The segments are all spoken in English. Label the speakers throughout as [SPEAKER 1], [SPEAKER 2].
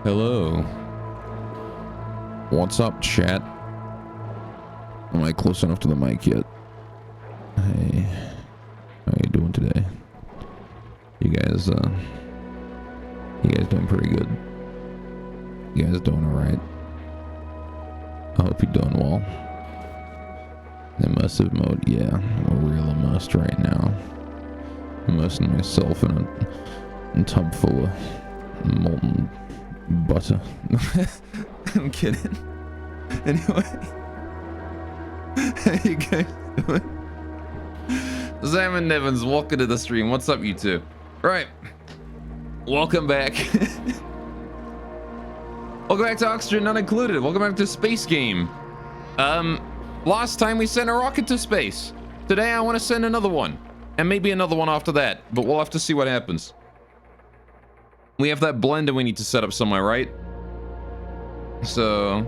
[SPEAKER 1] Hello. What's up, chat? Am I close enough to the mic yet? Hey, how you doing today? You guys doing pretty good? You guys doing alright? I hope you're doing well. Immersive mode, yeah, I'm real immersed right now. Immersing myself in a tub full of molten butter. I'm kidding. Anyway, how you guys doing? Sam and Nevins, welcome to the stream. What's up, you two? Right, welcome back. Welcome back to Oxygen Not Included. Welcome back to Space Game. Last time we sent a rocket to space. Today I want to send another one, and maybe another one after that, but we'll have to see what happens. We have that blender we need to set up somewhere, right? So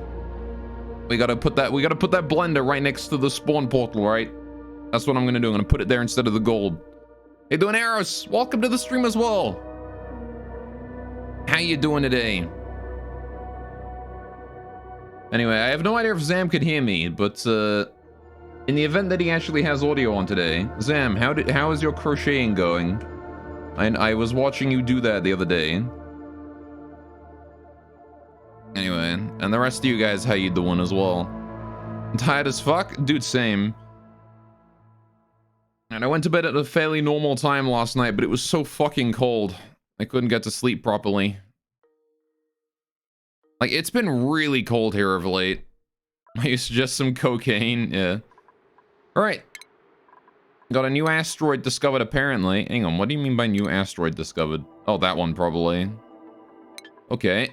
[SPEAKER 1] we gotta put that blender right next to the spawn portal, right? That's what I'm gonna do. I'm gonna put it there instead of the gold. Hey, doing Eros, welcome to the stream as well. How you doing today? Anyway, I have no idea if Zam could hear me, but in the event that he actually has audio on today, Zam, how is your crocheting going? I was watching you do that the other day. Anyway, and the rest of you guys, how you doing as well? I'm tired as fuck? Dude, same. And I went to bed at a fairly normal time last night, but it was so fucking cold. I couldn't get to sleep properly. Like, it's been really cold here of late. I used just some cocaine, yeah. Alright. Got a new asteroid discovered, apparently. Hang on, what do you mean by new asteroid discovered? Oh, that one, probably. Okay.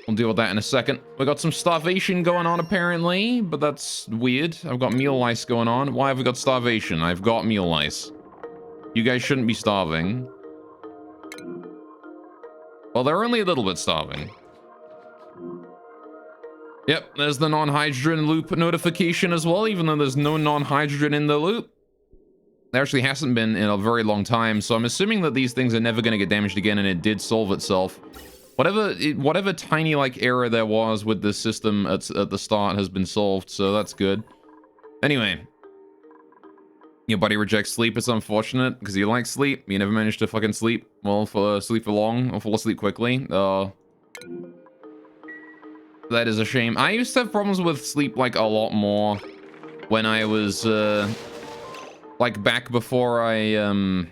[SPEAKER 1] We'll deal with that in a second. We got some starvation going on, apparently, but that's weird. I've got meal lice going on. Why have we got starvation? I've got meal lice. You guys shouldn't be starving. Well, they're only a little bit starving. Yep, there's the non-hydrogen loop notification as well, even though there's no non-hydrogen in the loop. There actually hasn't been in a very long time, so I'm assuming that these things are never going to get damaged again, and it did solve itself. Whatever tiny, like, error there was with the system at the start has been solved, so that's good. Anyway. Your body rejects sleep. It's unfortunate, because you like sleep. You never managed to fucking sleep. Well, sleep for long, or fall asleep quickly. That is a shame. I used to have problems with sleep, like, a lot more when I was, like, back before I,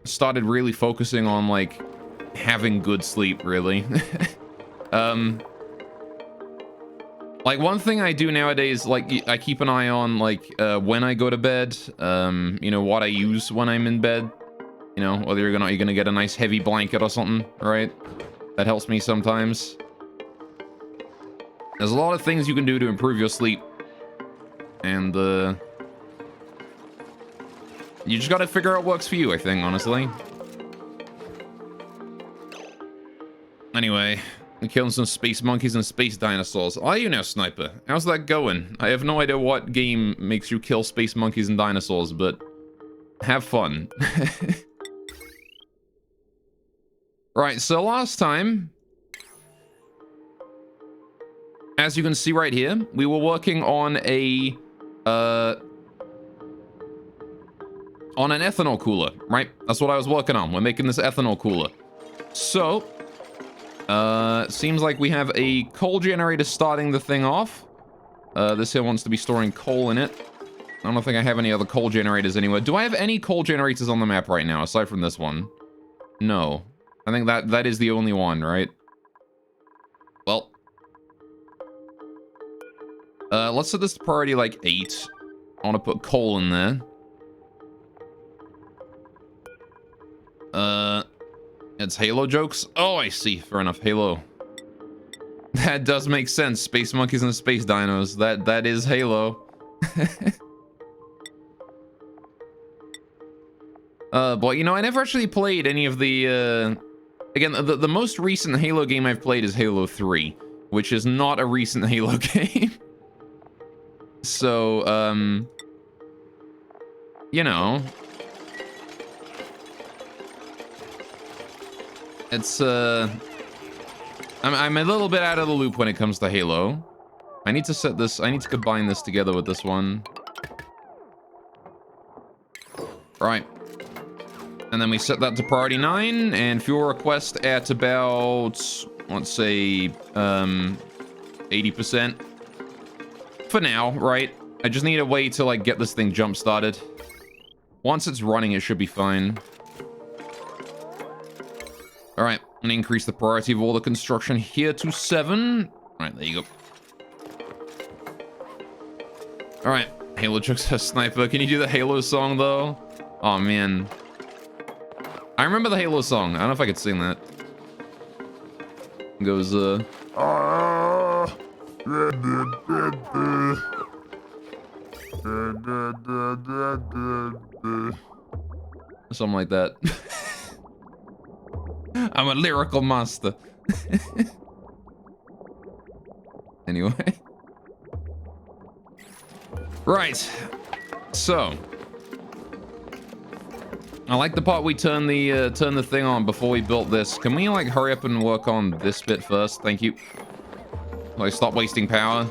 [SPEAKER 1] started really focusing on, like, having good sleep, really. Like, one thing I do nowadays, like, I keep an eye on, like, when I go to bed, you know, what I use when I'm in bed. You know, whether you're gonna get a nice heavy blanket or something, right? That helps me sometimes. There's a lot of things you can do to improve your sleep. And, you just gotta figure out what works for you, I think, honestly. Anyway, we're killing some space monkeys and space dinosaurs. Are you now, Sniper? How's that going? I have no idea what game makes you kill space monkeys and dinosaurs, but have fun. Right, so last time, as you can see right here, we were working on an ethanol cooler, right? That's what I was working on. We're making this ethanol cooler. So, seems like we have a coal generator starting the thing off. This here wants to be storing coal in it. I don't think I have any other coal generators anywhere. Do I have any coal generators on the map right now, aside from this one? No. I think that is the only one, right? Well. Let's set this to priority, like, 8. I want to put coal in there. It's Halo jokes? Oh, I see. Fair enough. Halo. That does make sense. Space monkeys and space dinos. That is Halo. But, you know, I never actually played any of the, Again, the most recent Halo game I've played is Halo 3, which is not a recent Halo game. So, you know, it's, I I'm a little bit out of the loop when it comes to Halo. I need to set this, I need to combine this together with this one. Right. And then we set that to priority 9, and fuel request at about, let's say, 80%. For now, right? I just need a way to, like, get this thing jump-started. Once it's running, it should be fine. Alright, I'm gonna increase the priority of all the construction here to 7. Alright, there you go. Alright, Halo Chuck's a sniper. Can you do the Halo song, though? Oh, man. I remember the Halo song. I don't know if I could sing that. It goes, something like that. I'm a lyrical master. Anyway. Right. So. I like the part we turn the thing on before we built this. Can we, like, hurry up and work on this bit first? Thank you. Like, stop wasting power.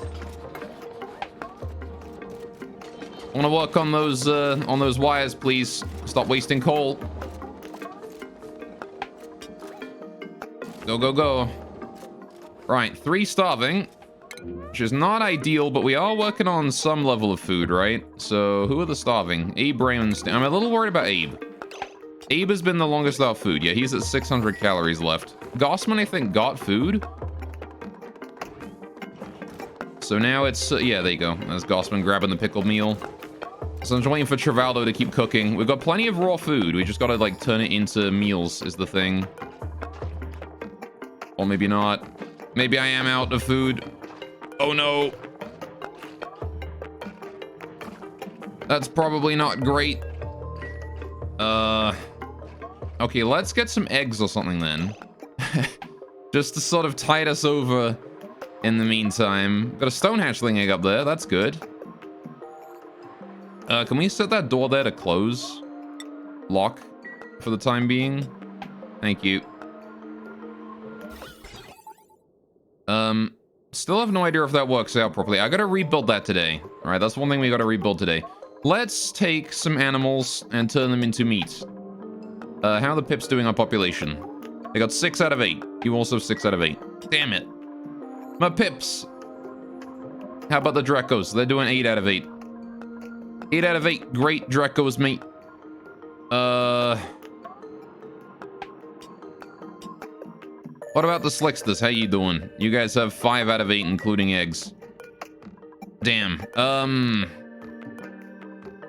[SPEAKER 1] I want to work on those wires, please. Stop wasting coal. Go, go, go. Right, 3 starving, which is not ideal, but we are working on some level of food, right? So, who are the starving? Abe, Raymond, I'm a little worried about Abe. Abe has been the longest without food. Yeah, he's at 600 calories left. Gossman, I think, got food. So now it's, yeah, there you go. There's Gossman grabbing the pickled meal. So I'm just waiting for Travaldo to keep cooking. We've got plenty of raw food. We just gotta, like, turn it into meals is the thing. Or maybe not. Maybe I am out of food. Oh, no. That's probably not great. Okay, let's get some eggs or something then. Just to sort of tide us over in the meantime. Got a stone hatchling egg up there. That's good. Can we set that door there to close? Lock for the time being? Thank you. Still have no idea if that works out properly. I gotta rebuild that today. All right, that's one thing we gotta rebuild today. Let's take some animals and turn them into meat. How are the pips doing on population? They got 6 out of 8. You also 6 out of 8. Damn it. My pips. How about the Drecos? They're doing 8 out of 8. 8 out of 8. Great Drecos, mate. What about the Slicksters? How you doing? You guys have 5 out of 8, including eggs. Damn.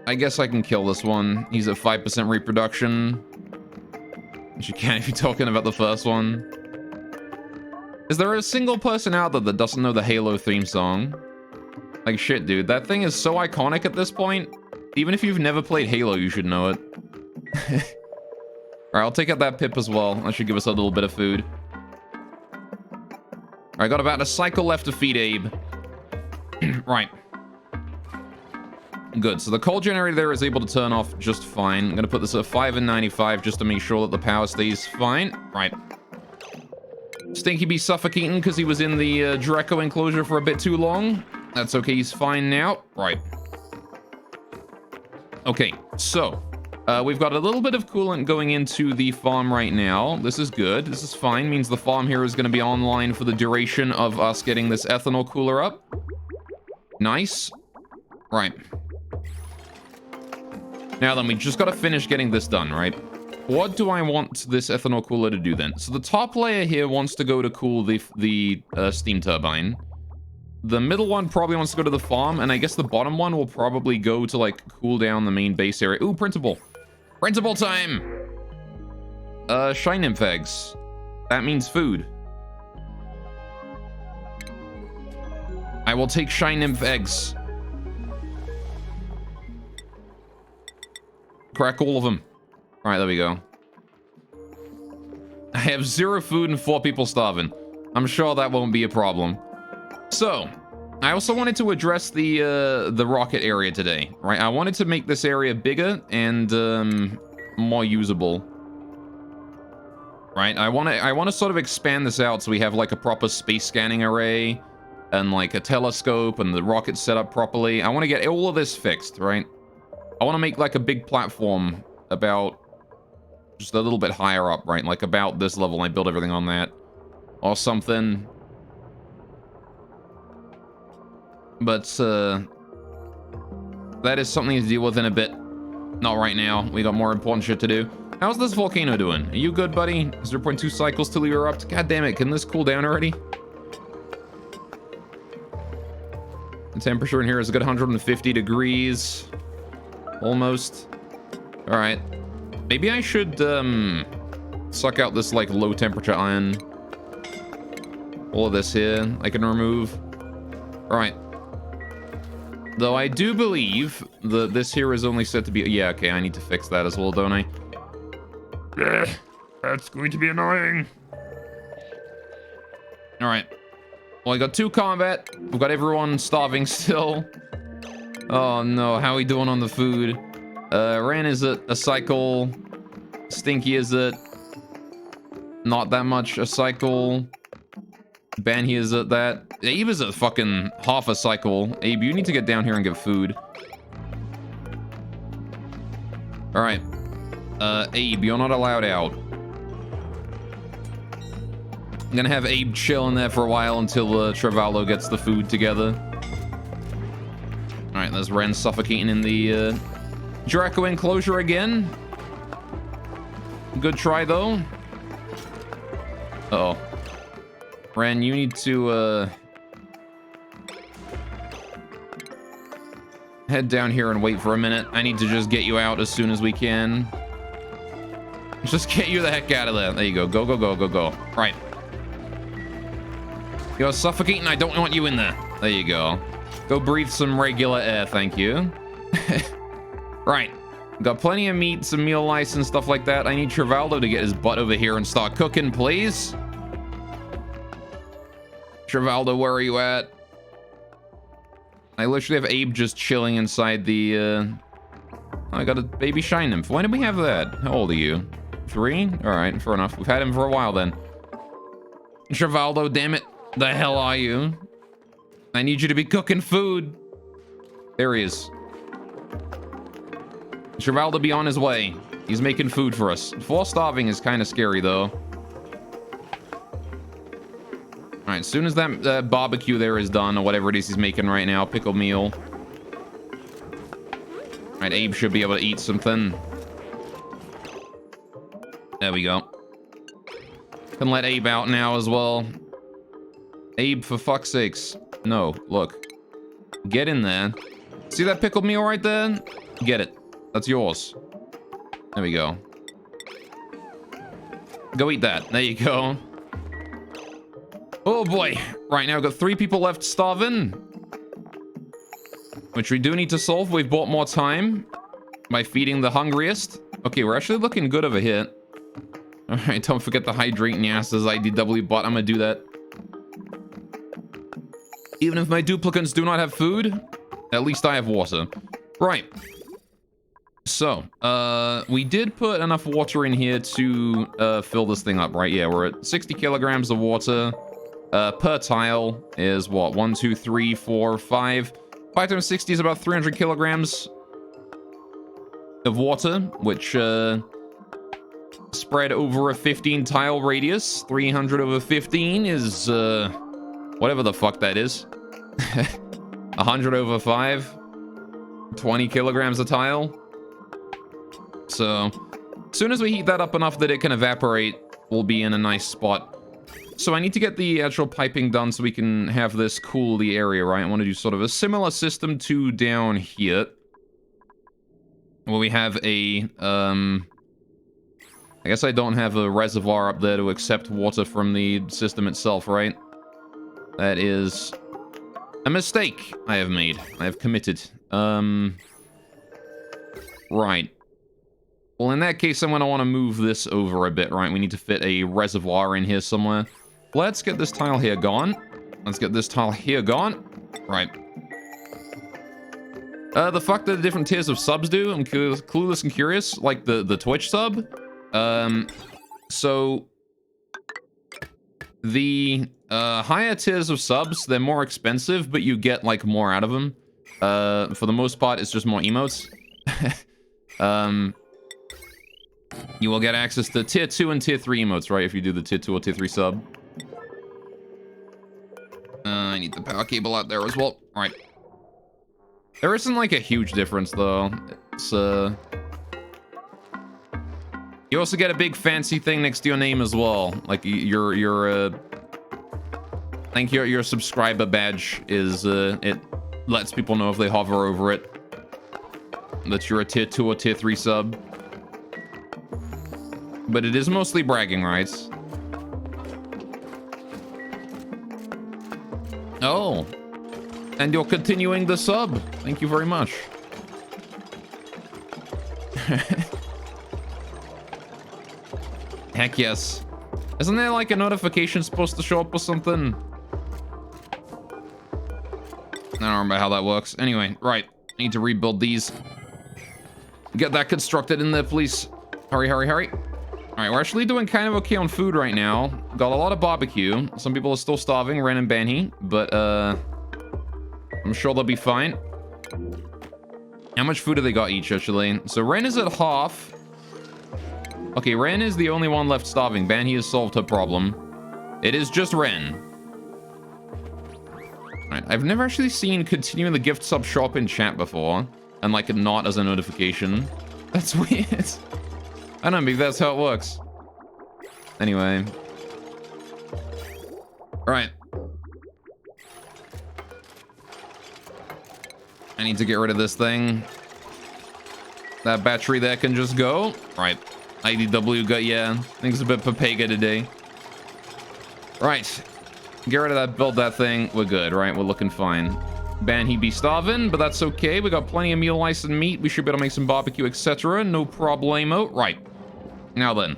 [SPEAKER 1] I guess I can kill this one. He's at 5% reproduction. Which you can't if you're talking about the first one. Is there a single person out there that doesn't know the Halo theme song? Like, shit, dude. That thing is so iconic at this point. Even if you've never played Halo, you should know it. Alright, I'll take out that pip as well. That should give us a little bit of food. Alright, got about a cycle left to feed Abe. Right. Good, so the coal generator there is able to turn off just fine. I'm gonna put this at 5 and 95 just to make sure that the power stays fine. Right. Stinky Bee suffocating because he was in the Draco enclosure for a bit too long. That's okay, he's fine now. Right. Okay, so we've got a little bit of coolant going into the farm right now. This is good. This is fine. Means the farm here is going to be online for the duration of us getting this ethanol cooler up. Nice. Right. Now then, we just got to finish getting this done, right? What do I want this ethanol cooler to do then? So the top layer here wants to go to cool the steam turbine. The middle one probably wants to go to the farm, and I guess the bottom one will probably go to, like, cool down the main base area. Ooh, printable. Printable time! Shine nymph eggs. That means food. I will take shine nymph eggs. Crack all of them. All right, there we go. I have 0 food and 4 people starving. I'm sure that won't be a problem. So, I also wanted to address the rocket area today, right? I wanted to make this area bigger and more usable. right? I want to sort of expand this out so we have like a proper space scanning array and like a telescope and the rocket set up properly. I want to get all of this fixed, right? I want to make like a big platform about just a little bit higher up, right? Like about this level, and I build everything on that or something. But that is something to deal with in a bit. Not right now. We got more important shit to do. How's this volcano doing? Are you good, buddy? 0.2 cycles till you erupt. God damn it, can this cool down already? The temperature in here is a good 150 degrees. Almost. Alright. Maybe I should, suck out this, like, low temperature iron. All of this here I can remove. Alright. Though I do believe that this here is only set to be... Yeah, okay, I need to fix that as well, don't I? That's going to be annoying. Alright. Well, I got 2 combat. We've got everyone starving still. Oh no, how are we doing on the food? Ren is it a cycle? Stinky is it? Not that much a cycle. Banhi is it that? Abe is a fucking half a cycle. Abe, you need to get down here and get food. Alright. Abe, you're not allowed out. I'm gonna have Abe chill in there for a while until Travallo gets the food together. Alright, there's Ren suffocating in the Draco enclosure again. Good try, though. Uh-oh. Ren, you need to head down here and wait for a minute. I need to just get you out as soon as we can. Just get you the heck out of there. There you go. Go, go, go, go, go. Right. You're suffocating. I don't want you in there. There you go. Go breathe some regular air. Thank you. Right. Got plenty of meat, some meal lice and stuff like that. I need Travaldo to get his butt over here and start cooking, please. Travaldo, where are you at? I literally have Abe just chilling inside the, I got a baby shine nymph. When did we have that? How old are you? 3? Alright, fair enough. We've had him for a while then. Travaldo, damn it. The hell are you? I need you to be cooking food. There he is. Travaldo be on his way. He's making food for us. 4 starving is kind of scary though. Alright, as soon as that barbecue there is done, or whatever it is he's making right now, pickle meal. Alright, Abe should be able to eat something. There we go. Can let Abe out now as well. Abe, for fuck's sakes. No, look. Get in there. See that pickled meal right there? Get it. That's yours. There we go. Go eat that. There you go. Oh boy. Right now, we've got 3 people left starving. Which we do need to solve. We've bought more time by feeding the hungriest. Okay, we're actually looking good over here. Alright, don't forget to hydrate Nyas's IDW bot. I'm gonna do that. Even if my duplicants do not have food, at least I have water. Right. So, we did put enough water in here to fill this thing up, right? Yeah, we're at 60 kilograms of water. Per tile is what? 1, 2, 3, 4, 5. 5 times 60 is about 300 kilograms of water, which spread over a 15 tile radius. 300 over 15 is whatever the fuck that is. 100 over 5. 20 kilograms a tile. So, as soon as we heat that up enough that it can evaporate, we'll be in a nice spot. So I need to get the actual piping done so we can have this cool the area, right? I want to do sort of a similar system to down here. Where we have a, I guess I don't have a reservoir up there to accept water from the system itself, right? That is a mistake I have made. I have committed. Right. Well, in that case, I'm going to want to move this over a bit, right? We need to fit a reservoir in here somewhere. Let's get this tile here gone. Let's get this tile here gone. Right. The fuck do the different tiers of subs do? I'm clueless and curious. Like the Twitch sub. So The higher tiers of subs, they're more expensive, but you get like more out of them. For the most part, it's just more emotes. You will get access to tier 2 and tier 3 emotes, right? If you do the tier 2 or tier 3 sub. I need the power cable out there as well. All right. There isn't like a huge difference though. It's you also get a big fancy thing next to your name as well. Like I think your subscriber badge is it lets people know if they hover over it that you're a tier 2 or tier 3 sub. But it is mostly bragging rights. Oh. And you're continuing the sub. Thank you very much. Heck yes. Isn't there like a notification supposed to show up or something? I don't remember how that works. Anyway, right. I need to rebuild these. Get that constructed in there, please. Hurry, hurry, hurry. All right, we're actually doing kind of okay on food right now. Got a lot of barbecue. Some people are still starving, Ren and Banhi, but I'm sure they'll be fine. How much food do they got each, actually? So Ren is at half. Okay, Ren is the only one left starving. Banhi has solved her problem. It is just Ren. All right, I've never actually seen continuing the gift sub shop in chat before, and like not as a notification. That's weird. I don't know, maybe that's how it works. Anyway. Alright. I need to get rid of this thing. That battery there can just go. Right. IDW got, yeah. I think it's a bit Papega today. Right. Get rid of that, build that thing. We're good, right? We're looking fine. Banhi be starving, but that's okay. We got plenty of meal ice and meat. We should be able to make some barbecue, etc. No problemo. Right. Now then.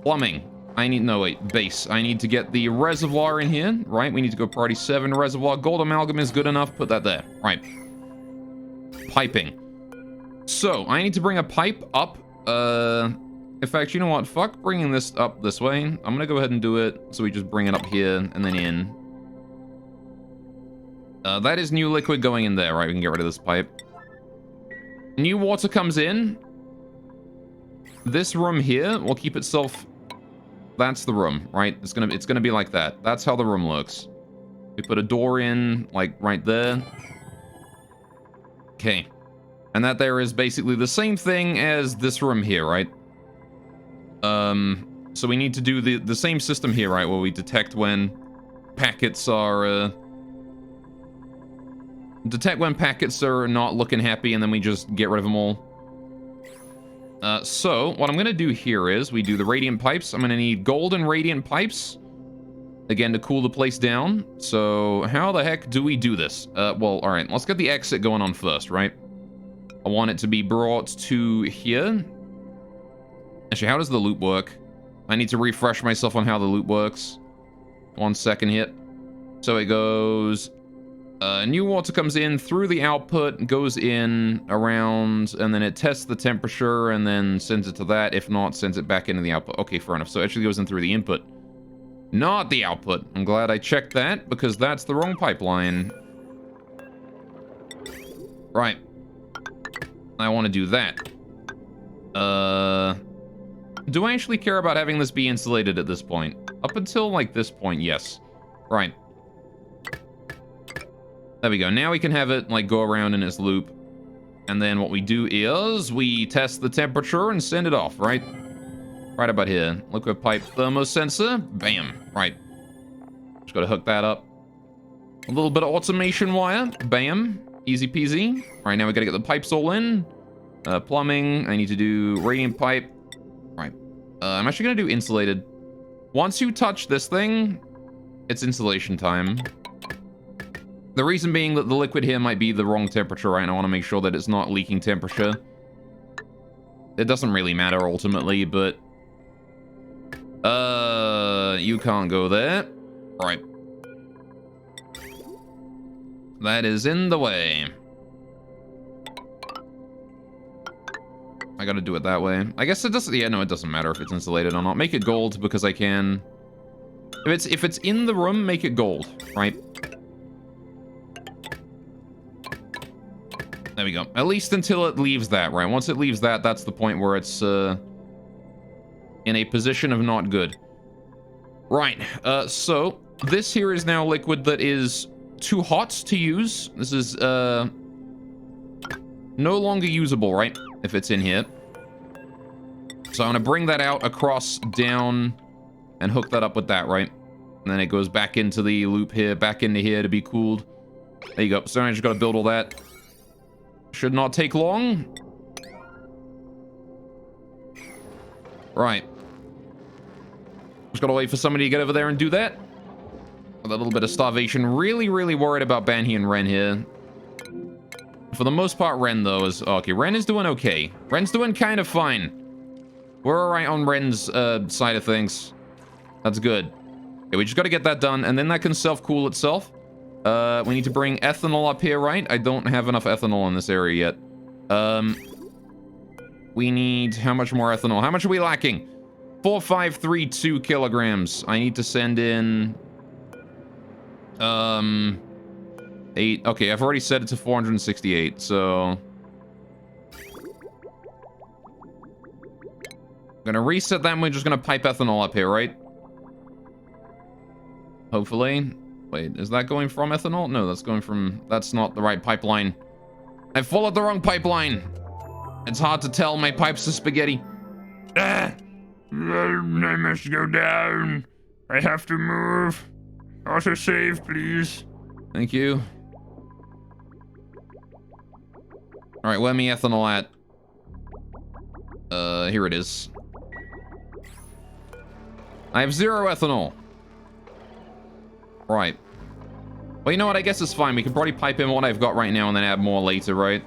[SPEAKER 1] Plumbing. I need... No, wait. Base. I need to get the reservoir in here. Right. We need to go priority 7 reservoir. Gold amalgam is good enough. Put that there. Right. Piping. So, I need to bring a pipe up. In fact, you know what? Fuck bringing this up this way. I'm gonna go ahead and do it. So we just bring it up here and then in. That is new liquid going in there, right? We can get rid of this pipe. New water comes in. This room here will keep itself... That's the room, right? It's gonna be like that. That's how the room looks. We put a door in, like, right there. Okay. And that there is basically the same thing as this room here, right? So we need to do the same system here, right? Where we detect when packets are... detect when packets are not looking happy, and then we just get rid of them all. So, what I'm going to do here is, we do the radiant pipes. I'm going to need golden radiant pipes. Again, to cool the place down. So, how the heck do we do this? Well, alright, let's get the exit going on first, right? I want it to be brought to here. Actually, how does the loop work? I need to refresh myself on how the loop works. 1 second here. So it goes... new water comes in through the output, goes in, around, and then it tests the temperature, and then sends it to that. If not, sends it back into the output. Okay, fair enough. So it actually goes in through the input, not the output. I'm glad I checked that, because that's the wrong pipeline. Right. I want to do that. Do I actually care about having this be insulated at this point? Up until, like, this point, yes. Right. There we go. Now we can have it, like, go around in its loop. And then what we do is we test the temperature and send it off, right? Right about here. Liquid pipe thermosensor. Bam. Right. Just gotta hook that up. A little bit of automation wire. Bam. Easy peasy. All right, now we gotta get the pipes all in. Plumbing. I need to do radiant pipe. Right. I'm actually gonna do insulated. Once you touch this thing, it's insulation time. The reason being that the liquid here might be the wrong temperature, right? And I want to make sure that it's not leaking temperature. It doesn't really matter ultimately, but... you can't go there. Right. That is in the way. I gotta do it that way. I guess it doesn't... Yeah, no, it doesn't matter if it's insulated or not. Make it gold because I can. If it's in the room, make it gold, right? There we go. At least until it leaves that, right? Once it leaves that, that's the point where it's in a position of not good. Right. So this here is now liquid that is too hot to use. This is no longer usable, right? If it's in here. So I'm gonna bring that out across, down, and hook that up with that, right? And then it goes back into the loop here, back into here to be cooled. There you go. So I just gotta build all that. Should not take long. Right. Just gotta wait for somebody to get over there and do that. With a little bit of starvation. Really, really worried about Banhi and Ren here. For the most part, Ren, though, is... Okay, Ren is doing okay. Ren's doing kind of fine. We're alright on Ren's side of things. That's good. Okay, we just gotta get that done, and then that can self-cool itself. We need to bring ethanol up here, right? I don't have enough ethanol in this area yet. We need... How much more ethanol? How much are we lacking? 4532 kilograms. I need to send in... 8. Okay, I've already set it to 468, so... I'm gonna reset that, and we're just gonna pipe ethanol up here, right? Hopefully. Wait, is that going from ethanol? No, that's going from... That's not the right pipeline. I followed the wrong pipeline. It's hard to tell. My pipes are spaghetti. Ah! I must go down. I have to move. Autosave, please. Thank you. Alright, where me ethanol at? Here it is. I have 0 ethanol. Right. Well, you know what? I guess it's fine. We can probably pipe in what I've got right now and then add more later, right?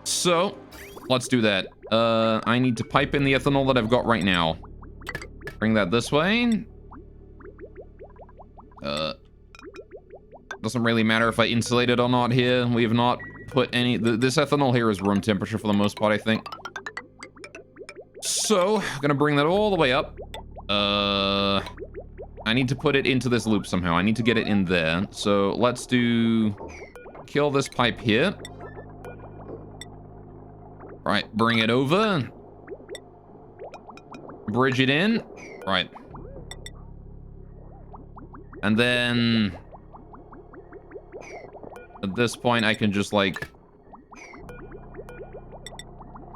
[SPEAKER 1] So, let's do that. I need to pipe in the ethanol that I've got right now. Bring that this way. Doesn't really matter if I insulate it or not here. We have not put any... This ethanol here is room temperature for the most part, I think. So, I'm gonna bring that all the way up. I need to put it into this loop somehow. I need to get it in there. So, let's do... Kill this pipe here. Right, bring it over. Bridge it in. Right. And then... At this point, I can just, like...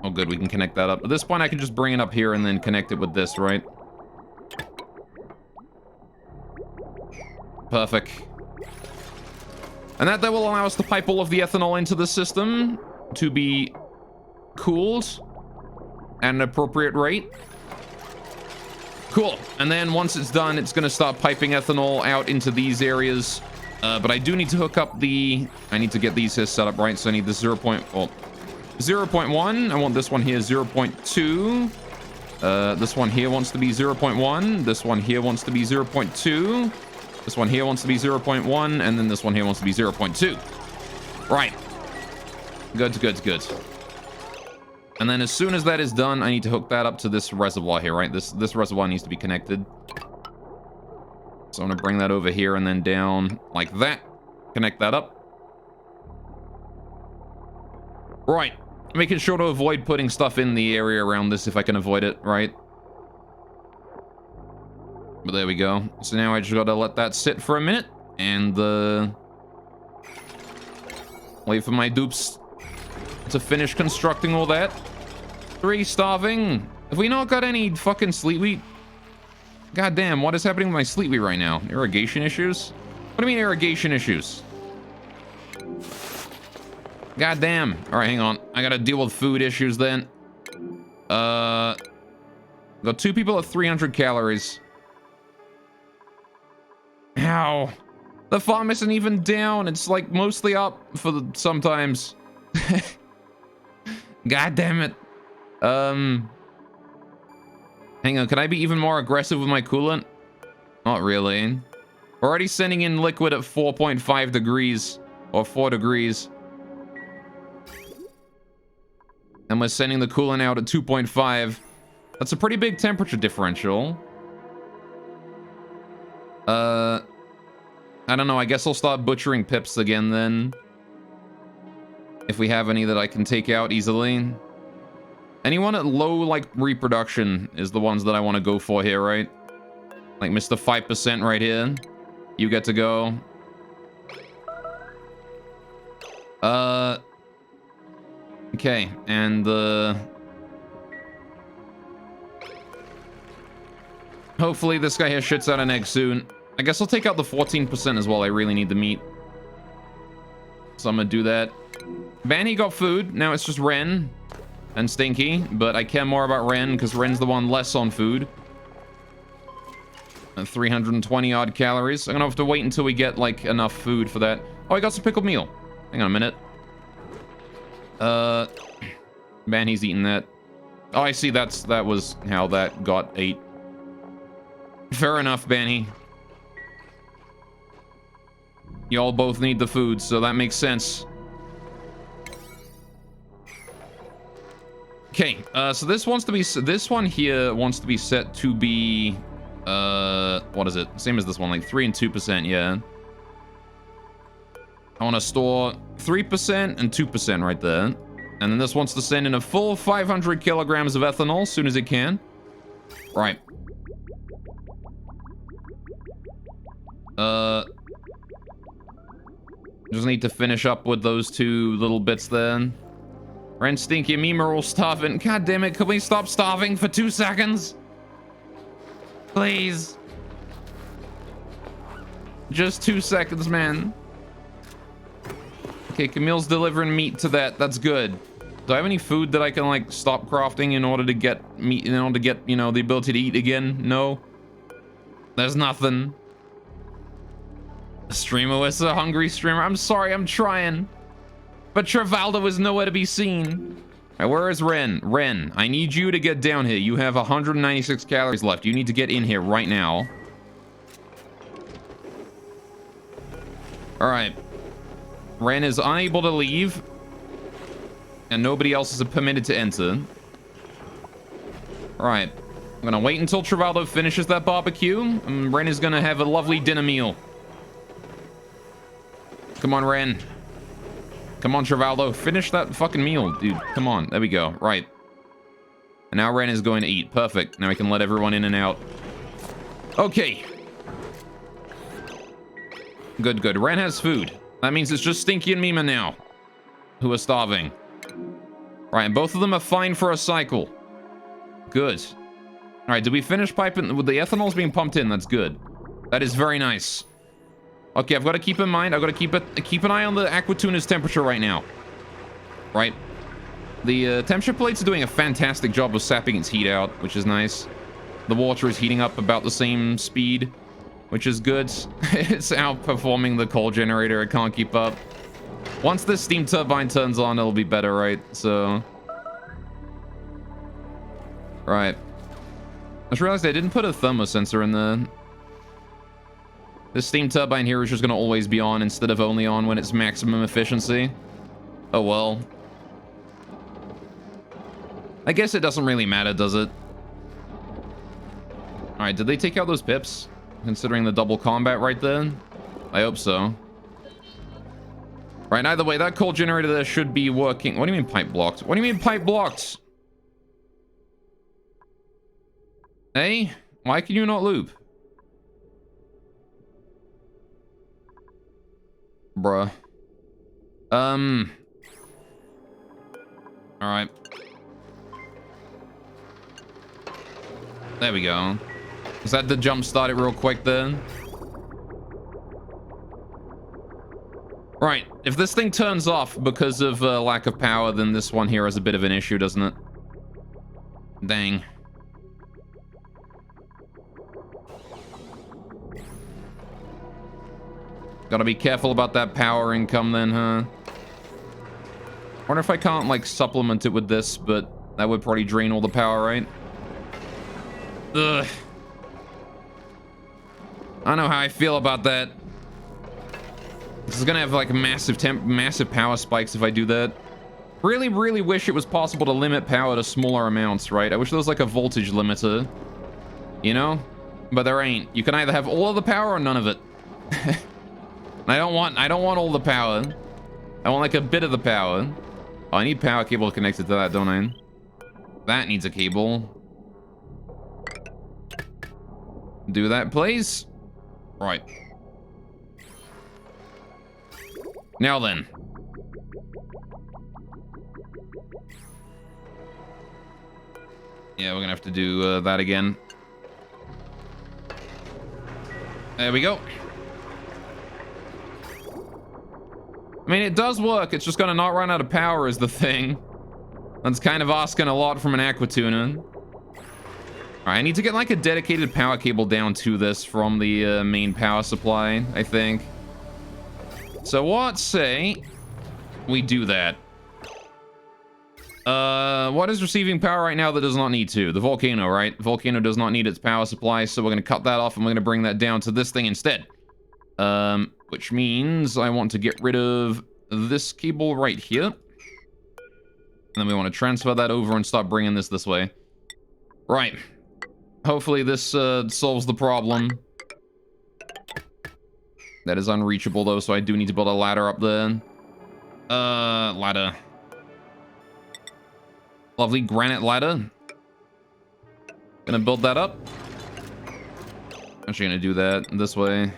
[SPEAKER 1] Oh, good, we can connect that up. At this point, I can just bring it up here and then connect it with this, right? Perfect. And that will allow us to pipe all of the ethanol into the system to be cooled at an appropriate rate. Cool. And then once it's done, it's going to start piping ethanol out into these areas. But I do need to hook up the... I need to get these here set up, right? So I need the 0.1. I want this one here 0.2. This one here wants to be 0.1. This one here wants to be 0.2. This one here wants to be 0.1. And then this one here wants to be 0.2. Right. Good, good, good. And then as soon as that is done, I need to hook that up to this reservoir here, right? This reservoir needs to be connected. So I'm going to bring that over here and then down like that. Connect that up. Right. Making sure to avoid putting stuff in the area around this if I can avoid it, right? But there we go. So now I just got to let that sit for a minute. And wait for my dupes to finish constructing all that. 3 starving. Have we not got any fucking sleet wheat? God damn, what is happening with my sleet wheat right now? Irrigation issues? What do you mean irrigation issues? God damn. All right, hang on. I gotta deal with food issues then. Got 2 people at 300 calories. Ow. The farm isn't even down. It's like mostly up for the sometimes. God damn it. Hang on, can I be even more aggressive with my coolant? Not really. We're already sending in liquid at 4.5 degrees. Or 4 degrees. And we're sending the coolant out at 2.5. That's a pretty big temperature differential. I don't know. I guess I'll start butchering pips again then. If we have any that I can take out easily. Anyone at low, like, reproduction is the ones that I want to go for here, right? Like Mr. 5% right here. You get to go. Okay, and hopefully this guy here shits out an egg soon. I guess I'll take out the 14% as well. I really need the meat. So I'm gonna do that. Vanny got food. Now it's just Ren and Stinky, but I care more about Ren because Ren's the one less on food. 320 odd calories. I'm gonna have to wait until we get like enough food for that. Oh, I got some pickled meal. Hang on a minute. Man, he's eating that. Oh, I see. That was how that got ate. Fair enough, Banny. Y'all both need the food, so that makes sense. Okay, so this one here wants to be set to be what is it? Same as this one, like 3 and 2%, yeah. I want to store 3% and 2% right there. And then this wants to send in a full 500 kilograms of ethanol as soon as it can. Right. Just need to finish up with those two little bits then. Ren, Stinky, and Meme are all starving. God damn it, can we stop starving for 2 seconds? Please. Just 2 seconds, man. Okay, Camille's delivering meat to that. That's good. Do I have any food that I can, like, stop crafting in order to get meat, in order to get, you know, the ability to eat again? No. There's nothing. A streamer was a hungry streamer. I'm sorry, I'm trying. But Travaldo is nowhere to be seen. Right, where is Ren? Ren, I need you to get down here. You have 196 calories left. You need to get in here right now. All right. Ren is unable to leave. And nobody else is permitted to enter. All right. I'm going to wait until Travaldo finishes that barbecue. And Ren is going to have a lovely dinner meal. Come on, Ren. Come on, Travaldo. Finish that fucking meal, dude. Come on. There we go. Right. And now Ren is going to eat. Perfect. Now we can let everyone in and out. Okay. Good, good. Ren has food. That means it's just Stinky and Mima now who are starving. Right, and both of them are fine for a cycle. Good. All right, did we finish piping? With the ethanol's being pumped in. That's good. That is very nice. Okay, I've got to keep in mind. I've got to keep an eye on the Aquatuna's temperature right now. Right. The temperature plates are doing a fantastic job of sapping its heat out, which is nice. The water is heating up about the same speed, which is good. It's outperforming the coal generator. It can't keep up. Once this steam turbine turns on, it'll be better, right? So... Right. I just realized I didn't put a thermosensor in the... This steam turbine here is just going to always be on instead of only on when it's maximum efficiency. Oh well. I guess it doesn't really matter, does it? Alright, did they take out those pips? Considering the double combat right there? I hope so. Right, either way, that coal generator there should be working. What do you mean pipe blocked? What do you mean pipe blocked? Hey? Why can you not loop? Bruh. Alright. There we go. Is that the jump start it real quick then? Right, if this thing turns off because of lack of power, then this one here has a bit of an issue, doesn't it? Dang. Gotta be careful about that power income then, huh? Wonder if I can't, like, supplement it with this, but that would probably drain all the power, right? Ugh. I don't know how I feel about that. This is gonna have like massive power spikes if I do that. Really, really wish it was possible to limit power to smaller amounts, right? I wish there was like a voltage limiter. You know? But there ain't. You can either have all of the power or none of it. I don't want all the power. I want like a bit of the power. Oh, I need power cable connected to that, don't I? That needs a cable. Do that, please. Right. Now then. Yeah, we're gonna have to do that again. There we go. I mean, it does work. It's just gonna not run out of power is the thing. That's kind of asking a lot from an aqua tuner. Alright, I need to get like a dedicated power cable down to this from the main power supply, I think. So what say we do that? What is receiving power right now that does not need to? The volcano, right? The volcano does not need its power supply, so we're going to cut that off and we're going to bring that down to this thing instead. Which means I want to get rid of this cable right here. And then we want to transfer that over and start bringing this way. Right. Hopefully this solves the problem. That is unreachable though, so I do need to build a ladder up there. Ladder. Lovely granite ladder. Gonna build that up. Actually gonna do that this way.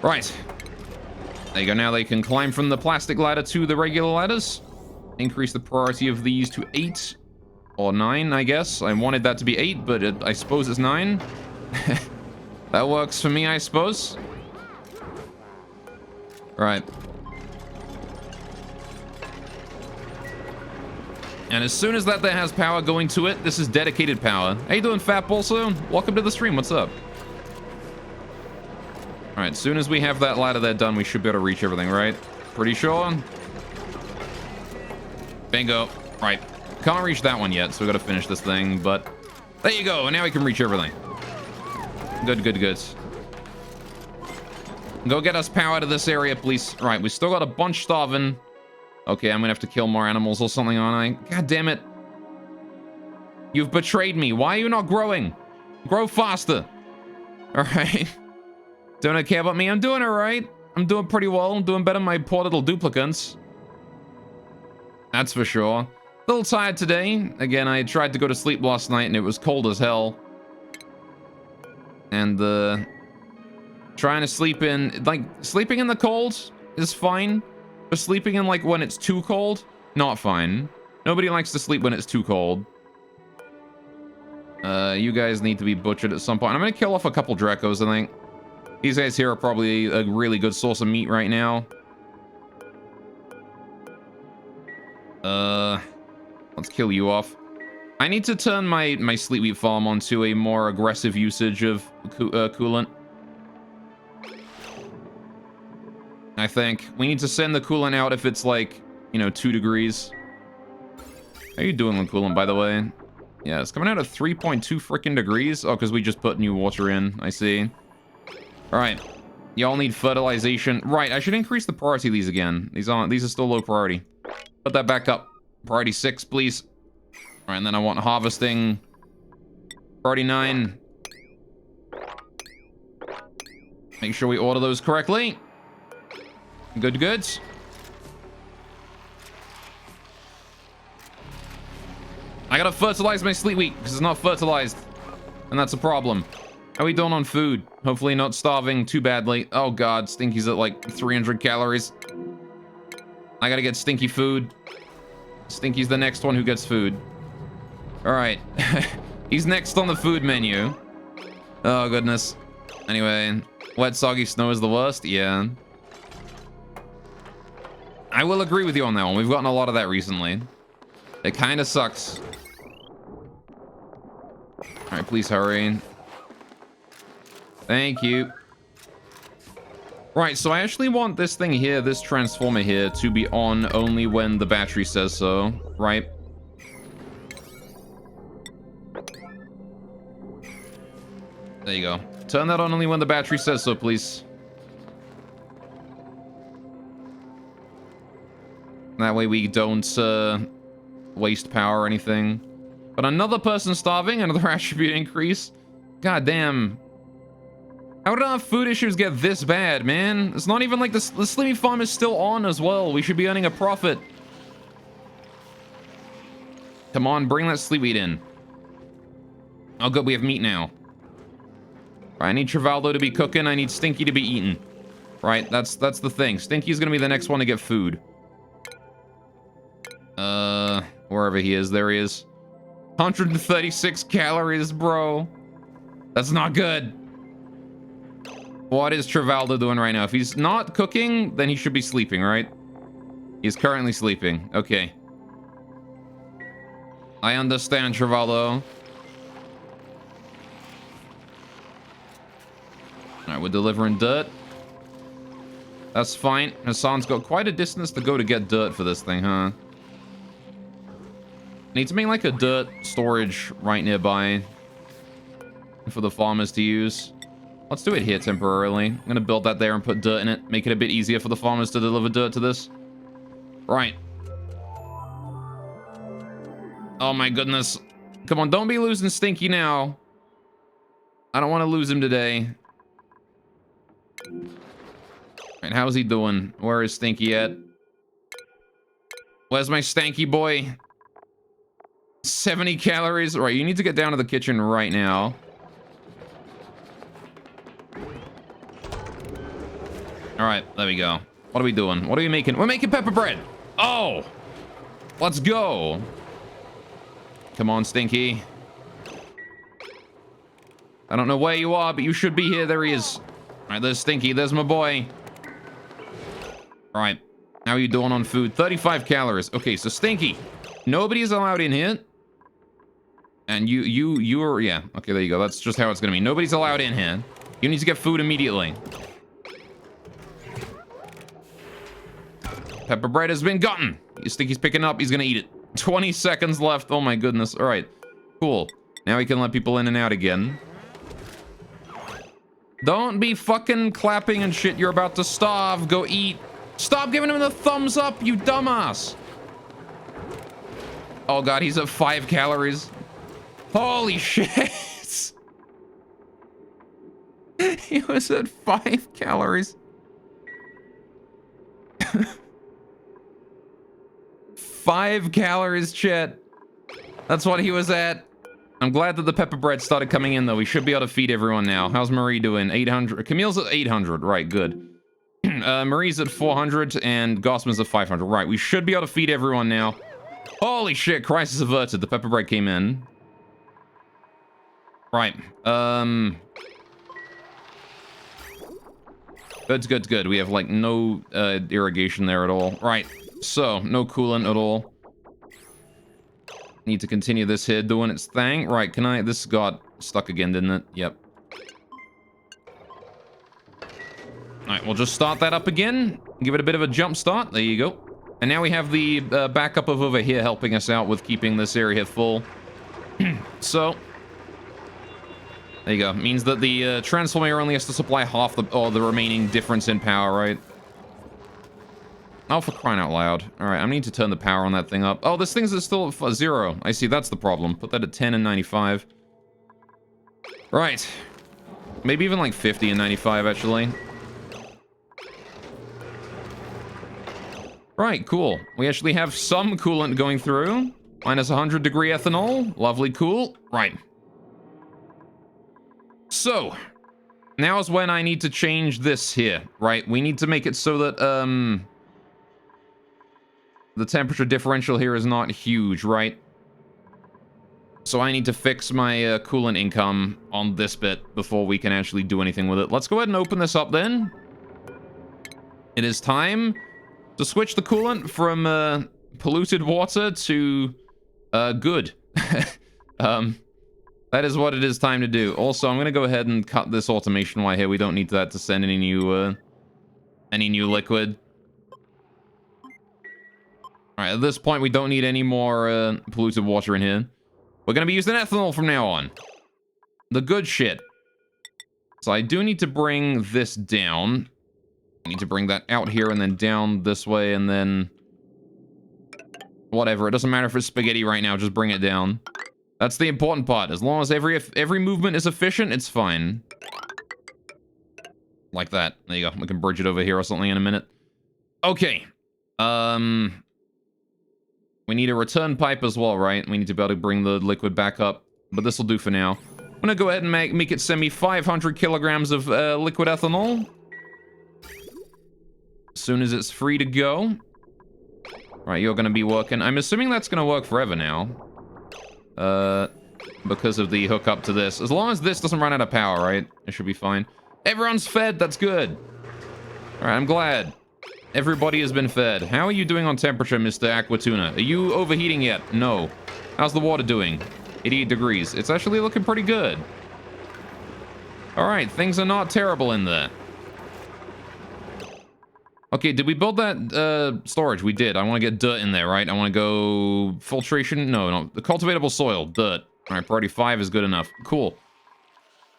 [SPEAKER 1] Right. There you go. Now they can climb from the plastic ladder to the regular ladders. Increase the priority of these to 8 or 9, I guess. I wanted that to be 8, but I suppose it's 9. That works for me, I suppose. Right. And as soon as that has power going to it, this is dedicated power. How you doing, Fat also? Welcome to the stream. What's up? All right, as soon as we have that ladder there done, we should be able to reach everything, right? Pretty sure. Bingo. Right. Can't reach that one yet, so we got to finish this thing, but there you go. And now we can reach everything. Good, good, good. Go get us power to this area, please. Right, we still got a bunch starving. Okay, I'm gonna have to kill more animals or something, aren't I? God damn it. You've betrayed me. Why are you not growing? Grow faster. All right. Don't care about me. I'm doing all right. I'm doing pretty well. I'm doing better than my poor little duplicants. That's for sure. A little tired today. Again, I tried to go to sleep last night and it was cold as hell. And trying to sleep in, like, sleeping in the cold is fine. But sleeping in, like, when it's too cold, not fine. Nobody likes to sleep when it's too cold. You guys need to be butchered at some point. I'm gonna kill off a couple Dracos, I think. These guys here are probably a really good source of meat right now. Let's kill you off. I need to turn my Sleepweed farm onto a more aggressive usage of coolant. I think we need to send the coolant out if it's like, you know, 2 degrees. How are you doing with coolant, by the way? Yeah, it's coming out at 3.2 freaking degrees. Oh, because we just put new water in. I see. All right. Y'all need fertilization. Right, I should increase the priority of these again. These are still low priority. Put that back up. Priority 6, please. All right, and then I want harvesting. Priority 9. Make sure we order those correctly. Good, good. I gotta fertilize my Sleepweed because it's not fertilized. And that's a problem. How are we doing on food? Hopefully not starving too badly. Oh god, Stinky's at like 300 calories. I gotta get Stinky food. Stinky's the next one who gets food. Alright. He's next on the food menu. Oh goodness. Anyway, wet soggy snow is the worst? Yeah. I will agree with you on that one. We've gotten a lot of that recently. It kind of sucks. Alright, please hurry. Thank you. Right, so I actually want this thing here, this transformer here, to be on only when the battery says so, right? There you go. Turn that on only when the battery says so, please. That way we don't waste power or anything. But another person starving, another attribute increase. God damn. How did our food issues get this bad, man? It's not even like the sleepy farm is still on as well. We should be earning a profit. Come on, bring that sleepweed in. Oh, good, we have meat now. Right, I need Trivaldo to be cooking. I need Stinky to be eating. Right, that's the thing. Stinky's gonna be the next one to get food. Wherever he is, there he is. 136 calories, bro. That's not good. What is Trivaldo doing right now? If he's not cooking, then he should be sleeping, right? He's currently sleeping. Okay. I understand, Trivaldo. Alright, we're delivering dirt. That's fine. Hassan's got quite a distance to go to get dirt for this thing, huh? Need to make like a dirt storage right nearby for the farmers to use. Let's do it here temporarily. I'm gonna build that there and put dirt in it. Make it a bit easier for the farmers to deliver dirt to this. Right. Oh my goodness. Come on, don't be losing Stinky now. I don't want to lose him today. Right, how's he doing? Where is Stinky at? Where's my Stanky boy? 70 calories. Right, you need to get down to the kitchen right now. All right, there we go. What are we doing? What are we making? We're making pepper bread. Oh, let's go. Come on, Stinky. I don't know where you are, but you should be here. There he is. All right, there's Stinky. There's my boy. All right, how are you doing on food? 35 calories. Okay, so Stinky, nobody's allowed in here. And you're, yeah. Okay, there you go. That's just how it's gonna be. Nobody's allowed in here. You need to get food immediately. Pepper bread has been gotten. Stinky's picking up. He's gonna eat it. 20 seconds left. Oh my goodness. All right, cool. Now we can let people in and out again. Don't be fucking clapping and shit. You're about to starve. Go eat. Stop giving him the thumbs up, you dumbass. Oh god, he's at 5 calories. Holy shit. He was at 5 calories. 5 calories, chat. That's what he was at. I'm glad that the pepper bread started coming in, though. We should be able to feed everyone now. How's Marie doing? 800. Camille's at 800. Right, good. Marie's at 400 and Gosman's at 500. Right, we should be able to feed everyone now. Holy shit, crisis averted. The pepper bread came in. Right. Good. We have, like, no irrigation there at all. Right. So, no coolant at all. Need to continue this here doing its thing. Right, can I... This got stuck again, didn't it? Yep. Alright, we'll just start that up again. Give it a bit of a jump start. There you go. And now we have the backup of over here helping us out with keeping this area full. So... There you go. Means that the transformer only has to supply half the remaining difference in power, right? Oh, for crying out loud. Alright, I need to turn the power on that thing up. Oh, this thing's still at 0. I see, that's the problem. Put that at 10 and 95. Right. Maybe even like 50 and 95, actually. Right, cool. We actually have some coolant going through. Minus 100 degree ethanol. Lovely, cool. Right. So, now is when I need to change this here, right? We need to make it so that, the temperature differential here is not huge, right? So I need to fix my coolant income on this bit before we can actually do anything with it. Let's go ahead and open this up then. It is time to switch the coolant from polluted water to good. That is what it is time to do. Also, I'm going to go ahead and cut this automation wire here. We don't need that to send any new liquid. Alright, at this point, we don't need any more polluted water in here. We're going to be using ethanol from now on. The good shit. So I do need to bring this down. I need to bring that out here and then down this way and then... Whatever, it doesn't matter if it's spaghetti right now, just bring it down. That's the important part. As long as every movement is efficient, it's fine. Like that. There you go. We can bridge it over here or something in a minute. Okay. We need a return pipe as well, right? We need to be able to bring the liquid back up. But this will do for now. I'm gonna go ahead and make it send me 500 kilograms of liquid ethanol. As soon as it's free to go. Right, you're gonna be working. I'm assuming that's gonna work forever now. Because of the hookup to this. As long as this doesn't run out of power, right? It should be fine. Everyone's fed, that's good. Alright, I'm glad. Everybody has been fed. How are you doing on temperature, Mr. Aquatuna? Are you overheating yet? No. How's the water doing? 88 degrees. It's actually looking pretty good. Alright, things are not terrible in there. Okay, did we build that storage? We did. I want to get dirt in there, right? I want to go filtration. No. The cultivatable soil. Dirt. Alright, priority 5 is good enough. Cool.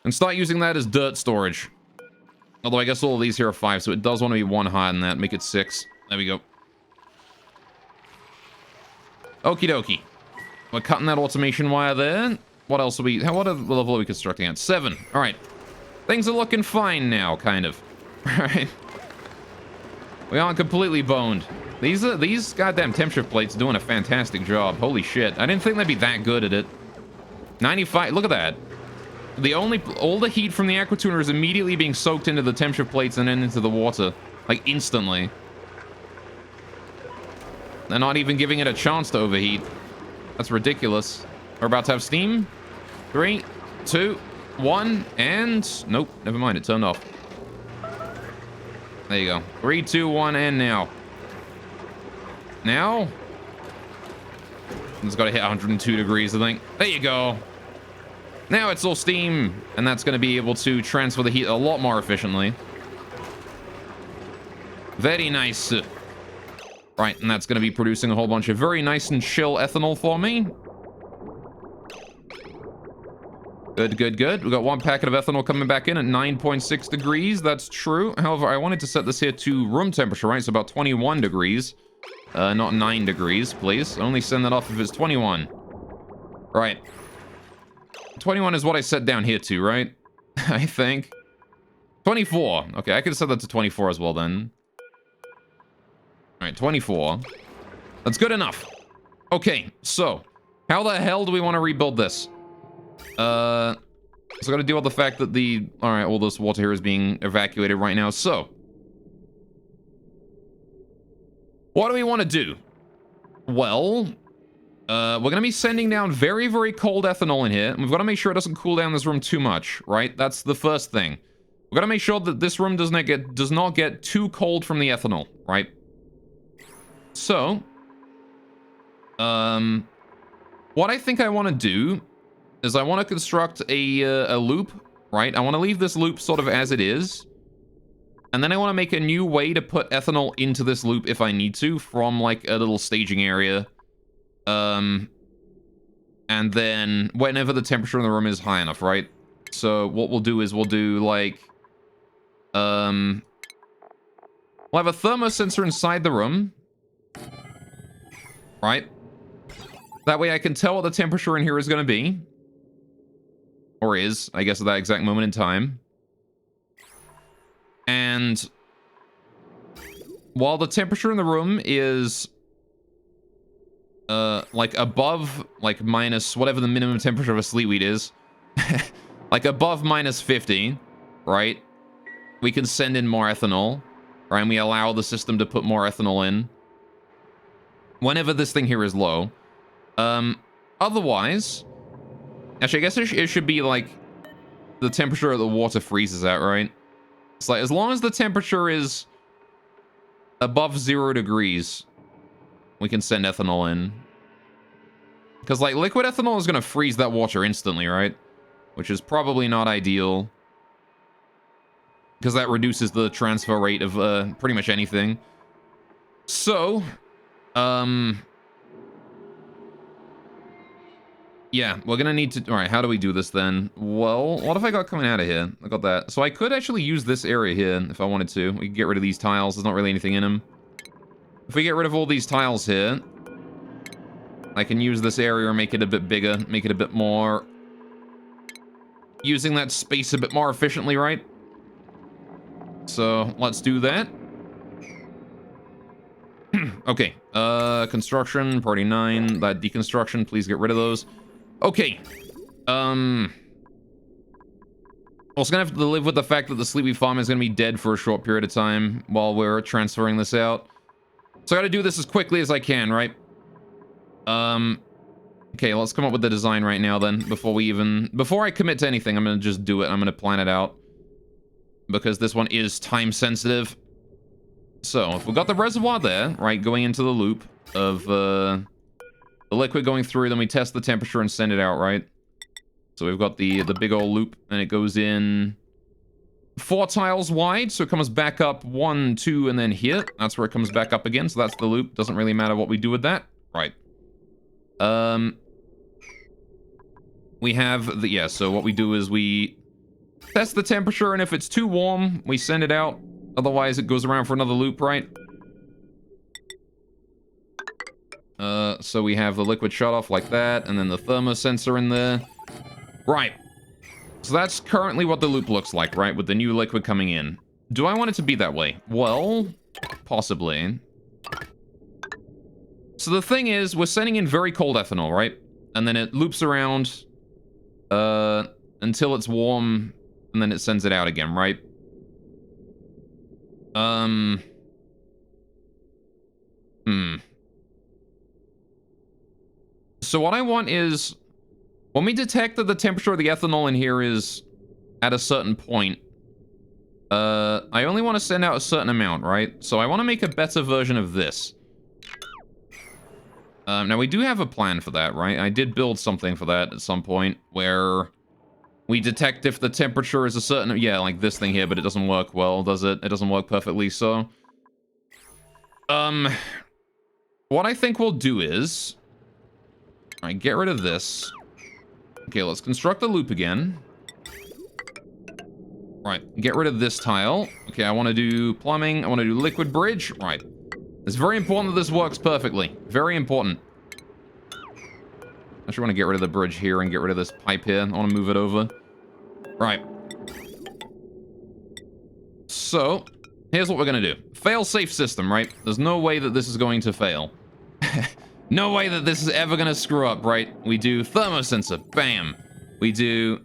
[SPEAKER 1] And start using that as dirt storage. Although I guess all of these here are 5, so it does want to be 1 higher than that. Make it 6. There we go. Okie dokie. We're cutting that automation wire there. What else are we... what level are we constructing at? 7. Alright. Things are looking fine now, kind of. Alright. We aren't completely boned. These goddamn temp shift plates doing a fantastic job. Holy shit. I didn't think they'd be that good at it. 95... look at that. All the heat from the aquatuner is immediately being soaked into the temp shift plates and then into the water. Like, instantly. They're not even giving it a chance to overheat. That's ridiculous. We're about to have steam. 3, 2, 1, and... nope, never mind, it turned off. There you go. 3, 2, 1, and now. Now? It's got to hit 102 degrees, I think. There you go. Now it's all steam, and that's going to be able to transfer the heat a lot more efficiently. Very nice. Right, and that's going to be producing a whole bunch of very nice and chill ethanol for me. Good, good, good. We've got 1 packet of ethanol coming back in at 9.6 degrees. That's true. However, I wanted to set this here to room temperature, right? So about 21 degrees. Not 9 degrees, please. Only send that off if it's 21. Right. 21 is what I set down here to, right? I think. 24. Okay, I could have set that to 24 as well then. Alright, 24. That's good enough. Okay, so. How the hell do we want to rebuild this? So I gotta deal with the fact that alright, all this water here is being evacuated right now, so. What do we want to do? Well... we're going to be sending down very, very cold ethanol in here. And we've got to make sure it doesn't cool down this room too much, right? That's the first thing. We've got to make sure that this room does not get too cold from the ethanol, right? So, what I think I want to do is I want to construct a loop, right? I want to leave this loop sort of as it is. And then I want to make a new way to put ethanol into this loop if I need to from like a little staging area. And then whenever the temperature in the room is high enough, right? So what we'll do is we'll do like, we'll have a thermosensor inside the room, right? That way I can tell what the temperature in here is going to be. Or is, I guess, at that exact moment in time. And while the temperature in the room is... like above, like minus whatever the minimum temperature of a sleet weed is. Like above minus 50, right? We can send in more ethanol, right? And we allow the system to put more ethanol in. Whenever this thing here is low. Otherwise... Actually, I guess it should be like... the temperature of the water freezes at, right? It's like, as long as the temperature is... above 0 degrees... we can send ethanol in. Because, like, liquid ethanol is going to freeze that water instantly, right? Which is probably not ideal. Because that reduces the transfer rate of pretty much anything. So, yeah, we're going to need to... Alright, how do we do this then? Well, what have I got coming out of here? I got that. So I could actually use this area here if I wanted to. We could get rid of these tiles. There's not really anything in them. If we get rid of all these tiles here, I can use this area and make it a bit bigger, make it a bit more... using that space a bit more efficiently, right? So, let's do that. Okay, construction, party 9, that deconstruction, please get rid of those. Okay, also gonna have to live with the fact that the Sleepy Farm is gonna be dead for a short period of time while we're transferring this out. So I gotta do this as quickly as I can, right? Okay, let's come up with the design right now then, before I commit to anything, I'm gonna just do it, I'm gonna plan it out. Because this one is time sensitive. So, if we've got the reservoir there, right, going into the loop of, the liquid going through, then we test the temperature and send it out, right? So we've got the big old loop, and it goes in 4 tiles wide, so it comes back up 1, 2, and then here. That's where it comes back up again, so that's the loop. Doesn't really matter what we do with that. Right. We have the, yeah, so what we do is we test the temperature, and if it's too warm, we send it out. Otherwise, it goes around for another loop, right? So we have the liquid shut off like that, and then the thermosensor in there. Right. So that's currently what the loop looks like, right? With the new liquid coming in. Do I want it to be that way? Well, possibly. So the thing is, we're sending in very cold ethanol, right? And then it loops around until it's warm, and then it sends it out again, right? So what I want is, when we detect that the temperature of the ethanol in here is at a certain point, I only want to send out a certain amount, right? So I want to make a better version of this. Now we do have a plan for that, right? I did build something for that at some point, where we detect if the temperature is a certain... Yeah, like this thing here, but it doesn't work well, does it? It doesn't work perfectly, so... What I think we'll do is... Alright, get rid of this. Okay, let's construct the loop again. Right, get rid of this tile. Okay, I want to do plumbing. I want to do liquid bridge. Right. It's very important that this works perfectly. Very important. I actually want to get rid of the bridge here and get rid of this pipe here. I want to move it over. Right. So, here's what we're going to do. Fail-safe system, right? There's no way that this is going to fail. No way that this is ever going to screw up, right? We do thermosensor. Bam. We do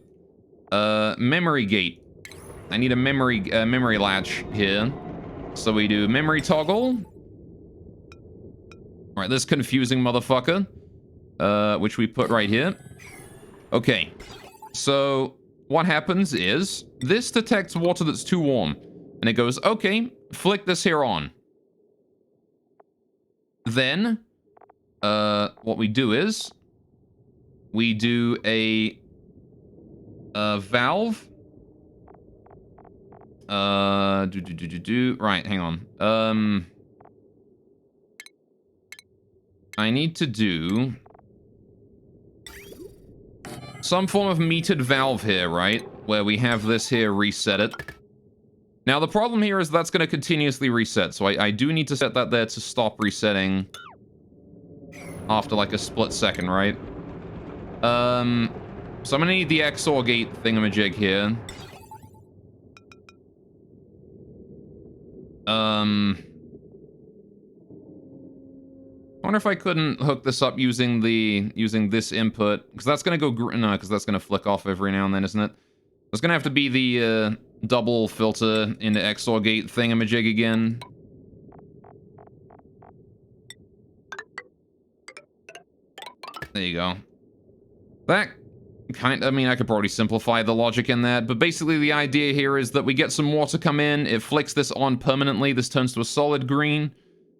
[SPEAKER 1] memory gate. I need a memory latch here. So we do memory toggle. All right, this confusing motherfucker, which we put right here. Okay, so what happens is this detects water that's too warm, and it goes, okay, flick this here on. Then, what we do is we do a valve. Right, hang on. I need to do some form of metered valve here, right? Where we have this here reset it. Now, the problem here is that's going to continuously reset, so I do need to set that there to stop resetting after, like, a split second, right? So I'm going to need the XOR gate thingamajig here. I wonder if I couldn't hook this up using this input, because that's gonna go no, because that's gonna flick off every now and then, isn't it? It's gonna have to be the double filter into XOR gate thingamajig again. There you go. That I mean, I could probably simplify the logic in that, but basically the idea here is that we get some water come in, it flicks this on permanently, this turns to a solid green.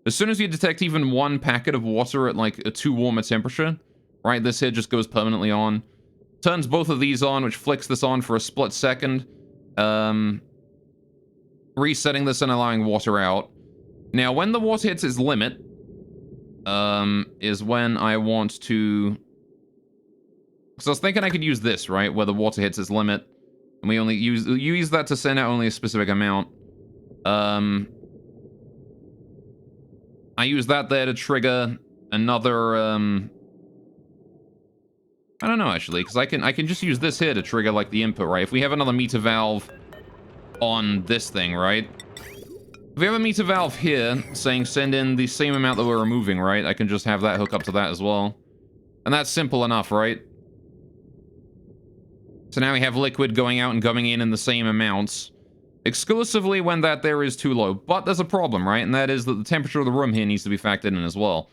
[SPEAKER 1] As soon as you detect even one packet of water at, like, a too warm a temperature, right, this here just goes permanently on. Turns both of these on, which flicks this on for a split second. Resetting this and allowing water out. Now, when the water hits its limit, is when I want to... Because I was thinking I could use this, right, where the water hits its limit. And we only use that to send out only a specific amount. I use that there to trigger another I don't know, actually, because I can just use this here to trigger, like, the input, right? If we have another meter valve on this thing, right? If we have a meter valve here saying send in the same amount that we're removing, right? I can just have that hook up to that as well. And that's simple enough, right? So now we have liquid going out and coming in the same amounts. Exclusively when that there is too low. But there's a problem, right? And that is that the temperature of the room here needs to be factored in as well.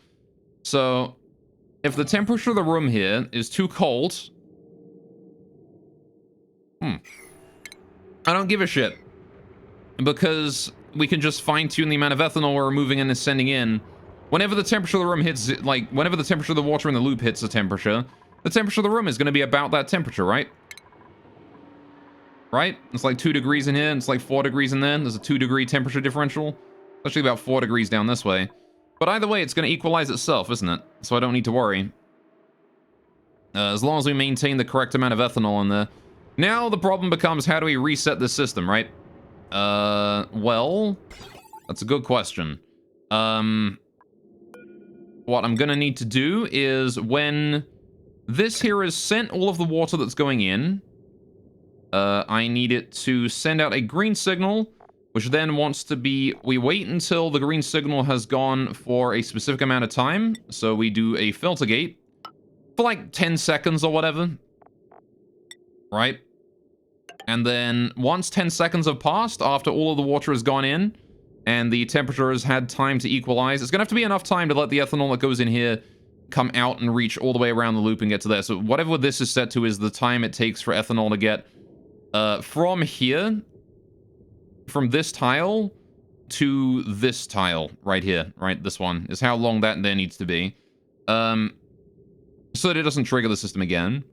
[SPEAKER 1] So, if the temperature of the room here is too cold... I don't give a shit. Because we can just fine-tune the amount of ethanol we're removing and sending in. Whenever the temperature of the room hits, like, whenever the temperature of the water in the loop hits the temperature of the room is going to be about that temperature, right? Right? It's like 2 degrees in here, and it's like 4 degrees in there. There's a 2-degree temperature differential. It's actually about 4 degrees down this way. But either way, it's going to equalize itself, isn't it? So I don't need to worry. As long as we maintain the correct amount of ethanol in there. Now the problem becomes, how do we reset this system, right? Well, that's a good question. What I'm gonna need to do is when this here is sent all of the water that's going in, I need it to send out a green signal, which then wants to be, we wait until the green signal has gone for a specific amount of time. So we do a filter gate for like 10 seconds or whatever. Right? And then once 10 seconds have passed, after all of the water has gone in, and the temperature has had time to equalize, it's gonna have to be enough time to let the ethanol that goes in here come out and reach all the way around the loop and get to there. So whatever this is set to is the time it takes for ethanol to get from here, from this tile to this tile right here, right? This one is how long that there needs to be. So that it doesn't trigger the system again.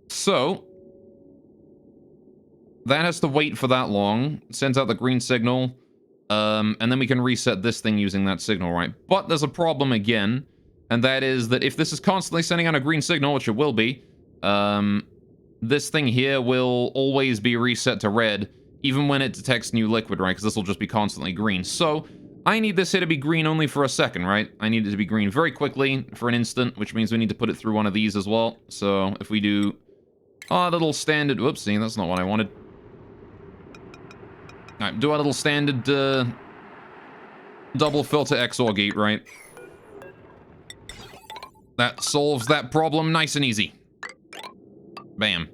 [SPEAKER 1] So that has to wait for that long. It sends out the green signal. And then we can reset this thing using that signal, right? But there's a problem again, and that is that if this is constantly sending out a green signal, which it will be, this thing here will always be reset to red, even when it detects new liquid, right? Because this will just be constantly green. So I need this here to be green only for a second, right? I need it to be green very quickly for an instant, which means we need to put it through one of these as well. So if we do our little standard... Whoopsie, that's not what I wanted. Alright, do our little standard double filter XOR gate, right? That solves that problem nice and easy. Bam.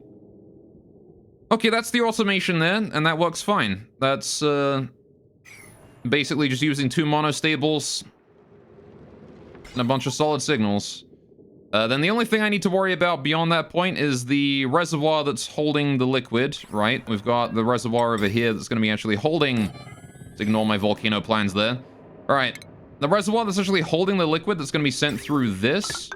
[SPEAKER 1] Okay, that's the automation there, and that works fine. That's basically just using 2 monostables and a bunch of solid signals. Then the only thing I need to worry about beyond that point is the reservoir that's holding the liquid, right? We've got the reservoir over here that's going to be actually holding... Let's ignore my volcano plans there. All right. The reservoir that's actually holding the liquid that's going to be sent through this,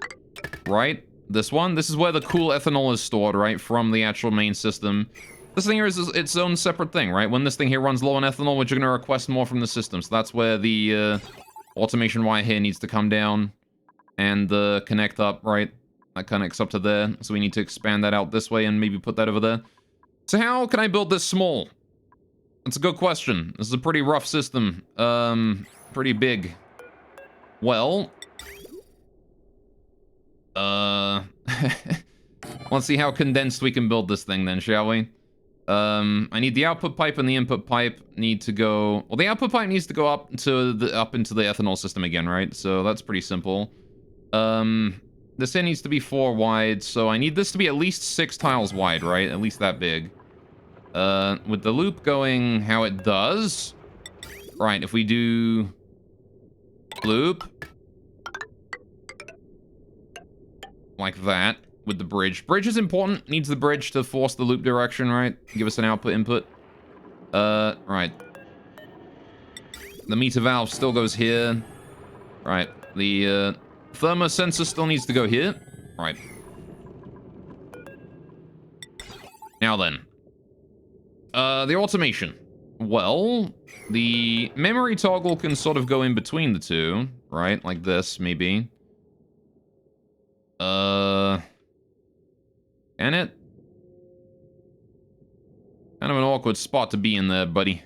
[SPEAKER 1] right? This one. This is where the cool ethanol is stored, right? From the actual main system. This thing here is its own separate thing, right? When this thing here runs low on ethanol, we're going to request more from the system. So that's where the automation wire here needs to come down. And connect up, right? That connects up to there. So we need to expand that out this way and maybe put that over there. So how can I build this small? That's a good question. This is a pretty rough system. Pretty big. Well... let's see how condensed we can build this thing then, shall we? I need the output pipe and the input pipe need to go... Well, the output pipe needs to go up into the ethanol system again, right? So that's pretty simple. This end needs to be 4 wide, so I need this to be at least 6 tiles wide, right? At least that big. With the loop going how it does... Right, if we do... Loop... Like that, with the bridge. Bridge is important. Needs the bridge to force the loop direction, right? Give us an output input. Right. The meter valve still goes here. Right. The, thermosensor still needs to go here. Right. Now then. The automation. Well, the memory toggle can sort of go in between the two, right? Like this, maybe. Can it? Kind of an awkward spot to be in there, buddy.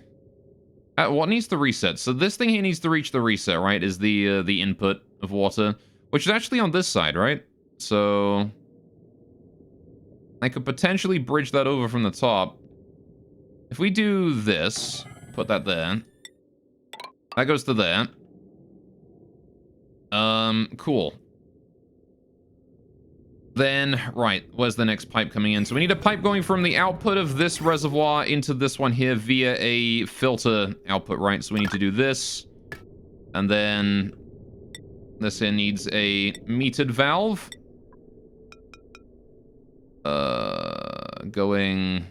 [SPEAKER 1] What needs to reset? So this thing here needs to reach the reset, right? Is the input of water, which is actually on this side, right? So I could potentially bridge that over from the top. If we do this, put that there. That goes to there. Cool. Then, right, where's the next pipe coming in? So we need a pipe going from the output of this reservoir into this one here via a filter output, right? So we need to do this. And then this here needs a metered valve. Going...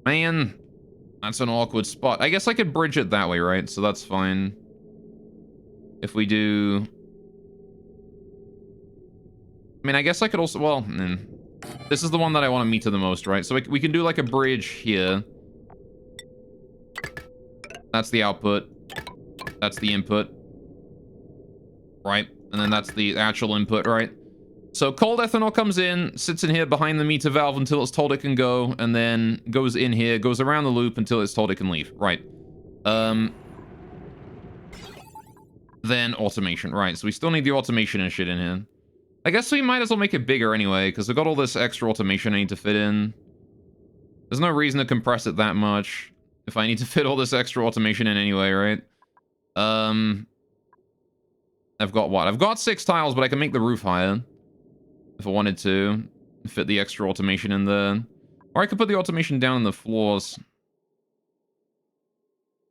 [SPEAKER 1] Man, that's an awkward spot. I guess I could bridge it that way, right? So that's fine. If we do... I mean, I guess I could also... Well, this is the one that I want to meter the most, right? So we can do like a bridge here. That's the output. That's the input. Right? And then that's the actual input, right? So cold ethanol comes in, sits in here behind the meter valve until it's told it can go, and then goes in here, goes around the loop until it's told it can leave. Right. Then automation. Right, so we still need the automation and shit in here. I guess we might as well make it bigger anyway, because we've got all this extra automation I need to fit in. There's no reason to compress it that much if I need to fit all this extra automation in anyway, right? I've got what? I've got 6 tiles, but I can make the roof higher if I wanted to fit the extra automation in there. Or I could put the automation down in the floors.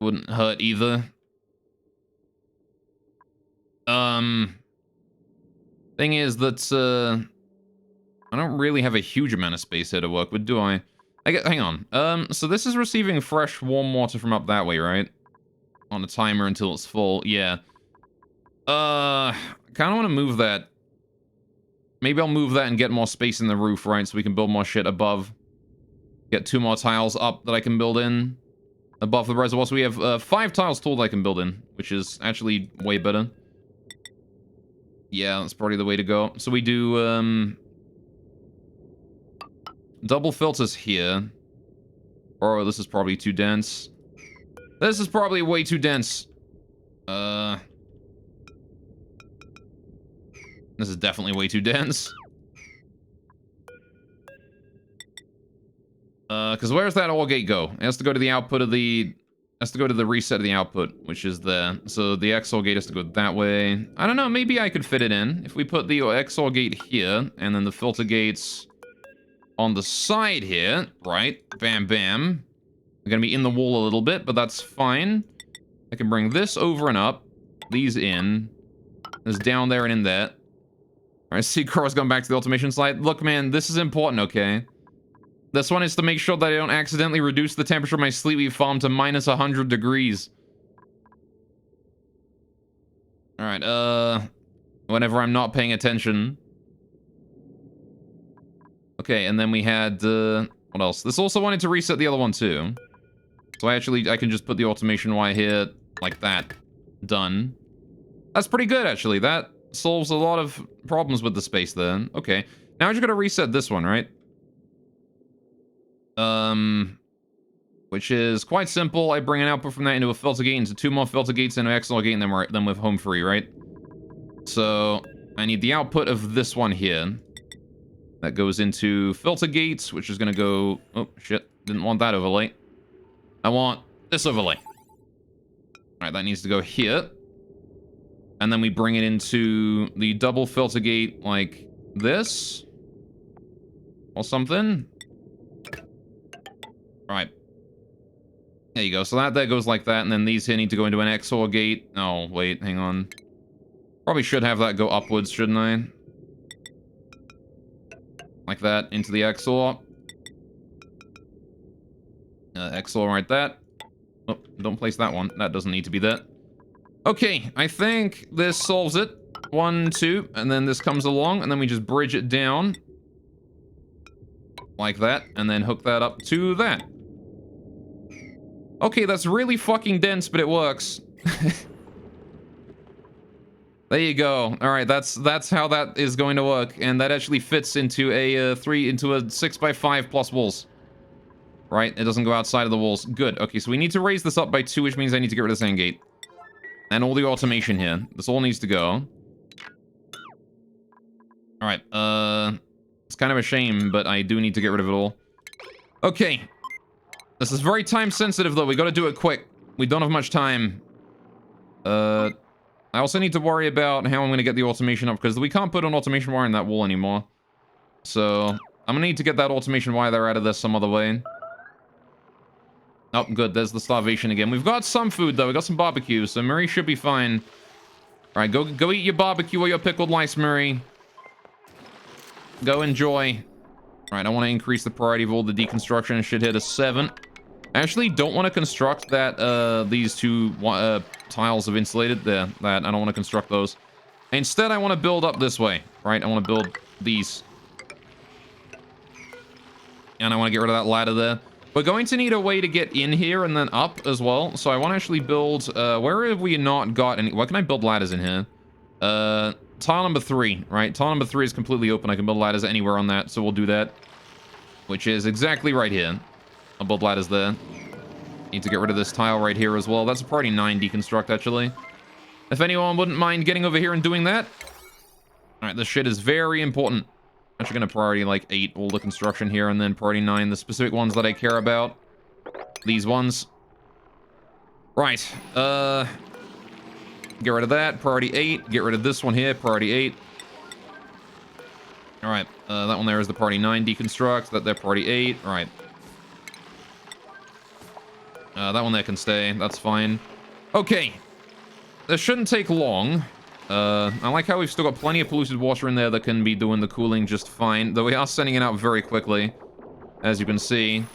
[SPEAKER 1] Wouldn't hurt either. Thing is that, I don't really have a huge amount of space here to work with, do I? Hang on. So this is receiving fresh, warm water from up that way, right? On a timer until it's full. Yeah. Kind of want to move that. Maybe I'll move that and get more space in the roof, right? So we can build more shit above. Get 2 more tiles up that I can build in above the reservoir. So we have 5 tiles total I can build in, which is actually way better. Yeah, that's probably the way to go. So we do, double filters here. Oh, this is probably too dense. This is probably way too dense. This is definitely way too dense. Because where's that OR gate go? It has to go to the output of the... has to go to the reset of the output, which is there. So the XOR gate has to go that way. I don't know, maybe I could fit it in. If we put the XOR gate here, and then the filter gates on the side here, right? Bam, bam. They're gonna be in the wall a little bit, but that's fine. I can bring this over and up. These in. This down there and in there. Alright, see Cora's going back to the automation slide. Look, man, this is important, okay? This one is to make sure that I don't accidentally reduce the temperature of my sleepy farm to minus 100 degrees. Alright, whenever I'm not paying attention. Okay, and then we had, what else? This also wanted to reset the other one, too. So I can just put the automation wire here, like that. Done. That's pretty good, actually. That solves a lot of problems with the space there. Okay. Now I just gotta reset this one, right? Which is quite simple. I bring an output from that into a filter gate, into 2 more filter gates, into an XLR gate, and then we're home free, right? So I need the output of this one here. That goes into filter gates, which is gonna go... Oh, shit. Didn't want that overlay. I want this overlay. Alright, that needs to go here. And then we bring it into the double filter gate like this. Or something. Right. There you go. So that goes like that, and then these here need to go into an XOR gate. Oh, wait, hang on. Probably should have that go upwards, shouldn't I? Like that, into the XOR. XOR right there. Oh, don't place that one. That doesn't need to be there. Okay, I think this solves it. 1, 2, and then this comes along, and then we just bridge it down. Like that, and then hook that up to that. Okay, that's really fucking dense, but it works. There you go. All right, that's how that is going to work, and that actually fits into a 6x5 plus walls. Right? It doesn't go outside of the walls. Good. Okay, so we need to raise this up by 2, which means I need to get rid of the sand gate. And all the automation here. This all needs to go. All right. It's kind of a shame, but I do need to get rid of it all. Okay. This is very time sensitive, though. We got to do it quick. We don't have much time. I also need to worry about how I'm going to get the automation up, because we can't put an automation wire in that wall anymore. So I'm going to need to get that automation wire there out of this some other way. Oh, good. There's the starvation again. We've got some food, though. We got some barbecue, so Murray should be fine. All right, go eat your barbecue or your pickled lice, Murray. Go enjoy. All right, I want to increase the priority of all the deconstruction. It should hit a 7. I actually don't want to construct that, these two tiles of insulated there. That I don't want to construct those. Instead, I want to build up this way, right? I want to build these. And I want to get rid of that ladder there. We're going to need a way to get in here and then up as well. So I want to actually build, where have we not got any, why can I build ladders in here? Tile number 3, right? Tile number 3 is completely open. I can build ladders anywhere on that, so we'll do that. Which is exactly right here. I'll build ladders there. Need to get rid of this tile right here as well. That's a priority 9 deconstruct, actually. If anyone wouldn't mind getting over here and doing that. Alright, this shit is very important. Actually gonna priority like 8 all the construction here, and then priority 9 the specific ones that I care about. These ones. Right. Get rid of that. Priority 8. Get rid of this one here. Priority 8. Alright. That one there is the priority 9 deconstruct. That there priority 8. Alright. That one there can stay. That's fine. Okay. This shouldn't take long. I like how we've still got plenty of polluted water in there that can be doing the cooling just fine. Though we are sending it out very quickly. As you can see.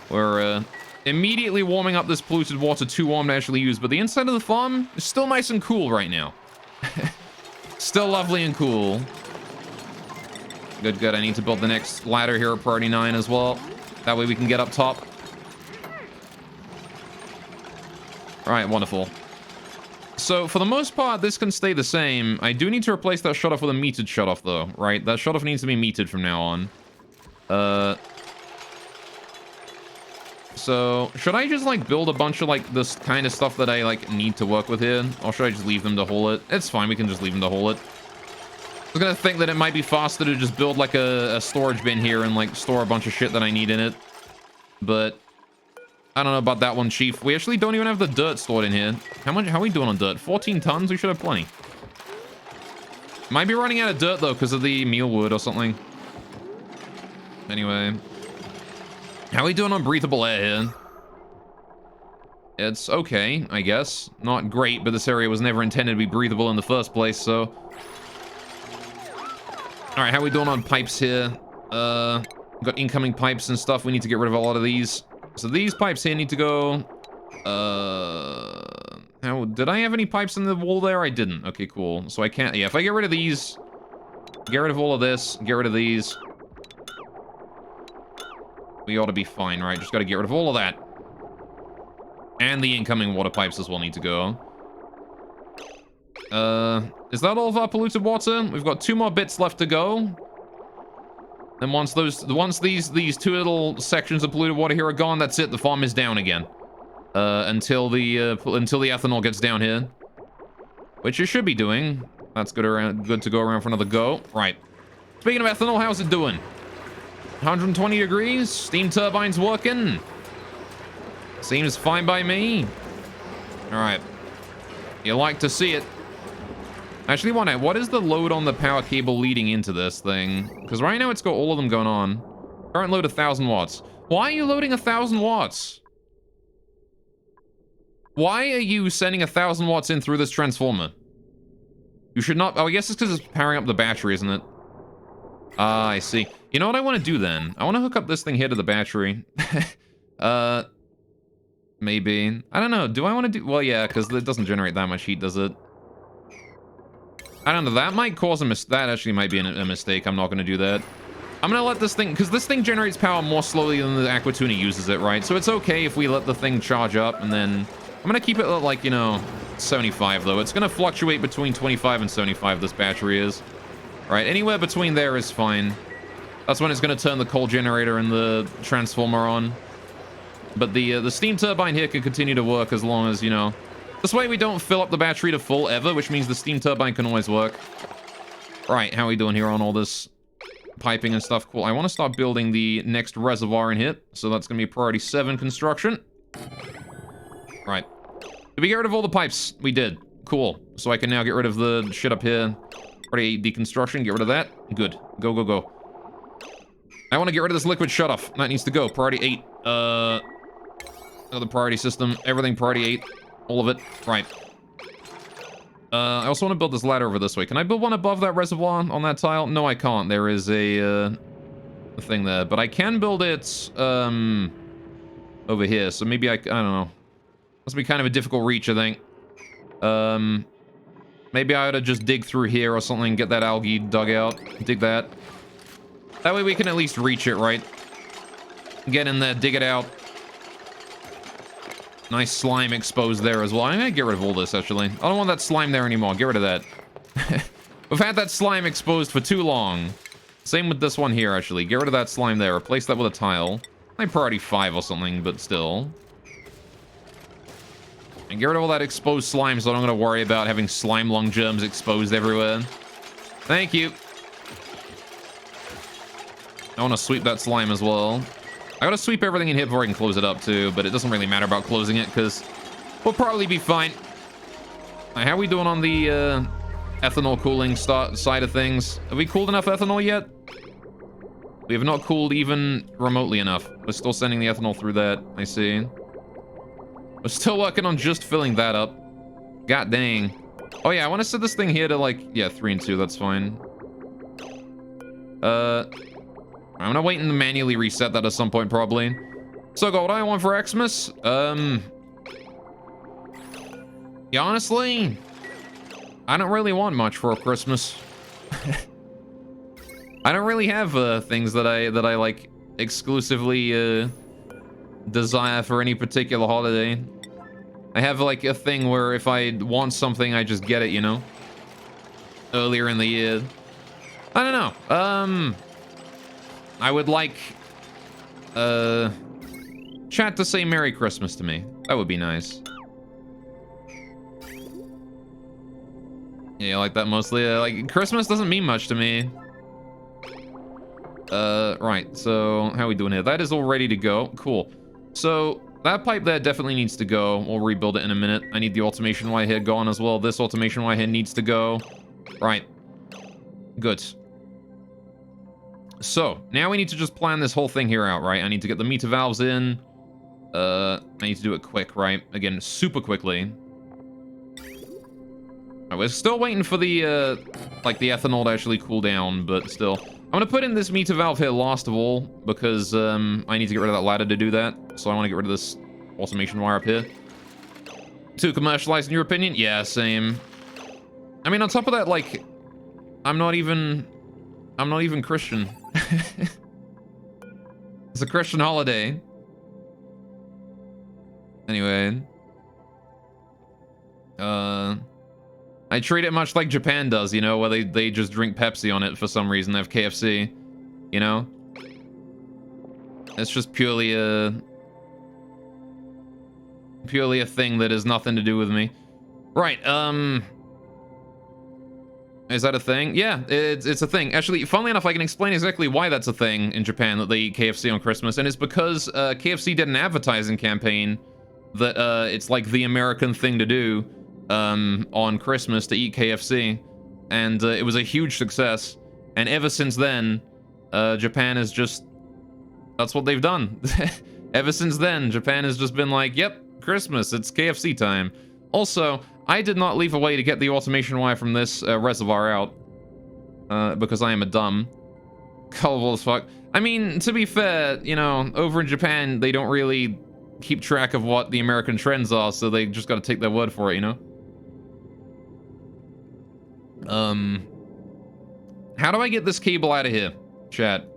[SPEAKER 1] We're, immediately warming up this polluted water too warm to actually use. But the inside of the farm is still nice and cool right now. Still lovely and cool. Good, good. I need to build the next ladder here at priority 9 as well. That way we can get up top. Alright, wonderful. So, for the most part, this can stay the same. I do need to replace that shutoff with a metered shutoff, though, right? That shutoff needs to be metered from now on. So, should I just, like, build a bunch of, like, this kind of stuff that I, like, need to work with here? Or should I just leave them to haul it? It's fine, we can just leave them to haul it. I was gonna think that it might be faster to just build, like, a storage bin here and, like, store a bunch of shit that I need in it. But I don't know about that one, Chief. We actually don't even have the dirt stored in here. How are we doing on dirt? 14 tons? We should have plenty. Might be running out of dirt, though, because of the mealwood or something. Anyway. How are we doing on breathable air here? It's okay, I guess. Not great, but this area was never intended to be breathable in the first place, so... Alright, how are we doing on pipes here? We've got incoming pipes and stuff. We need to get rid of a lot of these. So these pipes here need to go... Did I have any pipes in the wall there? I didn't. Okay, cool. So I can't... Yeah, if I get rid of these... Get rid of all of this. Get rid of these. We ought to be fine, right? Just gotta get rid of all of that. And the incoming water pipes as well need to go. Is that all of our polluted water? We've got 2 more bits left to go. And once these 2 little sections of polluted water here are gone, that's it. The farm is down again. Until the ethanol gets down here. Which it should be doing. That's good to go around for another go. Right. Speaking of ethanol, how's it doing? 120 degrees? Steam turbine's working? Seems fine by me. Alright. You like to see it. Actually, what is the load on the power cable leading into this thing? Because right now it's got all of them going on. Current load 1,000 watts. Why are you loading 1,000 watts? Why are you sending 1,000 watts in through this transformer? You should not... Oh, I guess it's because it's powering up the battery, isn't it? Ah, I see. You know what I want to do then? I want to hook up this thing here to the battery. Maybe. I don't know. Do I want to do... Well, yeah, because it doesn't generate that much heat, does it? I don't know. That might cause a mistake. That actually might be a mistake. I'm not going to do that. I'm going to let this thing... Because this thing generates power more slowly than the Aqua Tuna uses it, right? So it's okay if we let the thing charge up and then... I'm going to keep it at, like, you know, 75, though. It's going to fluctuate between 25 and 75, this battery is. Right, anywhere between there is fine. That's when it's going to turn the coal generator and the transformer on. But the steam turbine here can continue to work as long as, you know... This way we don't fill up the battery to full ever, which means the steam turbine can always work. Right, how are we doing here on all this piping and stuff? Cool. I want to start building the next reservoir in here, so that's going to be priority 7 construction. Right. Did we get rid of all the pipes? We did. Cool. So I can now get rid of the shit up here. Priority 8 deconstruction, get rid of that. Good. Go, go, go. I want to get rid of this liquid shutoff. That needs to go. Priority 8. Another priority system. Everything priority 8. All of it. Right. I also want to build this ladder over this way. Can I build one above that reservoir on that tile? No, I can't. There is a thing there. But I can build it over here. So maybe I don't know. Must be kind of a difficult reach, I think. Maybe I ought to just dig through here or something, get that algae dug out. Dig that. That way we can at least reach it, right? Get in there, dig it out. Nice slime exposed there as well. I'm gonna get rid of all this, actually. I don't want that slime there anymore. Get rid of that. We've had that slime exposed for too long. Same with this one here, actually. Get rid of that slime there. Replace that with a tile. Like priority 5 or something, but still. And get rid of all that exposed slime so I don't gotta worry about having slime lung germs exposed everywhere. Thank you. I want to sweep that slime as well. I gotta sweep everything in here before I can close it up too, but it doesn't really matter about closing it because we'll probably be fine. Right, how are we doing on the ethanol cooling side of things? Have we cooled enough ethanol yet? We have not cooled even remotely enough. We're still sending the ethanol through that, I see. We're still working on just filling that up. God dang. Oh yeah, I want to set this thing here to like, yeah, 3 and 2, that's fine. I'm gonna wait and manually reset that at some point, probably. So, what do I want for Xmas? Yeah, honestly, I don't really want much for Christmas. I don't really have things that I like exclusively desire for any particular holiday. I have like a thing where if I want something, I just get it, you know? Earlier in the year. I don't know. I would like chat to say Merry Christmas to me. That would be nice. Yeah, I like that mostly. Like, Christmas doesn't mean much to me. Right, so how are we doing here? That is all ready to go. Cool. So, that pipe there definitely needs to go. We'll rebuild it in a minute. I need the automation wire head gone as well. This automation wire head needs to go. Right. Good. So, now we need to just plan this whole thing here out, right? I need to get the meter valves in. I need to do it quick, right? Again, super quickly. Right, we're still waiting for the, like, the ethanol to actually cool down, but still. I'm gonna put in this meter valve here last of all, because, I need to get rid of that ladder to do that. So I want to get rid of this automation wire up here. Too commercialized in your opinion? Yeah, same. I mean, on top of that, like, I'm not even Christian. It's a Christian holiday. Anyway. I treat it much like Japan does, you know, where they just drink Pepsi on it for some reason. They have KFC, you know? It's just purely a thing that has nothing to do with me. Right, is that a thing? Yeah, it's a thing. Actually, funnily enough, I can explain exactly why that's a thing in Japan, that they eat KFC on Christmas, and it's because KFC did an advertising campaign that it's like the American thing to do on Christmas to eat KFC, and it was a huge success, and ever since then, Japan has just... That's what they've done. Ever since then, Japan has just been like, yep, Christmas, it's KFC time. Also, I did not leave a way to get the automation wire from this reservoir out, because I am a dumb. Gullible as fuck. I mean, to be fair, you know, over in Japan, they don't really keep track of what the American trends are, so they just gotta take their word for it, you know? How do I get this cable out of here, chat?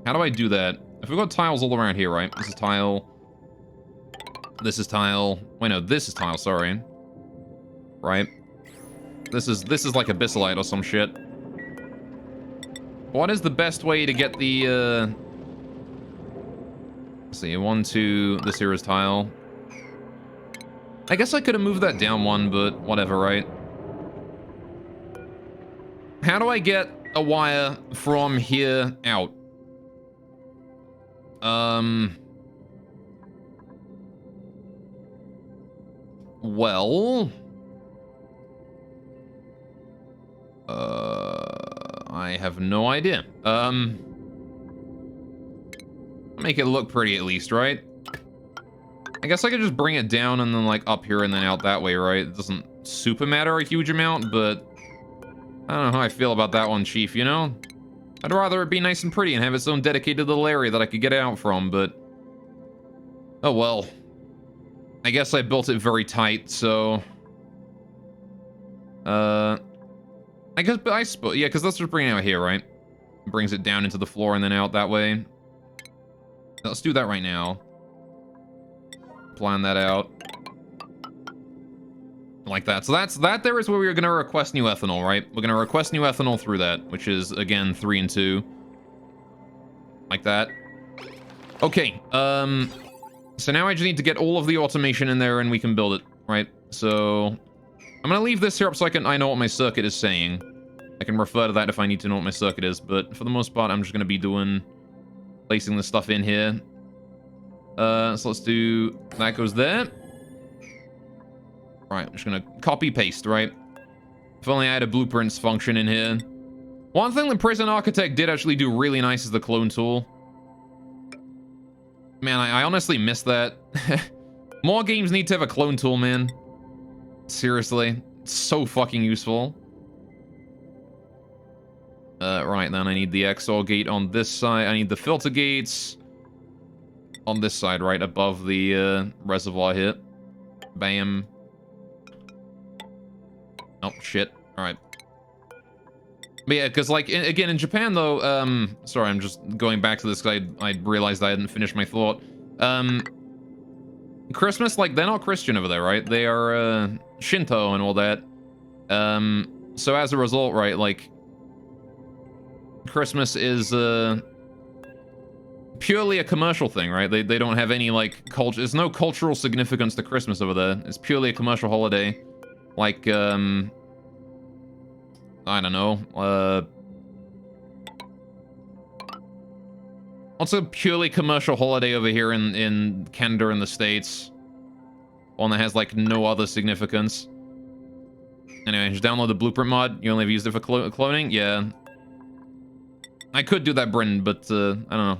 [SPEAKER 1] How do I do that? If we've got tiles all around here, right? This is tile. This is tile. Wait, no, this is tile, sorry. Right? This is like abyssalite or some shit. What is the best way to get the, let's see, 1, 2, this here is tile. I guess I could have moved that down one, but whatever, right? how do I get a wire from here out? Well... I have no idea. Make it look pretty at least, right? I guess I could just bring it down and then like up here and then out that way, right? It doesn't super matter a huge amount, but I don't know how I feel about that one, Chief, you know? I'd rather it be nice and pretty and have its own dedicated little area that I could get out from, but... Oh well. I guess I built it very tight, so... I guess, but I suppose, yeah, because let's just bring it out here, right? Brings it down into the floor and then out that way. Let's do that right now. Plan that out. Like that. So that there is where we're going to request new ethanol, right? We're going to request new ethanol through that, which is, again, 3 and 2. Like that. Okay, so now I just need to get all of the automation in there and we can build it, right? So... I'm gonna leave this here up so I know what my circuit is saying. I can refer to that if I need to know what my circuit is, but for the most part, I'm just gonna be placing this stuff in here. So let's do, that goes there. Right, I'm just gonna copy paste, right? If only I had a blueprints function in here. One thing the Prison Architect did actually do really nice is the clone tool. Man, I honestly miss that. More games need to have a clone tool, man. Seriously, it's so fucking useful. Right, then I need the XOR gate on this side. I need the filter gates on this side, right above the reservoir here. Bam. Oh, shit. Alright. But yeah, because, like, again, in Japan, though, sorry, I'm just going back to this because I realized I hadn't finished my thought. Christmas, like, they're not Christian over there, right? They are, Shinto and all that. So as a result, right, like, Christmas is, purely a commercial thing, right? They don't have any, like, culture. There's no cultural significance to Christmas over there. It's purely a commercial holiday. Like, I don't know, what's a purely commercial holiday over here in Canada in the States? One that has, like, no other significance. Anyway, just download the blueprint mod. You only have used it for cloning? Yeah. I could do that, Bryn, but, I don't know.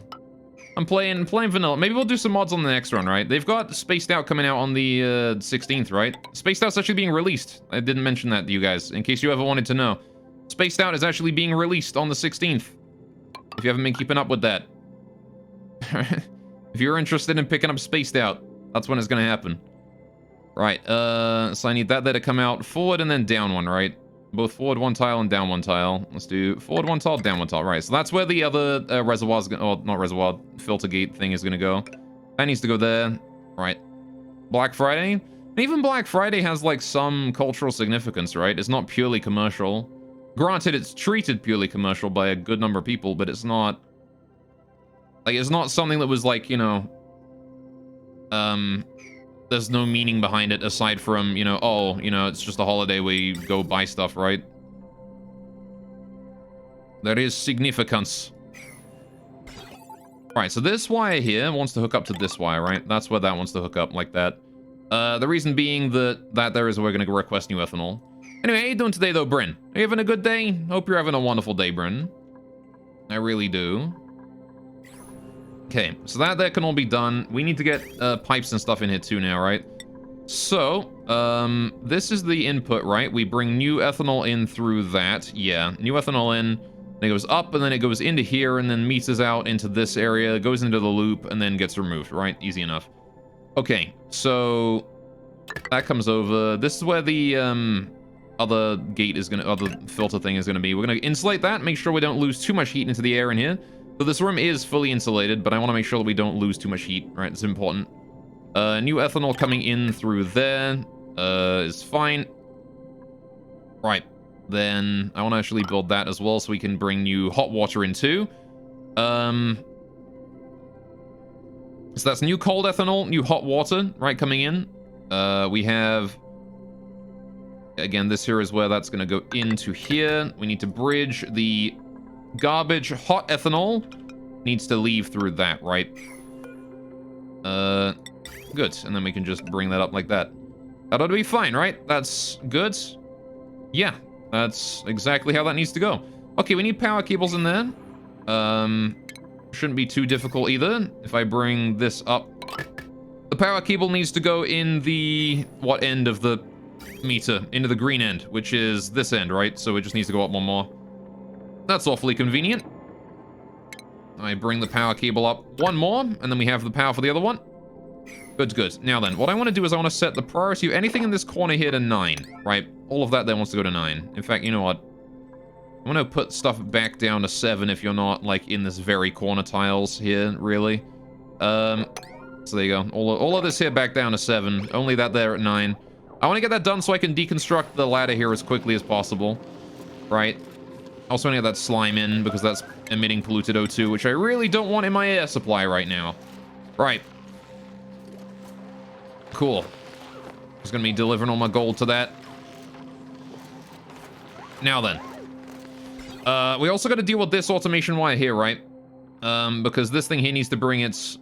[SPEAKER 1] I'm playing vanilla. Maybe we'll do some mods on the next run, right? They've got Spaced Out coming out on the 16th, right? Spaced Out's actually being released. I didn't mention that to you guys, in case you ever wanted to know. Spaced Out is actually being released on the 16th. If you haven't been keeping up with that. If you're interested in picking up Spaced Out, that's when it's gonna happen. Right, so I need that there to come out forward and then down one, right? Both forward one tile and down one tile. Let's do forward one tile, down one tile. Right, so that's where the other reservoir's gonna, oh, not reservoir, filter gate thing is gonna go. That needs to go there. Right. Black Friday? And even Black Friday has, like, some cultural significance, right? It's not purely commercial. Granted, it's treated purely commercial by a good number of people, but it's not... Like, it's not something that was, like, you know... There's no meaning behind it aside from, you know, oh, you know, it's just a holiday where you go buy stuff, right? There is significance. Right, so this wire here wants to hook up to this wire, right? That's where that wants to hook up, like that. The reason being that there is where we're going to request new ethanol. Anyway, how you doing today, though, Bryn? Are you having a good day? Hope you're having a wonderful day, Bryn. I really do. Okay, so that can all be done. We need to get pipes and stuff in here too now, right? So, this is the input, right? We bring new ethanol in through that. Yeah, new ethanol in. Then it goes up, and then it goes into here, and then meters out into this area, goes into the loop, and then gets removed, right? Easy enough. Okay, so that comes over. This is where the other gate is other filter thing is gonna be. We're gonna insulate that, make sure we don't lose too much heat into the air in here. So this room is fully insulated, but I want to make sure that we don't lose too much heat, right? It's important. New ethanol coming in through there is fine. Right. Then I want to actually build that as well so we can bring new hot water in too. So that's new cold ethanol, new hot water, right, coming in. We have Again, this here is where that's going to go into here. We need to bridge the garbage. Hot ethanol needs to leave through that, right? Good. And then we can just bring that up like that. That ought to be fine, right? That's good. Yeah, that's exactly how that needs to go. Okay, we need power cables in there. Shouldn't be too difficult either. If I bring this up, the power cable needs to go in the what end of the meter? Into the green end, which is this end, right? So it just needs to go up one more. That's awfully convenient. I bring the power cable up one more, and then we have the power for the other one. Good, good. Now then, what I want to do is I want to set the priority of anything in this corner here to 9, right? All of that there wants to go to 9. In fact, you know what? I'm going to put stuff back down to 7 if you're not, like, in this very corner tiles here, really. So there you go. All of this here back down to 7. Only that there at 9. I want to get that done so I can deconstruct the ladder here as quickly as possible, right? Also want to get that slime in because that's emitting polluted O2, which I really don't want in my air supply right now. Right. Cool. Just gonna be delivering all my gold to that. Now then. We also got to deal with this automation wire here, right? Because this thing here needs to bring it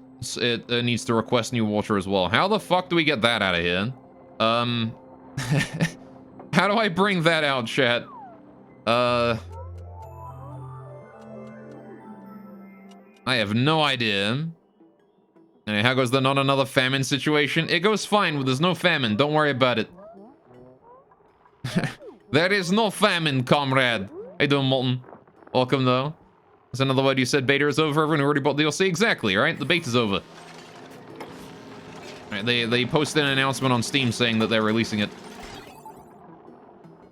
[SPEAKER 1] needs to request new water as well. How the fuck do we get that out of here? How do I bring that out, chat? I have no idea. And how goes the not another famine situation? It goes fine. There's no famine. Don't worry about it. There is no famine, comrade. How you doing, Molten? Welcome, though. That's another word you said. Beta is over. Everyone who already bought the DLC. Exactly, right? The beta's over. Right, they posted an announcement on Steam saying that they're releasing it.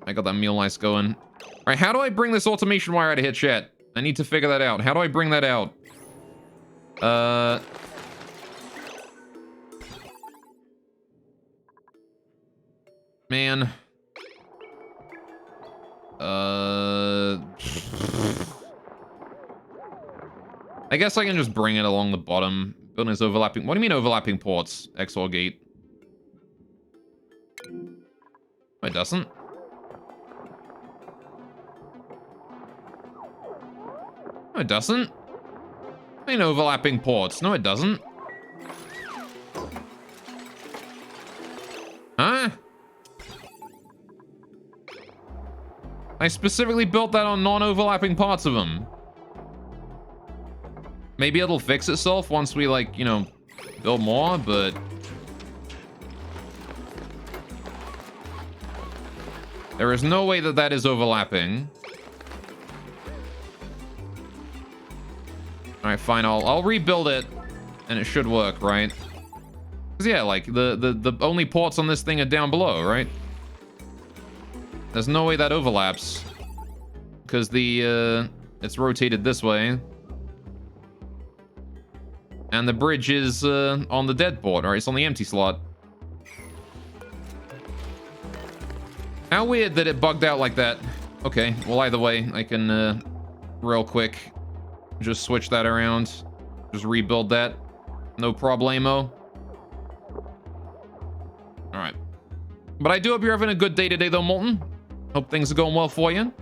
[SPEAKER 1] I got that meal ice going. All right, how do I bring this automation wire out of here, chat? I need to figure that out. How do I bring that out? Man. I guess I can just bring it along the bottom. Building is overlapping. What do you mean overlapping ports? XOR gate. No, it doesn't. No, it doesn't. I mean overlapping ports. No, it doesn't. Huh? I specifically built that on non-overlapping parts of them. Maybe it'll fix itself once we, like, you know, build more, but... there is no way that that is overlapping. Alright, fine, I'll rebuild it, and it should work, right? Because, yeah, like, the only ports on this thing are down below, right? There's no way that overlaps. Because it's rotated this way. And the bridge is on the dead port, or it's on the empty slot. How weird that it bugged out like that. Okay, well, either way, I can, real quick, just switch that around. Just rebuild that. No problemo. Alright. But I do hope you're having a good day today, though, Molten. Hope things are going well for you.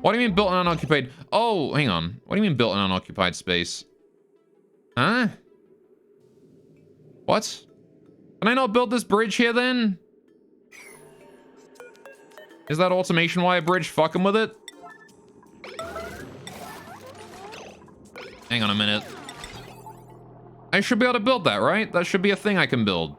[SPEAKER 1] What do you mean built in unoccupied? Oh, hang on. What do you mean built in unoccupied space? Huh? What? Can I not build this bridge here, then? Is that automation wire bridge fucking with it? Hang on a minute. I should be able to build that, right? That should be a thing I can build.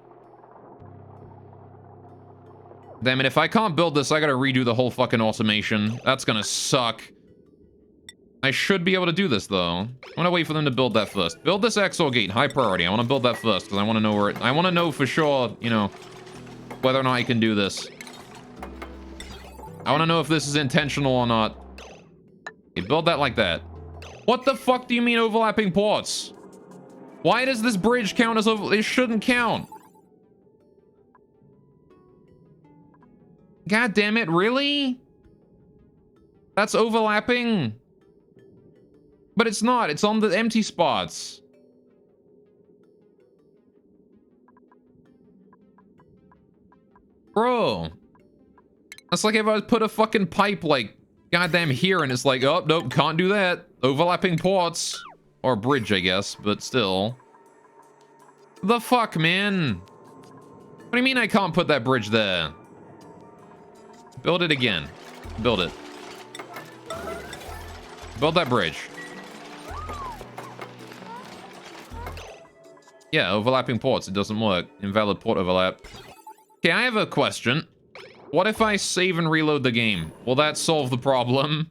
[SPEAKER 1] Damn it, if I can't build this, I gotta redo the whole fucking automation. That's gonna suck. I should be able to do this, though. I'm gonna wait for them to build that first. Build this XOR gate, high priority. I wanna build that first, because I wanna know where it... I wanna know for sure, you know, whether or not I can do this. I wanna know if this is intentional or not. Okay, build that like that. What the fuck do you mean overlapping ports? Why does this bridge count as over... It shouldn't count. God damn it, really? That's overlapping. But it's not, it's on the empty spots. Bro. That's like if I put a fucking pipe, like, goddamn here, and it's like, oh, nope, can't do that. Overlapping ports. Or a bridge, I guess, but still. The fuck, man? What do you mean I can't put that bridge there? Build it again. Build it. Build that bridge. Yeah, overlapping ports. It doesn't work. Invalid port overlap. Okay, I have a question. What if I save and reload the game? Will that solve the problem?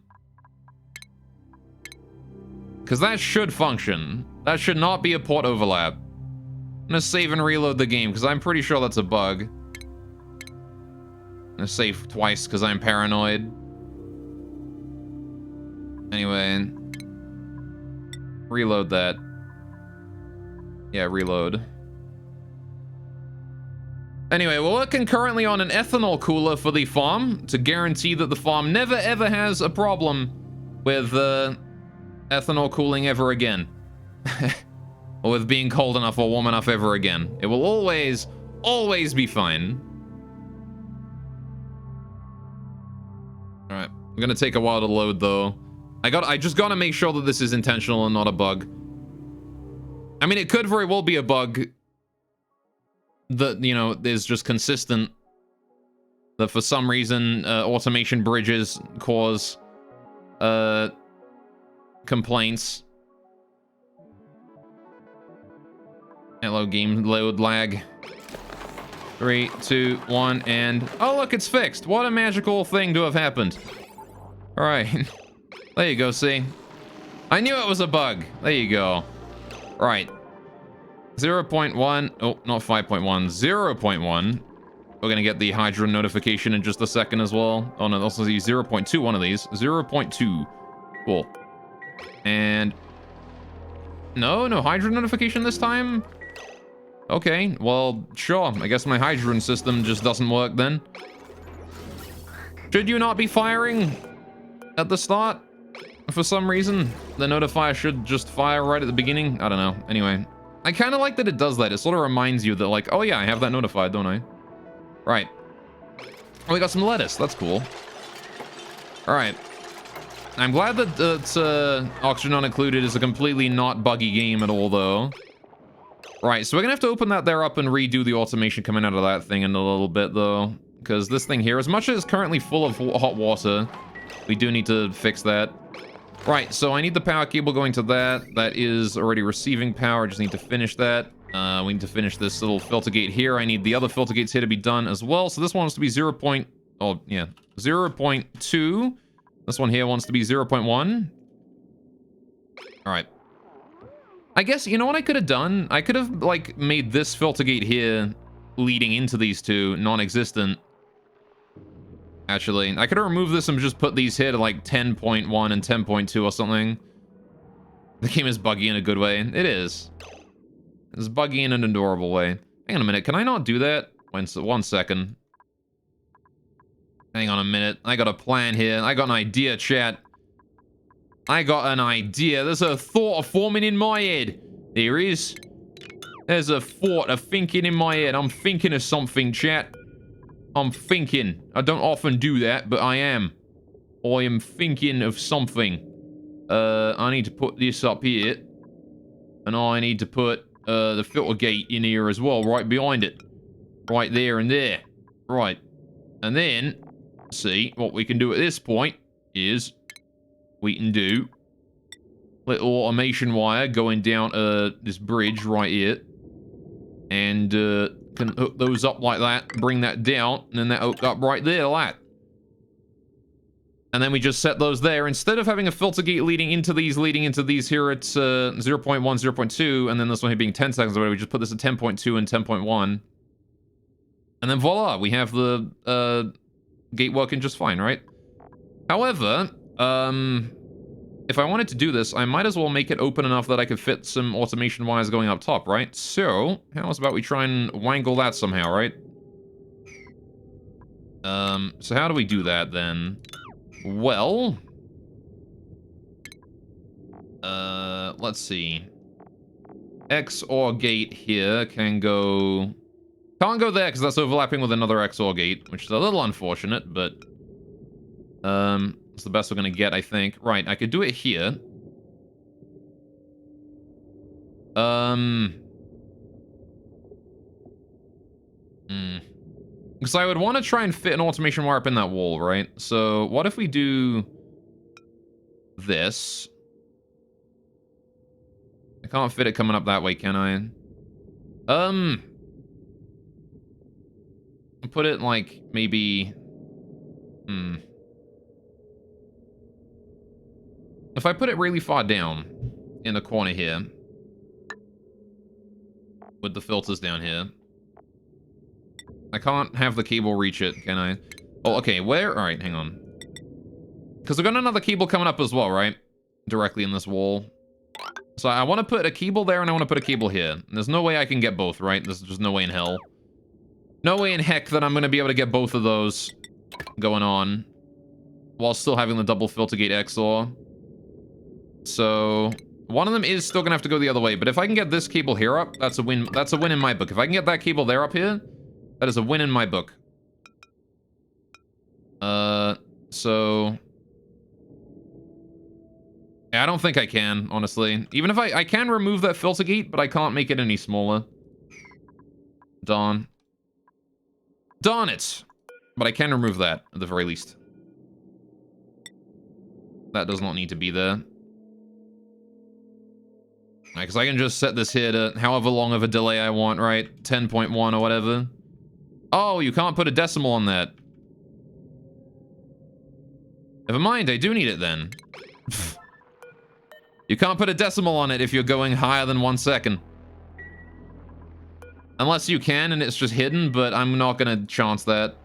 [SPEAKER 1] Because that should function. That should not be a port overlap. I'm gonna save and reload the game, because I'm pretty sure that's a bug. I'm gonna save twice, because I'm paranoid. Anyway. Reload that. Yeah, reload. Anyway, we're working currently on an ethanol cooler for the farm to guarantee that the farm never ever has a problem with ethanol cooling ever again. Or with being cold enough or warm enough ever again. It will always, always be fine. Alright, I'm gonna take a while to load though. I just gotta make sure that this is intentional and not a bug. I mean, it could very well be a bug that, you know, is just consistent. That for some reason, automation bridges cause complaints. Hello, game load lag. 3, 2, 1, and... oh, look, it's fixed. What a magical thing to have happened. All right. There you go, see? I knew it was a bug. There you go. Right. 0.1. Oh, not 5.1. 0.1. We're going to get the Hydra notification in just a second as well. Oh, no, also see 0.2, one of these. 0.2. Cool. And... no Hydra notification this time? Okay, well, sure. I guess my Hydrogen system just doesn't work then. Should you not be firing at the start? For some reason, the notifier should just fire right at the beginning. I don't know. Anyway, I kind of like that it does that. It sort of reminds you that, like, oh yeah, I have that notified, don't I? Right. Oh, we got some lettuce. That's cool. All right. I'm glad that it's Oxygen Not Included is a completely not buggy game at all, though. Right, so we're gonna have to open that there up and redo the automation coming out of that thing in a little bit, though. Because this thing here, as much as it's currently full of hot water, we do need to fix that. Right, so I need the power cable going to that. That is already receiving power. Just need to finish that. We need to finish this little filter gate here. I need the other filter gates here to be done as well. So this one wants to be 0.2. This one here wants to be 0.1. All right. I guess, you know what I could have done? I could have, like, made this filter gate here leading into these two non-existent. Actually, I could have removed this and just put these here to, like, 10.1 and 10.2 or something. The game is buggy in a good way. It is. It's buggy in an adorable way. Hang on a minute. Can I not do that? One second. Hang on a minute. I got a plan here. I got an idea, chat. I got an idea. There's a thought forming in my head. There is. There's a thought, a thinking in my head. I'm thinking of something, chat. I'm thinking. I don't often do that, but I am. I am thinking of something. I need to put this up here. And I need to put the filter gate in here as well, right behind it. Right there and there. Right. And then, see, what we can do at this point is... we can do little automation wire going down this bridge right here. And can hook those up like that, bring that down, and then that hooked up right there like that. And then we just set those there. Instead of having a filter gate leading into these here at 0.1, 0.2, and then this one here being 10 seconds away, we just put this at 10.2 and 10.1. And then voila, we have the gate working just fine, right? However, if I wanted to do this, I might as well make it open enough that I could fit some automation wires going up top, right? So, how about we try and wangle that somehow, right? So how do we do that, then? Well... let's see. XOR gate here can go Can't go there because that's overlapping with another XOR gate, which is a little unfortunate, but it's the best we're gonna get, I think. Right, I could do it here. Because I would want to try and fit an automation wire up in that wall, right? So what if we do this? I can't fit it coming up that way, can I? Put it like maybe. If I put it really far down in the corner here, with the filters down here, I can't have the cable reach it, can I? Oh, okay. Where? All right, hang on. Because we've got another cable coming up as well, right? Directly in this wall. So I want to put a cable there and I want to put a cable here. And there's no way I can get both, right? There's just no way in hell. No way in heck that I'm going to be able to get both of those going on while still having the double filter gate XOR. So one of them is still going to have to go the other way. But if I can get this cable here up, that's a win. That's a win in my book. If I can get that cable there up here, that is a win in my book. So yeah, I don't think I can, honestly. Even if I can remove that filter gate, but I can't make it any smaller. Darn. Darn it! But I can remove that, at the very least. That does not need to be there. Because I can just set this here to however long of a delay I want, right? 10.1 or whatever. Oh, you can't put a decimal on that. Never mind, I do need it then. You can't put a decimal on it if you're going higher than 1 second. Unless you can and it's just hidden, but I'm not gonna chance that.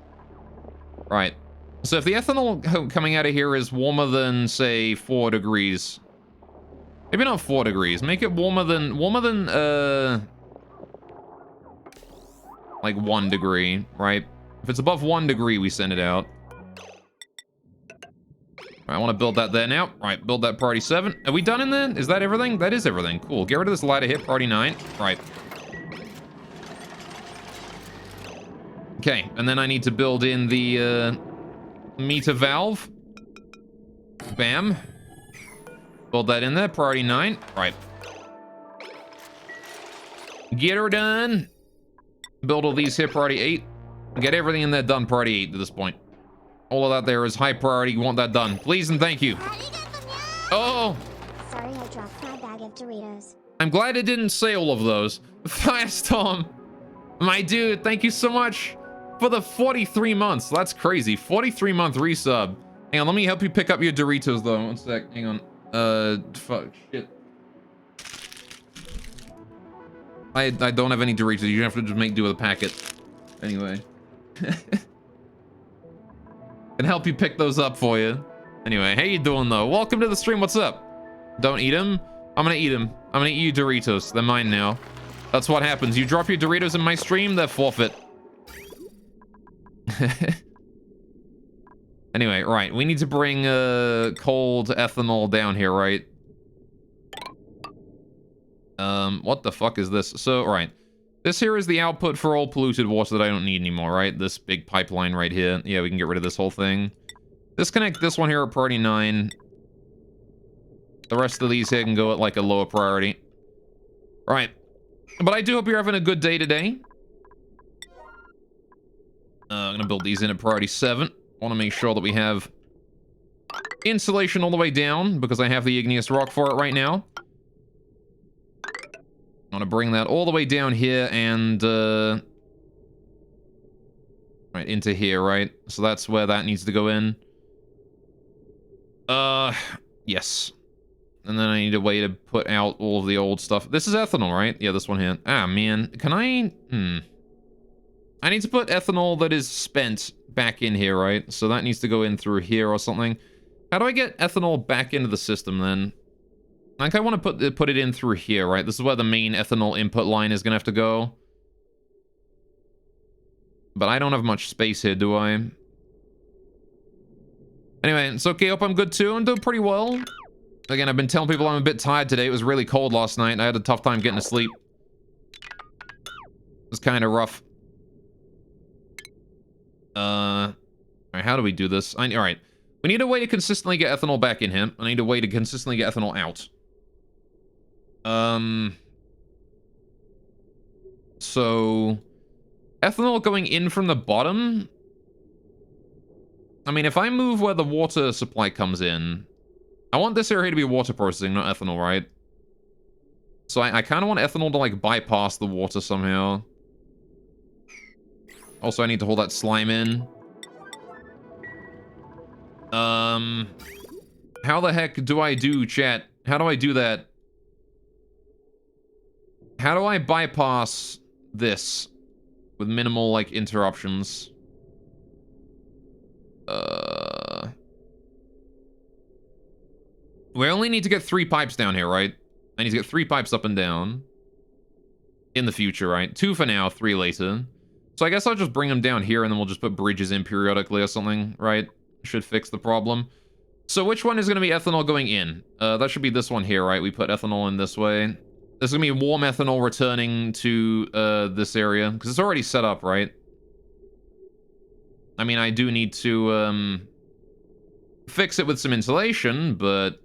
[SPEAKER 1] Right. So if the ethanol coming out of here is warmer than, say, 4 degrees. Maybe not 4 degrees. Make it warmer than, like 1 degree, right? If it's above 1 degree, we send it out. I want to build that there now. Right, build that priority 7. Are we done in there? Is that everything? That is everything. Cool. Get rid of this ladder here, priority 9. Right. Okay, and then I need to build in the meter valve. Bam. Build that in there, priority 9. Right. Get her done. Build all these here, priority 8. Get everything in there done, priority 8 to this point. All of that there is high priority. You want that done. Please and thank you. Oh!
[SPEAKER 2] Sorry I dropped my bag of Doritos.
[SPEAKER 1] I'm glad it didn't say all of those. Firestorm, my dude, thank you so much for the 43 months. That's crazy. 43-month resub. Hang on, let me help you pick up your Doritos, though. 1 sec. Hang on. Fuck. Shit. I don't have any Doritos. You have to just make do with a packet. Anyway. Can help you pick those up for you. Anyway, how you doing, though? Welcome to the stream. What's up? Don't eat them? I'm gonna eat them. I'm gonna eat you Doritos. They're mine now. That's what happens. You drop your Doritos in my stream, they're forfeit. Anyway, right. We need to bring cold ethanol down here, right? What the fuck is this? So, right. This here is the output for all polluted water that I don't need anymore, right? This big pipeline right here. Yeah, we can get rid of this whole thing. Disconnect this one here at priority 9. The rest of these here can go at like a lower priority. Right. But I do hope you're having a good day today. I'm gonna build these in at priority 7. Want to make sure that we have insulation all the way down because I have the igneous rock for it right now. I want to bring that all the way down here and right into here, right? So that's where that needs to go in. Yes. And then I need a way to put out all of the old stuff. This is ethanol, right? Yeah, this one here. Ah, man. Can I... I need to put ethanol that is spent back in here, right? So that needs to go in through here or something. How do I get ethanol back into the system, then? I think I want to put it in through here, right? This is where the main ethanol input line is going to have to go. But I don't have much space here, do I? Anyway, it's okay. Hope I'm good, too. I'm doing pretty well. Again, I've been telling people I'm a bit tired today. It was really cold last night, and I had a tough time getting to sleep. It was kind of rough. All right, how do we do this? All right. We need a way to consistently get ethanol back in him. I need a way to consistently get ethanol out. So ethanol going in from the bottom. I mean, if I move where the water supply comes in, I want this area to be water processing, not ethanol, right? So I kind of want ethanol to, like, bypass the water somehow. Also, I need to hold that slime in. How the heck do I do, chat? How do I do that? How do I bypass this with minimal, like, interruptions? We only need to get 3 pipes down here, right? I need to get 3 pipes up and down. In the future, right? 2 for now, 3 later. So I guess I'll just bring them down here and then we'll just put bridges in periodically or something, right? Should fix the problem. So which one is going to be ethanol going in? That should be this one here, right? We put ethanol in this way. There's going to be warm ethanol returning to this area because it's already set up, right? I mean, I do need to fix it with some insulation, but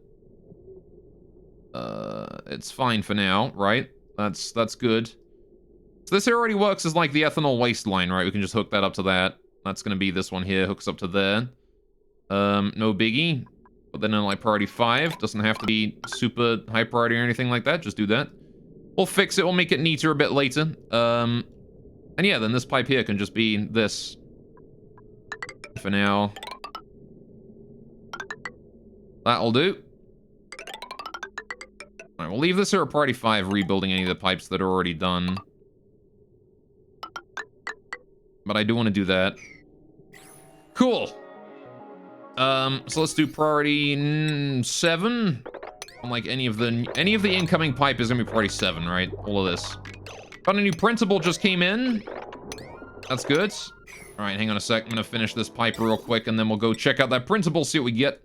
[SPEAKER 1] it's fine for now, right? That's good. So this here already works as like the ethanol waste line, right? We can just hook that up to that. That's going to be this one here, hooks up to there. No biggie. But then in like priority 5, doesn't have to be super high priority or anything like that. Just do that. We'll fix it. We'll make it neater a bit later. And yeah, then this pipe here can just be this. For now. That'll do. Alright, we'll leave this here at priority 5, rebuilding any of the pipes that are already done. But I do want to do that. Cool. So let's do priority 7. On like any of the incoming pipe is gonna be priority 7, right? All of this. Got a new printable just came in. That's good. Alright, hang on a sec. I'm gonna finish this pipe real quick and then we'll go check out that printable, see what we get.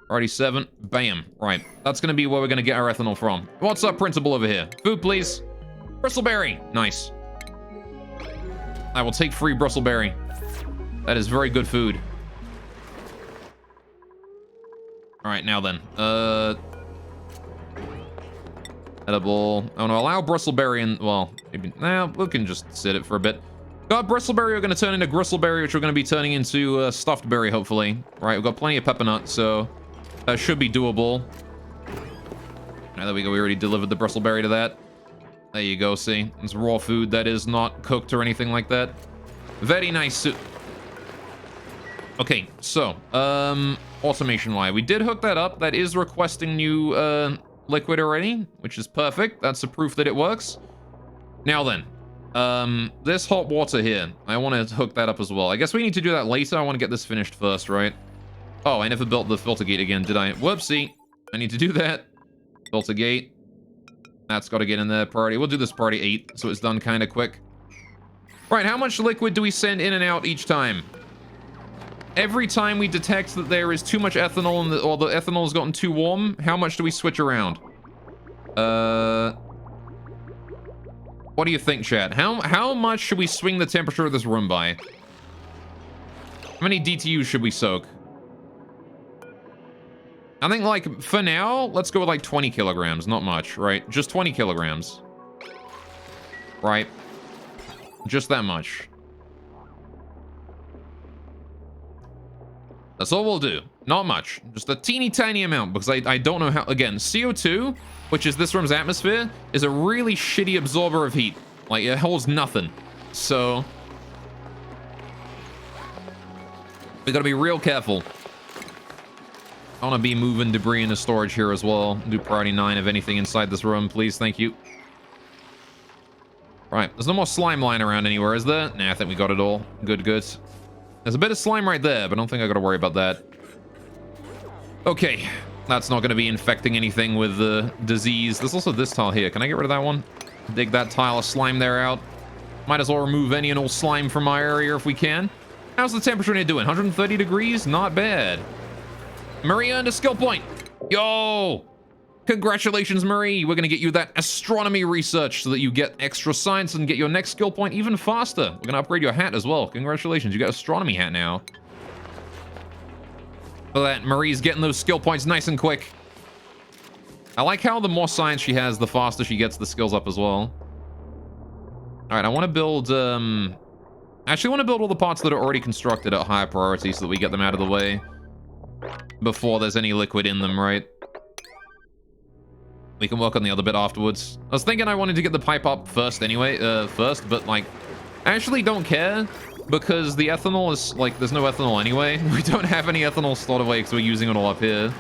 [SPEAKER 1] Priority 7. Bam. Right. That's gonna be where we're gonna get our ethanol from. What's up, printable over here? Food, please. Bristleberry. Nice. I will take free bristleberry. That is very good food. Alright, now then. Edible. I want to allow bristleberry and, well, maybe, nah, we can just sit it for a bit. Got bristleberry, we're going to turn into gristleberry, which we're going to be turning into stuffed berry, hopefully. Right, we've got plenty of pepper nut, so that should be doable. Now, there we go, we already delivered the bristleberry to that. There you go, see? It's raw food that is not cooked or anything like that. Very nice. Okay, so, automation-wise, we did hook that up. That is requesting new, liquid already, which is perfect. That's a proof that it works. Now then, this hot water here, I want to hook that up as well. I guess we need to do that later. I want to get this finished first, right? Oh, I never built the filter gate again, did I? Whoopsie. I need to do that. Filter gate. That's got to get in there. Priority. We'll do this priority 8, so it's done kind of quick. Right, how much liquid do we send in and out each time? Every time we detect that there is too much ethanol or the ethanol has gotten too warm, how much do we switch around? What do you think, chat? How much should we swing the temperature of this room by? How many DTUs should we soak? I think, like, for now, let's go with, like, 20 kilograms. Not much, right? Just 20 kilograms. Right? Just that much. That's all we'll do. Not much. Just a teeny tiny amount, because I don't know how... Again, CO2, which is this room's atmosphere, is a really shitty absorber of heat. Like, it holds nothing. So... we gotta be real careful. I want to be moving debris into storage here as well. Do priority 9 of anything inside this room, please. Thank you. Right. There's no more slime lying around anywhere, is there? Nah, I think we got it all. Good, good. There's a bit of slime right there, but I don't think I got to worry about that. Okay. That's not going to be infecting anything with disease. There's also this tile here. Can I get rid of that one? Dig that tile of slime there out. Might as well remove any and all slime from my area if we can. How's the temperature in here doing? 130 degrees? Not bad. Maria earned a skill point. Yo! Congratulations, Marie. We're going to get you that astronomy research so that you get extra science and get your next skill point even faster. We're going to upgrade your hat as well. Congratulations. You got astronomy hat now. So that Marie's getting those skill points nice and quick. I like how the more science she has, the faster she gets the skills up as well. All right, I want to build... Actually, I want to build all the parts that are already constructed at higher priority so that we get them out of the way before there's any liquid in them, right? We can work on the other bit afterwards. I was thinking I wanted to get the pipe up first anyway, but like, I actually don't care because the ethanol is, like, there's no ethanol anyway. We don't have any ethanol stored away because we're using it all up here.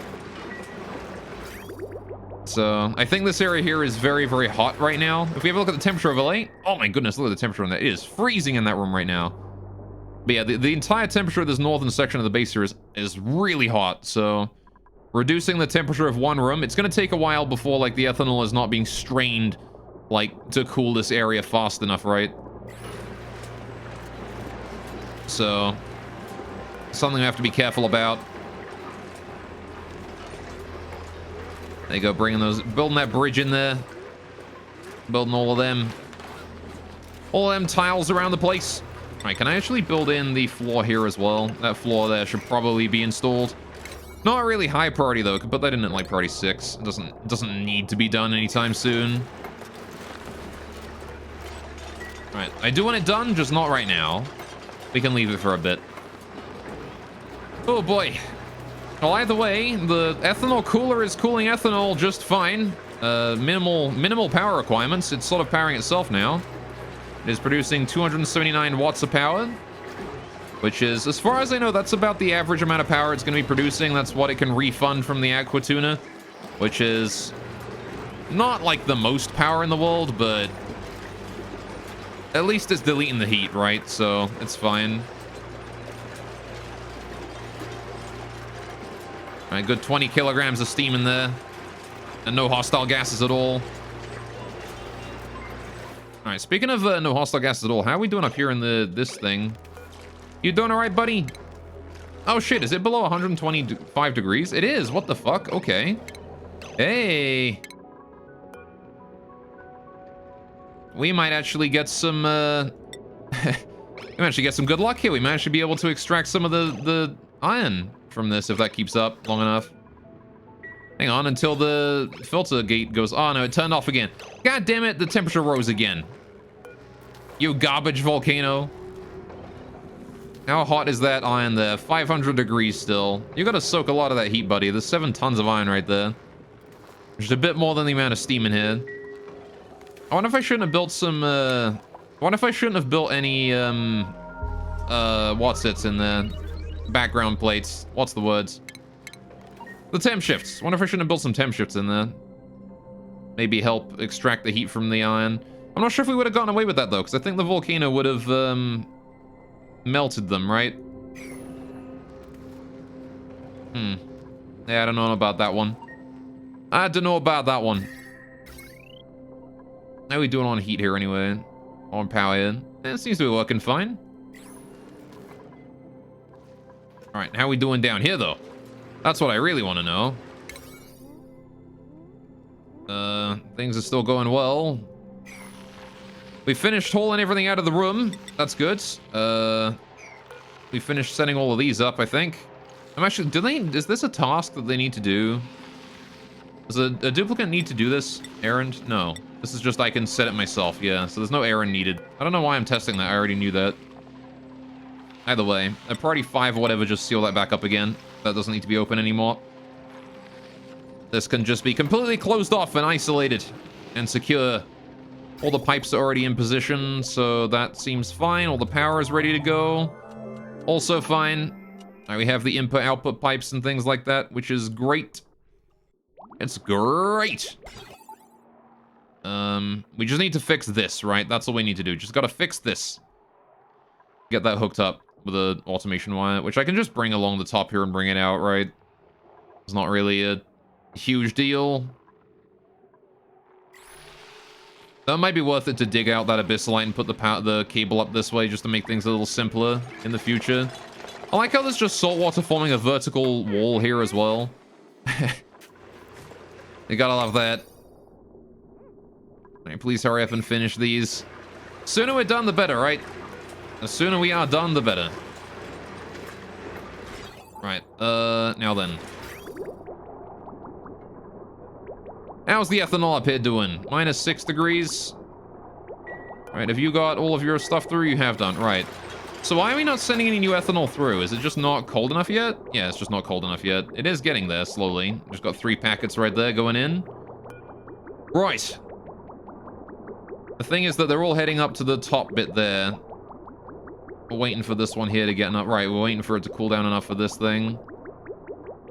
[SPEAKER 1] So, I think this area here is very, very hot right now. If we have a look at the temperature overlay, oh my goodness, look at the temperature in there. It is freezing in that room right now. But yeah, the entire temperature of this northern section of the base here is really hot, so... Reducing the temperature of one room, it's going to take a while before, like, the ethanol is not being strained, like, to cool this area fast enough, right? So, something we have to be careful about. There you go, building that bridge in there. Building all of them tiles around the place. All right, can I actually build in the floor here as well? That floor there should probably be installed. Not really high priority though. Could put that in at like priority 6. It doesn't need to be done anytime soon. All right, I do want it done, just not right now. We can leave it for a bit. Oh boy. Well, either way, the ethanol cooler is cooling ethanol just fine. Minimal power requirements. It's sort of powering itself now. It is producing 279 watts of power. Which is, as far as I know, that's about the average amount of power it's going to be producing. That's what it can refund from the Aqua Tuna, which is not like the most power in the world, but at least it's deleting the heat, right? So it's fine. All right, good 20 kilograms of steam in there, and no hostile gases at all. All right, speaking of no hostile gases at all, how are we doing up here in this thing? You doing all right, buddy? Oh, shit. Is it below 125 degrees? It is. What the fuck? Okay. Hey. We might actually get some, we might actually get some good luck here. We might actually be able to extract some of the iron from this if that keeps up long enough. Hang on until the filter gate goes... Oh, no. It turned off again. God damn it. The temperature rose again. You garbage volcano. How hot is that iron there? 500 degrees still. You gotta soak a lot of that heat, buddy. There's 7 tons of iron right there. There's a bit more than the amount of steam in here. I wonder if I shouldn't have built some, I wonder if I shouldn't have built any, what's it's in there? Background plates. What's the words? The temp shifts. I wonder if I shouldn't have built some temp shifts in there. Maybe help extract the heat from the iron. I'm not sure if we would have gotten away with that, though, because I think the volcano would have, melted them, right? Yeah, I don't know about that one. I don't know about that one. How are we doing on heat here anyway? On power here? It seems to be working fine. Alright, how are we doing down here, though? That's what I really want to know. Things are still going well. We finished hauling everything out of the room. That's good. We finished setting all of these up, I think. I'm actually... Is this a task that they need to do? Does a duplicate need to do this errand? No. This is just I can set it myself, yeah. So there's no errand needed. I don't know why I'm testing that. I already knew that. Either way, at priority 5 or whatever, just seal that back up again. That doesn't need to be open anymore. This can just be completely closed off and isolated and secure. All the pipes are already in position, so that seems fine. All the power is ready to go. Also fine. Now we have the input-output pipes and things like that, which is great. It's great. We just need to fix this, right? That's all we need to do. Just gotta fix this. Get that hooked up with an automation wire, which I can just bring along the top here and bring it out, right? It's not really a huge deal. That might be worth it to dig out that abyssalite and put the cable up this way just to make things a little simpler in the future. I like how there's just salt water forming a vertical wall here as well. You gotta love that. Alright, please hurry up and finish these. Sooner we're done, the better, right? The sooner we are done, the better. Right, now then. How's the ethanol up here doing? -6 degrees. Right, have you got all of your stuff through? You have done, right. So why are we not sending any new ethanol through? Is it just not cold enough yet? Yeah, it's just not cold enough yet. It is getting there slowly. Just got 3 packets right there going in. Right. The thing is that they're all heading up to the top bit there. We're waiting for this one here to get enough. Right, we're waiting for it to cool down enough for this thing.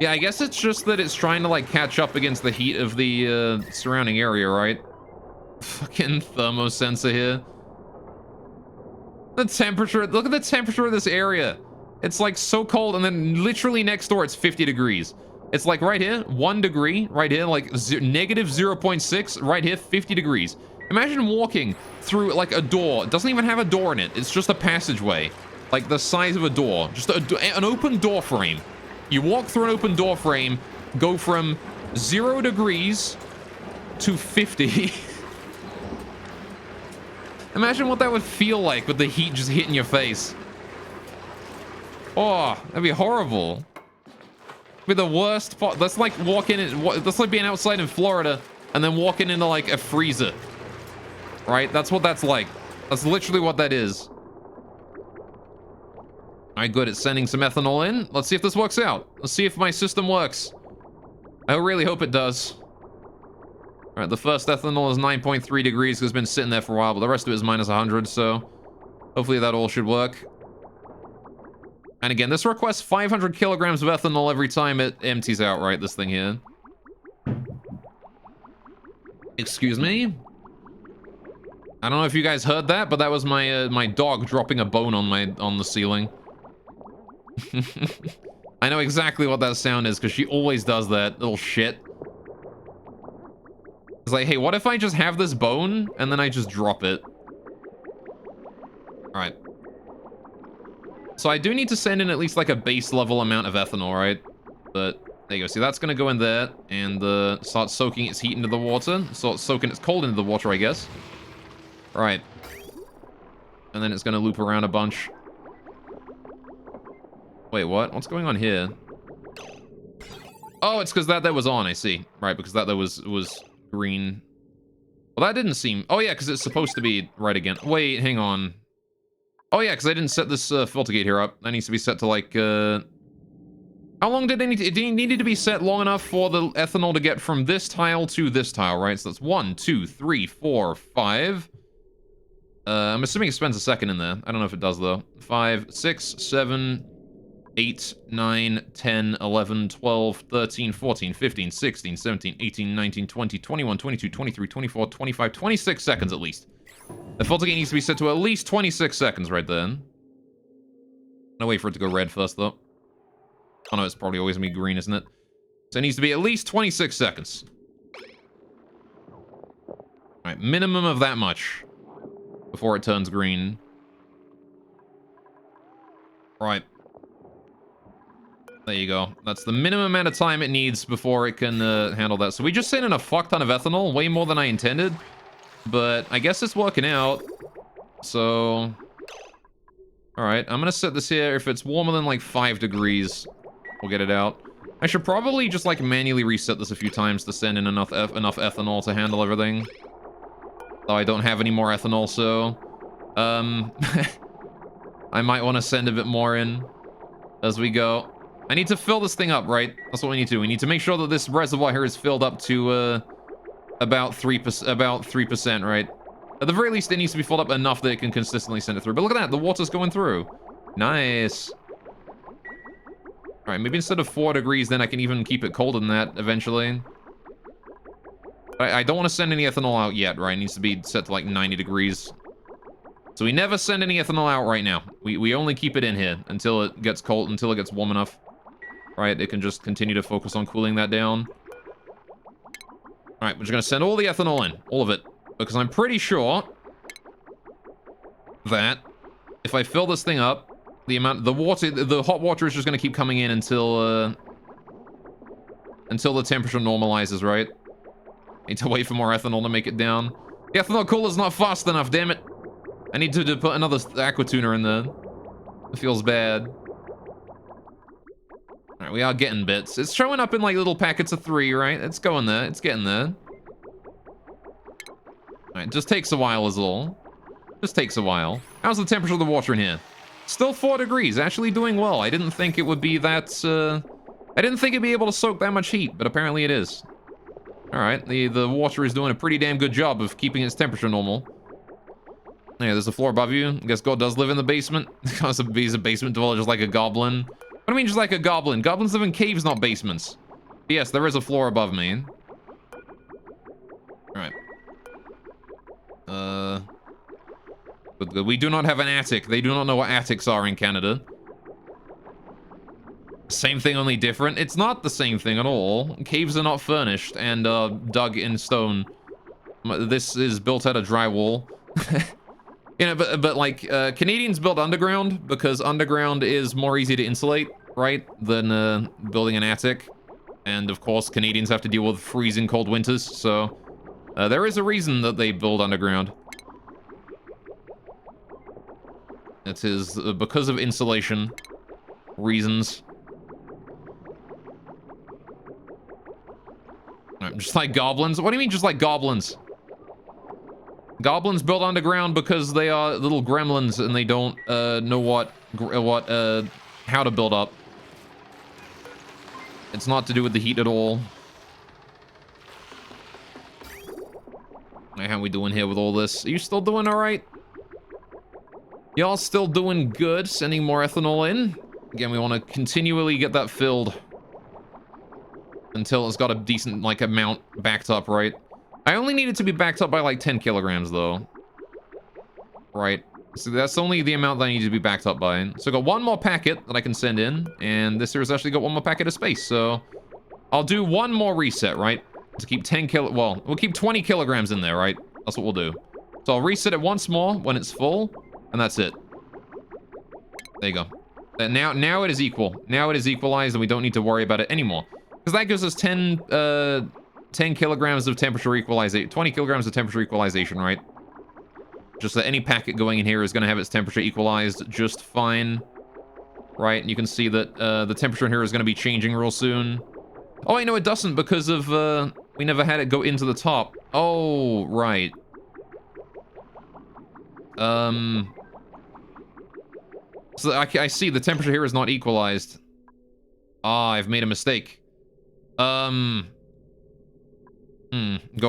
[SPEAKER 1] Yeah, I guess it's just that it's trying to, like, catch up against the heat of the surrounding area, right? Fucking thermosensor here. The temperature, look at the temperature of this area. It's, like, so cold, and then literally next door, it's 50 degrees. It's, like, right here, 1 degree, right here, like, -0.6, right here, 50 degrees. Imagine walking through, like, a door. It doesn't even have a door in it. It's just a passageway. Like, the size of a door. Just an open door frame. You walk through an open door frame, go from 0 degrees to 50. Imagine what that would feel like with the heat just hitting your face. Oh, that'd be horrible. Be the worst part. That's like walking in, that's like being outside in Florida and then walking into like a freezer. Right? That's what that's like. That's literally what that is. Alright, good. It's sending some ethanol in. Let's see if this works out. Let's see if my system works. I really hope it does. Alright, the first ethanol is 9.3 degrees because it's been sitting there for a while, but the rest of it is -100, so hopefully that all should work. And again, this requests 500 kilograms of ethanol every time it empties out, right? This thing here. Excuse me? I don't know if you guys heard that, but that was my my dog dropping a bone on the ceiling. I know exactly what that sound is because she always does that little shit. It's like, hey, what if I just have this bone and then I just drop it? All right. So I do need to send in at least like a base level amount of ethanol, right? But there you go. See, that's going to go in there and start soaking its heat into the water. Start soaking its cold into the water, I guess. All right. And then it's going to loop around a bunch. Wait, what? What's going on here? Oh, it's because that was on, I see. Right, because that was green. Well, that didn't seem... Oh, yeah, because it's supposed to be right again. Wait, hang on. Oh, yeah, because I didn't set this filter gate here up. That needs to be set to, like, How long did it need to... It needed to be set long enough for the ethanol to get from this tile to this tile, right? So that's 1, 2, 3, 4, 5. I'm assuming it spends a second in there. I don't know if it does, though. 5, 6, 7... 8, 9, 10, 11, 12, 13, 14, 15, 16, 17, 18, 19, 20, 21, 22, 23, 24, 25, 26 seconds at least. The filter gate needs to be set to at least 26 seconds right then. No wait for it to go red first, though. Oh no, it's probably always gonna be green, isn't it? So it needs to be at least 26 seconds. Alright, minimum of that much before it turns green. Right. There you go. That's the minimum amount of time it needs before it can handle that. So we just sent in a fuck ton of ethanol, way more than I intended. But I guess it's working out. So... Alright, I'm gonna set this here. If it's warmer than like 5 degrees, we'll get it out. I should probably just like manually reset this a few times to send in enough ethanol to handle everything. Though I don't have any more ethanol, so... I might want to send a bit more in as we go. I need to fill this thing up, right? That's what we need to do. We need to make sure that this reservoir here is filled up to about 3%, right? At the very least, it needs to be filled up enough that it can consistently send it through. But look at that, the water's going through. Nice. All right, maybe instead of 4 degrees, then I can even keep it colder than that eventually. I don't want to send any ethanol out yet, right? It needs to be set to like 90 degrees. So we never send any ethanol out right now. We only keep it in here until it gets cold, until it gets warm enough. Right, it can just continue to focus on cooling that down. Alright, we're just gonna send all the ethanol in. All of it. Because I'm pretty sure that if I fill this thing up, the hot water is just gonna keep coming in until the temperature normalizes, right? Need to wait for more ethanol to make it down. The ethanol cooler's not fast enough, damn it. I need to put another aqua tuner in there. It feels bad. Alright, we are getting bits. It's showing up in like little packets of 3, right? It's going there. It's getting there. Alright, just takes a while is all. Just takes a while. How's the temperature of the water in here? Still 4 degrees. Actually doing well. I didn't think it would be that, I didn't think it'd be able to soak that much heat, but apparently it is. Alright, the water is doing a pretty damn good job of keeping its temperature normal. Yeah, there's a floor above you. I guess God does live in the basement. Because he's a basement dweller just like a goblin. What do you mean just like a goblin? Goblins live in caves, not basements. But yes, there is a floor above me. Alright. But we do not have an attic. They do not know what attics are in Canada. Same thing, only different. It's not the same thing at all. Caves are not furnished and dug in stone. This is built out of drywall. You know, but like Canadians build underground because underground is more easy to insulate, right, than building an attic. And of course, Canadians have to deal with freezing cold winters, so there is a reason that they build underground. It is because of insulation reasons. Just like goblins? What do you mean just like goblins? Goblins build underground because they are little gremlins and they don't know how to build up. It's not to do with the heat at all. How are we doing here with all this? Are you still doing all right? Y'all still doing good, sending more ethanol in. Again, we want to continually get that filled until it's got a decent, like, amount backed up, right? I only need it to be backed up by, like, 10 kilograms, though. Right. So that's only the amount that I need to be backed up by. So I got one more packet that I can send in, and this here has actually got one more packet of space, so I'll do one more reset, right? To keep 10 well, we'll keep 20 kilograms in there, right? That's what we'll do. So I'll reset it once more when it's full, and that's it. There you go. Now it is equal. Now it is equalized, and we don't need to worry about it anymore. Because that gives us 10 kilograms of temperature equalization, 20 kilograms of temperature equalization, right? Just that any packet going in here is going to have its temperature equalized just fine, right? And you can see that the temperature in here is going to be changing real soon. Oh, I know it doesn't because of, we never had it go into the top. Oh, right. So I see the temperature here is not equalized. Ah, I've made a mistake. Go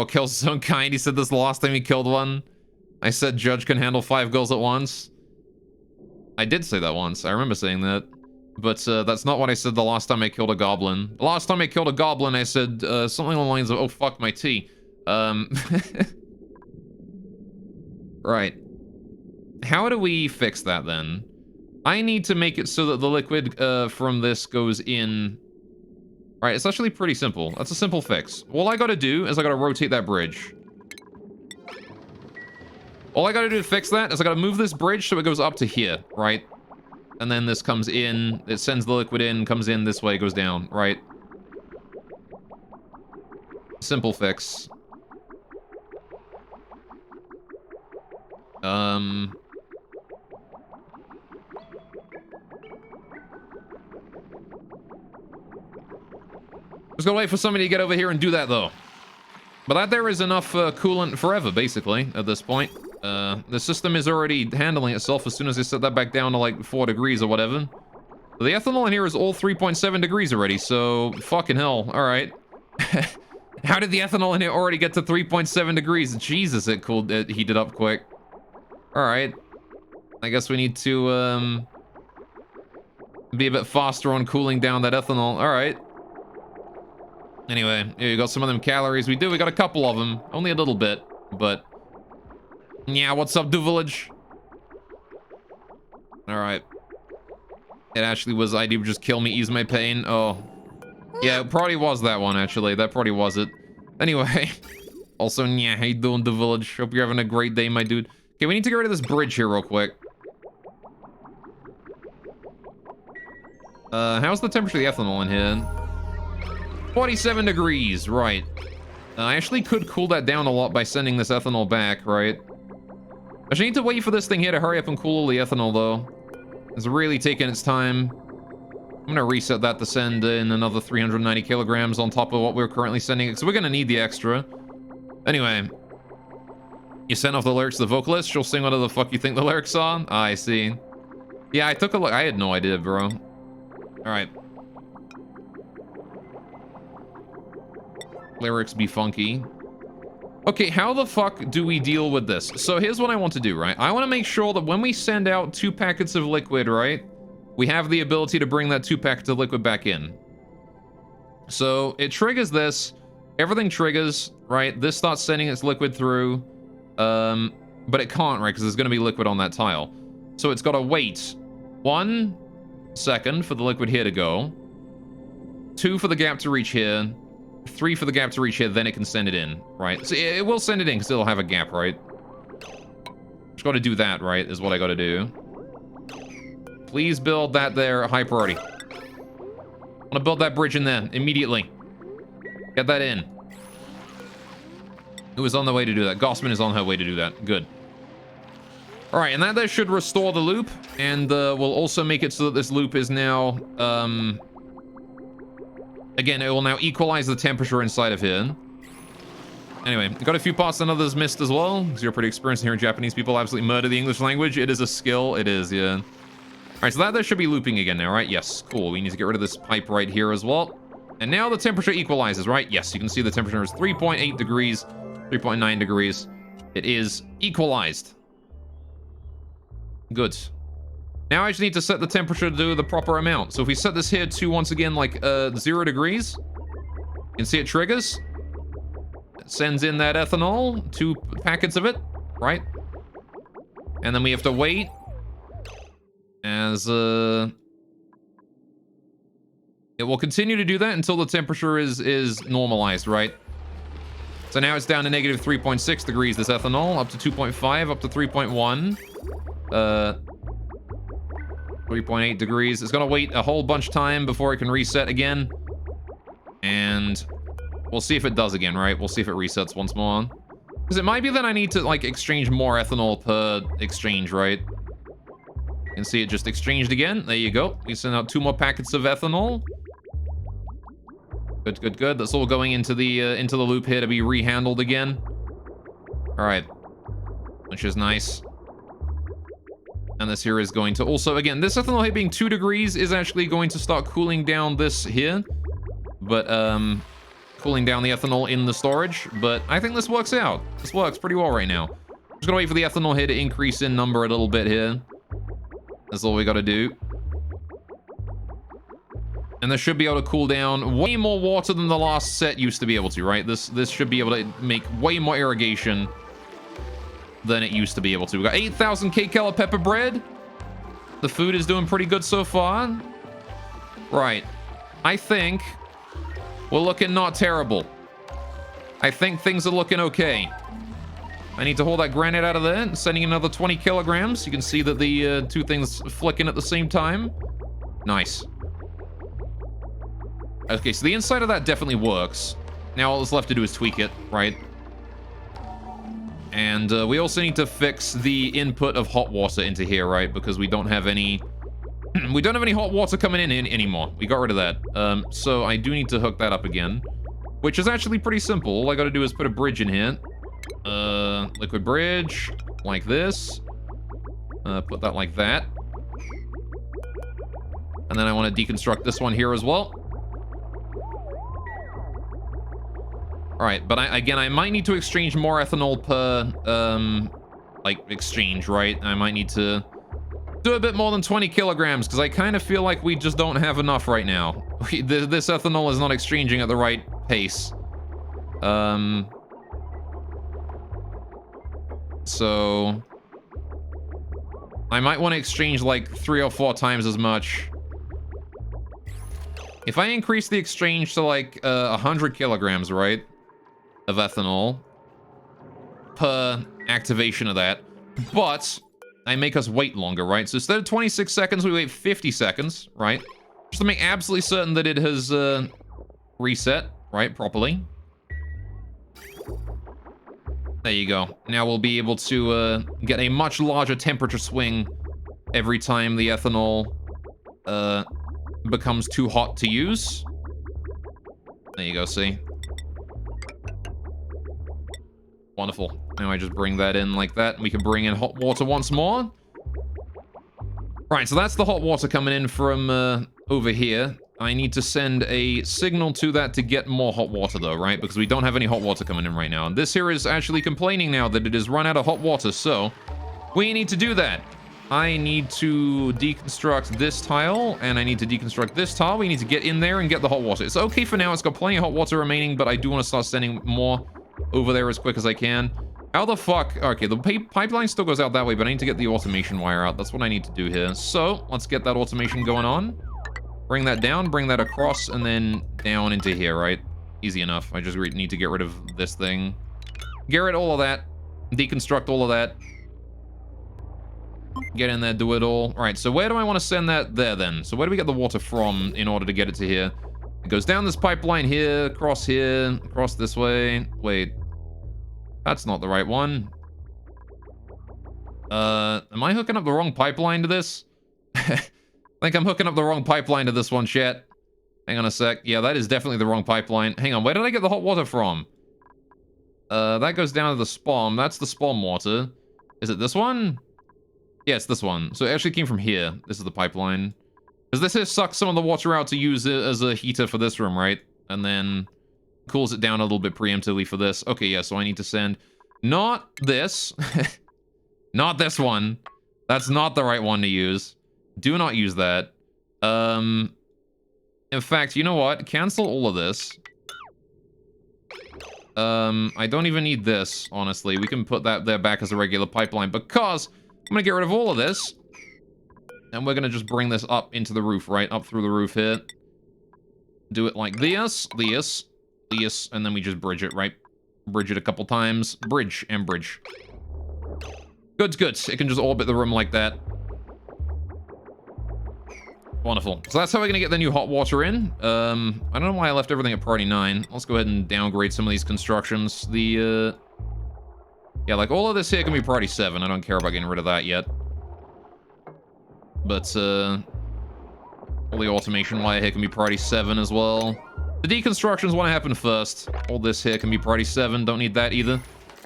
[SPEAKER 1] kill his own kind. He said this the last time he killed one. I said Judge can handle 5 girls at once. I did say that once. I remember saying that. But that's not what I said the last time I killed a goblin. The last time I killed a goblin, I said something along the lines of, oh, fuck my tea. Right. How do we fix that then? I need to make it so that the liquid from this goes in. Right, it's actually pretty simple. That's a simple fix. All I gotta do is I gotta rotate that bridge. All I gotta do to fix that is I gotta move this bridge so it goes up to here, right? And then this comes in, it sends the liquid in, comes in this way, goes down, right? Simple fix. Just gotta wait for somebody to get over here and do that, though. But that there is enough coolant forever, basically, at this point. The system is already handling itself as soon as I set that back down to, like, 4 degrees or whatever. The ethanol in here is all 3.7 degrees already, so fucking hell. All right. How did the ethanol in here already get to 3.7 degrees? Jesus, it heated up quick. All right. I guess we need to be a bit faster on cooling down that ethanol. All right. Anyway, here you got some of them calories. We got a couple of them. Only a little bit, but... Yeah, what's up, do village? Alright. It actually was idea just kill me, ease my pain. Oh. Yeah, it probably was that one, actually. That probably was it. Anyway. Also, yeah, how you doing, the village? Hope you're having a great day, my dude. Okay, we need to get rid of this bridge here real quick. How's the temperature of the ethanol in here? 47 degrees, right. I actually could cool that down a lot by sending this ethanol back, right? I actually need to wait for this thing here to hurry up and cool all the ethanol, though. It's really taking its time. I'm going to reset that to send in another 390 kilograms on top of what we're currently sending, because we're going to need the extra. Anyway, you sent off the lyrics to the vocalist. She'll sing whatever the fuck you think the lyrics are. I see. Yeah, I took a look. I had no idea, bro. All right. Lyrics be funky. Okay, how the fuck do we deal with this? So here's what I want to do, right? I want to make sure that when we send out 2 packets of liquid, right, we have the ability to bring that 2 packets of liquid back in. So it triggers this. Everything triggers, right? This starts sending its liquid through. But it can't, right? Because there's going to be liquid on that tile. So it's got to wait 1 second for the liquid here to go. 2 for the gap to reach here. 3 for the gap to reach here, then it can send it in, right? So it will send it in because it'll have a gap, right? Just got to do that, right, is what I got to do. Please build that there, high priority. I want to build that bridge in there immediately. Get that in. Who is on the way to do that? Gossman is on her way to do that. Good. All right, and that should restore the loop, and will also make it so that this loop is now... Again, it will now equalize the temperature inside of here. Anyway, got a few parts that others missed as well. Because you're pretty experienced in hearing Japanese people absolutely murder the English language. It is a skill. It is, yeah. All right, so that should be looping again now, right? Yes, cool. We need to get rid of this pipe right here as well. And now the temperature equalizes, right? Yes, you can see the temperature is 3.8 degrees, 3.9 degrees. It is equalized. Good. Now I just need to set the temperature to do the proper amount. So if we set this here to, once again, like 0 degrees, you can see it triggers. It sends in that ethanol, 2 packets of it, right? And then we have to wait as it will continue to do that until the temperature is normalized, right? So now it's down to negative 3.6 degrees, this ethanol, up to 2.5, up to 3.1. 3.8 degrees. It's gonna wait a whole bunch of time before it can reset again. And we'll see if it does again, right? We'll see if it resets once more. Because it might be that I need to, like, exchange more ethanol per exchange, right? You can see it just exchanged again. There you go. We send out 2 more packets of ethanol. Good, good, good. That's all going into the loop here to be rehandled again. All right. Which is nice. And this here is going to also, again, this ethanol here being 2 degrees is actually going to start cooling down this here. But, cooling down the ethanol in the storage. But I think this works out. This works pretty well right now. Just gonna wait for the ethanol here to increase in number a little bit here. That's all we gotta do. And this should be able to cool down way more water than the last set used to be able to, right? This should be able to make way more irrigation than it used to be able to. We got 8,000 kcal pepper bread. The food is doing pretty good so far. Right. I think we're looking not terrible. I think things are looking okay. I need to hold that granite out of there and sending another 20 kilograms. You can see that the 2 things flicking at the same time. Nice. Okay, so the inside of that definitely works. Now all that's left to do is tweak it, right? And we also need to fix the input of hot water into here, right? Because we don't have any... we don't have any hot water coming in anymore. We got rid of that. So I do need to hook that up again. Which is actually pretty simple. All I gotta do is put a bridge in here. Liquid bridge. Like this. Put that like that. And then I want to deconstruct this one here as well. Alright, but I might need to exchange more ethanol per, like, exchange, right? I might need to do a bit more than 20 kilograms, because I kind of feel like we just don't have enough right now. This ethanol is not exchanging at the right pace. So I might want to exchange, like, 3 or 4 times as much. If I increase the exchange to, like, 100 kilograms, right? Of ethanol per activation of that, but I make us wait longer, right? So instead of 26 seconds, we wait 50 seconds, right? Just to make absolutely certain that it has reset, right, properly. There you go. Now we'll be able to get a much larger temperature swing every time the ethanol becomes too hot to use. There you go, see? Wonderful. Now I just bring that in like that. We can bring in hot water once more. Right, so that's the hot water coming in from over here. I need to send a signal to that to get more hot water though, right? Because we don't have any hot water coming in right now. And this here is actually complaining now that it has run out of hot water, so we need to do that. I need to deconstruct this tile, and I need to deconstruct this tile. We need to get in there and get the hot water. It's okay for now. It's got plenty of hot water remaining, but I do want to start sending more over there as quick as I can. How the fuck? Okay, the pipeline still goes out that way, but I need to get the automation wire out. That's what I need to do here. So let's get that automation going on. Bring that down, bring that across, and then down into here, right? Easy enough. I just need to get rid of this thing. Get rid of all of that. Deconstruct all of that. Get in there, do it all. All right, so where do I want to send that there then? So where do we get the water from in order to get it to here? It goes down this pipeline here, across this way. Wait. That's not the right one. Am I hooking up the wrong pipeline to this? I think I'm hooking up the wrong pipeline to this one, chat. Hang on a sec. Yeah, that is definitely the wrong pipeline. Hang on, where did I get the hot water from? That goes down to the spawn. That's the spawn water. Is it this one? Yeah, it's this one. So it actually came from here. This is the pipeline. Because this here sucks some of the water out to use it as a heater for this room, right? And then cools it down a little bit preemptively for this. Okay, yeah, so I need to send not this. Not this one. That's not the right one to use. Do not use that. In fact, you know what? Cancel all of this. I don't even need this, honestly. We can put that there back as a regular pipeline because I'm gonna get rid of all of this. And we're gonna just bring this up into the roof, right? Up through the roof here. Do it like this, and then we just bridge it, right? Bridge it a couple times. Bridge and bridge. Good, good. It can just orbit the room like that. Wonderful. So that's how we're gonna get the new hot water in. I don't know why I left everything at priority 9. Let's go ahead and downgrade some of these constructions. Yeah, like all of this here can be priority 7. I don't care about getting rid of that yet. But, all the automation wire here can be priority 7 as well. The deconstructions want to happen first. All this here can be priority 7. Don't need that either.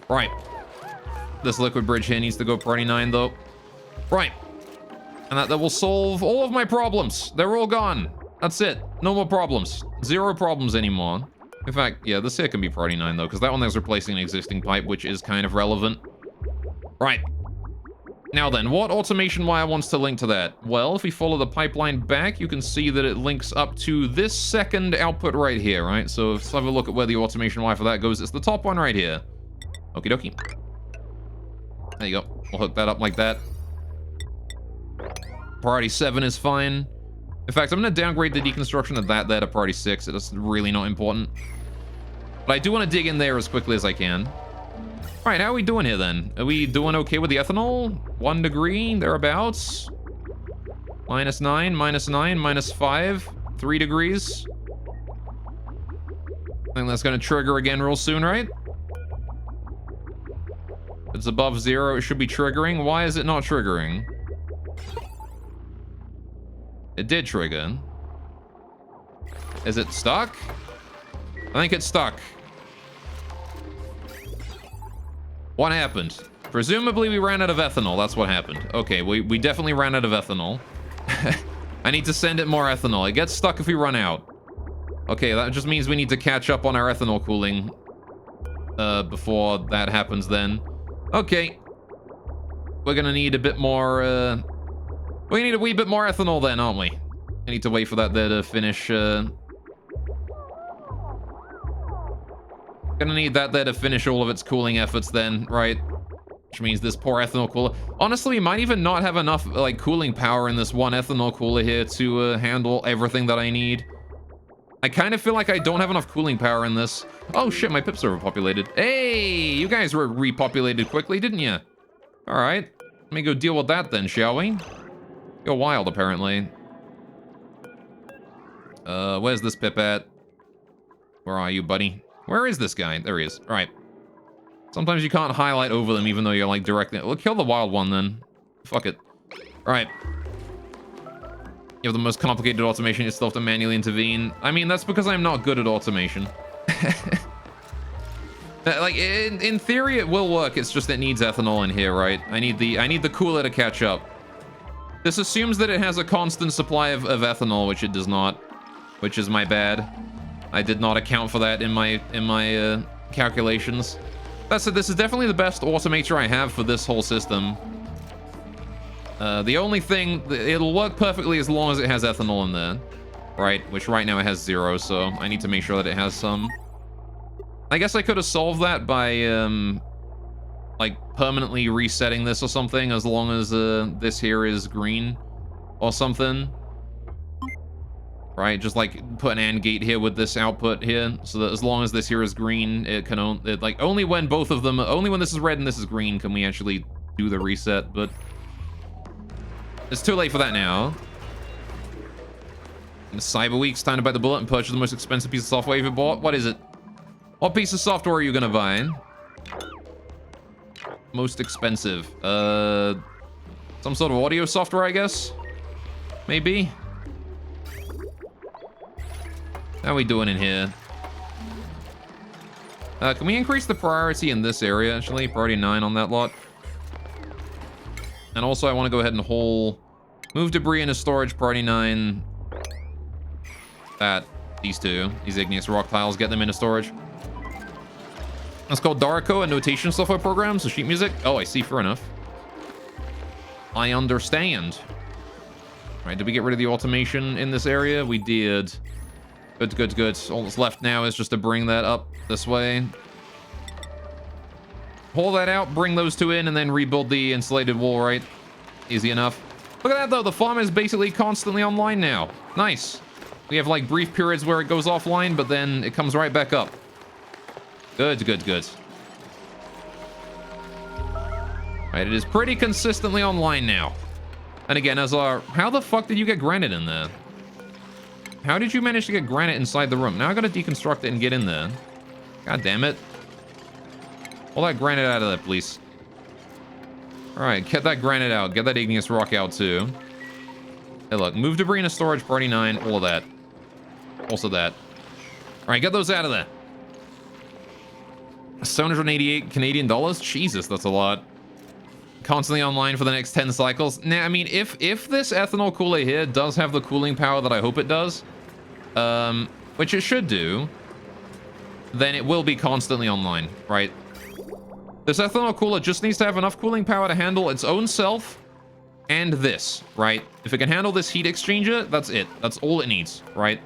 [SPEAKER 1] Right. This liquid bridge here needs to go priority 9, though. Right. And that will solve all of my problems. They're all gone. That's it. No more problems. 0 problems anymore. In fact, yeah, this here can be priority 9, though, because that one there's replacing an existing pipe, which is kind of relevant. Right. Now then, what automation wire wants to link to that? Well, if we follow the pipeline back, you can see that it links up to this second output right here, right? So let's have a look at where the automation wire for that goes. It's the top one right here. Okie dokie. There you go. We'll hook that up like that. Priority 7 is fine. In fact, I'm going to downgrade the deconstruction of that there to priority 6. It's really not important. But I do want to dig in there as quickly as I can. All right, how are we doing here then? Are we doing okay with the ethanol? 1 degree, thereabouts. -9, -9, -5, 3 degrees. I think that's going to trigger again real soon, right? If it's above 0, it should be triggering. Why is it not triggering? It did trigger. Is it stuck? I think it's stuck. What happened? Presumably we ran out of ethanol. That's what happened. Okay, we definitely ran out of ethanol. I need to send it more ethanol. It gets stuck if we run out. Okay, that just means we need to catch up on our ethanol cooling before that happens then. Okay. We're gonna need a bit more, we need a wee bit more ethanol then, aren't we? I need to wait for that there to finish, Gonna need that there to finish all of its cooling efforts then, right? Which means this poor ethanol cooler. Honestly, we might even not have enough, like, cooling power in this one ethanol cooler here to handle everything that I need. I kind of feel like I don't have enough cooling power in this. Oh shit, my pips are repopulated. Hey, you guys were repopulated quickly, didn't you? All right, let me go deal with that then, shall we? You're wild, apparently. Where's this pip at? Where are you, buddy? Where is this guy? There he is. All right. Let's Sometimes you can't highlight over them even though you're like directly... Well, kill the wild one then. Fuck it. Alright. You have the most complicated automation, you still have to manually intervene. I mean, that's because I'm not good at automation. Like, in theory, it will work. It's just it needs ethanol in here, right? I need the cooler to catch up. This assumes that it has a constant supply of ethanol, which it does not, which is my bad. I did not account for that in my calculations. That said, this is definitely the best automator I have for this whole system. The only thing, it'll work perfectly as long as it has ethanol in there, right? Which right now it has 0, so I need to make sure that it has some. I guess I could have solved that by, like, permanently resetting this or something, as long as this here is green or something. Right, just like put an AND gate here with this output here, so that as long as this here is green, it can only when both of them, only when this is red and this is green can we actually do the reset, but it's too late for that now. In Cyber Week's time to bite the bullet and purchase the most expensive piece of software you've ever bought. What is it? What piece of software are you gonna buy? Most expensive. Some sort of audio software, I guess? Maybe? How are we doing in here? Can we increase the priority in this area, actually? Priority 9 on that lot. And also, I want to go ahead and move debris into storage, priority 9. These two. These igneous rock tiles, get them into storage. That's called Darico, a notation software program, so sheet music. Oh, I see, fair enough. I understand. All right, did we get rid of the automation in this area? We did. Good, good, good. All that's left now is just to bring that up this way. Pull that out, bring those two in, and then rebuild the insulated wall, right? Easy enough. Look at that, though. The farm is basically constantly online now. Nice. We have, like, brief periods where it goes offline, but then it comes right back up. Good, good, good. Right, it is pretty consistently online now. And again, as our... How the fuck did you get granite in there? How did you manage to get granite inside the room? Now I gotta deconstruct it and get in there. God damn it. Pull that granite out of there, please. Alright, get that granite out. Get that igneous rock out, too. Hey, look. Move debris into storage, priority 9. All of that. Also that. Alright, get those out of there. 788 Canadian dollars? Jesus, that's a lot. Constantly online for the next 10 cycles. Now, I mean, if this ethanol cooler here does have the cooling power that I hope it does, which it should do, then it will be constantly online, right? This ethanol cooler just needs to have enough cooling power to handle its own self and this, right? If it can handle this heat exchanger, that's it. That's all it needs, right?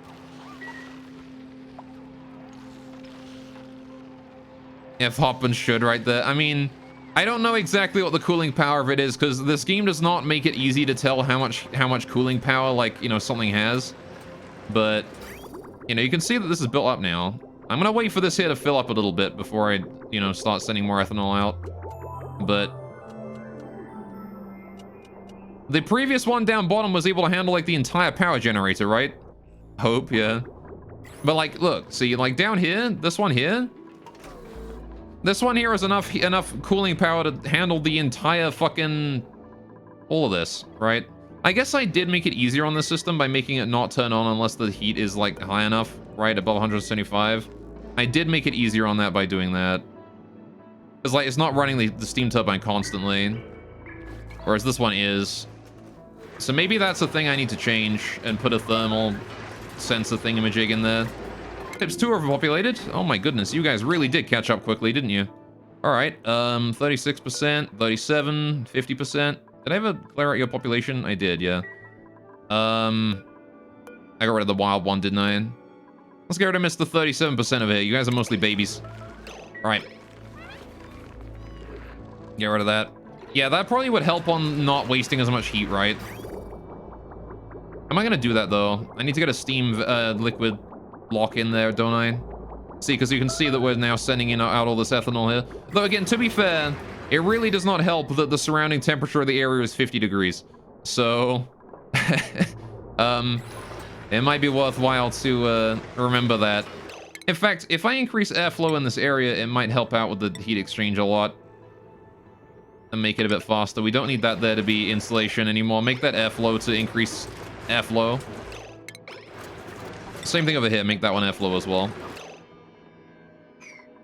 [SPEAKER 1] If Hoppin should right there. I mean, I don't know exactly what the cooling power of it is because this game does not make it easy to tell how much cooling power, like, you know, something has. But, you know, you can see that this is built up now. I'm gonna wait for this here to fill up a little bit before I, you know, start sending more ethanol out. But the previous one down bottom was able to handle, like, the entire power generator, right? Hope, yeah. But, like, look, see, like, down here, this one here has enough cooling power to handle the entire fucking... all of this, right? I guess I did make it easier on the system by making it not turn on unless the heat is, like, high enough, right? Above 175. I did make it easier on that by doing that. Because, like, it's not running the steam turbine constantly. Whereas this one is. So maybe that's a thing I need to change and put a thermal sensor thingamajig in there. Tips 2 overpopulated. Oh my goodness, you guys really did catch up quickly, didn't you? All right, 36%, 37, 50%. Did I ever clear out your population? I did, yeah. I got rid of the wild one, didn't I? Let's get rid of Mr. 37% of it. You guys are mostly babies. All right. Get rid of that. Yeah, that probably would help on not wasting as much heat, right? Am I gonna do that, though? I need to get a steam liquid lock in there, don't I? See, because you can see that we're now sending in out all this ethanol here. Though, again, to be fair, it really does not help that the surrounding temperature of the area is 50 degrees. So, it might be worthwhile to remember that. In fact, if I increase airflow in this area, it might help out with the heat exchange a lot. And make it a bit faster. We don't need that there to be insulation anymore. Make that airflow to increase airflow. Same thing over here. Make that one airflow as well.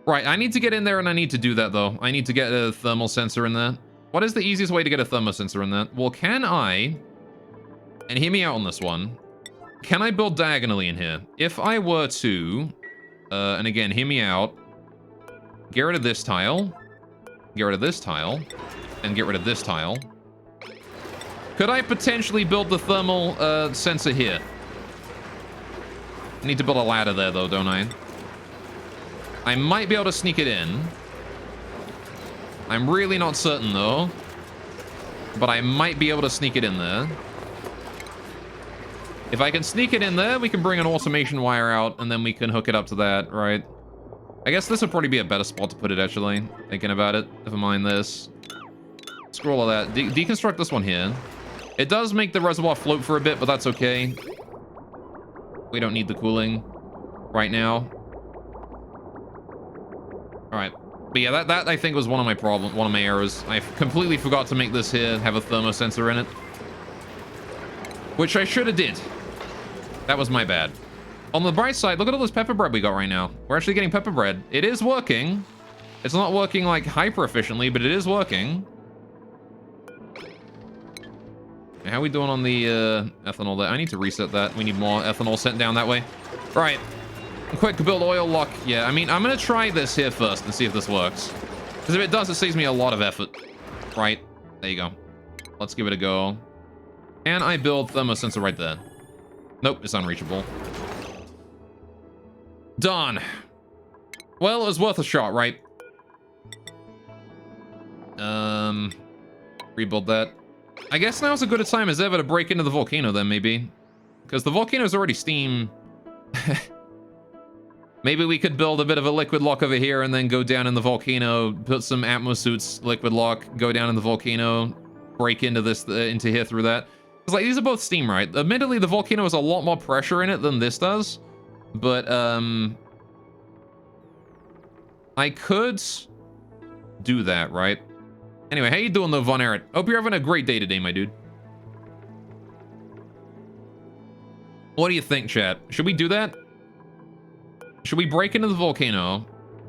[SPEAKER 1] Right, I need to get in there and I need to do that though. I need to get a thermal sensor in there. What is the easiest way to get a thermal sensor in there? Well, can I, and hear me out on this one, can I build diagonally in here? If I were to, and again, hear me out, get rid of this tile, get rid of this tile, and get rid of this tile. Could I potentially build the thermal sensor here? I need to build a ladder there though, don't I? I might be able to sneak it in. I'm really not certain though. But I might be able to sneak it in there. If I can sneak it in there, we can bring an automation wire out and then we can hook it up to that, right? I guess this would probably be a better spot to put it actually, thinking about it. Never mind this. Screw all of that. Deconstruct this one here. It does make the reservoir float for a bit, but that's okay. We don't need the cooling right now. Alright. But yeah, that I think was one of my errors. I completely forgot to make this here have a thermosensor in it. Which I should have did. That was my bad. On the bright side, look at all this pepper bread we got right now. We're actually getting pepper bread. It is working. It's not working like hyper efficiently, but it is working. How are we doing on the ethanol there? I need to reset that. We need more ethanol sent down that way. Right. Quick build oil lock. Yeah, I mean, I'm going to try this here first and see if this works. Because if it does, it saves me a lot of effort. Right. There you go. Let's give it a go. Can I build thermosensor right there? Nope, it's unreachable. Done. Well, it was worth a shot, right? Rebuild that. I guess now's as good a time as ever to break into the volcano then, maybe. Because the volcano's already steam. Maybe we could build a bit of a liquid lock over here and then go down in the volcano, put some atmosuits, liquid lock, go down in the volcano, break into this, into here through that. Because like, these are both steam, right? Admittedly, the volcano has a lot more pressure in it than this does. But, I could do that, right? Anyway, how you doing though, Von Erich? Hope you're having a great day today, my dude. What do you think, chat? Should we do that? Should we break into the volcano?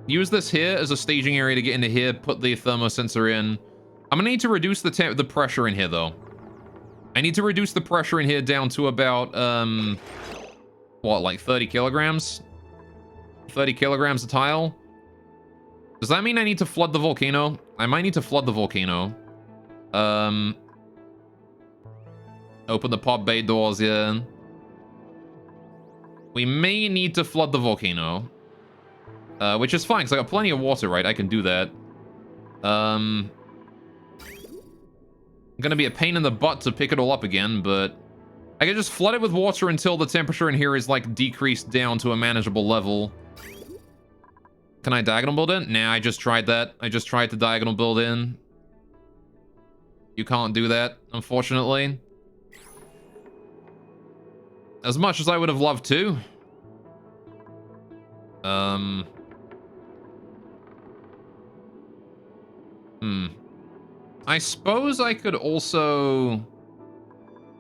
[SPEAKER 1] Use this here as a staging area to get into here, put the thermosensor in. I'm gonna need to reduce the pressure in here, though. I need to reduce the pressure in here down to about, what, like 30 kilograms? 30 kilograms a tile? Does that mean I need to flood the volcano? I might need to flood the volcano. Open the pod bay doors here. We may need to flood the volcano. Which is fine, because I got plenty of water, right? I can do that. Gonna be a pain in the butt to pick it all up again, but I can just flood it with water until the temperature in here is, like, decreased down to a manageable level. Can I diagonal build in? Nah, I just tried that. I just tried to diagonal build in. You can't do that, unfortunately. As much as I would have loved to. I suppose I could also...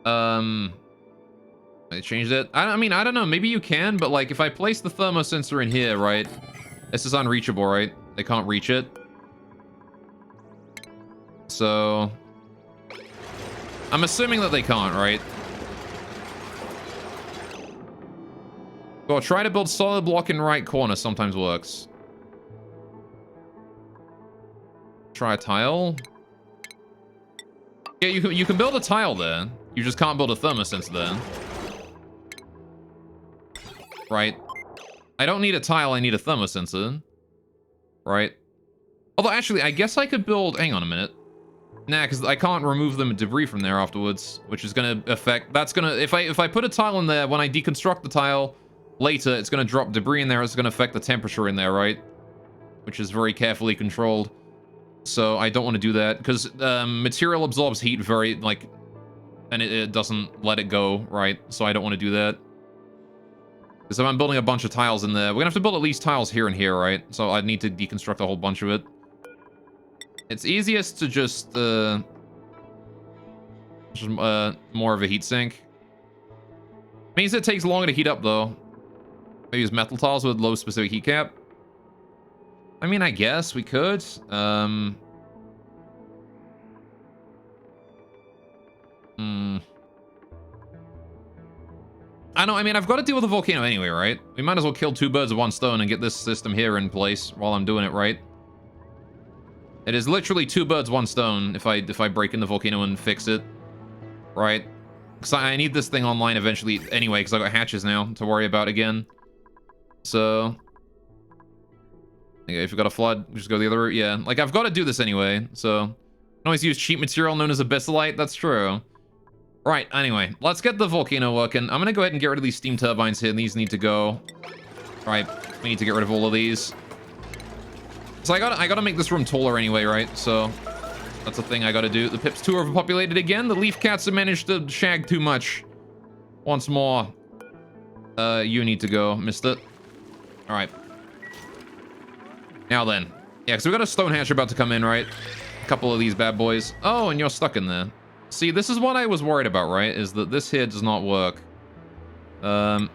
[SPEAKER 1] I changed it. I mean, I don't know. Maybe you can, but, like, if I place the thermosensor in here, right? This is unreachable, right? They can't reach it. So... I'm assuming that they can't, right? Well, try to build solid block in right corner sometimes works. Try a tile. Yeah, you can build a tile there. You just can't build a thermosensor there. Right? I don't need a tile, I need a thermosensor. Right? Although, actually, I guess I could build... Hang on a minute. Nah, because I can't remove the debris from there afterwards, which is going to affect... That's going to... If I put a tile in there, when I deconstruct the tile later, it's going to drop debris in there. It's going to affect the temperature in there, right? Which is very carefully controlled. So I don't want to do that, because material absorbs heat very, like... And it doesn't let it go, right? So I don't want to do that. So I'm building a bunch of tiles in there. We're gonna have to build at least tiles here and here, right? So I'd need to deconstruct a whole bunch of it. It's easiest to just more of a heat sink. Means it takes longer to heat up, though. I use metal tiles with low specific heat cap. I mean, I guess we could. I know, I mean, I've got to deal with the volcano anyway, right? We might as well kill two birds with one stone and get this system here in place while I'm doing it, right? It is literally two birds, one stone if I break in the volcano and fix it, right? Because I need this thing online eventually anyway, because I got hatches now to worry about again. So, okay, if you've got a flood, we just go the other route. Yeah, like I've got to do this anyway, so I can always use cheap material known as abyssalite. That's true. Right, anyway, let's get the volcano working. I'm gonna go ahead and get rid of these steam turbines here. These need to go. Right, we need to get rid of all of these. So I gotta make this room taller anyway, right? So that's a thing I gotta do. The pip's too overpopulated again. The leaf cats have managed to shag too much. Once more. You need to go, mister. All right. Now then. Yeah, because we got a stone hatch about to come in, right? A couple of these bad boys. Oh, and you're stuck in there. See, this is what I was worried about, right? Is that this here does not work. Hmm.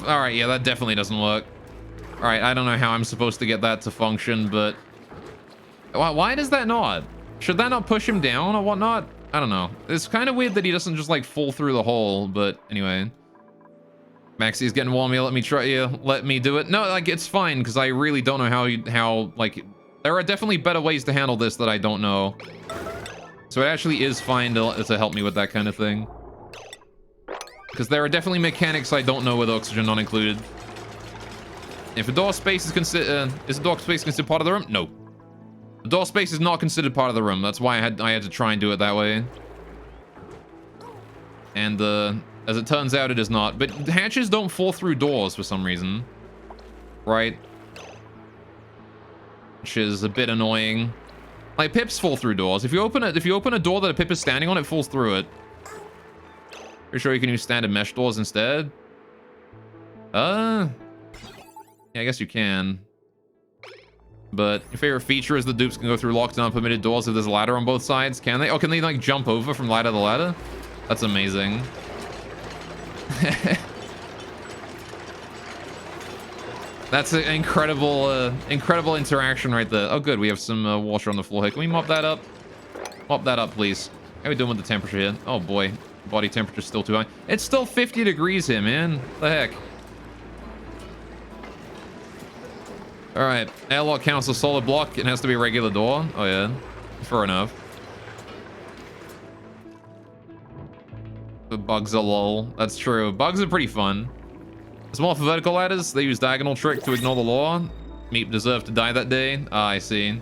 [SPEAKER 1] Alright, yeah, that definitely doesn't work. Alright, I don't know how I'm supposed to get that to function, but... Why does that not? Should that not push him down or whatnot? I don't know. It's kind of weird that he doesn't just, like, fall through the hole, but anyway. Maxie's getting warm here. Let me try you. Let me do it. No, like, it's fine, because I really don't know how, like... There are definitely better ways to handle this that I don't know. So it actually is fine to help me with that kind of thing. Because there are definitely mechanics I don't know with oxygen not included. If a door space is considered... is a door space considered part of the room? No. The door space is not considered part of the room. That's why I had to try and do it that way. And as it turns out, it is not. But hatches don't fall through doors for some reason, right? Which is a bit annoying. Like pips fall through doors. If you open a door that a pip is standing on, it falls through it. Pretty sure you can use standard mesh doors instead. Yeah, I guess you can. But your favorite feature is the dupes can go through locked and unpermitted doors if there's a ladder on both sides. Can they? Oh, can they like jump over from ladder to ladder? That's amazing. That's an incredible interaction right there. Oh, good. We have some water on the floor here. Can we mop that up? Mop that up, please. How are we doing with the temperature here? Oh, boy. Body temperature's still too high. It's still 50 degrees here, man. What the heck? All right, airlock counts a solid block. It has to be a regular door. Oh yeah, fair enough. The bugs are lol. That's true. Bugs are pretty fun. Small for vertical ladders. They use diagonal trick to ignore the law. Meep deserved to die that day. Ah, I see.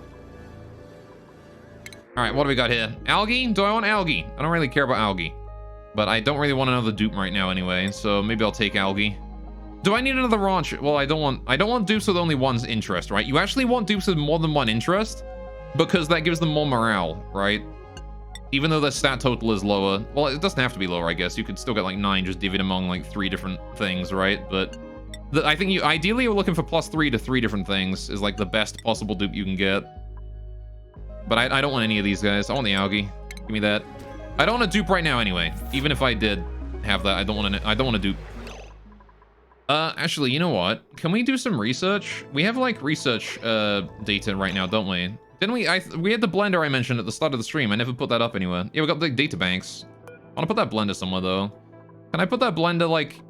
[SPEAKER 1] All right, what do we got here? Algae? Do I want algae? I don't really care about algae, but I don't really want another dupe right now anyway. So maybe I'll take algae. Do I need another ranch? Well, I don't want dupes with only one interest, right? You actually want dupes with more than one interest because that gives them more morale, right? Even though their stat total is lower. Well, it doesn't have to be lower, I guess. You could still get like 9 just divvied among like 3 different things, right? But I think you ideally you're looking for +3 to 3 different things is like the best possible dupe you can get. But I don't want any of these guys. I want the algae. Give me that. I don't want a dupe right now anyway. Even if I did have that, I don't want to dupe. Actually, you know what? Can we do some research? We have, like, research, data right now, don't we? Didn't we? We had the blender I mentioned at the start of the stream. I never put that up anywhere. Yeah, we got the data banks. I want to put that blender somewhere, though. Can I put that blender, like,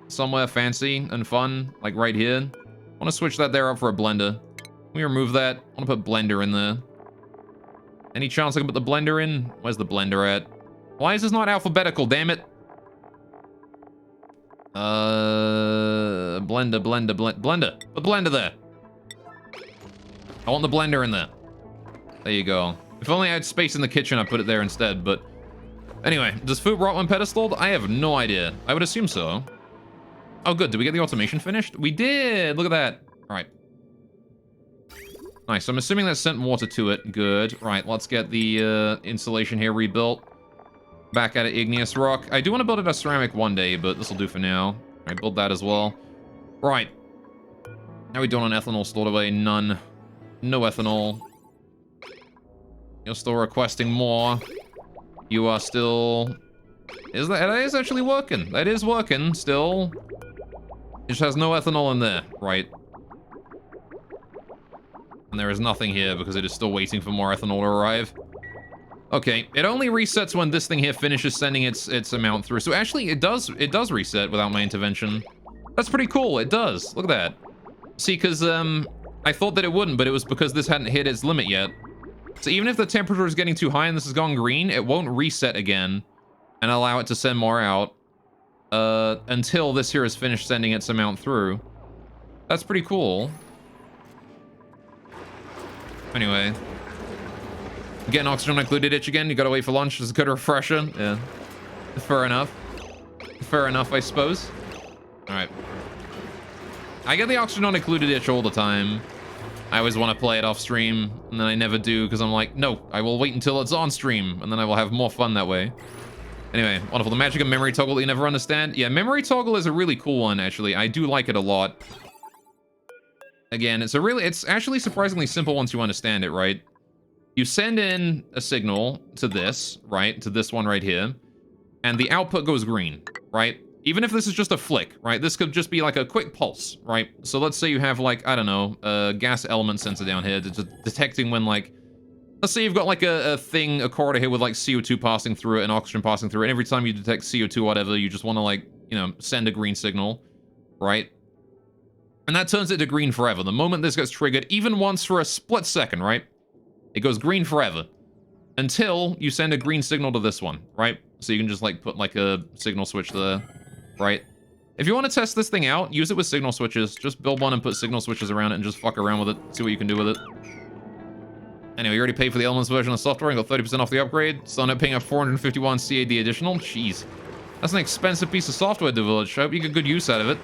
[SPEAKER 1] somewhere fancy and fun? Like, right here? I want to switch that there up for a blender. Can we remove that? I want to put blender in there. Any chance I can put the blender in? Where's the blender at? Why is this not alphabetical, damn it? Blender. Put the blender there. I want the blender in there. There you go. If only I had space in the kitchen, I'd put it there instead, but... Anyway, does food rot when pedestaled? I have no idea. I would assume so. Oh, good. Did we get the automation finished? We did! Look at that. All right. Nice. I'm assuming that sent water to it. Good. Right, let's get the insulation here rebuilt. Back at igneous rock. I do want to build it as ceramic one day, but this will do for now. I build that as well. Right. How are we doing on ethanol stored away? None. No ethanol. You're still requesting more. You are still... That is actually working. That is working still. It just has no ethanol in there. Right. And there is nothing here because it is still waiting for more ethanol to arrive. Okay, it only resets when this thing here finishes sending its amount through. So actually, it does reset without my intervention. That's pretty cool. It does. Look at that. See, because I thought that it wouldn't, but it was because this hadn't hit its limit yet. So even if the temperature is getting too high and this has gone green, it won't reset again and allow it to send more out until this here is finished sending its amount through. That's pretty cool. Anyway. Getting oxygen included itch again. You gotta wait for lunch. It's a good refresher. Yeah. Fair enough. Fair enough, I suppose. Alright. I get the oxygen included itch all the time. I always want to play it off stream, and then I never do because I'm like, no, I will wait until it's on stream, and then I will have more fun that way. Anyway, wonderful. The magic of memory toggle that you never understand. Yeah, memory toggle is a really cool one, actually. I do like it a lot. Again, it's actually surprisingly simple once you understand it, right? You send in a signal to this, right? To this one right here. And the output goes green, right? Even if this is just a flick, right? This could just be like a quick pulse, right? So let's say you have like, I don't know, a gas element sensor down here detecting when like... Let's say you've got like a corridor here with like CO2 passing through it and oxygen passing through it. And every time you detect CO2 or whatever, you just want to like, you know, send a green signal, right? And that turns it to green forever. The moment this gets triggered, even once for a split second, right? It goes green forever until you send a green signal to this one, right? So you can just like put like a signal switch there, right? If you want to test this thing out, use it with signal switches. Just build one and put signal switches around it and just fuck around with it. See what you can do with it. Anyway, you already paid for the Elements version of software and got 30% off the upgrade. So I'm paying a 451 CAD additional. Jeez. That's an expensive piece of software to Village. I hope you get good use out of it.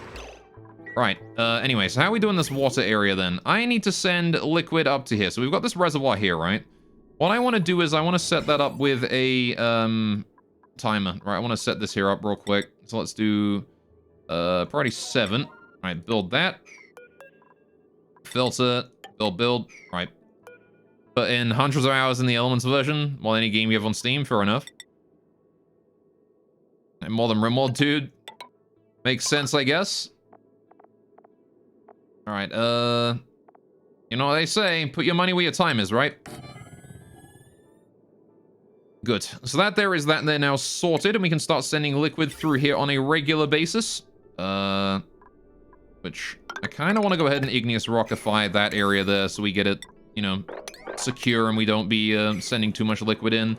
[SPEAKER 1] Right, anyway, so how are we doing this water area then? I need to send liquid up to here. So we've got this reservoir here, right? What I want to do is I want to set that up with a timer. Right, I want to set this here up real quick. So let's do priority 7. Right, build that. Filter, build. Right. Put in hundreds of hours in the Elements version. Well, any game you have on Steam, fair enough. And more than Rimworld, dude. Makes sense, I guess. Alright, you know what they say, put your money where your time is, right? Good. So that there is that they're now sorted, and we can start sending liquid through here on a regular basis. Which I kind of want to go ahead and igneous rockify that area there so we get it, you know, secure and we don't be sending too much liquid in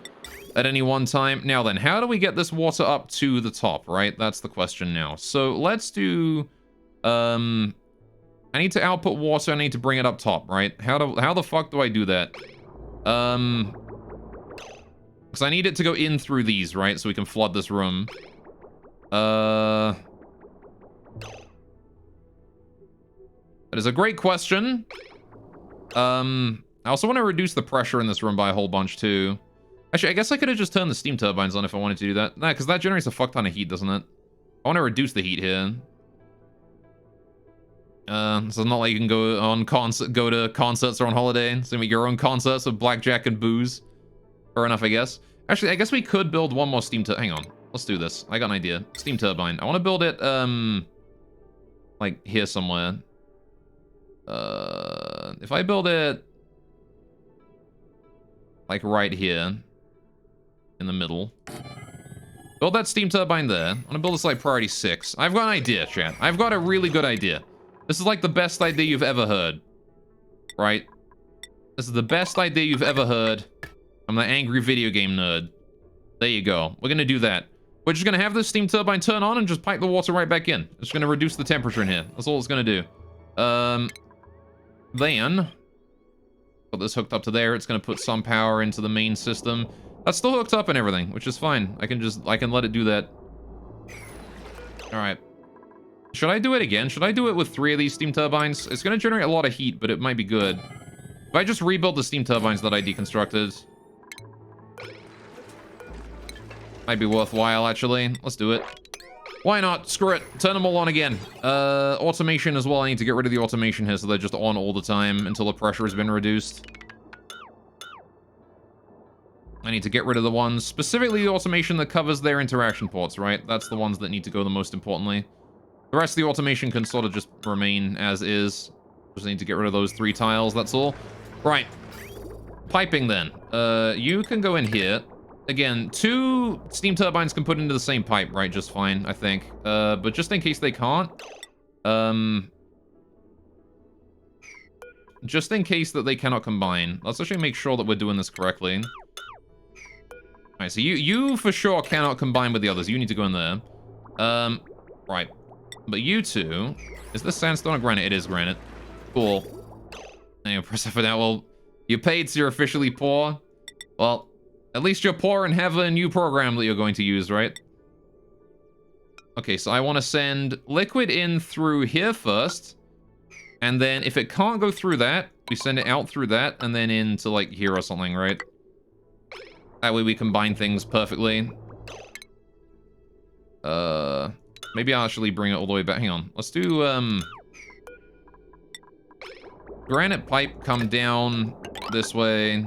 [SPEAKER 1] at any one time. Now then, how do we get this water up to the top, right? That's the question now. So let's do, I need to output water, I need to bring it up top, right? How the fuck do I do that? Because I need it to go in through these, right? So we can flood this room. That is a great question. I also want to reduce the pressure in this room by a whole bunch, too. Actually, I guess I could have just turned the steam turbines on if I wanted to do that. Nah, because that generates a fuck ton of heat, doesn't it? I want to reduce the heat here. So it's not like you can go to concerts or on holiday. So make your own concerts with blackjack and booze. Fair enough, I guess. Actually, I guess we could build one more steam turbine. Hang on. Let's do this. I got an idea. Steam turbine. I want to build it, like here somewhere. If I build it like right here in the middle. Build that steam turbine there. I'm gonna build this like priority 6. I've got an idea, chat. I've got a really good idea. This is like the best idea you've ever heard. Right? This is the best idea you've ever heard. I'm the angry video game nerd. There you go. We're gonna do that. We're just gonna have this steam turbine turn on and just pipe the water right back in. It's gonna reduce the temperature in here. That's all it's gonna do. Then got this hooked up to there. It's gonna put some power into the main system. That's still hooked up and everything, which is fine. I can let it do that. All right. Should I do it again? Should I do it with 3 of these steam turbines? It's gonna generate a lot of heat, but it might be good. If I just rebuild the steam turbines that I deconstructed, might be worthwhile, actually. Let's do it. Why not? Screw it. Turn them all on again. Automation as well. I need to get rid of the automation here so they're just on all the time until the pressure has been reduced. I need to get rid of the ones, specifically the automation that covers their interaction ports, right? That's the ones that need to go the most importantly. The rest of the automation can sort of just remain as is. Just need to get rid of those 3 tiles, that's all. Right. Piping then. You can go in here. Again, 2 steam turbines can put into the same pipe, right? Just fine, I think. But just in case they can't, just in case that they cannot combine, let's actually make sure that we're doing this correctly. Alright, so you for sure cannot combine with the others. You need to go in there. Right. But you 2, is this sandstone or granite? It is granite. Cool. Anyway, press F for that. Well, you paid, so you're officially poor. Well, at least you're poor and have a new program that you're going to use, right? Okay, so I want to send liquid in through here first. And then if it can't go through that, we send it out through that and then into, like, here or something, right? That way we combine things perfectly. Maybe I'll actually bring it all the way back. Hang on. Let's do, granite pipe come down this way.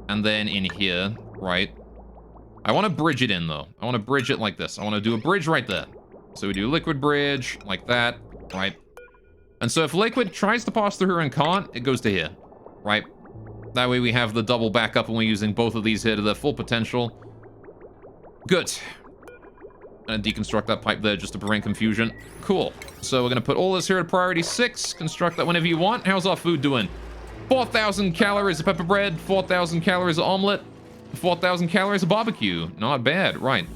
[SPEAKER 1] And then in here, right? I want to bridge it in, though. I want to bridge it like this. I want to do a bridge right there. So we do liquid bridge, like that, right? And so if liquid tries to pass through here and can't, it goes to here, right? That way we have the double backup and we're using both of these here to their full potential. Good. And deconstruct that pipe there just to prevent confusion. Cool. So we're going to put all this here at priority 6. Construct that whenever you want. How's our food doing? 4,000 calories of pepper bread, 4,000 calories of omelet, 4,000 calories of barbecue. Not bad, right.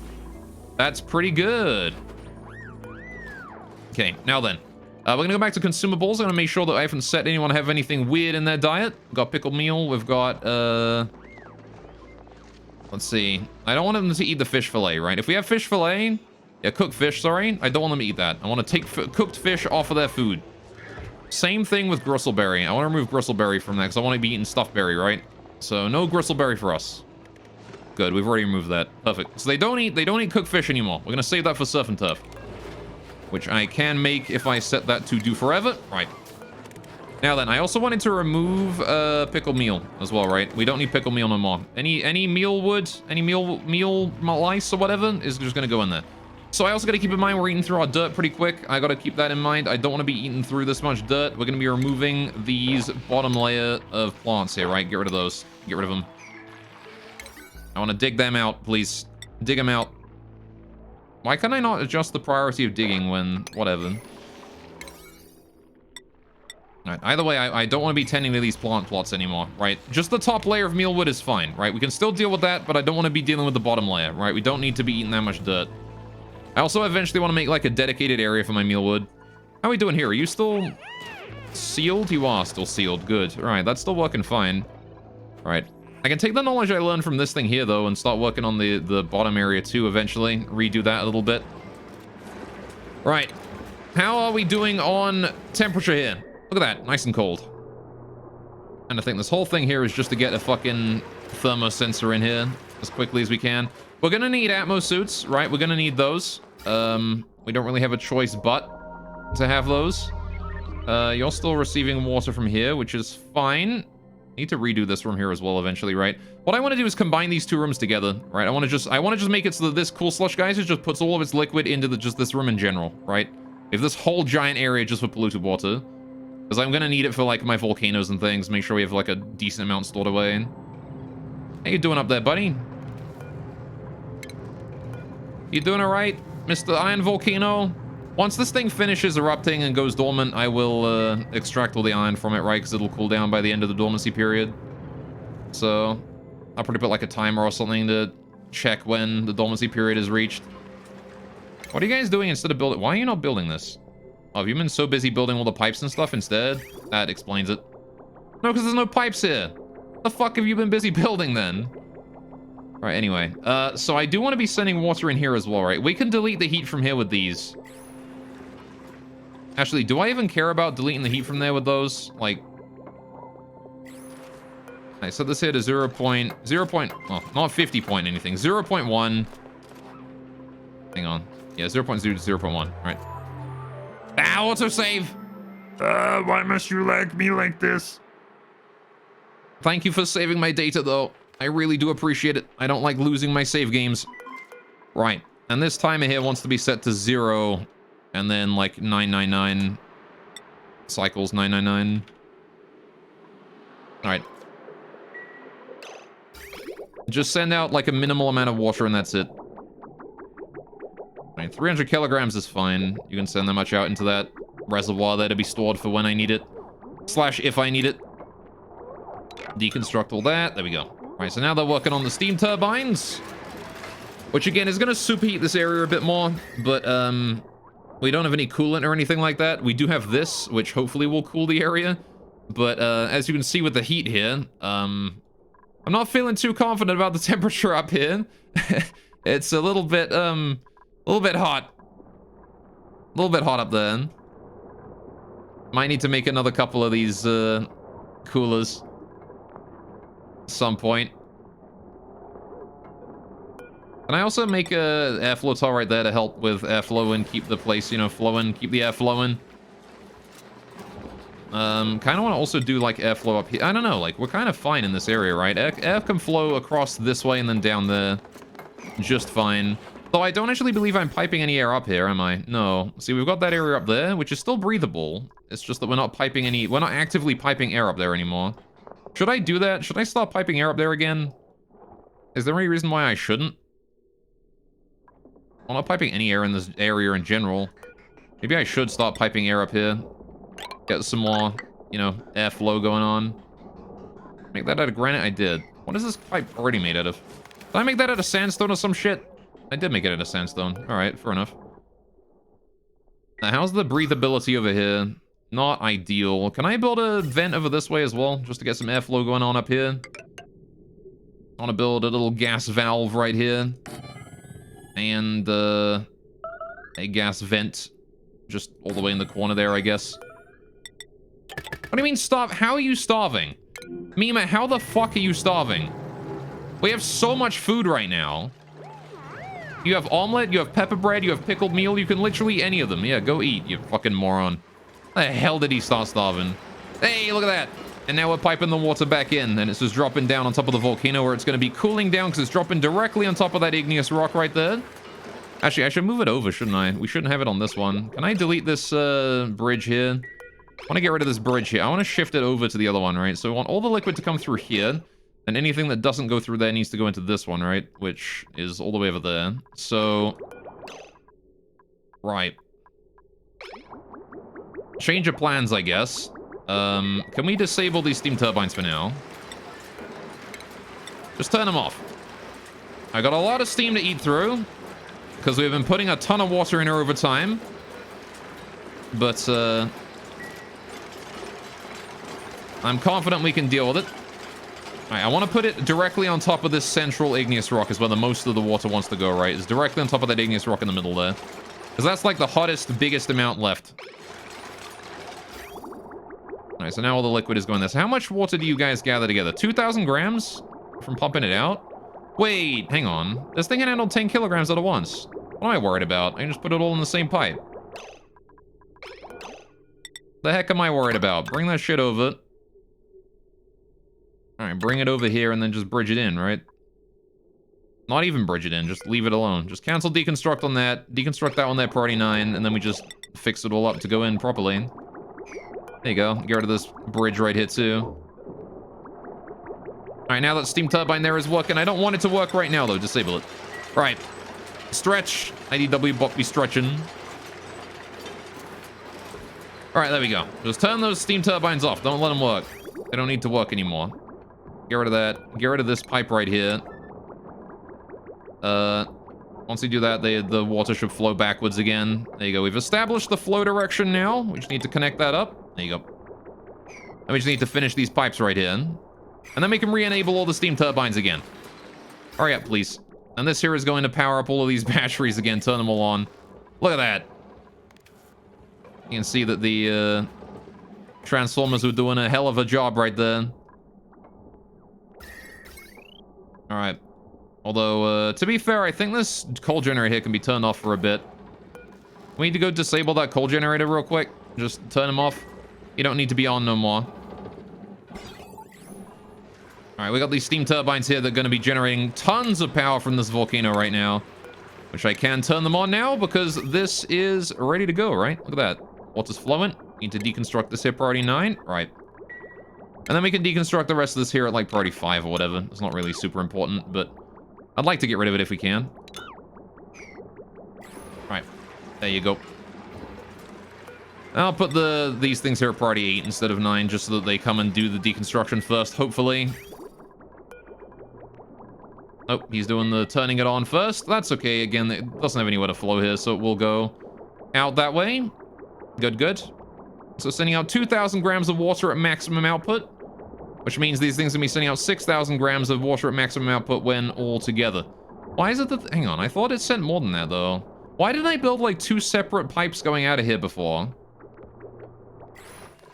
[SPEAKER 1] That's pretty good. Okay, now then. We're going to go back to consumables. I'm going to make sure that I haven't set anyone to have anything weird in their diet. We've got pickled meal. We've got, let's see. I don't want them to eat the fish fillet, right? If we have fish fillet, yeah, cooked fish, sorry. I don't want them to eat that. I want to take cooked fish off of their food. Same thing with gristleberry. I want to remove gristleberry from that because I want to be eating stuffed berry, right? So no gristleberry for us. Good, we've already removed that. Perfect. So they don't eat cooked fish anymore. We're gonna save that for surf and turf, which I can make if I set that to do forever. Right. Now then, I also wanted to remove pickled meal as well, right? We don't need pickled meal no more. Any meal wood, any meal lice or whatever is just gonna go in there. So I also got to keep in mind we're eating through our dirt pretty quick. I got to keep that in mind. I don't want to be eating through this much dirt. We're going to be removing these bottom layer of plants here, right? Get rid of those. Get rid of them. I want to dig them out, please. Dig them out. Why can I not adjust the priority of digging when... whatever. Right, either way, I don't want to be tending to these plant plots anymore, right? Just the top layer of mealwood is fine, right? We can still deal with that, but I don't want to be dealing with the bottom layer, right? We don't need to be eating that much dirt. I also eventually want to make, like, a dedicated area for my mealwood. How are we doing here? Are you still sealed? You are still sealed. Good. All right, that's still working fine. All right. I can take the knowledge I learned from this thing here, though, and start working on the bottom area, too, eventually. Redo that a little bit. Right. How are we doing on temperature here? Look at that. Nice and cold. And I think this whole thing here is just to get a fucking thermosensor in here as quickly as we can. We're going to need Atmos suits, right? We're going to need those. We don't really have a choice but to have those. You're still receiving water from here, which is fine. Need to redo this room here as well eventually, right? What I want to do is combine these 2 rooms together, right? I want to just make it so that this cool slush geyser just puts all of its liquid into just this room in general, right? If this whole giant area just for polluted water, because I'm going to need it for, like, my volcanoes and things. Make sure we have, like, a decent amount stored away. How you doing up there, buddy? You doing all right, Mr. Iron Volcano? Once this thing finishes erupting and goes dormant, I will extract all the iron from it, right? Because it'll cool down by the end of the dormancy period. So I'll probably put like a timer or something to check when the dormancy period is reached. What are you guys doing instead of building? Why are you not building this? Oh, have you been so busy building all the pipes and stuff instead? That explains it. No, because there's no pipes here. What the fuck have you been busy building then? All right, anyway. So I do want to be sending water in here as well, right? We can delete the heat from here with these. Actually, do I even care about deleting the heat from there with those? Like, I set this here to 0 point, well, not 50 point anything, 0.1. Hang on. Yeah, 0.0 to 0.1. Right. Ah, autosave!
[SPEAKER 3] Why must you like me like this?
[SPEAKER 1] Thank you for saving my data, though. I really do appreciate it. I don't like losing my save games. Right. And this timer here wants to be set to 0, and then, like, 999 cycles, 999. Alright. Just send out, like, a minimal amount of water, and that's it. Alright, 300 kilograms is fine. You can send that much out into that reservoir there to be stored for when I need it. / if I need it. Deconstruct all that. There we go. Alright, so now they're working on the steam turbines. Which, again, is going to superheat this area a bit more. But, we don't have any coolant or anything like that. We do have this, which hopefully will cool the area. But, as you can see with the heat here, I'm not feeling too confident about the temperature up here. It's a little bit hot. A little bit hot up there. Might need to make another couple of these, coolers. At some point. Can I also make a airflow tile right there to help with airflow and keep the place, you know, flowing, keep the air flowing? Kind of want to also do, like, airflow up here. I don't know, like, we're kind of fine in this area, right? Air can flow across this way and then down there. Just fine. Though I don't actually believe I'm piping any air up here, am I? No. See, we've got that area up there, which is still breathable. It's just that we're not actively piping air up there anymore. Should I do that? Should I start piping air up there again? Is there any reason why I shouldn't? I'm not piping any air in this area in general. Maybe I should start piping air up here. Get some more, you know, airflow going on. Make that out of granite? I did. What is this pipe already made out of? Did I make that out of sandstone or some shit? I did make it out of sandstone. Alright, fair enough. Now, how's the breathability over here? Not ideal. Can I build a vent over this way as well? Just to get some airflow going on up here. I want to build a little gas valve right here. And, a gas vent. Just all the way in the corner there, I guess. What do you mean starve? How are you starving? Mima, how the fuck are you starving? We have so much food right now. You have omelet, you have pepper bread, you have pickled meal. You can literally eat any of them. Yeah, go eat, you fucking moron. How the hell did he start starving? Hey, look at that. And now we're piping the water back in, and it's just dropping down on top of the volcano where it's going to be cooling down because it's dropping directly on top of that igneous rock right there. Actually, I should move it over, shouldn't I? We shouldn't have it on this one. Can I delete this bridge here? I want to get rid of this bridge here. I want to shift it over to the other one, right? So we want all the liquid to come through here. And anything that doesn't go through there needs to go into this one, right? Which is all the way over there. So... right. Change of plans, I guess. Can we disable these steam turbines for now? Just turn them off. I got a lot of steam to eat through. Because we've been putting a ton of water in here over time. But, I'm confident we can deal with it. Alright, I want to put it directly on top of this central igneous rock is where the most of the water wants to go, right? It's directly on top of that igneous rock in the middle there. Because that's like the hottest, biggest amount left. Alright, so now all the liquid is going there. So how much water do you guys gather together? 2,000 grams from pumping it out? Wait, hang on. This thing can handle 10 kilograms at once. What am I worried about? I can just put it all in the same pipe. The heck am I worried about? Bring that shit over. Alright, bring it over here and then just bridge it in, right? Not even bridge it in, just leave it alone. Just cancel deconstruct on that, deconstruct that on there, priority 9, and then we just fix it all up to go in properly. There you go. Get rid of this bridge right here, too. Alright, now that steam turbine there is working. I don't want it to work right now, though. Disable it. Alright. Stretch. IDW bot be stretching. Alright, there we go. Just turn those steam turbines off. Don't let them work. They don't need to work anymore. Get rid of that. Get rid of this pipe right here. Once we do that, the water should flow backwards again. There you go. We've established the flow direction now. We just need to connect that up. There you go. And we just need to finish these pipes right here. And then we can re-enable all the steam turbines again. Hurry up, please. And this here is going to power up all of these batteries again. Turn them all on. Look at that. You can see that the Transformers were doing a hell of a job right there. All right. Although, to be fair, I think this coal generator here can be turned off for a bit. We need to go disable that coal generator real quick. Just turn him off. You don't need to be on no more. All right, we got these steam turbines here that are going to be generating tons of power from this volcano right now. Which I can turn them on now because this is ready to go, right? Look at that. Water's flowing. Need to deconstruct this here priority 9. Right. And then we can deconstruct the rest of this here at like priority 5 or whatever. It's not really super important, but I'd like to get rid of it if we can. Right. There you go. I'll put these things here at priority 8 instead of 9 just so that they come and do the deconstruction first, hopefully. Oh, he's doing the turning it on first. That's okay. Again, it doesn't have anywhere to flow here, so it will go out that way. Good, good. So sending out 2,000 grams of water at maximum output, which means these things are going to be sending out 6,000 grams of water at maximum output when all together. Why is it that... Hang on, I thought it sent more than that, though. Why didn't I build, like, 2 separate pipes going out of here before?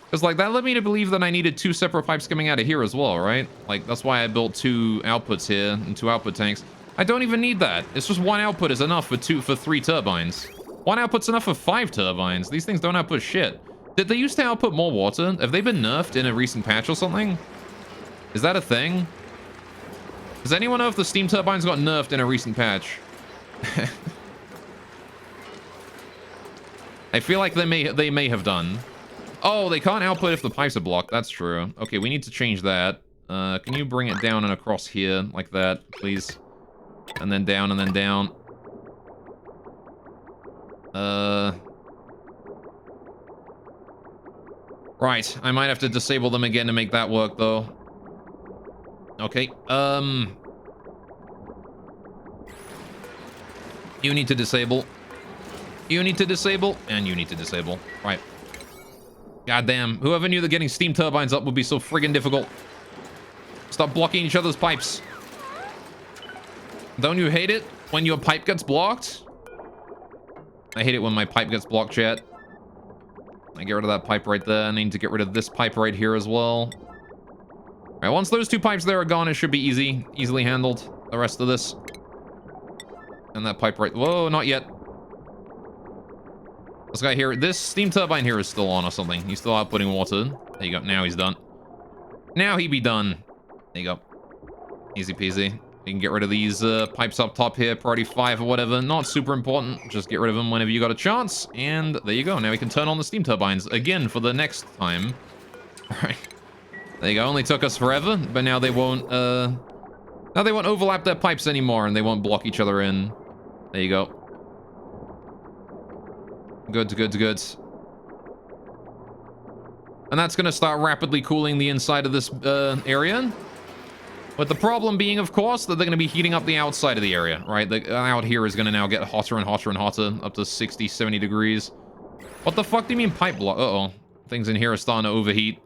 [SPEAKER 1] Because, like, that led me to believe that I needed 2 separate pipes coming out of here as well, right? Like, that's why I built 2 outputs here and 2 output tanks. I don't even need that. It's just 1 output is enough for 3 turbines. 1 output's enough for 5 turbines. These things don't output shit. Did they used to output more water? Have they been nerfed in a recent patch or something? Is that a thing? Does anyone know if the steam turbines got nerfed in a recent patch? I feel like they may have done. Oh, they can't output if the pipes are blocked. That's true. Okay, we need to change that. Can you bring it down and across here like that, please? And then down and then down. Right, I might have to disable them again to make that work, though. Okay, you need to disable. You need to disable, and you need to disable. Right. Goddamn, whoever knew that getting steam turbines up would be so friggin' difficult. Stop blocking each other's pipes. Don't you hate it when your pipe gets blocked? I hate it when my pipe gets blocked, chat. I get rid of that pipe right there. I need to get rid of this pipe right here as well. All right, once those 2 pipes there are gone, it should be easily handled. The rest of this. And that pipe right... Whoa, not yet. This guy here, this steam turbine here is still on or something. He's still outputting water. There you go. Now he's done. Now he be done. There you go. Easy peasy. You can get rid of these pipes up top here, priority 5 or whatever. Not super important. Just get rid of them whenever you got a chance. And there you go. Now we can turn on the steam turbines again for the next time. All right. There you go. Only took us forever, but now they won't overlap their pipes anymore, and they won't block each other in. There you go. Good, good, good. And that's going to start rapidly cooling the inside of this area. But the problem being, of course, that they're going to be heating up the outside of the area, right? The out here is going to now get hotter and hotter and hotter, up to 60, 70 degrees. What the fuck do you mean pipe block? Uh-oh. Things in here are starting to overheat.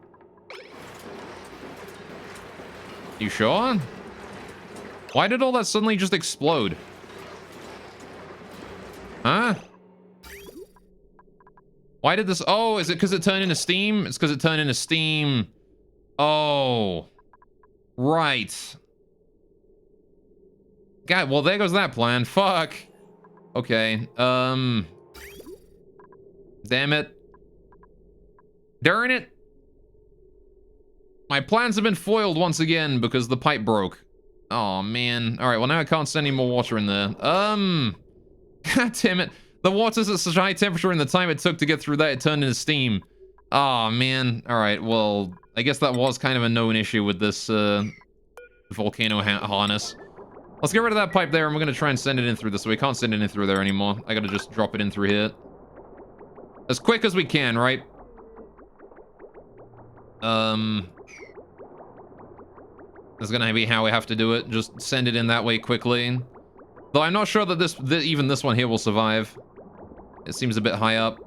[SPEAKER 1] You sure? Why did all that suddenly just explode? Huh? Why did this... Oh, is it because it turned into steam? It's because it turned into steam. Oh. Right. God, well, there goes that plan. Fuck. Okay. Damn it. Darn it. My plans have been foiled once again because the pipe broke. Oh, man. All right, well, now I can't send any more water in there. God damn it. The water's at such a high temperature, and the time it took to get through that, it turned into steam. Oh, man. All right, well, I guess that was kind of a known issue with this volcano harness. Let's get rid of that pipe there, and we're going to try and send it in through this way. We can't send it in through there anymore. I got to just drop it in through here. As quick as we can, right? That's going to be how we have to do it. Just send it in that way quickly. Though I'm not sure that even this one here will survive. It seems a bit high up.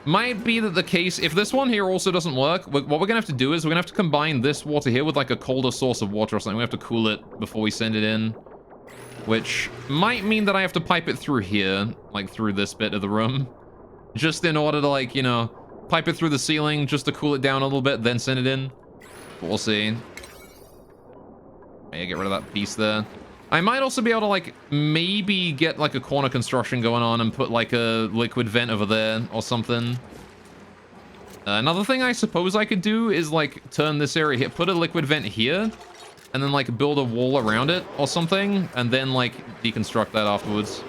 [SPEAKER 1] Might be that the case, if this one here also doesn't work, what we're gonna have to do is we're gonna have to combine this water here with like a colder source of water or something. We have to cool it before we send it in. Which might mean that I have to pipe it through here, like through this bit of the room. Just in order to like, you know, pipe it through the ceiling just to cool it down a little bit, then send it in. But we'll see. Yeah, get rid of that piece there. I might also be able to, like, maybe get, like, a corner construction going on and put, like, a liquid vent over there or something. Another thing I suppose I could do is, like, turn this area here, put a liquid vent here, and then, like, build a wall around it or something, and then, like, deconstruct that afterwards.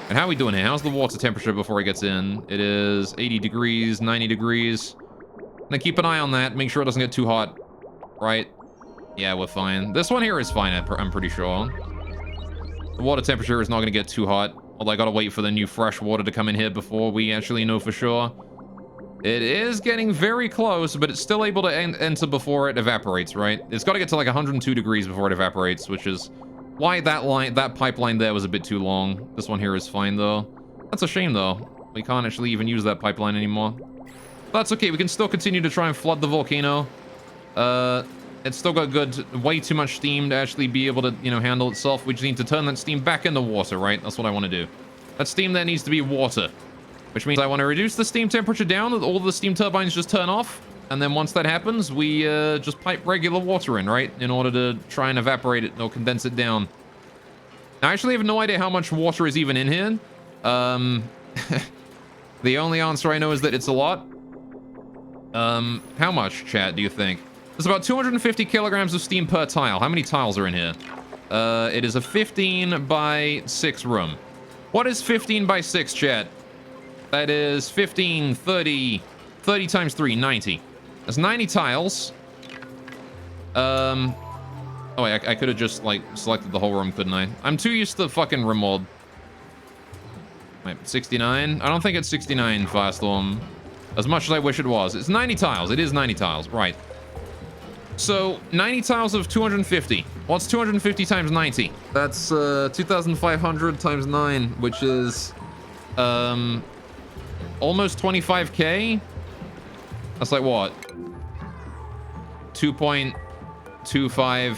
[SPEAKER 1] And how are we doing here? How's the water temperature before it gets in? It is 80 degrees, 90 degrees. Now keep an eye on that. Make sure it doesn't get too hot. Right? Yeah, we're fine. This one here is fine, I'm pretty sure. The water temperature is not going to get too hot. Although I got to wait for the new fresh water to come in here before we actually know for sure. It is getting very close, but it's still able to enter before it evaporates, right? It's got to get to like 102 degrees before it evaporates, which is why that pipeline there was a bit too long. This one here is fine, though. That's a shame, though. We can't actually even use that pipeline anymore. That's okay. We can still continue to try and flood the volcano. It's still got way too much steam to actually be able to, you know, handle itself. We just need to turn that steam back into water, right? That's what I want to do. That steam there needs to be water, which means I want to reduce the steam temperature down. All the steam turbines just turn off. And then once that happens, we just pipe regular water in, right? In order to try and evaporate it or condense it down. I actually have no idea how much water is even in here. The only answer I know is that it's a lot. How much, chat, do you think? There's about 250 kilograms of steam per tile. How many tiles are in here? It is a 15 by 6 room. What is 15 by 6, chat? That is 15, 30 times 3, 90. That's 90 tiles. Oh wait, I could have just, like, selected the whole room, couldn't I? I'm too used to fucking remold. Wait, 69? I don't think it's 69, Firestorm. As much as I wish it was. It's 90 tiles. It is 90 tiles, right. So, 90 tiles of 250. What's 250 times 90? That's 2,500 times 9, which is almost 25k. That's like what? 2.25.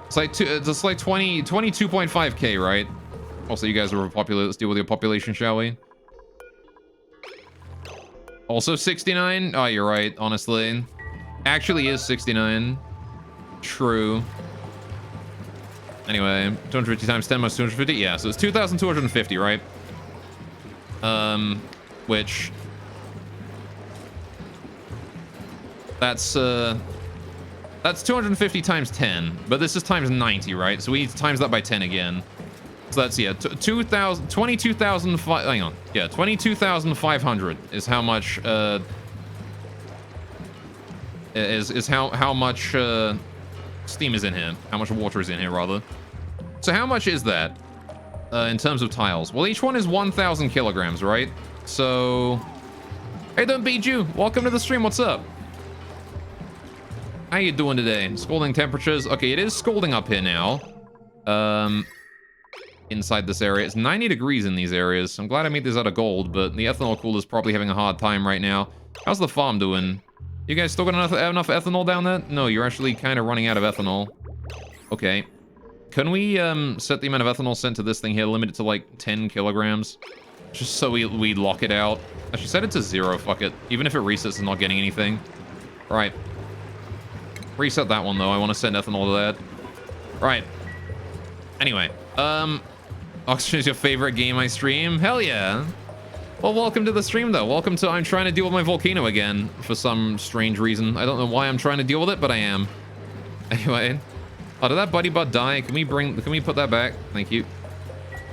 [SPEAKER 1] It's like 22.5k, right? Also, you guys are overpopulated. Let's deal with your population, shall we? Also 69? Oh, you're right, honestly. Actually is 69. True. Anyway, 250 times 10 minus 250? Yeah, so it's 2,250, right? Which... That's 250 times 10, but this is times 90, right? So we need to times that by 10 again. So that's, yeah, 22,500, hang on. Yeah, 22,500 is how much, is how much, steam is in here. How much water is in here, rather. So how much is that, in terms of tiles? Well, each one is 1,000 kilograms, right? So, hey, don't beat you. Welcome to the stream. What's up? How you doing today? Scalding temperatures. Okay, it is scalding up here now. Inside this area. It's 90 degrees in these areas. I'm glad I made this out of gold, but the ethanol cooler's probably having a hard time right now. How's the farm doing? You guys still got enough ethanol down there? No, you're actually kind of running out of ethanol. Okay. Can we set the amount of ethanol sent to this thing here, limit it to like 10 kilograms? Just so we lock it out. Actually, set it to 0, fuck it. Even if it resets, it's not getting anything. Right. Reset that one, though. I want to send ethanol to that. Right. Anyway, Oxygen is your favorite game I stream? Hell yeah. Well, welcome to the stream, though. Welcome to... I'm trying to deal with my volcano again for some strange reason. I don't know why I'm trying to deal with it, but I am. Anyway. Oh, did that buddy bud die? Can we put that back? Thank you.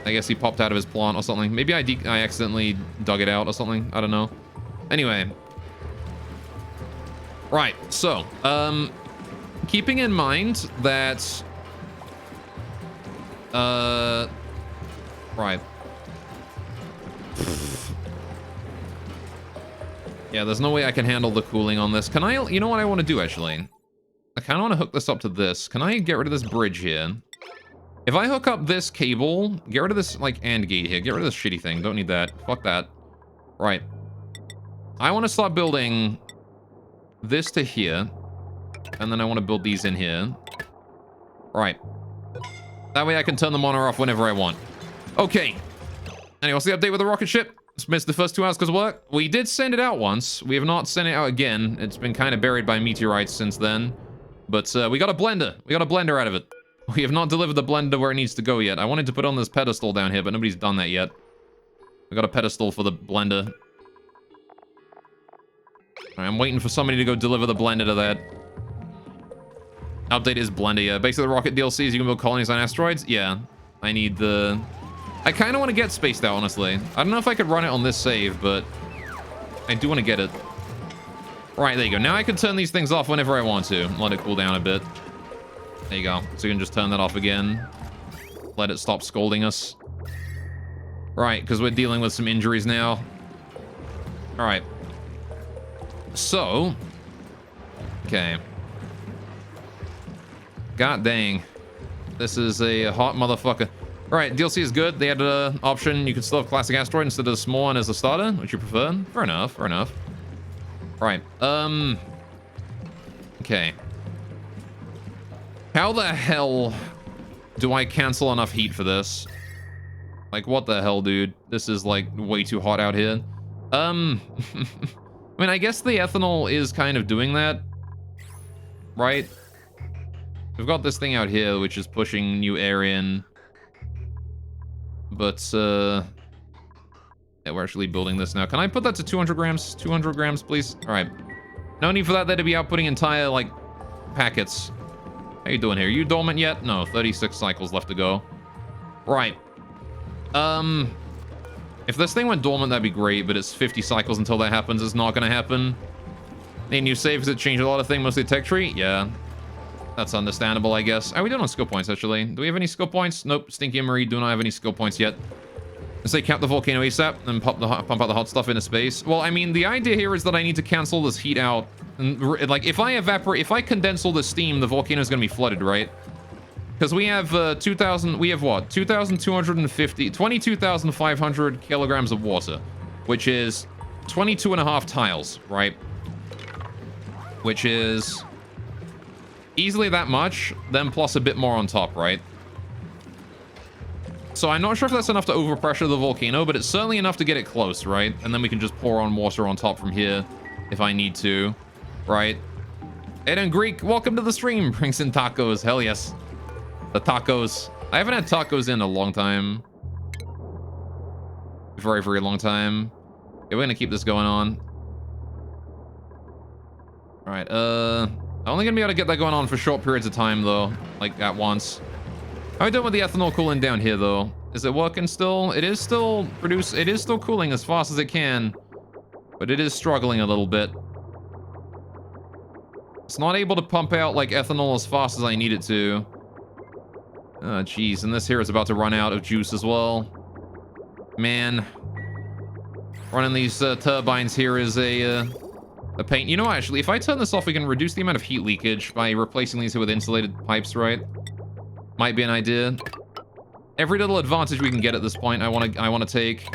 [SPEAKER 1] I guess he popped out of his plant or something. Maybe I accidentally dug it out or something. I don't know. Anyway. Right. So, keeping in mind that... Right. Yeah, there's no way I can handle the cooling on this. Can I... You know what I want to do, actually? I kind of want to hook this up to this. Can I get rid of this bridge here? If I hook up this cable, get rid of this, like, AND gate here. Get rid of this shitty thing. Don't need that. Fuck that. Right. I want to start building this to here. And then I want to build these in here. Right. That way I can turn them on or off whenever I want. Okay. Anyway, what's the update with the rocket ship? It's missed the first 2 hours because of work. We did send it out once. We have not sent it out again. It's been kind of buried by meteorites since then. But we got a blender. We got a blender out of it. We have not delivered the blender where it needs to go yet. I wanted to put on this pedestal down here, but nobody's done that yet. We got a pedestal for the blender. Alright, I'm waiting for somebody to go deliver the blender to that. Update is blender, yeah. Basically, the rocket DLCs, you can build colonies on asteroids. Yeah, I need the... I kind of want to get spaced out, honestly. I don't know if I could run it on this save, but I do want to get it. Right, there you go. Now I can turn these things off whenever I want to. Let it cool down a bit. There you go. So you can just turn that off again. Let it stop scolding us. Right, because we're dealing with some injuries now. Alright. So. Okay. God dang. This is a hot motherfucker. Alright, DLC is good. They added an option. You can still have classic asteroid instead of the small one as a starter, which you prefer. Fair enough, fair enough. Right, okay. How the hell do I cancel enough heat for this? Like, what the hell, dude? This is, like, way too hot out here. I mean, I guess the ethanol is kind of doing that. Right? We've got this thing out here, which is pushing new air in. But, yeah, we're actually building this now. Can I put that to 200 grams? 200 grams, please? All right. No need for that there to be outputting entire, like, packets. How you doing here? You dormant yet? No, 36 cycles left to go. Right. If this thing went dormant, that'd be great, but it's 50 cycles until that happens. It's not gonna happen. Need new saves that change a lot of things, mostly tech tree? Yeah. That's understandable, I guess. How are we doing on skill points, actually? Do we have any skill points? Nope. Stinky and Marie do not have any skill points yet. Let's say cap the volcano ASAP and pump out the hot stuff into space. Well, I mean, the idea here is that I need to cancel this heat out. And, like, if I condense all the steam, the volcano is going to be flooded, right? Because we have 2,000, we have what? 22,500 kilograms of water, which is 22 and a half tiles, right? Which is easily that much, then plus a bit more on top, right? So I'm not sure if that's enough to overpressure the volcano, but it's certainly enough to get it close, right? And then we can just pour on water on top from here if I need to, right? Eden Greek, welcome to the stream. Brings in tacos. Hell yes. The tacos. I haven't had tacos in a long time. Very, very long time. Yeah, we're gonna keep this going on. All right, I'm only gonna be able to get that going on for short periods of time, though, like at once. How are we doing with the ethanol cooling down here, though? Is it working still? It is still cooling as fast as it can, but it is struggling a little bit. It's not able to pump out, like, ethanol as fast as I need it to. Oh, jeez, and this here is about to run out of juice as well. Man. Running these turbines here is a pain. You know what, actually, if I turn this off, we can reduce the amount of heat leakage by replacing these here with insulated pipes, right? Might be an idea. Every little advantage we can get at this point, I want to take.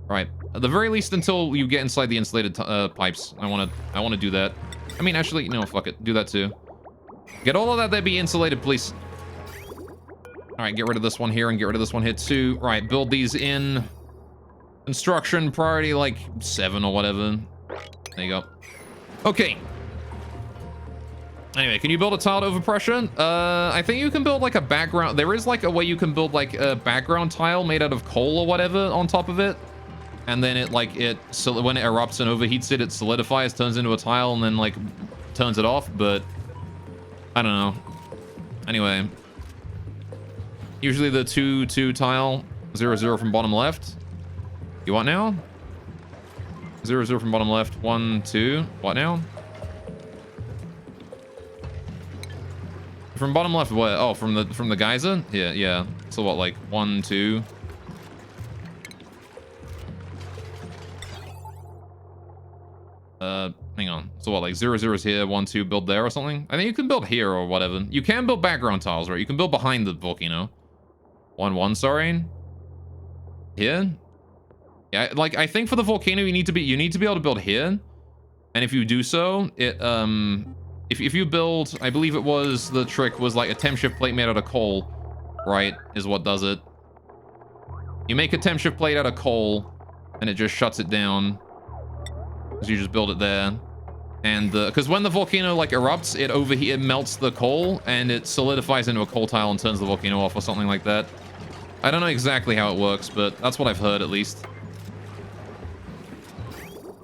[SPEAKER 1] Right. At the very least, until you get inside the insulated pipes, I want to do that. I mean, actually, no, fuck it. Do that too. Get all of that there be insulated, please. All right, get rid of this one here and get rid of this one here too. Right, build these in. Construction priority like 7 or whatever. There you go. Okay. Anyway, can you build a tiled overpressure? I think you can build like a background. There is like a way you can build like a background tile made out of coal or whatever on top of it. And then so when it erupts and overheats it, it solidifies, turns into a tile, and then like turns it off. But I don't know. Anyway, usually the 2 tile 0 0 from bottom left. You want now? 0 0 from bottom left. 1 2. What now? From bottom left, what? Oh, from the geyser? Yeah. So what, like 1 2. Hang on. So what, like 0 0 is here, 1 2, build there or something? I think you can build here or whatever. You can build background tiles, right? You can build behind the volcano. 1 1, sorry. Here? Yeah, like I think for the volcano you need to be able to build here. And if you do so, it if you build, I believe it was, the trick was like a temp shift plate made out of coal, right, is what does it. You make a temp shift plate out of coal, and it just shuts it down. So you just build it there. And because when the volcano like erupts, it melts the coal and it solidifies into a coal tile and turns the volcano off or something like that. I don't know exactly how it works, but that's what I've heard at least.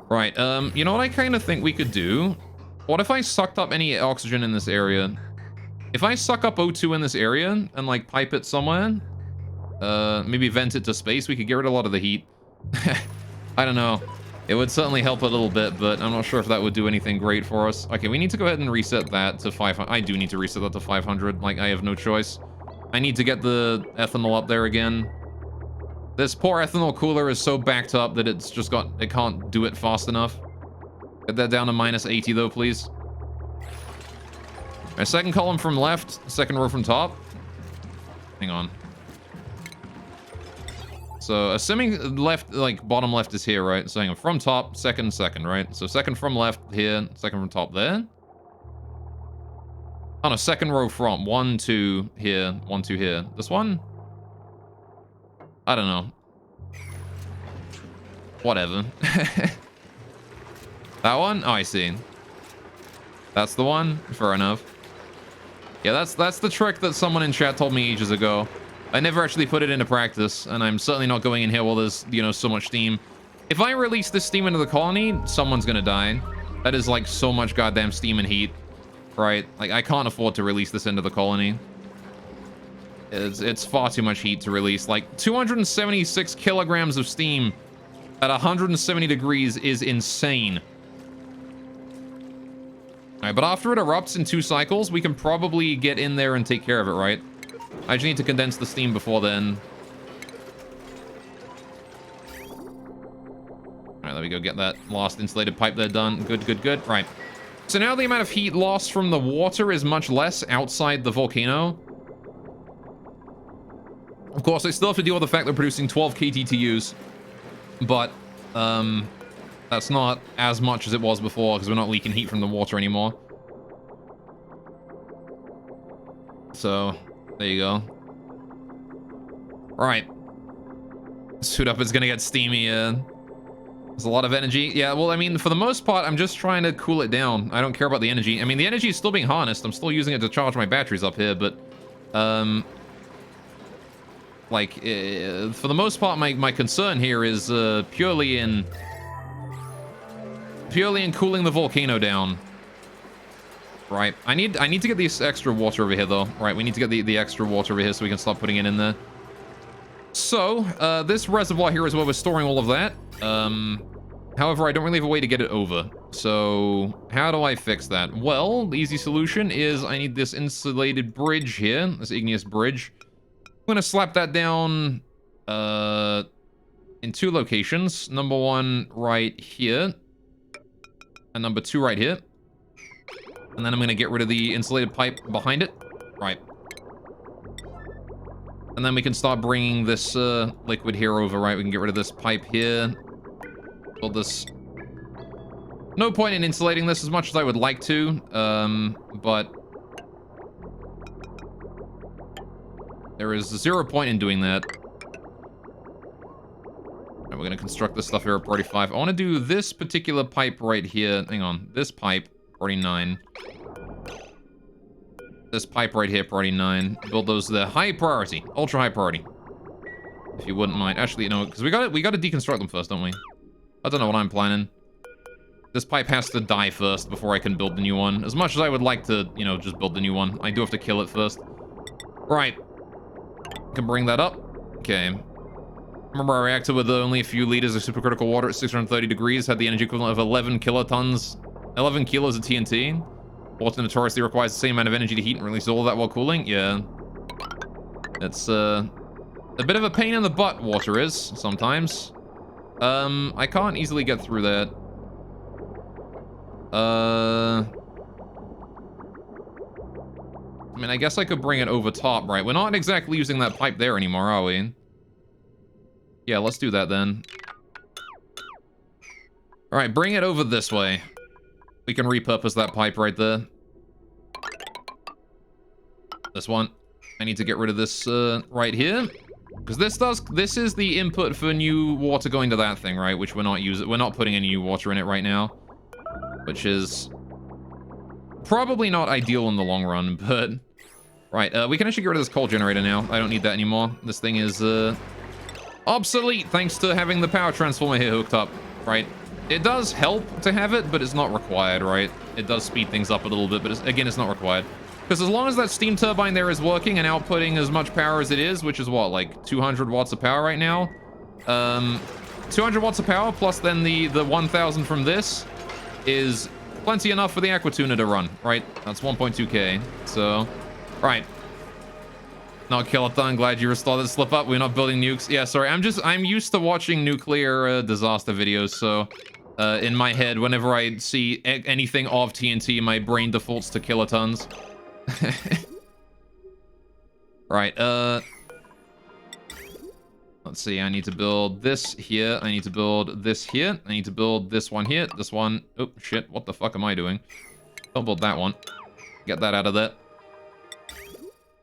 [SPEAKER 1] Right, you know what I kind of think we could do? What if I sucked up any oxygen in this area? If I suck up O2 in this area and like pipe it somewhere, maybe vent it to space, we could get rid of a lot of the heat. I don't know. It would certainly help a little bit, but I'm not sure if that would do anything great for us. Okay, we need to go ahead and reset that to 500. I do need to reset that to 500. Like, I have no choice. I need to get the ethanol up there again. This poor ethanol cooler is so backed up that it can't do it fast enough. Get that down to minus 80 though, please. Alright, second column from left, second row from top. Hang on. So, assuming left, like, bottom left is here, right? So, hang on, from top, second, right? So, second from left here, second from top there. Oh, no, second row from. 1, 2 here, 1, 2 here. This one? I don't know. Whatever. That one? Oh, I see. That's the one? Fair enough. Yeah, that's the trick that someone in chat told me ages ago. I never actually put it into practice, and I'm certainly not going in here while there's, you know, so much steam. If I release this steam into the colony, someone's gonna die. That is, like, so much goddamn steam and heat. Right? Like, I can't afford to release this into the colony. It's far too much heat to release. Like, 276 kilograms of steam at 170 degrees is insane. Alright, but after it erupts in 2 cycles, we can probably get in there and take care of it, right? I just need to condense the steam before then. Alright, there we go. Get that last insulated pipe there done. Good, good, good. Right. So now the amount of heat lost from the water is much less outside the volcano. Of course, I still have to deal with the fact they're producing 12 KTTUs. But, that's not as much as it was before, because we're not leaking heat from the water anymore. So, there you go. Right. Suit up is gonna get steamy. There's a lot of energy. Yeah, well, I mean, for the most part, I'm just trying to cool it down. I don't care about the energy. I mean, the energy is still being harnessed. I'm still using it to charge my batteries up here, but... for the most part, my concern here is purely in cooling the volcano down. Right. I need to get this extra water over here, though. Right, we need to get the extra water over here so we can start putting it in there. So, this reservoir here is where we're storing all of that. However, I don't really have a way to get it over. So, how do I fix that? Well, the easy solution is I need this insulated bridge here, this igneous bridge. I'm gonna slap that down in 2 locations. Number 1 right here, and number 2 right here. And then I'm gonna get rid of the insulated pipe behind it. Right. And then we can start bringing this liquid here over, right? We can get rid of this pipe here. Build this. No point in insulating this as much as I would like to, but there is 0 point in doing that. Right, we're gonna construct this stuff here at priority 5. I want to do this particular pipe right here. Hang on, this pipe, priority 9. This pipe right here, priority 9. Build those there. High priority, ultra high priority. If you wouldn't mind. Actually, you know, because we got to deconstruct them first, don't we? I don't know what I'm planning. This pipe has to die first before I can build the new one. As much as I would like to, you know, just build the new one, I do have to kill it first. Right. Can bring that up. Okay. Remember our reactor with only a few liters of supercritical water at 630 degrees had the energy equivalent of 11 kilotons, 11 kilos of TNT. Water notoriously requires the same amount of energy to heat and release all of that while cooling. Yeah. It's a bit of a pain in the butt, water is, sometimes. I can't easily get through that. I mean, I guess I could bring it over top, right? We're not exactly using that pipe there anymore, are we? Yeah, let's do that then. Alright, bring it over this way. We can repurpose that pipe right there. This one. I need to get rid of this right here. Because this is the input for new water going to that thing, right? Which we're not using. We're not putting any new water in it right now. which is probably not ideal in the long run, but... Right, we can actually get rid of this coal generator now. I don't need that anymore. This thing is obsolete thanks to having the power transformer here hooked up, right? It does help to have it, but it's not required, right? It does speed things up a little bit, but again, it's not required. Because as long as that steam turbine there is working and outputting as much power as it is, which is what, like 200 watts of power right now? 200 watts of power plus then the 1000 from this is plenty enough for the Aquatuner to run, right? That's 1.2k, so... Right. Not Kiloton, glad you restored the slip up. We're not building nukes. Yeah, sorry, I'm used to watching nuclear disaster videos, so... in my head, whenever I see anything of TNT, my brain defaults to kilotons. Right, let's see, I need to build this here, I need to build this here, I need to build this one here, this one... Oh, shit, what the fuck am I doing? Don't build that one. Get that out of there.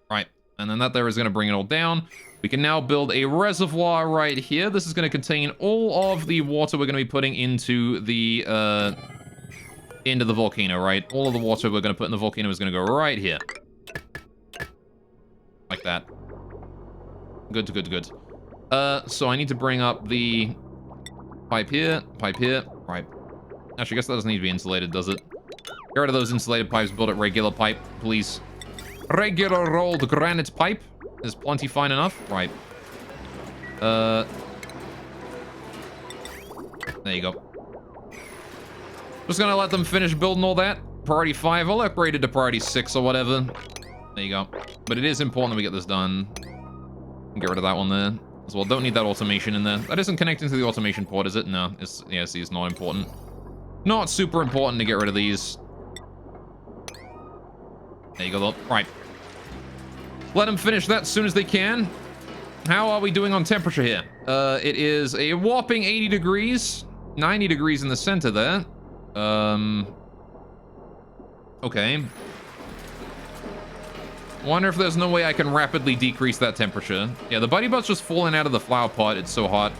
[SPEAKER 1] Right, and then that there is going to bring it all down. We can now build a reservoir right here. This is going to contain all of the water we're going to be putting into the volcano, right? All of the water we're going to put in the volcano is going to go right here. Like that. Good, good, good. So I need to bring up the pipe here, right. Actually, I guess that doesn't need to be insulated, does it? Get rid of those insulated pipes, build it regular pipe, please. Regular rolled granite pipe is plenty fine enough. Right. There you go. Just gonna let them finish building all that. Priority 5, I'll upgrade it to priority 6 or whatever. There you go. But it is important that we get this done. Get rid of that one there as well. Don't need that automation in there. That isn't connecting to the automation port, is it? No, it's, yeah, see, it's not important. Not super important to get rid of these. There you go, though. Right. Let them finish that as soon as they can. How are we doing on temperature here? It is a whopping 80 degrees. 90 degrees in the center there. Okay. Wonder if there's no way I can rapidly decrease that temperature. Yeah, the buddy but's just falling out of the flower pot. It's so hot.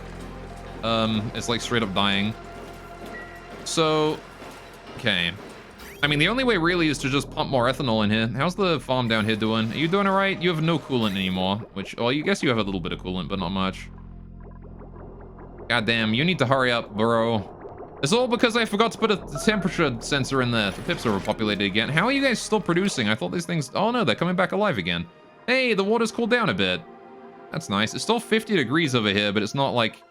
[SPEAKER 1] It's like straight up dying. So, okay. I mean, the only way really is to just pump more ethanol in here. How's the farm down here doing? Are you doing all right? You have no coolant anymore, which, well, I guess you have a little bit of coolant, but not much. God damn, you need to hurry up, bro. It's all because I forgot to put a temperature sensor in there. The pips are repopulated again. How are you guys still producing? I thought these things... Oh, no, they're coming back alive again. Hey, the water's cooled down a bit. That's nice. It's still 50 degrees over here, but it's not like...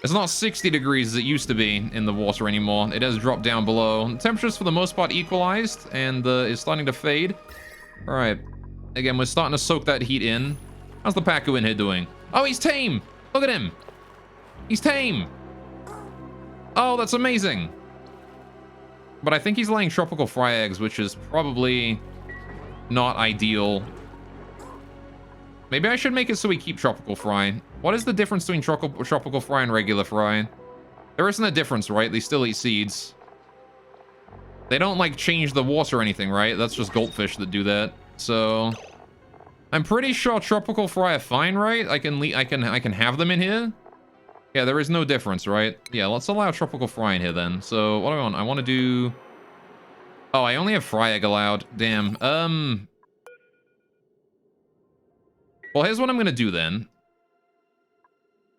[SPEAKER 1] It's not 60 degrees as it used to be in the water anymore. It has dropped down below. The temperature's for the most part equalized, and is starting to fade. All right. Again, we're starting to soak that heat in. How's the Pacu in here doing? Oh, he's tame! Look at him! He's tame! Oh, that's amazing! But I think he's laying tropical fry eggs, which is probably not ideal. Maybe I should make it so we keep tropical fry. What is the difference between tropical fry and regular fry? There isn't a difference, right? They still eat seeds. They don't, like, change the water or anything, right? That's just goldfish that do that. So, I'm pretty sure tropical fry are fine, right? I can have them in here. Yeah, there is no difference, right? Yeah, let's allow tropical fry in here then. So, what do I want? I want to do... Oh, I only have fry egg allowed. Damn. Well, here's what I'm going to do then.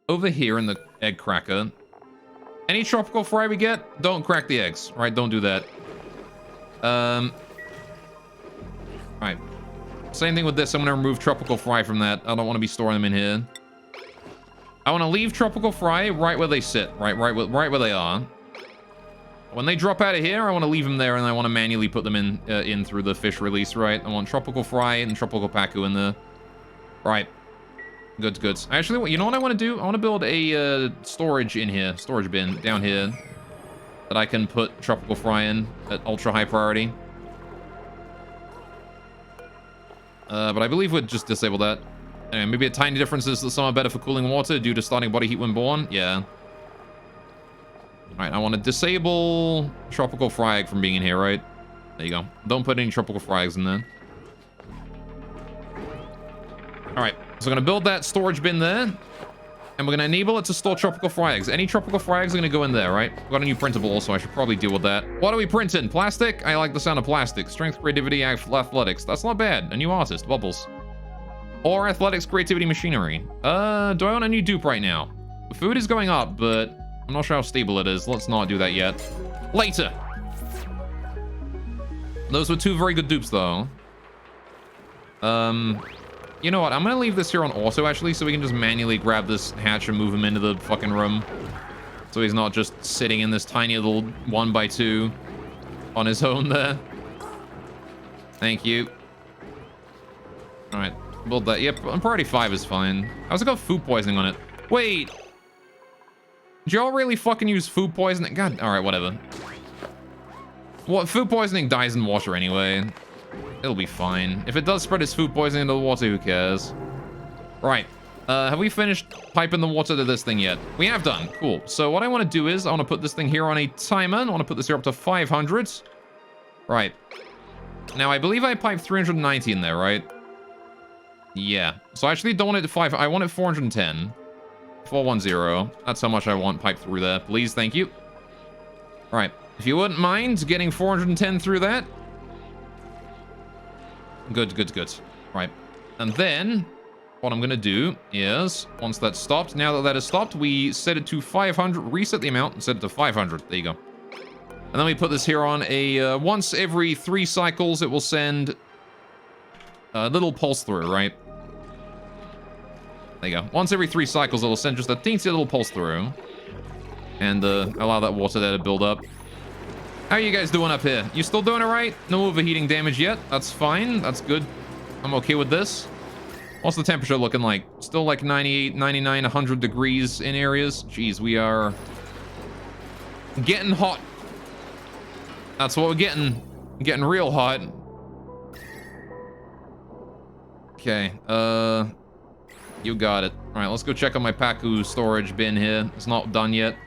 [SPEAKER 1] Over here in the egg cracker, any tropical fry we get, don't crack the eggs, right? Don't do that. Right. Same thing with this. I'm going to remove tropical fry from that. I don't want to be storing them in here. I want to leave tropical fry right where they sit, right where they are. When they drop out of here, I want to leave them there, and I want to manually put them in through the fish release, right? I want tropical fry and tropical Pacu in there. Right. Goods, goods. Actually, you know what I want to do? I want to build a storage in here, storage bin down here, that I can put tropical fry in at ultra high priority. But I believe we'd just disable that. Anyway, maybe a tiny difference is that some are better for cooling water due to starting body heat when born. Yeah. Alright, I want to disable tropical fry egg from being in here, right? There you go. Don't put any tropical fry eggs in there. Alright, so I'm going to build that storage bin there. And we're going to enable it to store tropical fry eggs. Any tropical fry eggs are going to go in there, right? We've got a new printable also. I should probably deal with that. What are we printing? Plastic? I like the sound of plastic. Strength, creativity, athletics. That's not bad. A new artist. Bubbles. Or athletics, creativity, machinery. Do I want a new dupe right now? Food is going up, but I'm not sure how stable it is. Let's not do that yet. Later. Those were 2 very good dupes, though. You know what? I'm gonna leave this here on auto, actually, so we can just manually grab this hatch and move him into the fucking room. So he's not just sitting in this tiny little 1x2 on his own there. Thank you. Alright, build that. Yep, priority 5 is fine. I also got food poisoning on it. Wait! Did y'all really fucking use food poisoning? God, alright, whatever. What, food poisoning dies in water anyway. It'll be fine. If it does spread its food poisoning into the water, who cares? Right. Have we finished piping the water to this thing yet? We have done. Cool. So what I want to do is I want to put this thing here on a timer. I want to put this here up to 500. Right. Now, I believe I piped 390 in there, right? Yeah. So I actually don't want it to 5. I want it 410. 410. That's how much I want piped through there. Please, thank you. Right. If you wouldn't mind getting 410 through that. Good, good, good. Right. And then, what I'm going to do is, once that's stopped, now that that has stopped, we set it to 500, reset the amount, and set it to 500. There you go. And then we put this here on a, once every 3 cycles, it will send a little pulse through, right? There you go. Once every 3 cycles, it'll send just a teensy little pulse through. And allow that water there to build up. How are you guys doing up here? You still doing it right? No overheating damage yet. That's fine. That's good. I'm okay with this. What's the temperature looking like? Still like 98, 99, 100 degrees in areas. Jeez, we are getting hot. That's what we're getting. Getting real hot. Okay, you got it. All right, let's go check on my Paku storage bin here. It's not done yet.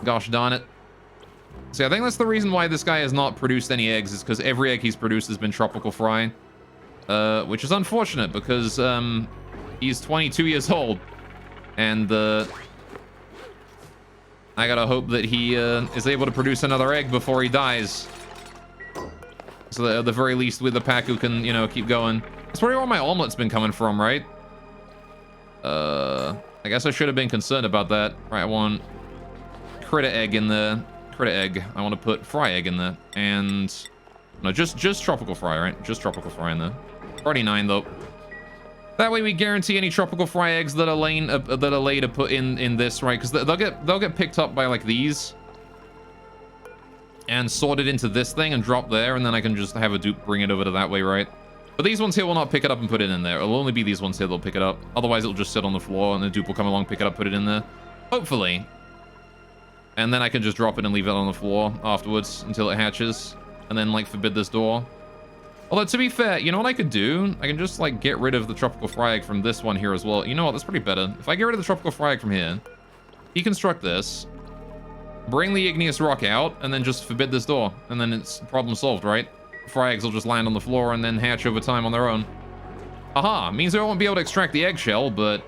[SPEAKER 1] Gosh darn it. See, I think that's the reason why this guy has not produced any eggs, is because every egg he's produced has been tropical fry. Which is unfortunate, because he's 22 years old. And I gotta hope that he is able to produce another egg before he dies. So that at the very least, with the Paku can, you know, keep going. That's probably where my omelet's been coming from, right? I guess I should have been concerned about that. Right, I want critter egg in there. Critter egg. I want to put fry egg in there. And no, just tropical fry, right? Just tropical fry in there. 49 though. That way we guarantee any tropical fry eggs that are laid to put in this, right? Because they'll get picked up by like these and sorted into this thing and drop there, and then I can just have a dupe bring it over to that way, right? But these ones here will not pick it up and put it in there. It'll only be these ones here that'll pick it up. Otherwise, it'll just sit on the floor, and the dupe will come along, pick it up, put it in there. Hopefully. And then I can just drop it and leave it on the floor afterwards until it hatches. And then, like, forbid this door. Although, to be fair, you know what I could do? I can just, like, get rid of the tropical fry egg from this one here as well. You know what? That's pretty better. If I get rid of the tropical fry egg from here, deconstruct this, bring the igneous rock out, and then just forbid this door. And then it's problem solved, right? Fry eggs will just land on the floor and then hatch over time on their own. Aha! Means I won't be able to extract the eggshell, but,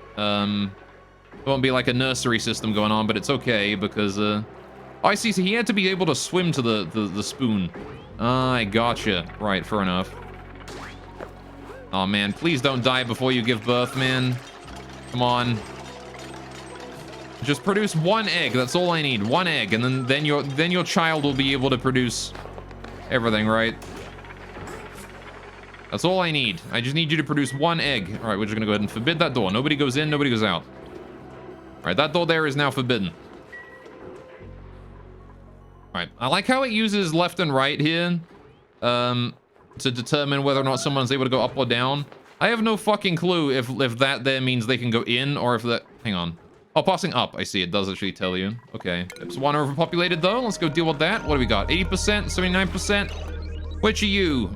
[SPEAKER 1] it won't be like a nursery system going on, but it's okay because, oh, I see. So he had to be able to swim to the spoon. I gotcha. Right, fair enough. Oh, man. Please don't die before you give birth, man. Come on. Just produce 1 egg. That's all I need. 1 egg. And then your child will be able to produce everything, right? That's all I need. I just need you to produce 1 egg. All right, we're just going to go ahead and forbid that door. Nobody goes in, nobody goes out. All right, that door there is now forbidden. All right, I like how it uses left and right here to determine whether or not someone's able to go up or down. I have no fucking clue if that there means they can go in or if that... Hang on. Oh, passing up. I see. It does actually tell you. Okay. It's 1 overpopulated, though. Let's go deal with that. What do we got? 80%? 79%? Which of you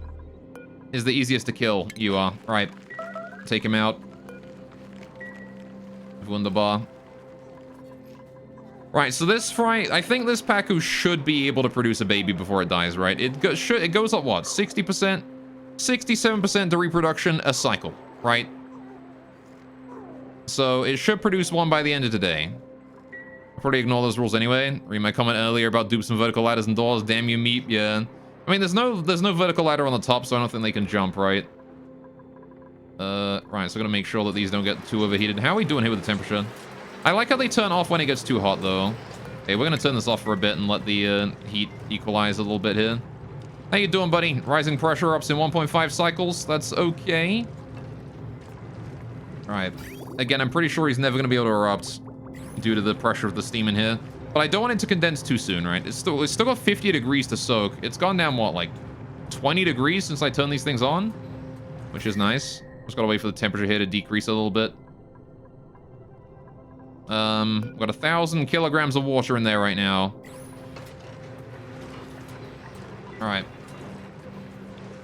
[SPEAKER 1] is the easiest to kill? You are. All right. Take him out. Wunderbar. Right, so this fry, I think this Paku should be able to produce a baby before it dies, right? It goes up, what, 60%? 67% to reproduction a cycle, right? So it should produce one by the end of today. I'll probably ignore those rules anyway. Read my comment earlier about dupes and vertical ladders and doors. Damn you, meep. Yeah. I mean, there's no vertical ladder on the top, so I don't think they can jump, right? Right, so I'm gonna make sure that these don't get too overheated. How are we doing here with the temperature? I like how they turn off when it gets too hot, though. Okay, we're gonna turn this off for a bit and let the heat equalize a little bit here. How you doing, buddy? Rising pressure ups in 1.5 cycles. That's okay. All right. Again, I'm pretty sure he's never gonna be able to erupt due to the pressure of the steam in here. But I don't want it to condense too soon, right? It's still got 50 degrees to soak. It's gone down, what, like 20 degrees since I turned these things on? Which is nice. Just gotta wait for the temperature here to decrease a little bit. We've got 1,000 kilograms of water in there right now. All right.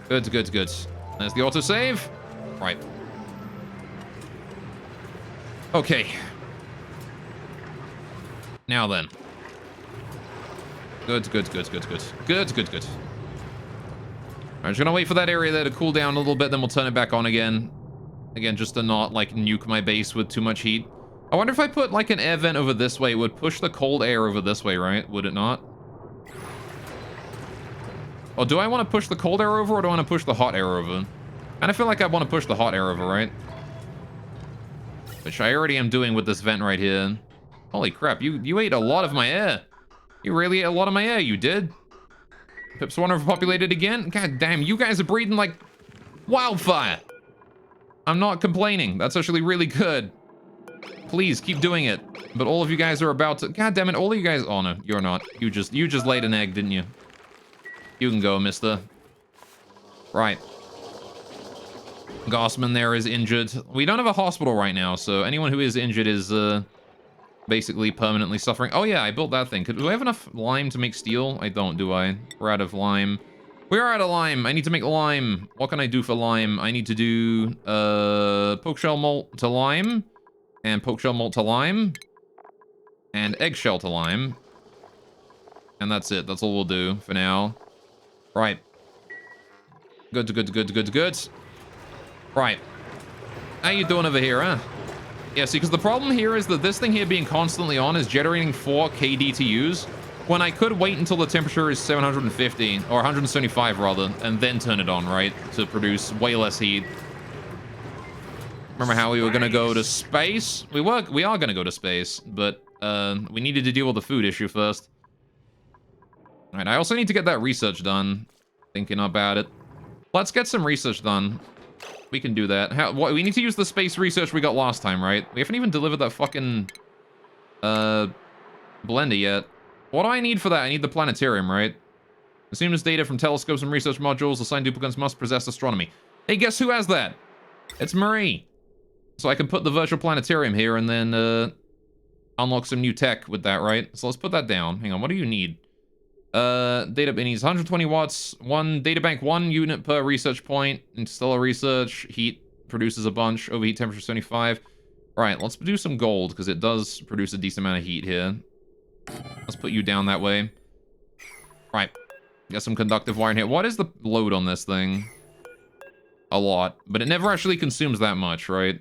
[SPEAKER 1] Good. There's the autosave. Right. Okay. Now then. Good. I'm just gonna wait for that area there to cool down a little bit, then we'll turn it back on again. Again, just to not, like, nuke my base with too much heat. I wonder if I put, like, an air vent over this way, it would push the cold air over this way, right? Would it not? Or do I want to push the cold air over, or do I want to push the hot air over? And I feel like I want to push the hot air over, right? Which I already am doing with this vent right here. Holy crap, you ate a lot of my air. You really ate a lot of my air, you did. Pips one overpopulated again? God damn, you guys are breathing like wildfire. I'm not complaining. That's actually really good. Please, keep doing it. But all of you guys are about to... God damn it, all of you guys... Oh, no, you're not. You just laid an egg, didn't you? You can go, mister. Right. Gossman there is injured. We don't have a hospital right now, so anyone who is injured is basically permanently suffering. Oh, yeah, I built that thing. Do I have enough lime to make steel? I don't, do I? We're out of lime. We are out of lime. I need to make lime. What can I do for lime? I need to do pokeshell malt to lime. And pokeshell malt to lime. And eggshell to lime. And that's it. That's all we'll do for now. Right. Good. Right. How you doing over here, huh? Yeah, see, because the problem here is that this thing here being constantly on is generating 4 KD to use, when I could wait until the temperature is 750, or 175 rather, and then turn it on, right? To produce way less heat. Remember how we were going to go to space? We are going to go to space, but we needed to deal with the food issue first. All right, I also need to get that research done. Thinking about it. Let's get some research done. We can do that. We need to use the space research we got last time, right? We haven't even delivered that fucking blender yet. What do I need for that? I need the planetarium, right? Assumes data from telescopes and research modules. Assigned duplicates must possess astronomy. Hey, guess who has that? It's Marie. So I can put the virtual planetarium here and then unlock some new tech with that, right? So let's put that down. Hang on, what do you need? Data, it needs 120 watts, 1 databank, 1 unit per research point. Interstellar research, heat produces a bunch, overheat temperature 75. All right, let's do some gold because it does produce a decent amount of heat here. Let's put you down that way. Right, got some conductive wire in here. What is the load on this thing? A lot, but it never actually consumes that much, right?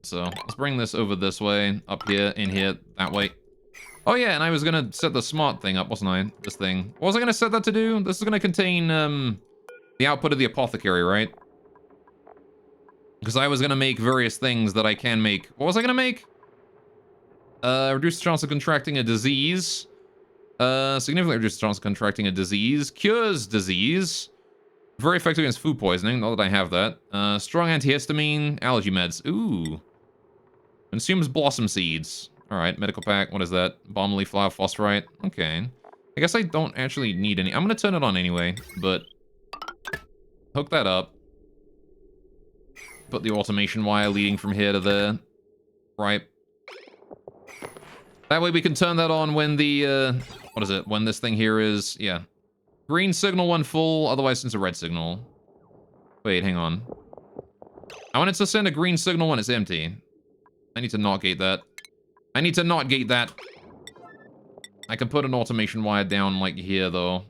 [SPEAKER 1] So let's bring this over this way, up here, in here, that way. Oh yeah, and I was gonna set the smart thing up, wasn't I? This thing. What was I gonna set that to do? This is gonna contain the output of the apothecary, right? Because I was gonna make various things that I can make. What was I gonna make? Reduce the chance of contracting a disease. Significantly reduce the chance of contracting a disease. Cures disease. Very effective against food poisoning, not that I have that. Strong antihistamine, allergy meds. Ooh. Consumes blossom seeds. Alright, medical pack, what is that? Balm leaf flower phosphorite. Okay. I guess I don't actually need any. I'm gonna turn it on anyway, but hook that up. Put the automation wire leading from here to there. Right. That way we can turn that on when the, what is it? When this thing here is, yeah. Green signal when full, otherwise it's a red signal. Wait, hang on. I want it to send a green signal when it's empty. I need to not gate that. I need to not gate that. I can put an automation wire down, like, here, though.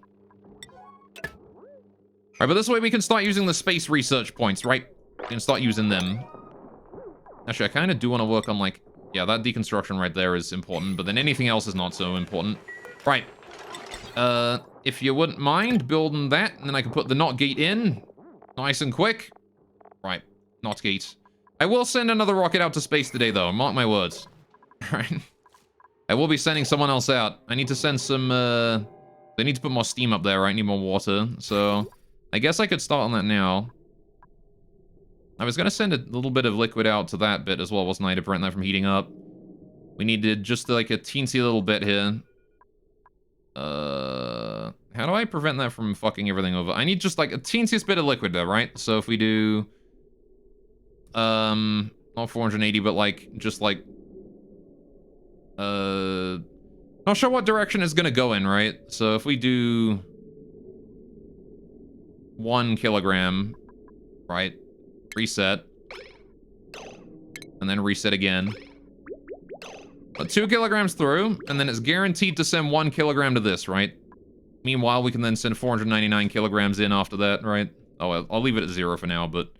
[SPEAKER 1] Alright, but this way we can start using the space research points, right? We can start using them. Actually, I kind of do want to work on, like... Yeah, that deconstruction right there is important, but then anything else is not so important. Right. If you wouldn't mind building that, and then I can put the NOT gate in. Nice and quick. Right. NOT gate. I will send another rocket out to space today, though. Mark my words. Right. I will be sending someone else out. I need to send some, They need to put more steam up there, right? I need more water. So, I guess I could start on that now. I was gonna send a little bit of liquid out to that bit as well, wasn't I, to prevent that from heating up. We needed just like a teensy little bit here. How do I prevent that from fucking everything over? I need just like a teensiest bit of liquid there, right? So if we do, not 480, but like, just like, not sure what direction it's gonna go in, right? So if we do 1 kilogram, right? Reset. And then reset again. But 2 kilograms through, and then it's guaranteed to send 1 kilogram to this, right? Meanwhile, we can then send 499 kilograms in after that, right? Oh, I'll leave it at 0 for now, but...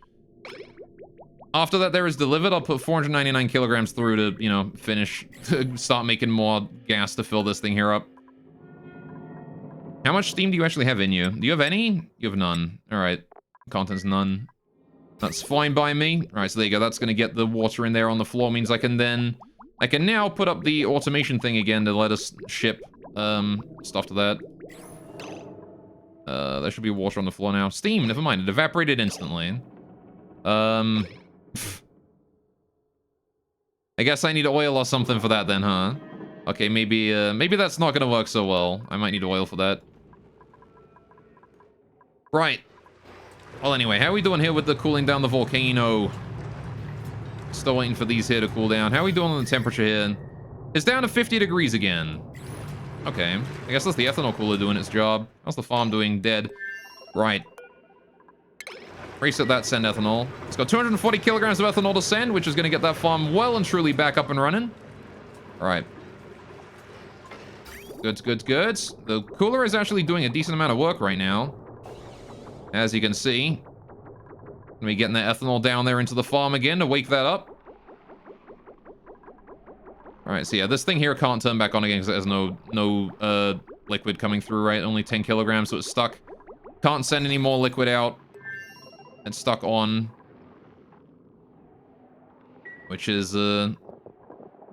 [SPEAKER 1] After that there is delivered, I'll put 499 kilograms through to, you know, finish, to start making more gas to fill this thing here up. How much steam do you actually have in you? Do you have any? You have none. Alright. Contents none. That's fine by me. Alright, so there you go. That's going to get the water in there on the floor. Means I can now put up the automation thing again to let us ship stuff to that. There should be water on the floor now. Steam, never mind. It evaporated instantly. I guess I need oil or something for that then, huh? Okay, maybe that's not going to work so well. I might need oil for that. Right. Well, anyway, how are we doing here with the cooling down the volcano? Still waiting for these here to cool down. How are we doing on the temperature here? It's down to 50 degrees again. Okay. I guess that's the ethanol cooler doing its job. How's the farm doing? Dead. Right. Reset that, send ethanol. It's got 240 kilograms of ethanol to send, which is going to get that farm well and truly back up and running. All right. Good, good, good. The cooler is actually doing a decent amount of work right now. As you can see. We're getting that ethanol down there into the farm again to wake that up. Alright, so yeah, this thing here can't turn back on again because it has no liquid coming through, right? Only 10 kilograms, so it's stuck. Can't send any more liquid out. It's stuck on. Which is,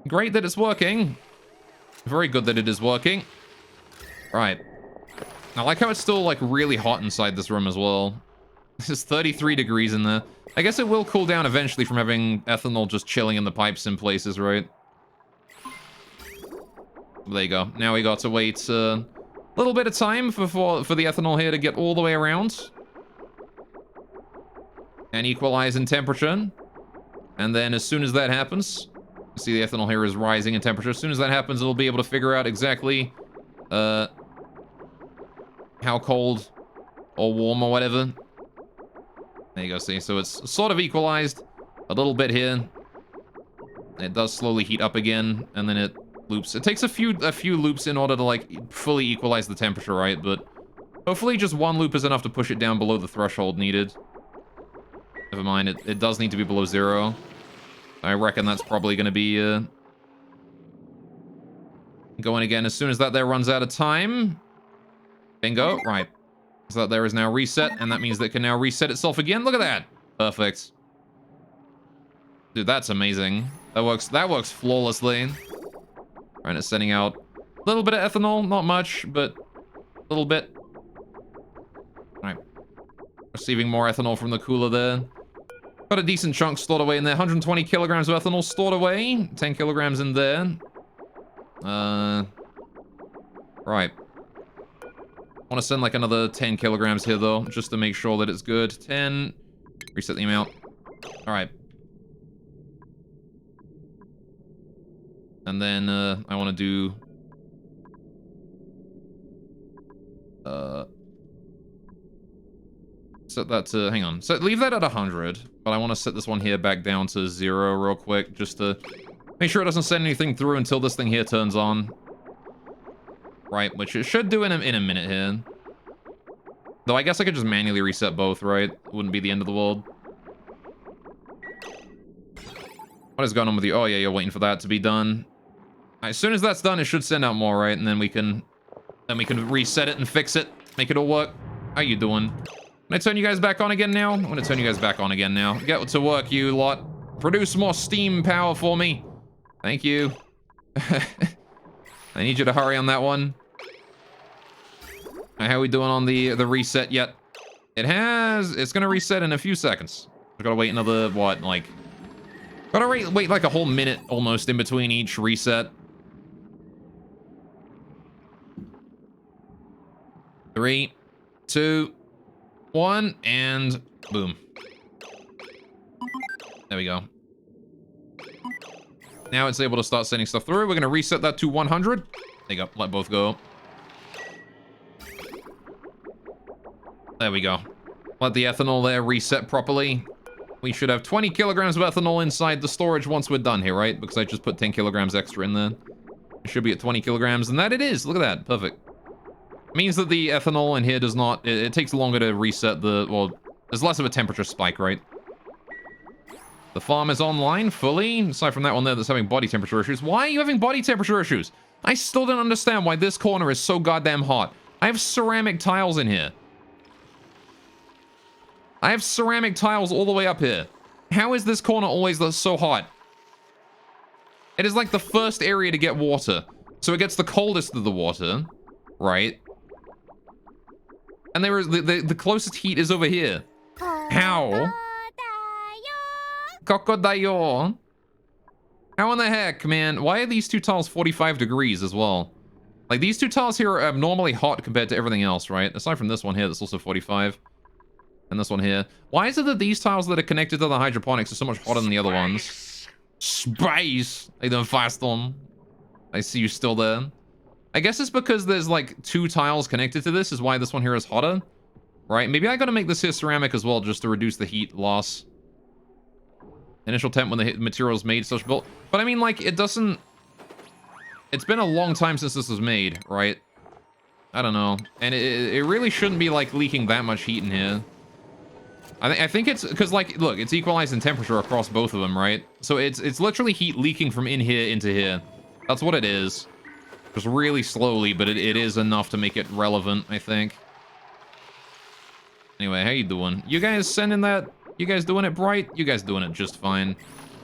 [SPEAKER 1] great that it's working. Very good that it is working. Right. I like how it's still, like, really hot inside this room as well. It's 33 degrees in there. I guess it will cool down eventually from having ethanol just chilling in the pipes in places, right? There you go. Now we got to wait a little bit of time for the ethanol here to get all the way around. And equalize in temperature. And then as soon as that happens... See, the ethanol here is rising in temperature. As soon as that happens, it'll be able to figure out exactly... how cold or warm or whatever. There you go, see. So it's sort of equalized a little bit here. It does slowly heat up again, and then it loops. It takes a few loops in order to, like, fully equalize the temperature, right? But hopefully just one loop is enough to push it down below the threshold needed. Never mind, it does need to be below 0. I reckon that's probably going to be going again as soon as that there runs out of time. Bingo. Right. So that there is now reset, and that means that it can now reset itself again. Look at that. Perfect. Dude, that's amazing. That works flawlessly. Right, it's sending out a little bit of ethanol. Not much, but a little bit. Right. Receiving more ethanol from the cooler there. Got a decent chunk stored away in there. 120 kilograms of ethanol stored away. 10 kilograms in there. Right. I want to send like another 10 kilograms here though, just to make sure that it's good. 10. Reset the amount. Alright. And then I want to do... set that to... Hang on. Leave that at 100. But I want to set this one here back down to 0 real quick, just to make sure it doesn't send anything through until this thing here turns on. Right, which it should do in a minute here. Though I guess I could just manually reset both, right? Wouldn't be the end of the world. What is going on with you? Oh, yeah, you're waiting for that to be done. As soon as that's done, it should send out more, right? And then we can reset it and fix it. Make it all work. How you doing? Can I turn you guys back on again now? I'm gonna turn you guys back on again now. Get to work, you lot. Produce more steam power for me. Thank you. I need you to hurry on that one. How are we doing on the reset yet? It's gonna reset in a few seconds. We gotta wait another, what, like... Gotta wait like a whole minute almost in between each reset. 3, 2, 1, and boom. There we go. Now it's able to start sending stuff through. We're gonna reset that to 100. There you go, let both go. There we go. Let the ethanol there reset properly. We should have 20 kilograms of ethanol inside the storage once we're done here, right? Because I just put 10 kilograms extra in there. It should be at 20 kilograms, and that it is. Look at that, perfect. Means that the ethanol in here does not, it takes longer to reset the, well, there's less of a temperature spike, right? The farm is online fully, aside from that one there that's having body temperature issues. Why are you having body temperature issues? I still don't understand why this corner is so goddamn hot. I have ceramic tiles in here. I have ceramic tiles all the way up here. How is this corner always so hot? It is like the first area to get water. So it gets the coldest of the water, right? And there is the closest heat is over here. How? Crocodile. How in the heck, man? Why are these two tiles 45 degrees as well? Like, these two tiles here are abnormally hot compared to everything else, right? Aside from this one here that's also 45. And this one here. Why is it that these tiles that are connected to the hydroponics are so much hotter than the other ones? Space! I don't fast on. I see you still there. I guess it's because there's like 2 tiles connected to this is why this one here is hotter. Right? Maybe I gotta make this here ceramic as well just to reduce the heat loss. Initial temp when the material's made such built. But I mean, like, it doesn't... It's been a long time since this was made, right? I don't know. And it really shouldn't be like leaking that much heat in here. I think it's because, like, look, it's equalized in temperature across both of them, right? So it's literally heat leaking from in here into here. That's what it is. Just really slowly, but it is enough to make it relevant, I think. Anyway, how you doing? You guys sending that? You guys doing it bright? You guys doing it just fine.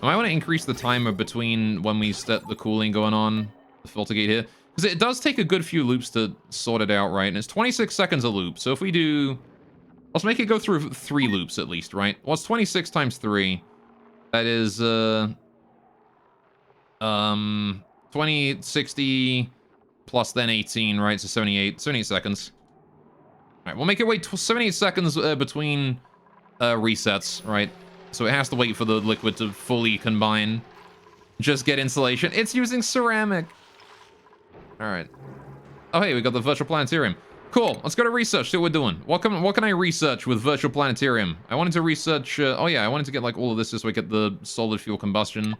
[SPEAKER 1] I might want to increase the timer between when we set the cooling going on, the filter gate here. Because it does take a good few loops to sort it out, right? And it's 26 seconds a loop. So if we do... Let's make it go through 3 loops at least, right? Well, it's 26 times 3. That is, 20, 60, plus then 18, right? So 78 seconds. All right, we'll make it wait 78 seconds between resets, right? So it has to wait for the liquid to fully combine. Just get insulation. It's using ceramic. All right. Oh, hey, we got the virtual planetarium. Cool, let's go to research, see what we're doing. What can I research with virtual planetarium? I wanted to research, oh yeah, I wanted to get like all of this so we get the solid fuel combustion.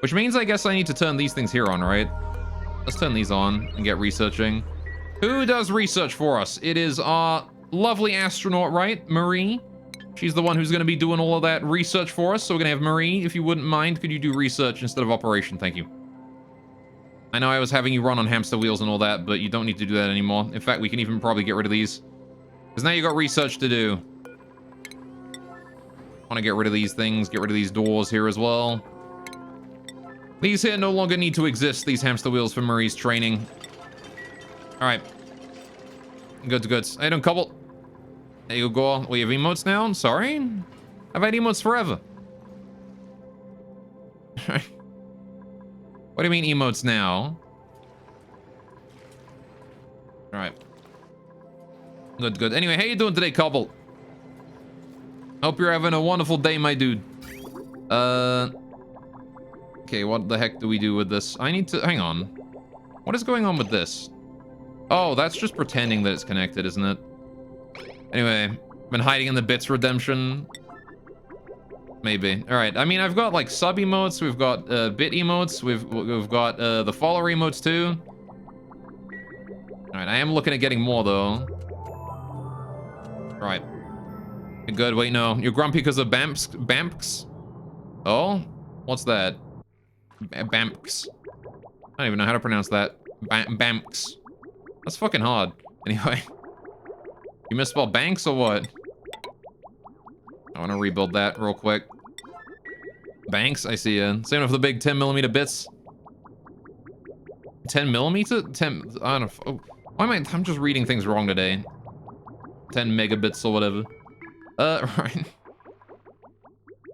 [SPEAKER 1] Which means I guess I need to turn these things here on, right? Let's turn these on and get researching. Who does research for us? It is our lovely astronaut, right? Marie. She's the one who's gonna be doing all of that research for us. So we're gonna have Marie, if you wouldn't mind, could you do research instead of operation? Thank you. I know I was having you run on hamster wheels and all that, but you don't need to do that anymore. In fact, we can even probably get rid of these. Because now you got research to do. Want to get rid of these things, get rid of these doors here as well. These here no longer need to exist, these hamster wheels for Marie's training. Alright. Good. I don't couple. There you go. We have emotes now? Sorry? I've had emotes forever. What do you mean emotes now? Alright. Good. Anyway, how you doing today, Cobble? Hope you're having a wonderful day, my dude. Okay, what the heck do we do with this? I need to... Hang on. What is going on with this? Oh, that's just pretending that it's connected, isn't it? Anyway, been hiding in the bits redemption. Maybe. All right. I mean, I've got like sub emotes. We've got bit emotes. We've got the follower emotes too. All right. I am looking at getting more though. All right. Good. Wait, no. You're grumpy because of Bamps. Oh, what's that? Bamks. I don't even know how to pronounce that. Bamks. That's fucking hard. Anyway. You misspelled banks or what? I want to rebuild that real quick. Banks, I see ya. Same with the big 10mm bits. 10mm? 10... I don't know. Oh, why am I'm just reading things wrong today. 10 megabits or whatever. Right.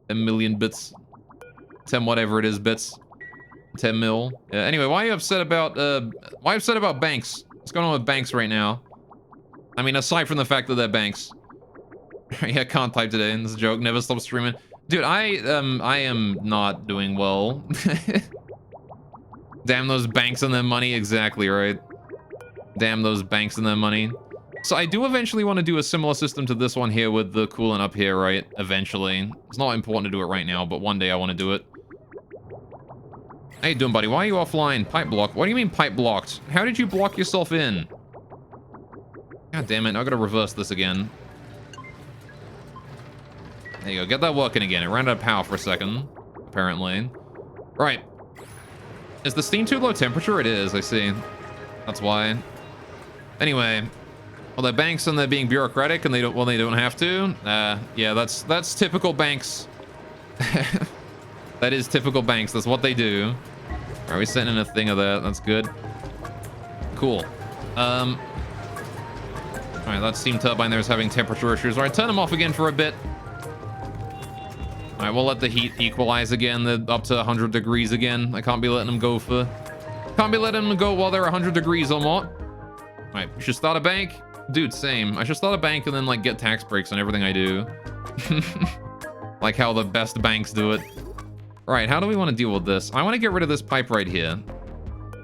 [SPEAKER 1] 10 million bits. 10 whatever it is bits. 10 mil. Yeah, anyway, why are you upset about, banks? What's going on with banks right now? I mean, aside from the fact that they're banks. Yeah, can't type today. This is a joke. Never stop streaming. Dude, I am not doing well. Damn those banks and their money. Exactly, right? Damn those banks and their money. So I do eventually want to do a similar system to this one here with the coolant up here, right? Eventually. It's not important to do it right now, but one day I want to do it. How you doing, buddy? Why are you offline? Pipe block. What do you mean pipe blocked? How did you block yourself in? God damn it. I gotta reverse this again. There you go. Get that working again. It ran out of power for a second, apparently. Right. Is the steam too low temperature? It is, I see. That's why. Anyway. Well, they're banks and they're being bureaucratic and they don't, well, they don't have to. Yeah, that's typical banks. That is typical banks. That's what they do. Are we sending a thing of that? That's good. Cool. All right, that steam turbine there is having temperature issues. All right, turn them off again for a bit. All right, we'll let the heat equalize again. They're up to 100 degrees again. I can't be letting them go for... Can't be letting them go while they're 100 degrees or more. All right, we should start a bank. Dude, same. I should start a bank and then, like, get tax breaks on everything I do. Like how the best banks do it. All right, how do we want to deal with this? I want to get rid of this pipe right here.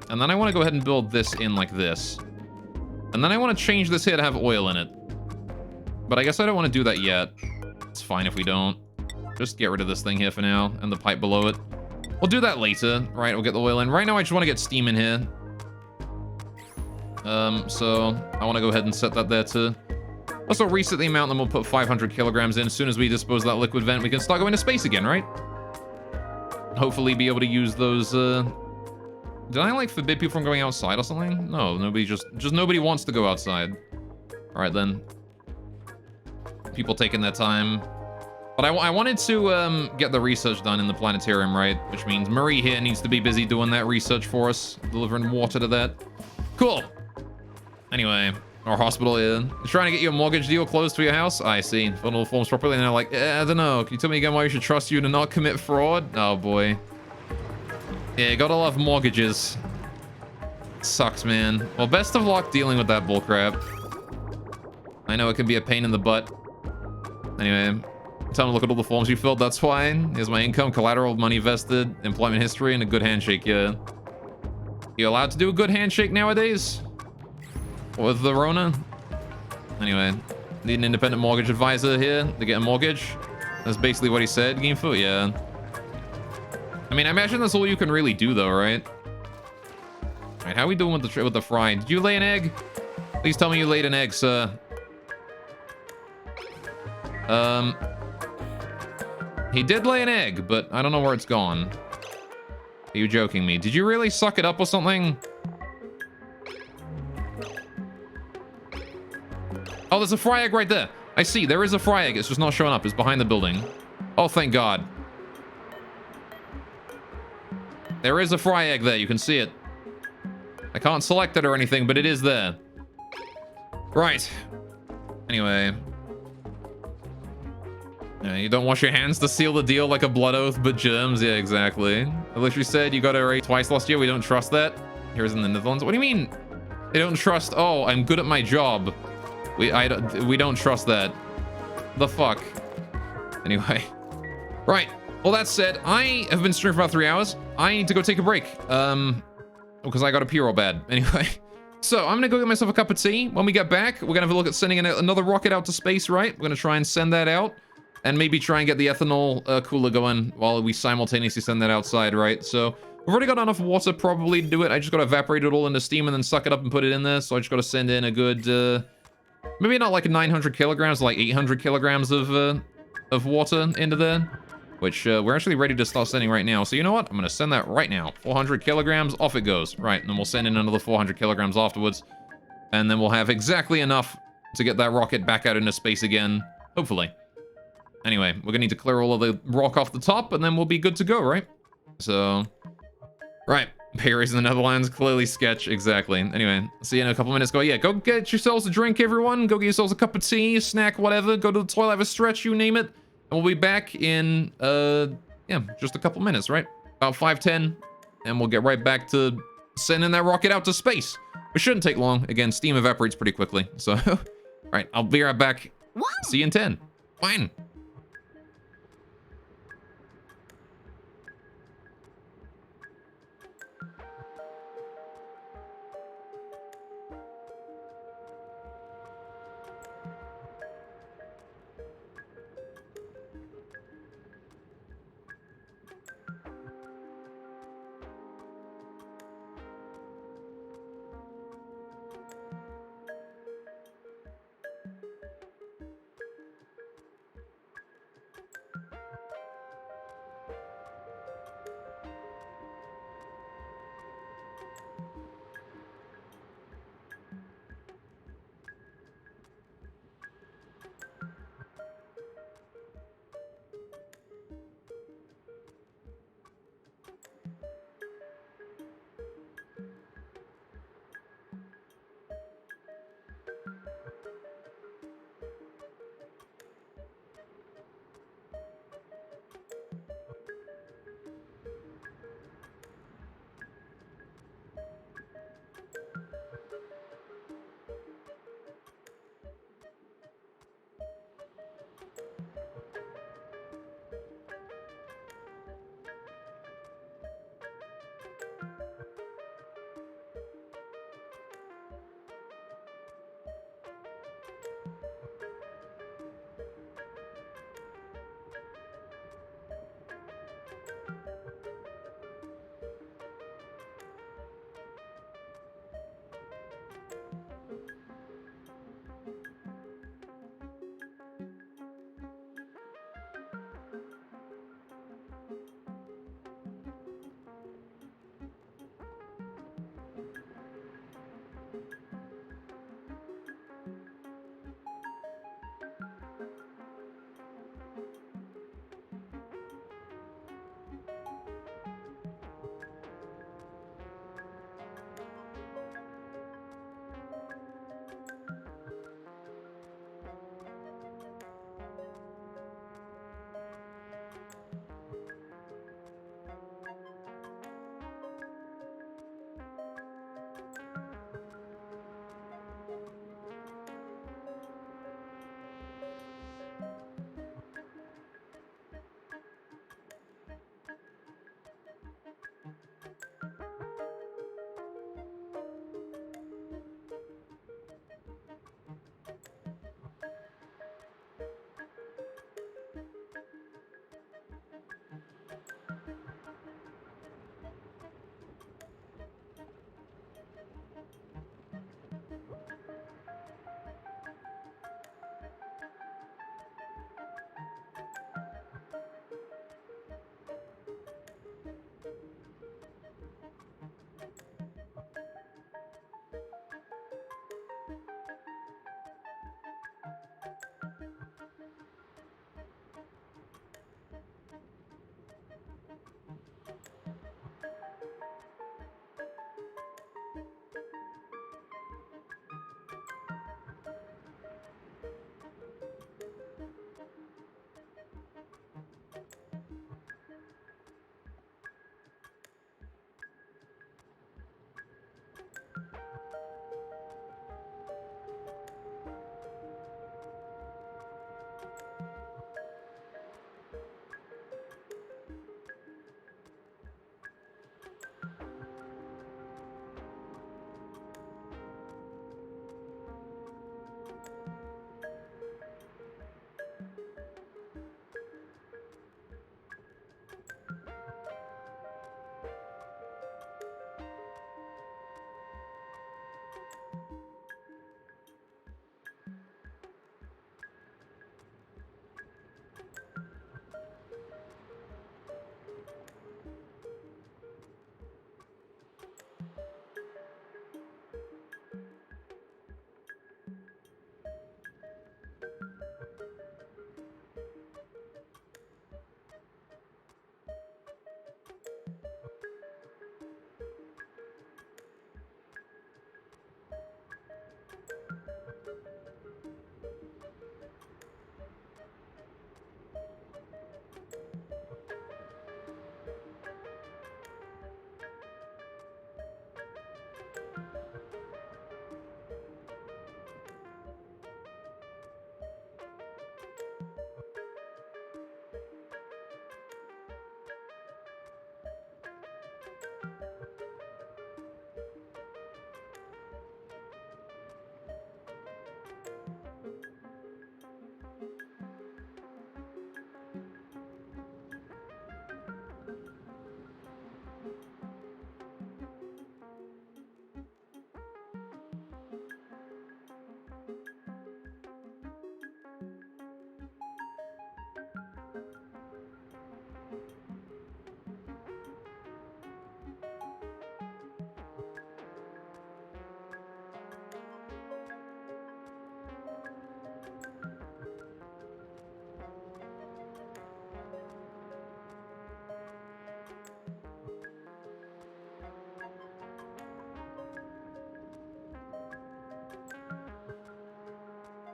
[SPEAKER 1] And then I want to go ahead and build this in like this. And then I want to change this here to have oil in it. But I guess I don't want to do that yet. It's fine if we don't. Just get rid of this thing here for now, and the pipe below it. We'll do that later, right? We'll get the oil in. Right now, I just want to get steam in here. So I want to go ahead and set that there too. Also reset the amount, then we'll put 500 kilograms in. As soon as we dispose of that liquid vent, we can start going to space again, right? Hopefully be able to use those, Did I, like, forbid people from going outside or something? No, nobody just nobody wants to go outside. All right, then. People taking their time. But I wanted to get the research done in the planetarium, right? Which means Marie here needs to be busy doing that research for us, delivering water to that. Cool. Anyway, our hospital here. Trying to get you a mortgage deal close to your house? I see. Filled all the forms properly, and they're like, I don't know. Can you tell me again why we should trust you to not commit fraud? Oh, boy. Yeah, gotta love mortgages. Sucks, man. Well, best of luck dealing with that bullcrap. I know it can be a pain in the butt. Anyway, time to look at all the forms you filled. That's fine. Here's my income, collateral, money vested, employment history, and a good handshake. Yeah. You allowed to do a good handshake nowadays? With the Rona? Anyway, need an independent mortgage advisor here to get a mortgage. That's basically what he said. Game food, yeah. I mean, I imagine that's all you can really do, though, right? All right, how are we doing with the fry? Did you lay an egg? Please tell me you laid an egg, sir. He did lay an egg, but I don't know where it's gone. Are you joking me? Did you really suck it up or something? Oh, there's a fry egg right there. I see, there is a fry egg. It's just not showing up. It's behind the building. Oh, thank God. There is a fry egg there. You can see it. I can't select it or anything, but it is there. Right. Anyway. Yeah, you don't wash your hands to seal the deal like a blood oath, but germs. Yeah, exactly. I literally said you got it right twice last year. We don't trust that. Here's in the Netherlands. What do you mean? They don't trust. Oh, I'm good at my job. We don't trust that. The fuck. Anyway. Right. Well, that said, I have been streaming for about 3 hours. I need to go take a break. Because I got to pee real bad. Anyway. So I'm gonna go get myself a cup of tea. When we get back, we're gonna have a look at sending another rocket out to space, right? We're gonna try and send that out. And maybe try and get the ethanol cooler going while we simultaneously send that outside, right? So we've already got enough water probably to do it. I just got to evaporate it all into steam and then suck it up and put it in there. So I just got to send in a good, maybe not like 900 kilograms, like 800 kilograms of water into there. which we're actually ready to start sending right now. So you know what? I'm going to send that right now. 400 kilograms, off it goes. Right, and then we'll send in another 400 kilograms afterwards. And then we'll have exactly enough to get that rocket back out into space again, hopefully. Anyway, we're going to need to clear all of the rock off the top, and then we'll be good to go, right? So, right. Pay raise in the Netherlands, clearly sketch, exactly. Anyway, see you in a couple minutes. Go, yeah, go get yourselves a drink, everyone. Go get yourselves a cup of tea, a snack, whatever. Go to the toilet, have a stretch, you name it. And we'll be back in, yeah, just a couple minutes, right? About 5:10, and we'll get right back to sending that rocket out to space. It shouldn't take long. Again, steam evaporates pretty quickly. So, all right, I'll be right back.
[SPEAKER 4] Whoa.
[SPEAKER 1] See you in 10. Fine.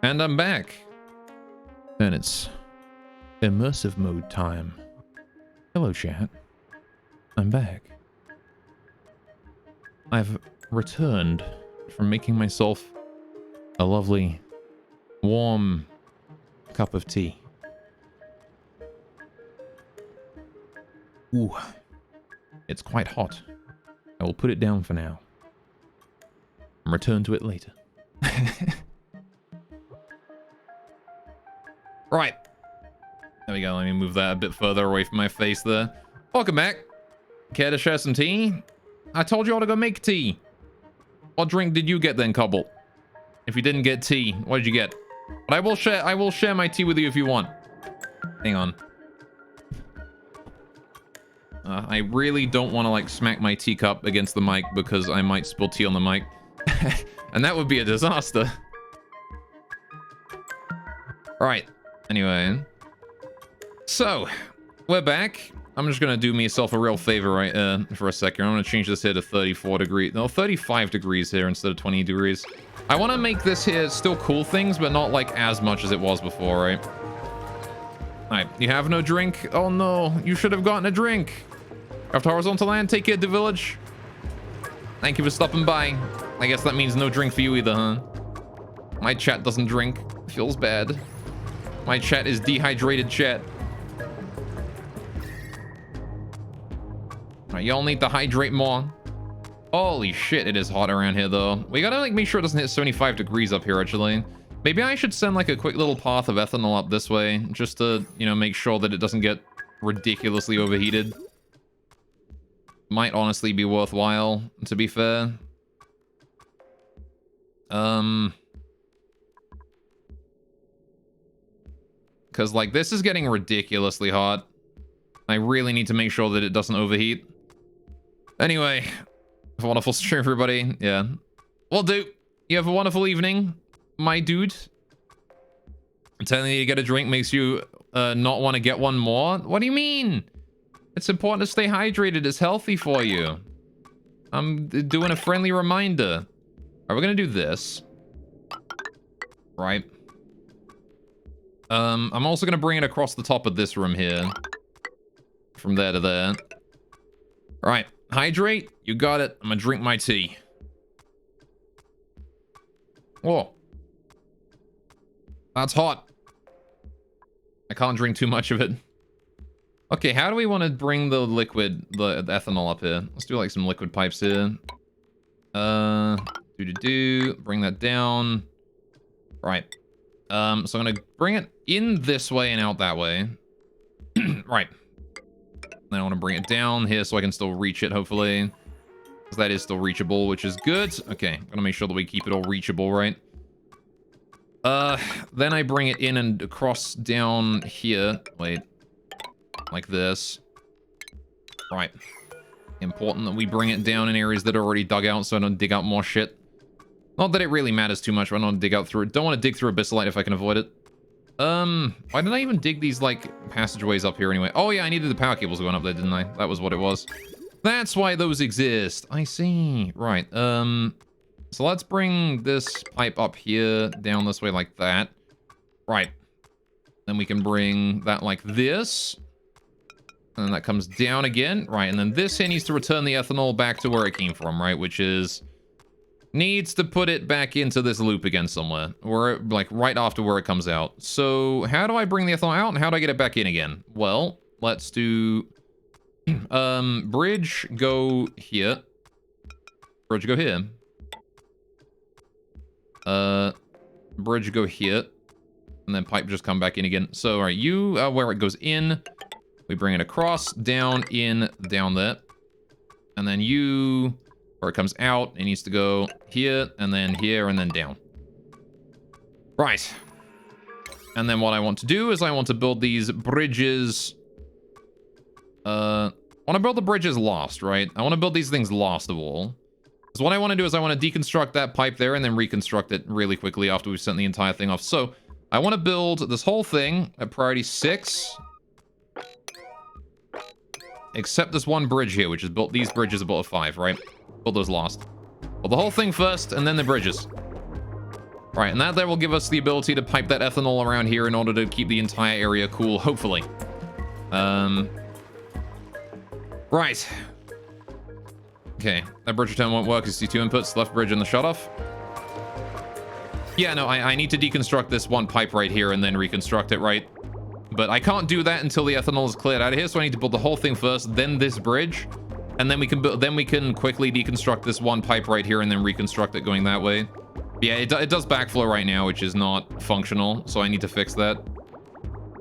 [SPEAKER 1] And I'm back. And it's immersive mode time. Hello, chat. I'm back. I've returned from making myself a lovely, warm cup of tea. Ooh, it's quite hot. I will put it down for now and return to it later. Right. There we go. Let me move that a bit further away from my face there. Welcome back. Care to share some tea? I told you all to go make tea. What drink did you get then, Cobble? If you didn't get tea, what did you get? But I will share my tea with you if you want. Hang on. I really don't want to like smack my teacup against the mic because I might spill tea on the mic. And that would be a disaster. Right. Anyway. So, we're back. I'm just going to do myself a real favor right for a second. I'm going to change this here to 34 degrees. No, 35 degrees here instead of 20 degrees. I want to make this here still cool things, but not like as much as it was before, right? Alright, you have no drink? Oh no, you should have gotten a drink. After horizontal land, take care, the village. Thank you for stopping by. I guess that means no drink for you either, huh? My chat doesn't drink. Feels bad. My chat is dehydrated chat. Alright, y'all need to hydrate more. Holy shit, it is hot around here though. We gotta like make sure it doesn't hit 75 degrees up here actually. Maybe I should send like a quick little path of ethanol up this way just to, you know, make sure that it doesn't get ridiculously overheated. Might honestly be worthwhile, to be fair. Because like this is getting ridiculously hot. I really need to make sure that it doesn't overheat. Anyway, have a wonderful stream, everybody. Yeah. Will do. You have a wonderful evening, my dude. Telling you to get a drink makes you not want to get one more? What do you mean? It's important to stay hydrated. It's healthy for you. I'm doing a friendly reminder. Are we gonna do this? Right. I'm also gonna bring it across the top of this room here. From there to there. Right. Hydrate. You got it. I'm gonna drink my tea. Whoa. That's hot. I can't drink too much of it. Okay, how do we want to bring the liquid, the ethanol up here? Let's do like some liquid pipes here. Bring that down. Right. So I'm gonna bring it in this way and out that way. Right. Then I want to bring it down here so I can still reach it, hopefully. Because that is still reachable, which is good. Okay, I'm gonna make sure that we keep it all reachable, right? Then I bring it in and across down here. Wait. Like this. Right. Important that we bring it down in areas that are already dug out so I don't dig out more shit. Not that it really matters too much, but I don't dig out through it. Don't want to dig through Abyssalite if I can avoid it. Why did I even dig these, like, passageways up here anyway? Oh, yeah, I needed the power cables going up there, didn't I? That was what it was. That's why those exist. I see. Right, so let's bring this pipe up here, down this way like that. Right. Then we can bring that like this. And then that comes down again. Right, and then this here needs to return the ethanol back to where it came from, right? Which is... needs to put it back into this loop again somewhere. Or, like, right after where it comes out. So, how do I bring the ethanol out and how do I get it back in again? Well, let's do... bridge, go here. Bridge, go here. Bridge, go here. And then pipe just come back in again. So, alright, you, where it goes in... we bring it across, down, in, down there. And then you, where it comes out, it needs to go here, and then down. Right. And then what I want to do is I want to build these bridges. I want to build the bridges last, right? I want to build these things last of all. Because what I want to do is I want to deconstruct that pipe there and then reconstruct it really quickly after we've sent the entire thing off. So, I want to build this whole thing at priority 6. Except this one bridge here, which is built. These bridges are built at 5, right? Build those last. Build the whole thing first, and then the bridges. Right, and that there will give us the ability to pipe that ethanol around here in order to keep the entire area cool, hopefully. Right. Okay, that bridge return won't work. It's the two inputs, left bridge and the shutoff. Yeah, no, I need to deconstruct this one pipe right here and then reconstruct it, right? But I can't do that until the ethanol is cleared out of here, so I need to build the whole thing first, then this bridge, and then we can quickly deconstruct this one pipe right here and then reconstruct it going that way. Yeah, it does backflow right now, which is not functional, so I need to fix that.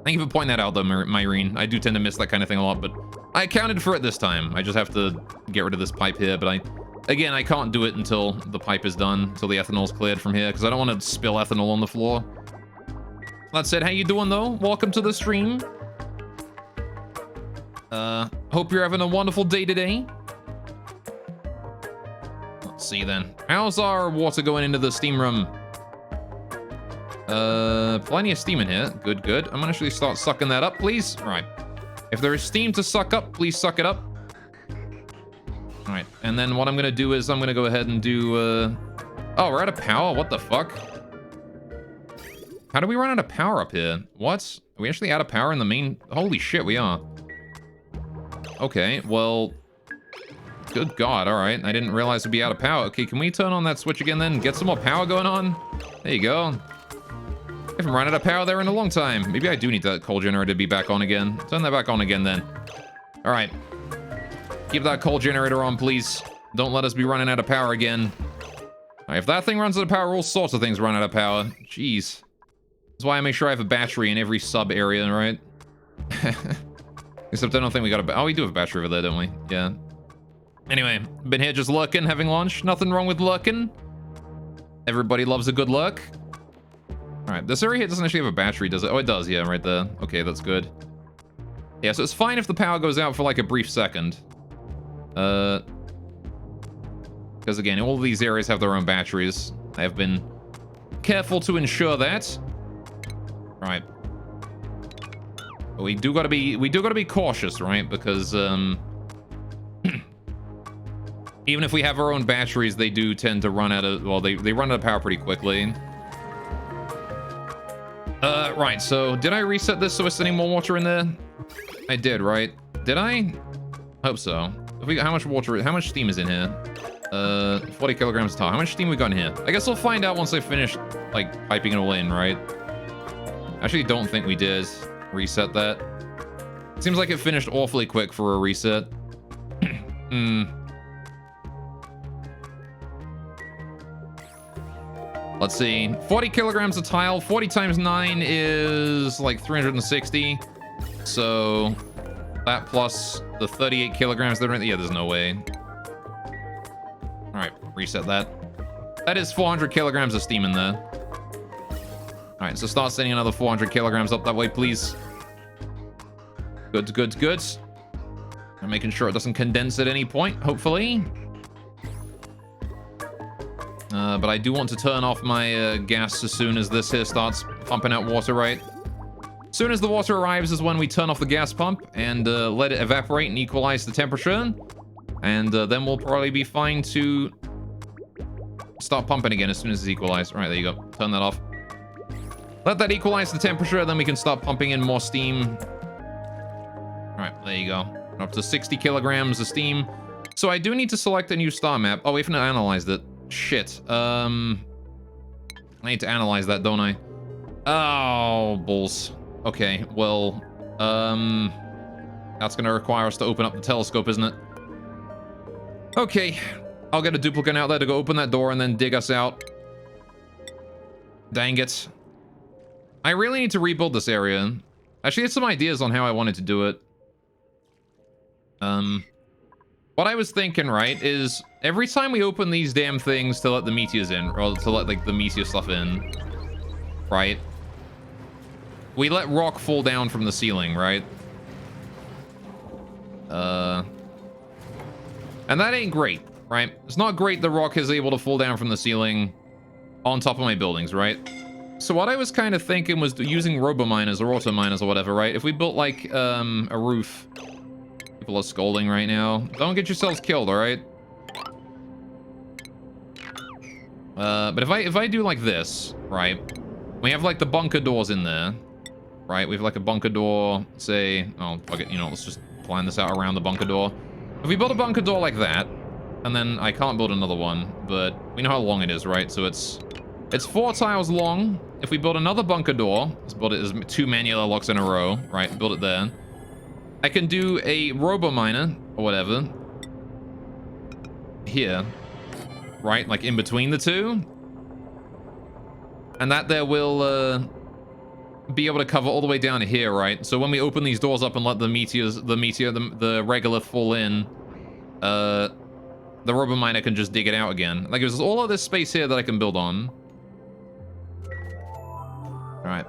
[SPEAKER 1] Thank you for pointing that out, though, Myrene. I do tend to miss that kind of thing a lot, but I accounted for it this time. I just have to get rid of this pipe here, but again, I can't do it until the pipe is done, until the ethanol's cleared from here, because I don't want to spill ethanol on the floor. That said, how you doing, though? Welcome to the stream. Hope you're having a wonderful day today. Let's see, then. How's our water going into the steam room? Plenty of steam in here. Good, good. I'm gonna actually start sucking that up, please. All right. If there is steam to suck up, please suck it up. All right, and then what I'm gonna do is I'm gonna go ahead and do, oh, we're out of power? What the fuck? How do we run out of power up here? What? Are we actually out of power in the main? Holy shit, we are. Okay, well, good God, all right. I didn't realize it'd be out of power. Okay, can we turn on that switch again then? Get some more power going on? There you go. I haven't run out of power there in a long time. Maybe I do need that coal generator to be back on again. Turn that back on again then. All right. Keep that coal generator on, please. Don't let us be running out of power again. All right, if that thing runs out of power, all sorts of things run out of power. Jeez. That's why I make sure I have a battery in every sub area, right? Except I don't think we got a... Oh, we do have a battery over there, don't we? Yeah. Anyway, been here just lurking, having lunch. Nothing wrong with lurking. Everybody loves a good lurk. All right, this area here doesn't actually have a battery, does it? Oh, it does, yeah, right there. Okay, that's good. Yeah, so it's fine if the power goes out for like a brief second. Because again, all of these areas have their own batteries. I have been careful to ensure that. All right. But we do gotta be cautious, right? Because even if we have our own batteries, they do tend to run out of, well, they run out of power pretty quickly. Right, so did I reset this so we're sending more water in there? I did, right? Did I? Hope so. How much water, how much steam is in here? 40 kilograms tall. How much steam we got in here? I guess we'll find out once I finish, like, piping it all in, right? Actually, don't think we did reset that. It seems like it finished awfully quick for a reset. Let's see. 40 kilograms of tile. 40 times 9 is like 360. So that plus the 38 kilograms. Yeah, there's no way. All right, reset that. That is 400 kilograms of steam in there. All right, so start sending another 400 kilograms up that way, please. Good, good, good. I'm making sure it doesn't condense at any point, hopefully. But I do want to turn off my gas as soon as this here starts pumping out water, right? As soon as the water arrives is when we turn off the gas pump and let it evaporate and equalize the temperature. And then we'll probably be fine to start pumping again as soon as it's equalized. All right, there you go. Turn that off. Let that equalize the temperature, then we can start pumping in more steam. All right, there you go. Up to 60 kilograms of steam. So I do need to select a new star map. Oh, we haven't analyzed it. Shit. I need to analyze that, don't I? Oh, balls. Okay, well, that's gonna require us to open up the telescope, isn't it? Okay, I'll get a duplicate out there to go open that door and then dig us out. Dang it. I really need to rebuild this area. Actually, I had some ideas on how I wanted to do it. What I was thinking, right, is every time we open these damn things to let the meteors in, or to let, like, the meteor stuff in, right, we let rock fall down from the ceiling, right? And that ain't great, right? It's not great the rock is able to fall down from the ceiling on top of my buildings, right? So what I was kind of thinking was using robo-miners or auto-miners or whatever, right? If we built, like, a roof... People are scolding right now. Don't get yourselves killed, all right? But if I do like this, right? We have like the bunker doors in there, right? We have like a bunker door, say, oh, fuck it, you know, let's just plan this out around the bunker door. If we build a bunker door like that, and then I can't build another one, but we know how long it is, right? So it's 4 tiles long. If we build another bunker door, let's build it as 2 manual locks in a row, right? Build it there. I can do a robo miner or whatever here, right? Like in between the two. And that there will be able to cover all the way down here, right? So when we open these doors up and let the regolith fall in, the robo miner can just dig it out again. Like there's all of this space here that I can build on. All right.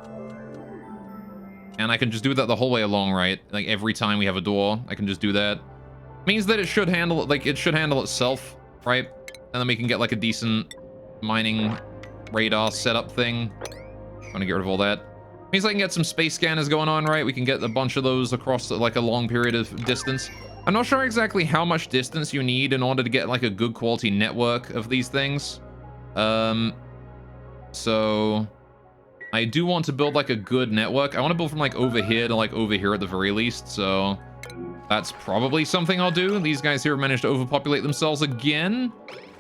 [SPEAKER 1] And I can just do that the whole way along, right? Like every time we have a door, I can just do that. Means that it should handle it, like it should handle itself, right? And then we can get like a decent mining radar setup thing. I'm gonna get rid of all that. Means I can get some space scanners going on, right? We can get a bunch of those across like a long period of distance. I'm not sure exactly how much distance you need in order to get like a good quality network of these things. So I do want to build like a good network. I want to build from like over here to like over here at the very least. So that's probably something I'll do. These guys here have managed to overpopulate themselves again.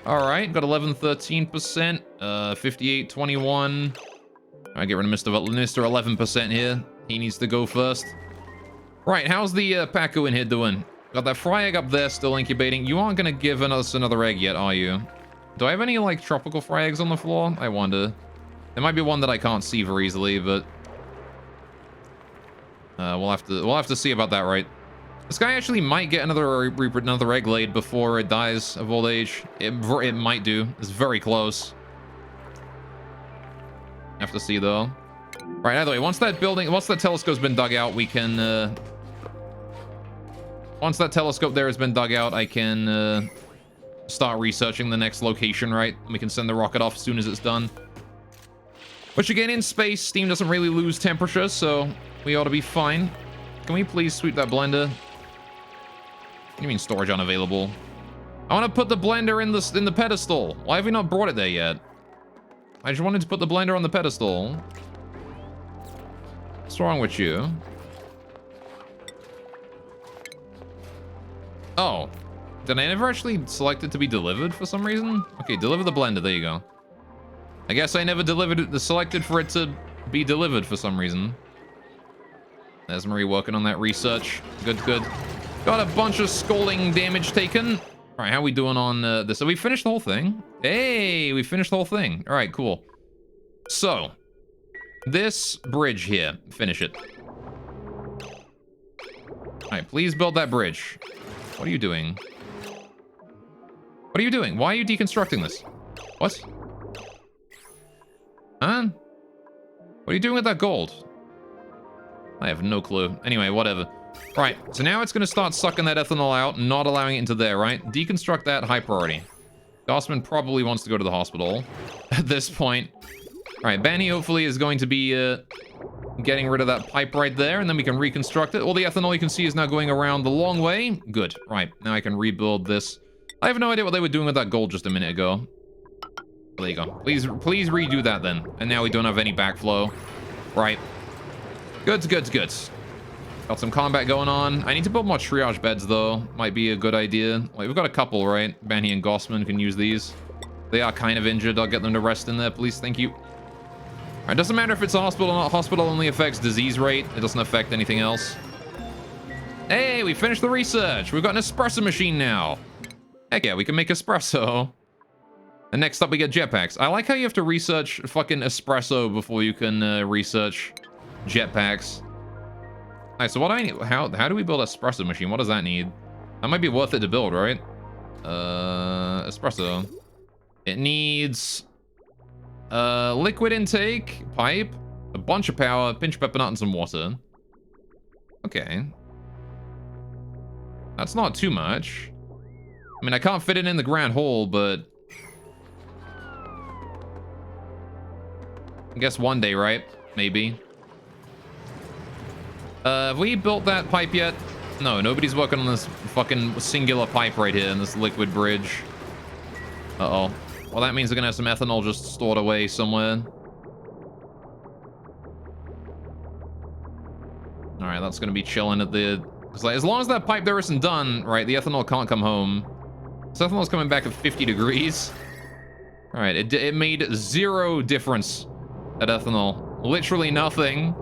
[SPEAKER 1] All right, got 11, 13%, 58, 21. I get rid of Mr. 11% here. He needs to go first. Right, how's the Paco in here doing? Got that fry egg up there still incubating. You aren't gonna give us another egg yet, are you? Do I have any like tropical fry eggs on the floor? I wonder. There might be one that I can't see very easily, but we'll have to see about that, right? This guy actually might get another egg laid before it dies of old age. It might do. It's very close. Have to see though. Right, either way, once that telescope's been dug out, we can once that telescope there has been dug out, I can start researching the next location, right? We can send the rocket off as soon as it's done. Which again, in space, steam doesn't really lose temperature, so we ought to be fine. Can we please sweep that blender? What do you mean storage unavailable? I want to put the blender in the pedestal. Why have we not brought it there yet? I just wanted to put the blender on the pedestal. What's wrong with you? Oh. Did I never actually select it to be delivered for some reason? Okay, deliver the blender. There you go. I guess I never selected for it to be delivered for some reason. There's Marie working on that research. Good, good. Got a bunch of scalding damage taken. All right, how are we doing on this? So we finished the whole thing. Hey, we finished the whole thing. All right, cool. So, this bridge here, finish it. All right, please build that bridge. What are you doing? What are you doing? Why are you deconstructing this? What? Huh? What are you doing with that gold? I have no clue. Anyway, whatever. Right, so now it's going to start sucking that ethanol out, not allowing it into there, right? Deconstruct that, high priority. Gossman probably wants to go to the hospital at this point. All right, Banny hopefully is going to be getting rid of that pipe right there, and then we can reconstruct it. All the ethanol you can see is now going around the long way. Good. Right, now I can rebuild this. I have no idea what they were doing with that gold just a minute ago. There you go. Please redo that then. And now we don't have any backflow. Right. Good. Got some combat going on. I need to build more triage beds, though. Might be a good idea. Like, we've got a couple, right? Banny and Gossman can use these. They are kind of injured. I'll get them to rest in there, please. Thank you. All right, doesn't matter if it's a hospital or not. Hospital only affects disease rate. It doesn't affect anything else. Hey, we finished the research. We've got an espresso machine now. Heck yeah, we can make espresso. And next up, we get jetpacks. I like how you have to research fucking espresso before you can research jetpacks. All right, so what do I need? How do we build an espresso machine? What does that need? That might be worth it to build, right? Espresso. It needs liquid intake, pipe, a bunch of power, pinch pepper nut, and some water. Okay. That's not too much. I mean, I can't fit it in the grand hole, but I guess one day, right? Maybe. Have we built that pipe yet? No, nobody's working on this fucking singular pipe right here in this liquid bridge. Uh-oh. Well, that means we're gonna have some ethanol just stored away somewhere. All right, that's gonna be chilling at the... It's like, as long as that pipe there isn't done, right, the ethanol can't come home. So ethanol's coming back at 50 degrees. All right, it made 0 difference at ethanol. Literally nothing.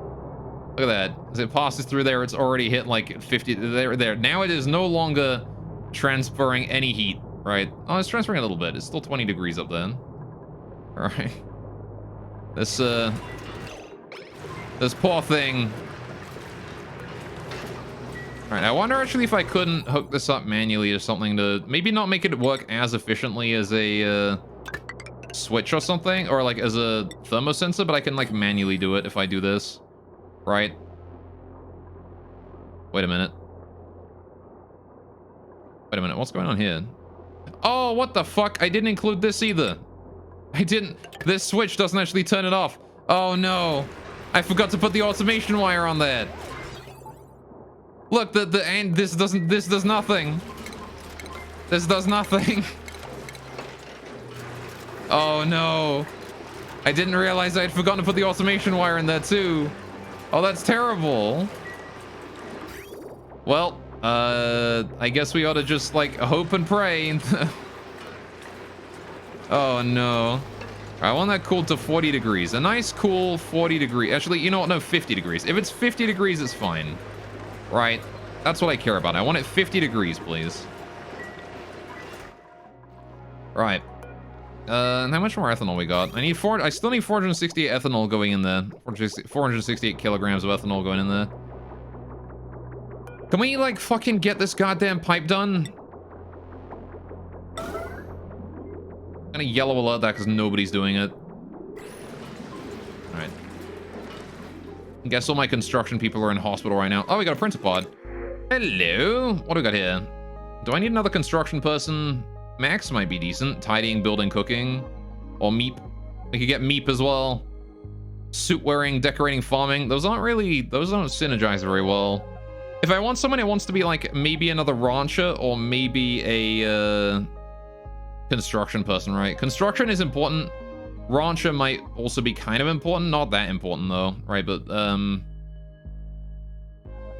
[SPEAKER 1] Look at that. As it passes through there, it's already hit like 50. There. Now it is no longer transferring any heat, right? Oh, it's transferring a little bit. It's still 20 degrees up then. All right. This poor thing. All right, I wonder actually if I couldn't hook this up manually or something to maybe not make it work as efficiently as a switch or something, or like as a thermosensor, but I can like manually do it if I do this, right? Wait a minute. Wait a minute, what's going on here? Oh, what the fuck? I didn't include this either. I didn't. This switch doesn't actually turn it off. Oh no. I forgot to put the automation wire on that. Look, and this does nothing. This does nothing. Oh no. I didn't realize I had forgotten to put the automation wire in there too. Oh, that's terrible. Well, I guess we ought to just like hope and pray. Oh no. I want that cooled to 40 degrees. A nice cool 40 degrees. Actually, you know what? No, 50 degrees. If it's 50 degrees, it's fine. Right. That's what I care about. I want it 50 degrees, please. Right. How much more ethanol we got? I still need 468 ethanol going in there. 468 kilograms of ethanol going in there. Can we, like, fucking get this goddamn pipe done? I'm gonna yellow alert that because nobody's doing it. Alright. I guess all my construction people are in hospital right now. Oh, we got a printer pod. Hello. What do we got here? Do I need another construction person? Max might be decent. Tidying, building, cooking. Or Meep. We could get Meep as well. Suit wearing, decorating, farming. Those don't synergize very well. If I want someone, it wants to be like maybe another rancher or maybe a construction person, right? Construction is important. Rancher might also be kind of important. Not that important though, right? But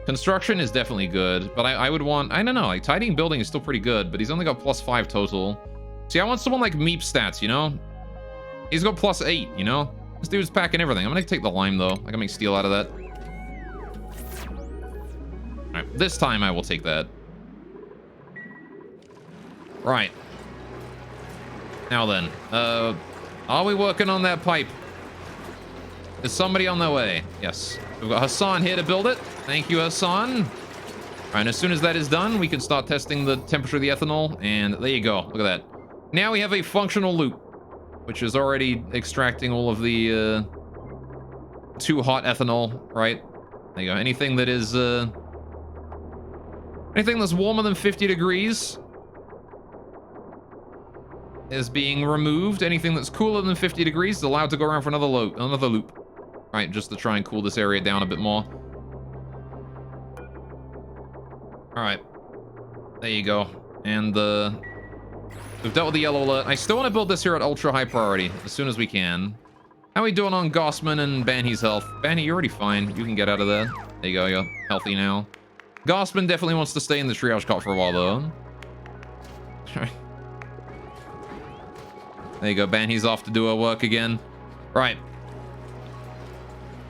[SPEAKER 1] construction is definitely good. But I would want, I don't know, like tidying building is still pretty good, but he's only got +5 total. See, I want someone like Meep stats, you know? He's got +8, you know? This dude's packing everything. I'm gonna take the lime though. I can make steel out of that. Alright, this time I will take that. Right. Now then, are we working on that pipe? Is somebody on their way? Yes. We've got Hassan here to build it. Thank you, Hassan. All right, as soon as that is done, we can start testing the temperature of the ethanol. And there you go. Look at that. Now we have a functional loop, which is already extracting all of the too hot ethanol, right? There you go. Anything that is anything that's warmer than 50 degrees is being removed. Anything that's cooler than 50 degrees is allowed to go around for another loop. Right, just to try and cool this area down a bit more. All right, there you go. And we've dealt with the yellow alert. I still want to build this here at ultra high priority as soon as we can. How are we doing on Gossman and Banhy's health? Banhy, you're already fine. You can get out of there. There you go. You're healthy now. Gossman definitely wants to stay in the triage cot for a while though. There you go. Banhy's off to do her work again. Right.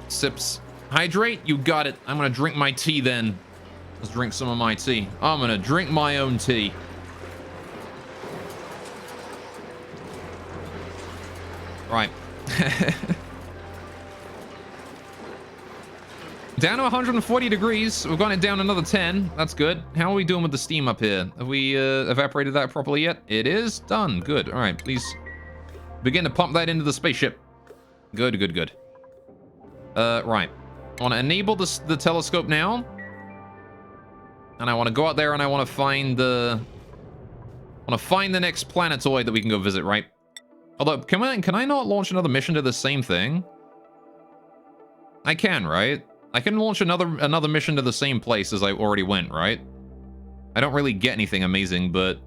[SPEAKER 1] Sips. Hydrate? You got it. I'm gonna drink my tea then. Let's drink some of my tea. I'm gonna drink my own tea. Right. Down to 140 degrees. We've gone it down another 10. That's good. How are we doing with the steam up here? Have we evaporated that properly yet? It is done. Good. All right. Please begin to pump that into the spaceship. Good, good, good. Right. I want to enable the telescope now. And I want to go out there and I want to find the next planetoid that we can go visit, right? Although, can I not launch another mission to the same thing? I can, right? I can launch another mission to the same place as I already went, right? I don't really get anything amazing, but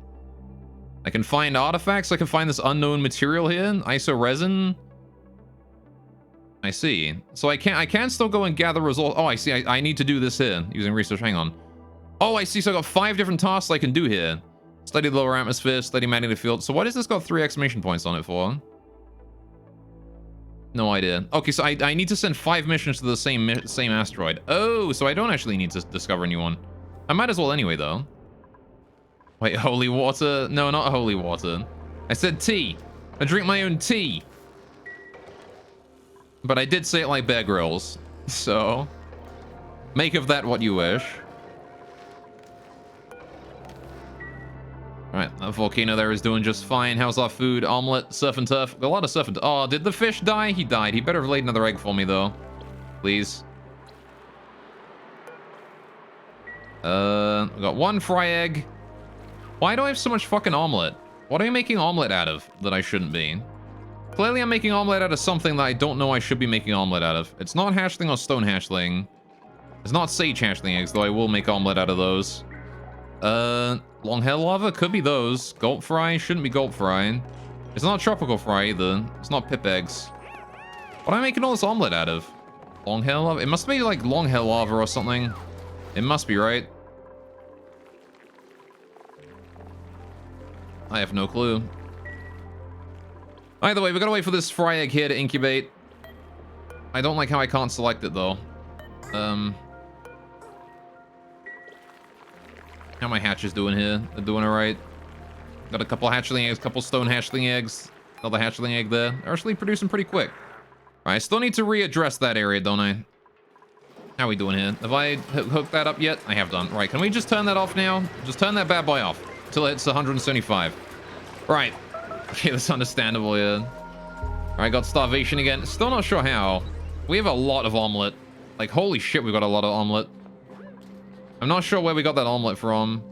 [SPEAKER 1] I can find artifacts. I can find this unknown material here. Iso resin. I see. So I can still go and gather results. Oh, I see. I need to do this here using research. Hang on. Oh, I see. So I got 5 different tasks I can do here. Study the lower atmosphere, study magnetic field. So what has this got 3 exclamation points on it for? No idea. Okay, so I need to send 5 missions to the same asteroid. Oh, so I don't actually need to discover a new one. I might as well anyway, though. Wait, holy water? No, not holy water. I said tea. I drink my own tea. But I did say it like Bear Grylls. So, make of that what you wish. Alright, that volcano there is doing just fine. How's our food? Omelet, surf and turf. Got a lot of surf and turf. Oh, did the fish die? He died. He better have laid another egg for me, though. Please. We got 1 fry egg. Why do I have so much fucking omelet? What am I making omelet out of that I shouldn't be? Clearly I'm making omelet out of something that I don't know I should be making omelet out of. It's not hatchling or stone hatchling. It's not sage hatchling eggs, though I will make omelet out of those. Long hair lava? Could be those. Gulp fry? Shouldn't be gulp fry. It's not tropical fry either. It's not pip eggs. What am I making all this omelet out of? Long hair lava? It must be like long hair lava or something. It must be, right? I have no clue. Either way, we gotta wait for this fry egg here to incubate. I don't like how I can't select it, though. How my hatches doing here? They're doing alright. Got a couple hatchling eggs, couple stone hatchling eggs. Another hatchling egg there. They're actually producing pretty quick. Alright, I still need to readdress that area, don't I? How are we doing here? Have I hooked that up yet? I have done. Right, can we just turn that off now? Just turn that bad boy off until it's 175. Right. Okay, that's understandable, yeah. Alright, got starvation again. Still not sure how. We have a lot of omelet. Like, holy shit, we got a lot of omelet. I'm not sure where we got that omelet from.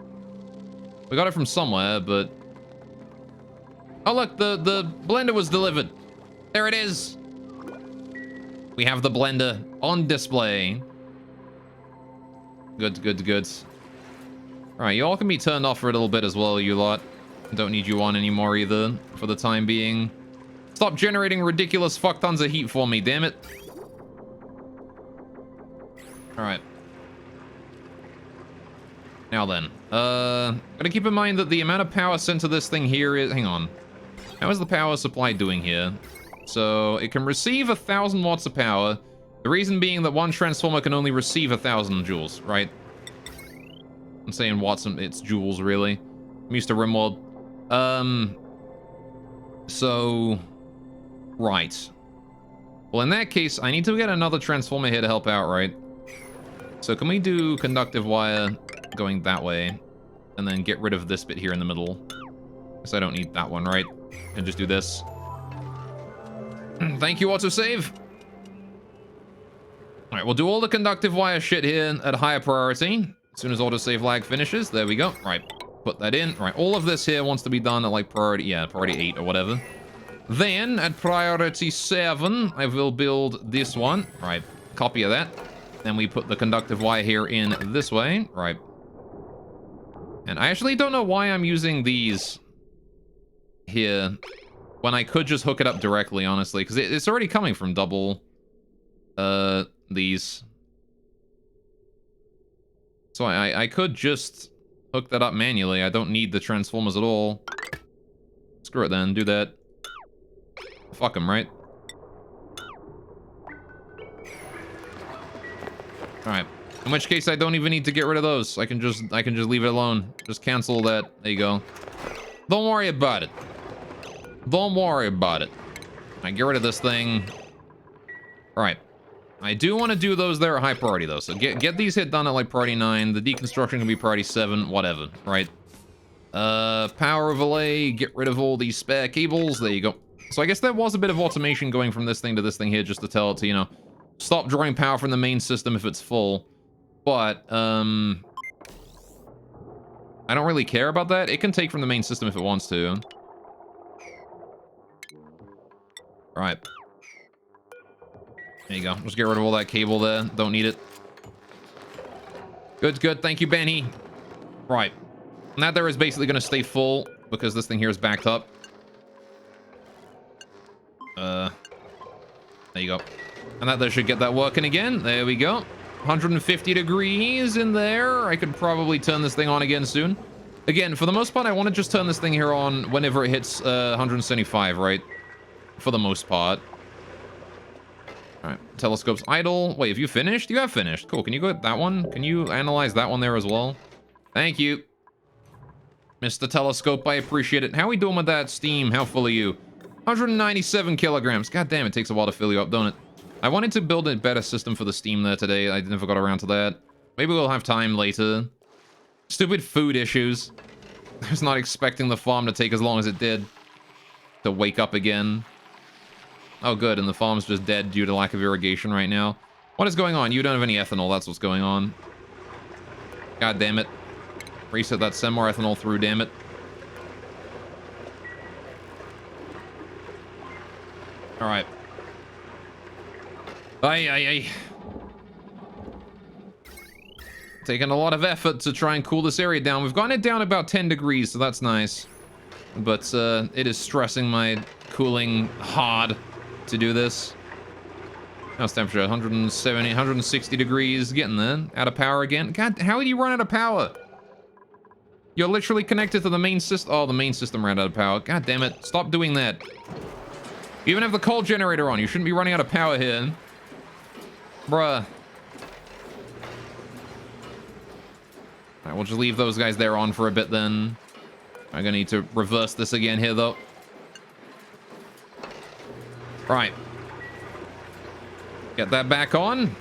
[SPEAKER 1] We got it from somewhere, but... Oh, look, the blender was delivered. There it is. We have the blender on display. Good, good, good. Alright, you all can be turned off for a little bit as well, you lot. Don't need you on anymore either, for the time being. Stop generating ridiculous fuck tons of heat for me, damn it. Alright. Now then, gotta keep in mind that the amount of power sent to this thing here is... Hang on. How is the power supply doing here? So, it can receive 1,000 watts of power. The reason being that one transformer can only receive 1,000 joules, right? I'm saying watts, it's joules, really. I'm used to RimWorld. So... Right. Well, in that case, I need to get another transformer here to help out, right? So can we do conductive wire going that way? And then get rid of this bit here in the middle. Guess I don't need that one, right? And just do this. Thank you, autosave. Alright, we'll do all the conductive wire shit here at higher priority. As soon as autosave lag finishes, there we go. Right, put that in. Right, all of this here wants to be done at like priority, yeah, priority 8 or whatever. Then, at priority 7, I will build this one. Right, copy of that. Then we put the conductive wire here in this way. Right. And I actually don't know why I'm using these here when I could just hook it up directly, honestly, because it's already coming from double these. So I could just hook that up manually. I don't need the transformers at all. Screw it then, do that. Fuck them, right? Alright. In which case I don't even need to get rid of those. I can just leave it alone. Just cancel that. There you go. Don't worry about it. Don't worry about it. Alright, get rid of this thing. Alright. I do want to do those there at high priority though. So get these hit done at like priority 9. The deconstruction can be priority 7, whatever, right? Power overlay, get rid of all these spare cables. There you go. So I guess there was a bit of automation going from this thing to this thing here just to tell it to, you know, stop drawing power from the main system if it's full. But, I don't really care about that. It can take from the main system if it wants to. Alright. There you go. Just get rid of all that cable there. Don't need it. Good, good. Thank you, Benny. Right. And that there is basically going to stay full because this thing here is backed up. There you go. And that should get that working again. There we go. 150 degrees in there. I could probably turn this thing on again soon. Again, for the most part, I want to just turn this thing here on whenever it hits 175, right? For the most part. All right, telescope's idle. Wait, have you finished? You have finished. Cool. Can you go at that one? Can you analyze that one there as well? Thank you. Mr. Telescope, I appreciate it. How are we doing with that steam? How full are you? 197 kilograms. God damn, it takes a while to fill you up, don't it? I wanted to build a better system for the steam there today. I never got around to that. Maybe we'll have time later. Stupid food issues. I was not expecting the farm to take as long as it did to wake up again. Oh, good, and the farm's just dead due to lack of irrigation right now. What is going on? You don't have any ethanol. That's what's going on. God damn it. Reset that. Send more ethanol through, damn it. All right. Aye. Taking a lot of effort to try and cool this area down. We've gotten it down about 10 degrees, so that's nice. But it is stressing my cooling hard to do this. How's temperature? 170, 160 degrees. Getting there. Out of power again. God, how do you run out of power? You're literally connected to the main system. Oh, the main system ran out of power. God damn it. Stop doing that. You even have the coal generator on. You shouldn't be running out of power here. Bruh. Alright, we'll just leave those guys there on for a bit then. I'm gonna need to reverse this again here, though. Right. Get that back on.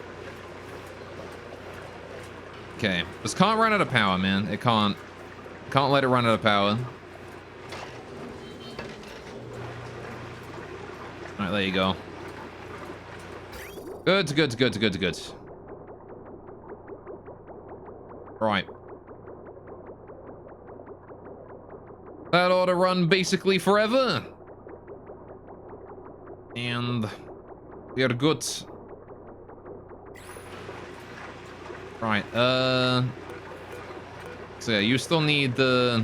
[SPEAKER 1] Okay. This can't run out of power, man. It can't. Can't let it run out of power. Alright, there you go. Good. Right. That ought to run basically forever. And we are good. Right, so yeah, you still need the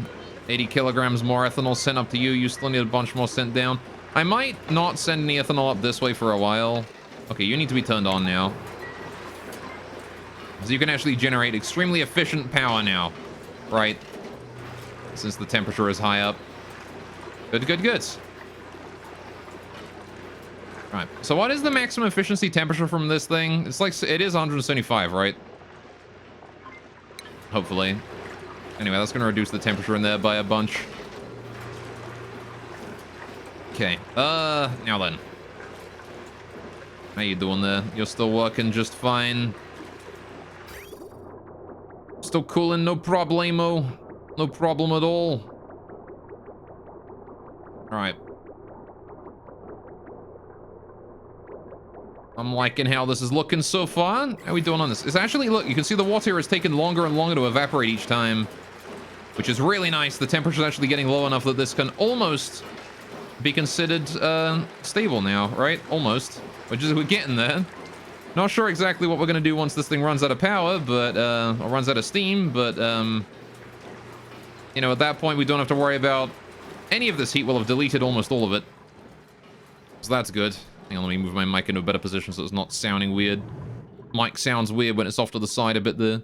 [SPEAKER 1] 80 kilograms more ethanol sent up to you. You still need a bunch more sent down. I might not send any ethanol up this way for a while. Okay, you need to be turned on now. So you can actually generate extremely efficient power now, right? Since the temperature is high up. Good. Right, so what is the maximum efficiency temperature from this thing? It's like, it is 175, right? Hopefully. Anyway, that's gonna reduce the temperature in there by a bunch. Okay, now then. How you doing there? You're still working just fine. Still cooling, no problemo. No problem at all. Alright. I'm liking how this is looking so far. How are we doing on this? It's actually, look, you can see the water is taking longer and longer to evaporate each time, which is really nice. The temperature's actually getting low enough that this can almost be considered stable now, right? Almost. Which is, we're getting there. Not sure exactly what we're going to do once this thing runs out of power, but, or runs out of steam, but, you know, at that point, we don't have to worry about any of this heat. Will have deleted almost all of it. So that's good. Hang on, let me move my mic into a better position so it's not sounding weird. Mic sounds weird when it's off to the side a bit there. All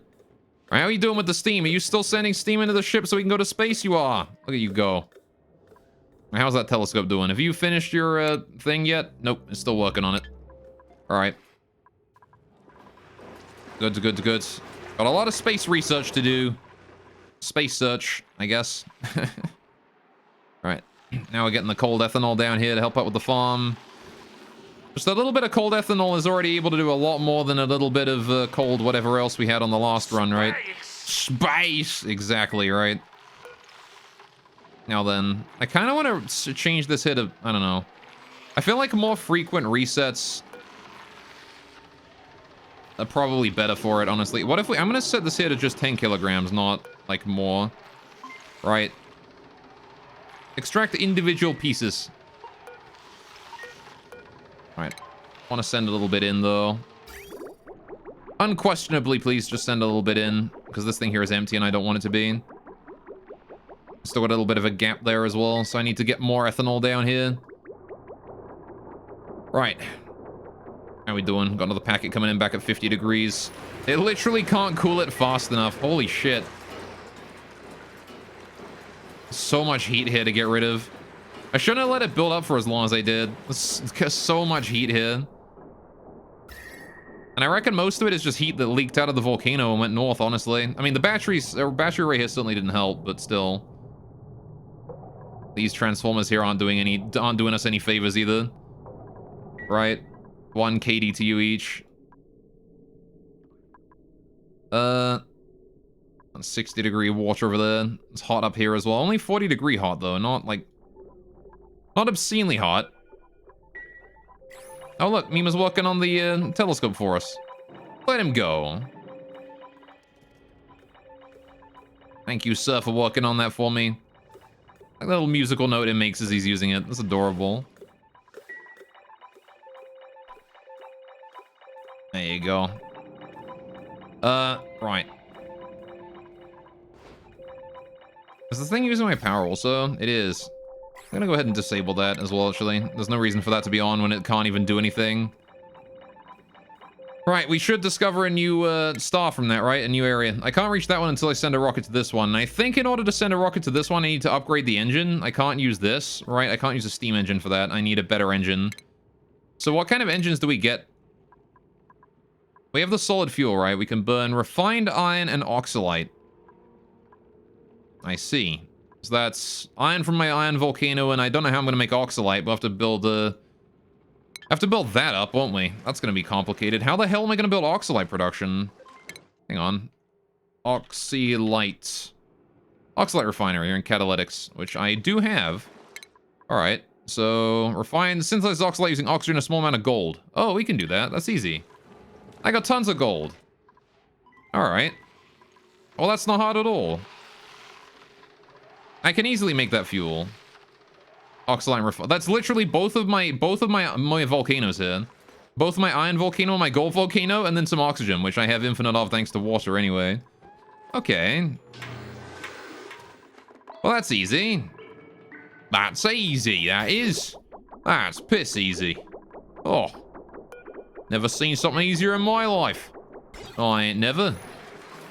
[SPEAKER 1] right, how are you doing with the steam? Are you still sending steam into the ship so we can go to space? You are. Look at you go. How's that telescope doing? Have you finished your thing yet? Nope, it's still working on it. All right. Good. Got a lot of space research to do. Space search, I guess. All right. Now we're getting the cold ethanol down here to help out with the farm. Just a little bit of cold ethanol is already able to do a lot more than a little bit of cold whatever else we had on the last run, right? Space! Exactly, right? Now then, I kind of want to change this here to, I don't know. I feel like more frequent resets are probably better for it, honestly. What if we, I'm going to set this here to just 10 kilograms, not like more, right? Extract individual pieces. All right, want to send a little bit in though. Unquestionably, please just send a little bit in because this thing here is empty and I don't want it to be. Still got a little bit of a gap there as well, so I need to get more ethanol down here. Right. How we doing? Got another packet coming in back at 50 degrees. It literally can't cool it fast enough. Holy shit. So much heat here to get rid of. I shouldn't have let it build up for as long as I did. There's so much heat here. And I reckon most of it is just heat that leaked out of the volcano and went north, honestly. I mean, the battery array here certainly didn't help, but still. These transformers here aren't doing us any favors either. Right? 1 KDTU each. 60 degree water over there. It's hot up here as well. Only 40 degree hot though, not obscenely hot. Oh look, Mima's working on the telescope for us. Let him go. Thank you, sir, for working on that for me. That little musical note it makes as he's using it. That's adorable. There you go. Right. Is the thing using my power also? It is. I'm gonna go ahead and disable that as well, actually. There's no reason for that to be on when it can't even do anything. Right, we should discover a new star from that, right? A new area. I can't reach that one until I send a rocket to this one. And I think in order to send a rocket to this one, I need to upgrade the engine. I can't use this, right? I can't use a steam engine for that. I need a better engine. So what kind of engines do we get? We have the solid fuel, right? We can burn refined iron and oxalite. I see. So that's iron from my iron volcano, and I don't know how I'm going to make oxalite. We'll have to build that up, won't we? That's going to be complicated. How the hell am I going to build oxalite production? Hang on. Oxalite refinery in catalytics, which I do have. All right. So refined synthesized oxalite using oxygen and a small amount of gold. Oh, we can do that. That's easy. I got tons of gold. All right. Well, that's not hard at all. I can easily make that fuel. Oxalite that's literally both of my volcanoes here. Both my iron volcano and my gold volcano, and then some oxygen, which I have infinite of thanks to water anyway. Okay. Well, that's easy. That's easy, that is. That's piss easy. Oh. Never seen something easier in my life. Oh, I ain't never.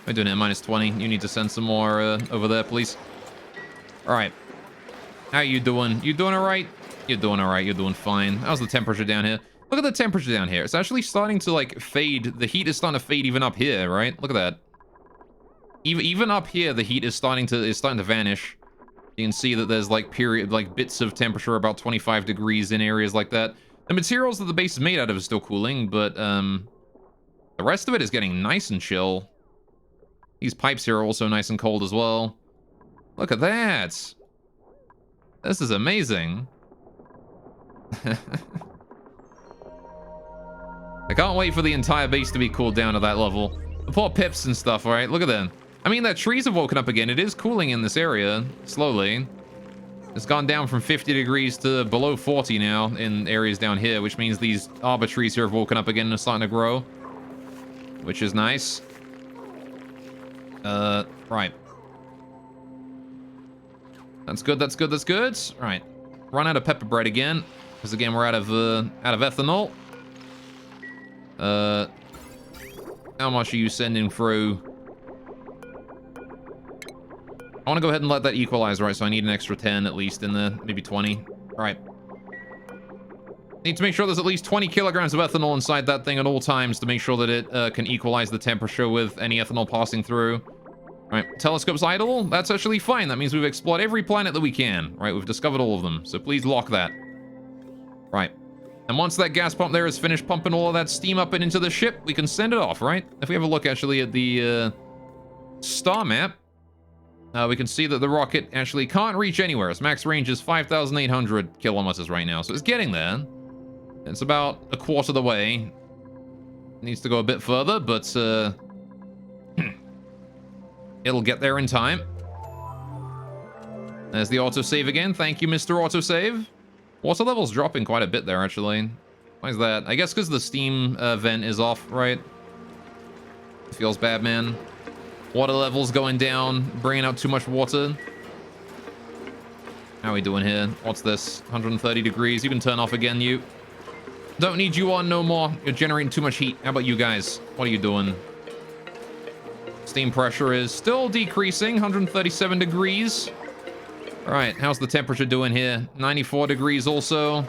[SPEAKER 1] We're doing it at -20. You need to send some more over there, please. All right. How you doing? You doing all right? You're doing all right. You're doing fine. How's the temperature down here? Look at the temperature down here. It's actually starting to, like, fade. The heat is starting to fade even up here, right? Look at that. Even up here, the heat is starting to vanish. You can see that there's, like, bits of temperature about 25 degrees in areas like that. The materials that the base is made out of is still cooling, but, the rest of it is getting nice and chill. These pipes here are also nice and cold as well. Look at that. This is amazing. I can't wait for the entire base to be cooled down to that level. The poor pips and stuff, right? Look at them. I mean, the trees have woken up again. It is cooling in this area, slowly. It's gone down from 50 degrees to below 40 now in areas down here, which means these arbor trees here have woken up again and are starting to grow, which is nice. Right. That's good, that's good, that's good. Right. Run out of pepper bread again. Because again, we're out of ethanol. How much are you sending through? I want to go ahead and let that equalize, right? So I need an extra 10 at least in the, maybe 20. All right. Need to make sure there's at least 20 kilograms of ethanol inside that thing at all times to make sure that it can equalize the temperature with any ethanol passing through. All right, telescope's idle. That's actually fine. That means we've explored every planet that we can. Right, we've discovered all of them. So please lock that. Right. And once that gas pump there is finished pumping all of that steam up and into the ship, we can send it off, right? If we have a look actually at the star map, we can see that the rocket actually can't reach anywhere. Its max range is 5,800 kilometers right now. So it's getting there. It's about a quarter of the way. It needs to go a bit further, but it'll get there in time. There's the autosave again. Thank you, Mr. Autosave. Water level's dropping quite a bit there, actually. Why is that? I guess because the steam vent is off, right? It feels bad, man. Water level's going down, bringing out too much water. How are we doing here? What's this? 130 degrees. You can turn off again, you. Don't need you on no more. You're generating too much heat. How about you guys? What are you doing? Steam pressure is still decreasing. 137 degrees. All right, how's the temperature doing here? 94 degrees also.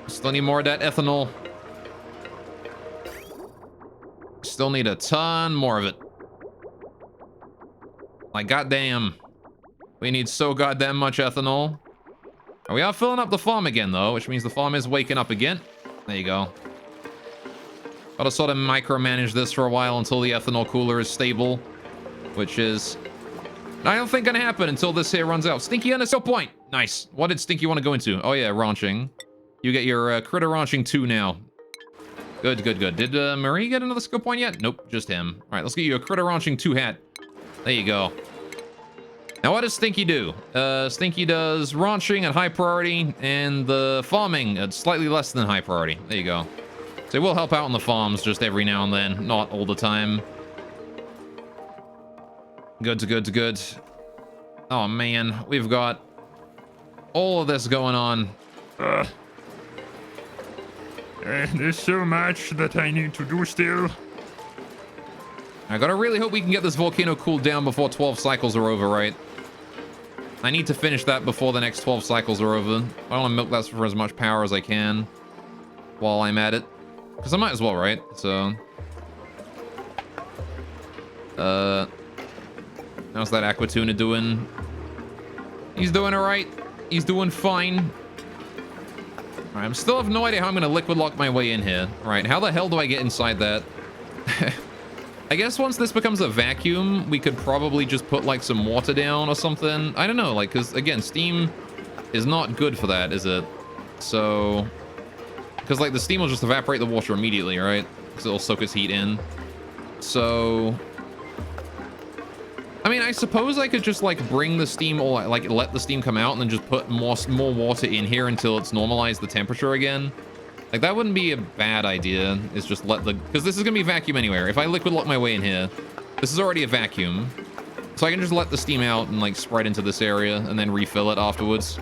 [SPEAKER 1] Still need more of that ethanol. Still need a ton more of it. Like, goddamn. We need so goddamn much ethanol. We are filling up the farm again, though, which means the farm is waking up again. There you go. Gotta sort of micromanage this for a while until the ethanol cooler is stable, which is... I don't think gonna happen until this here runs out. Stinky on a skill point. Nice. What did Stinky want to go into? Oh yeah, ranching. You get your critter ranching 2 now. Good, good, good. Did Marie get another skill point yet? Nope, just him. All right, let's get you a critter ranching 2 hat. There you go. Now what does Stinky do? Stinky does ranching at high priority and the farming at slightly less than high priority. There you go. So we'll help out on the farms just every now and then, not all the time. Good, good, good. Oh man, we've got all of this going on.
[SPEAKER 3] There's so much that I need to do still.
[SPEAKER 1] I gotta really hope we can get this volcano cooled down before 12 cycles are over, right? I need to finish that before the next 12 cycles are over. I want to milk that for as much power as I can while I'm at it. Because I might as well, right? So... how's that Aquatuna doing? He's doing alright. He's doing fine. Alright, I still have no idea how I'm going to liquid lock my way in here. Alright, how the hell do I get inside that? I guess once this becomes a vacuum, we could probably just put, like, some water down or something. I don't know, like, because, again, steam is not good for that, is it? So... Because, like, the steam will just evaporate the water immediately, right? Because it'll soak its heat in. So... I mean, I suppose I could just, like, bring the steam or, like, let the steam come out and then just put more water in here until it's normalized the temperature again. Like, that wouldn't be a bad idea, is just let the... Because this is going to be vacuum anyway. If I liquid lock my way in here, this is already a vacuum. So I can just let the steam out and, like, spread into this area and then refill it afterwards.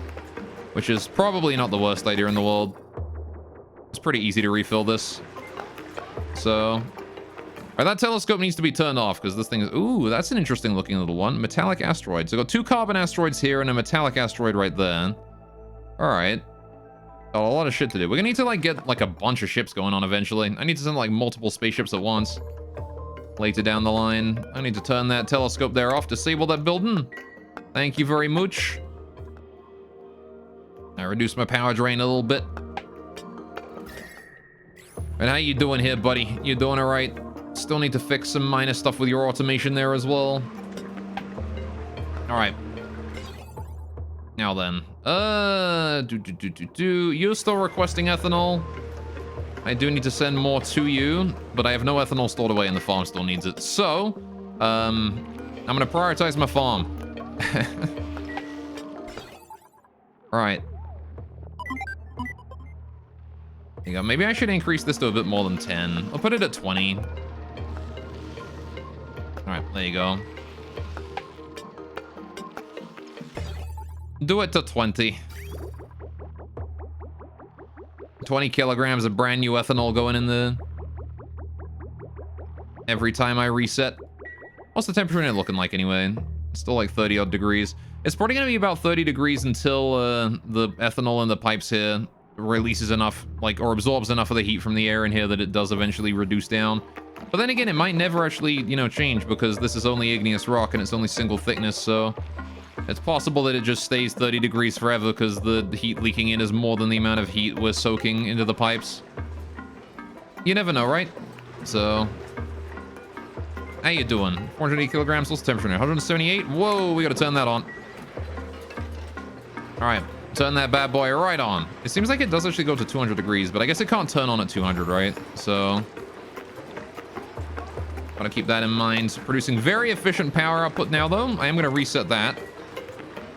[SPEAKER 1] Which is probably not the worst idea in the world. It's pretty easy to refill this. So... Alright, that telescope needs to be turned off because this thing is... Ooh, that's an interesting looking little one. Metallic asteroid. So I've got 2 carbon asteroids here and a metallic asteroid right there. Alright. Got a lot of shit to do. We're gonna need to, like, get, like, a bunch of ships going on eventually. I need to send, like, multiple spaceships at once. Later down the line. I need to turn that telescope there off. Disable that building. Thank you very much. I reduced my power drain a little bit. And how you doing here, buddy? You doing alright? Still need to fix some minor stuff with your automation there as well. Alright. Now then. You're still requesting ethanol. I do need to send more to you, but I have no ethanol stored away and the farm still needs it. So, I'm gonna prioritize my farm. Alright. There you go. Maybe I should increase this to a bit more than 10. I'll put it at 20. Alright, there you go. Do it to 20. 20 kilograms of brand new ethanol going in the... Every time I reset. What's the temperature in it looking like anyway? It's still like 30 odd degrees. It's probably gonna be about 30 degrees until the ethanol in the pipes here releases enough, like, or absorbs enough of the heat from the air in here that it does eventually reduce down. But then again, it might never actually, you know, change because this is only igneous rock and it's only single thickness, so it's possible that it just stays 30 degrees forever because the heat leaking in is more than the amount of heat we're soaking into the pipes. You never know, right? So, how you doing? 480 kilograms, what's the temperature now? 178? Whoa, we gotta turn that on. All right, turn that bad boy right on. It seems like it does actually go to 200 degrees, but I guess it can't turn on at 200, right? So... Gotta keep that in mind. Producing very efficient power output now, though. I am going to reset that,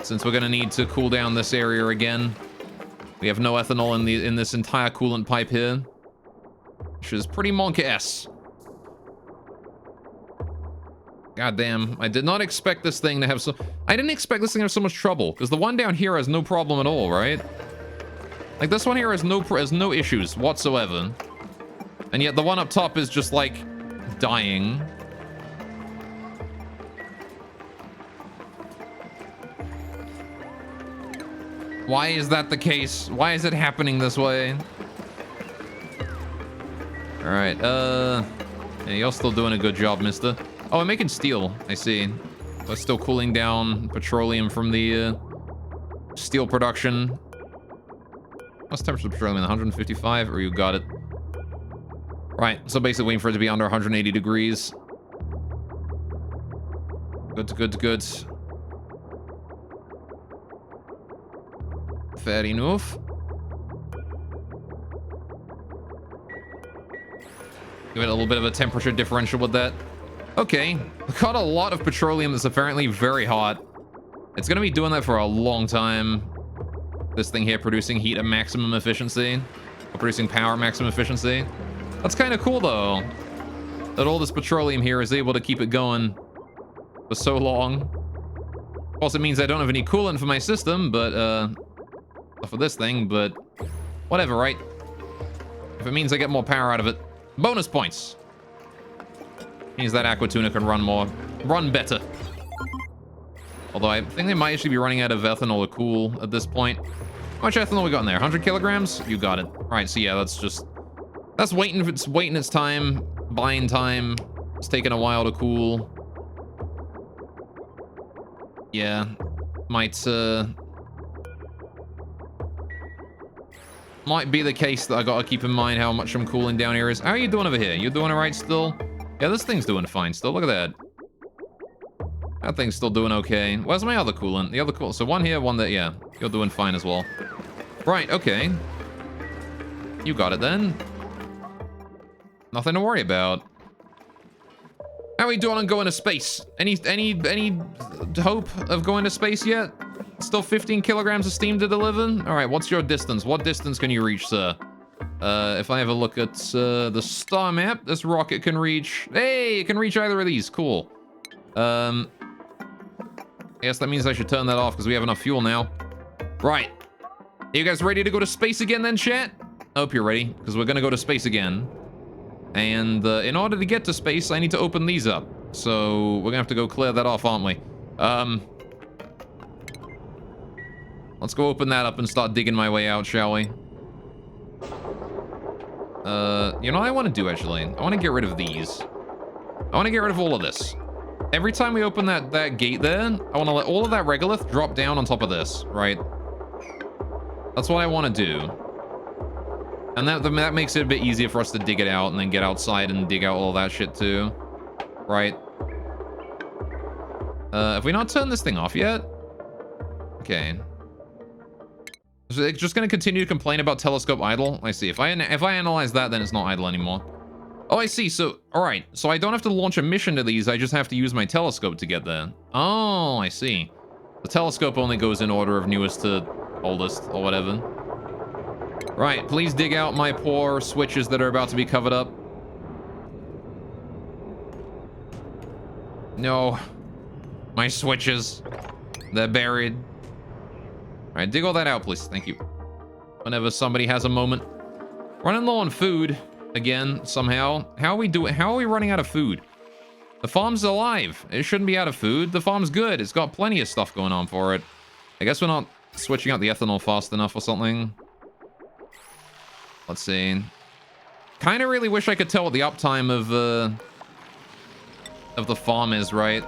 [SPEAKER 1] since we're going to need to cool down this area again. We have no ethanol in this entire coolant pipe here, which is pretty monk-ass. God damn, I did not expect this thing to have so... I didn't expect this thing to have so much trouble, because the one down here has no problem at all, right? Like, this one here has no issues whatsoever. And yet the one up top is just, like, dying. Why is that the case? Why is it happening this way? Alright, yeah, you're still doing a good job, mister. Oh, I'm making steel. I see. We're still cooling down petroleum from the steel production. What's the temperature of petroleum? 155? Or you got it? Right, so basically waiting for it to be under 180 degrees. Good. Fair enough. Give it a little bit of a temperature differential with that. Okay, got a lot of petroleum that's apparently very hot. It's gonna be doing that for a long time. This thing here producing heat at maximum efficiency. Or producing power at maximum efficiency. That's kind of cool though. That all this petroleum here is able to keep it going for so long. Also means I don't have any coolant for my system, but for this thing, but whatever, right? If it means I get more power out of it. Bonus points. Means that aqua tuna can run better. Although I think they might actually be running out of ethanol to cool at this point. How much ethanol we got in there? 100 kilograms? You got it. All right, so yeah, that's waiting its time, buying time. It's taking a while to cool. Yeah, might be the case that I gotta keep in mind how much I'm cooling down here is. How are you doing over here? You doing all right still? Yeah, this thing's doing fine still. Look at that. That thing's still doing okay. Where's my other coolant? The other coolant. So one here, one there. Yeah, you're doing fine as well. Right, okay. You got it then. Nothing to worry about. How are we doing on going to space? Any hope of going to space yet? Still 15 kilograms of steam to deliver? All right, what's your distance? What distance can you reach, sir? If I have a look at the star map, this rocket can reach... Hey, it can reach either of these. Cool. I guess that means I should turn that off because we have enough fuel now. Right. Are you guys ready to go to space again then, chat? I hope you're ready, because we're going to go to space again. And in order to get to space, I need to open these up. So we're going to have to go clear that off, aren't we? Let's go open that up and start digging my way out, shall we? You know what I want to do, actually? I want to get rid of these. I want to get rid of all of this. Every time we open that gate there, I want to let all of that regolith drop down on top of this, right? That's what I want to do. And that makes it a bit easier for us to dig it out and then get outside and dig out all that shit too. Right? Have we not turned this thing off yet? Okay. So it's just going to continue to complain about telescope idle? I see. If I analyze that, then it's not idle anymore. Oh, I see. So, all right. So I don't have to launch a mission to these. I just have to use my telescope to get there. Oh, I see. The telescope only goes in order of newest to oldest or whatever. Right. Please dig out my poor switches that are about to be covered up. No. My switches. They're buried. All right, dig all that out, please. Thank you. Whenever somebody has a moment. Running low on food again, somehow. How are we doing? How are we running out of food? The farm's alive. It shouldn't be out of food. The farm's good. It's got plenty of stuff going on for it. I guess we're not switching out the ethanol fast enough or something. Let's see. Kind of really wish I could tell what the uptime of the farm is, right?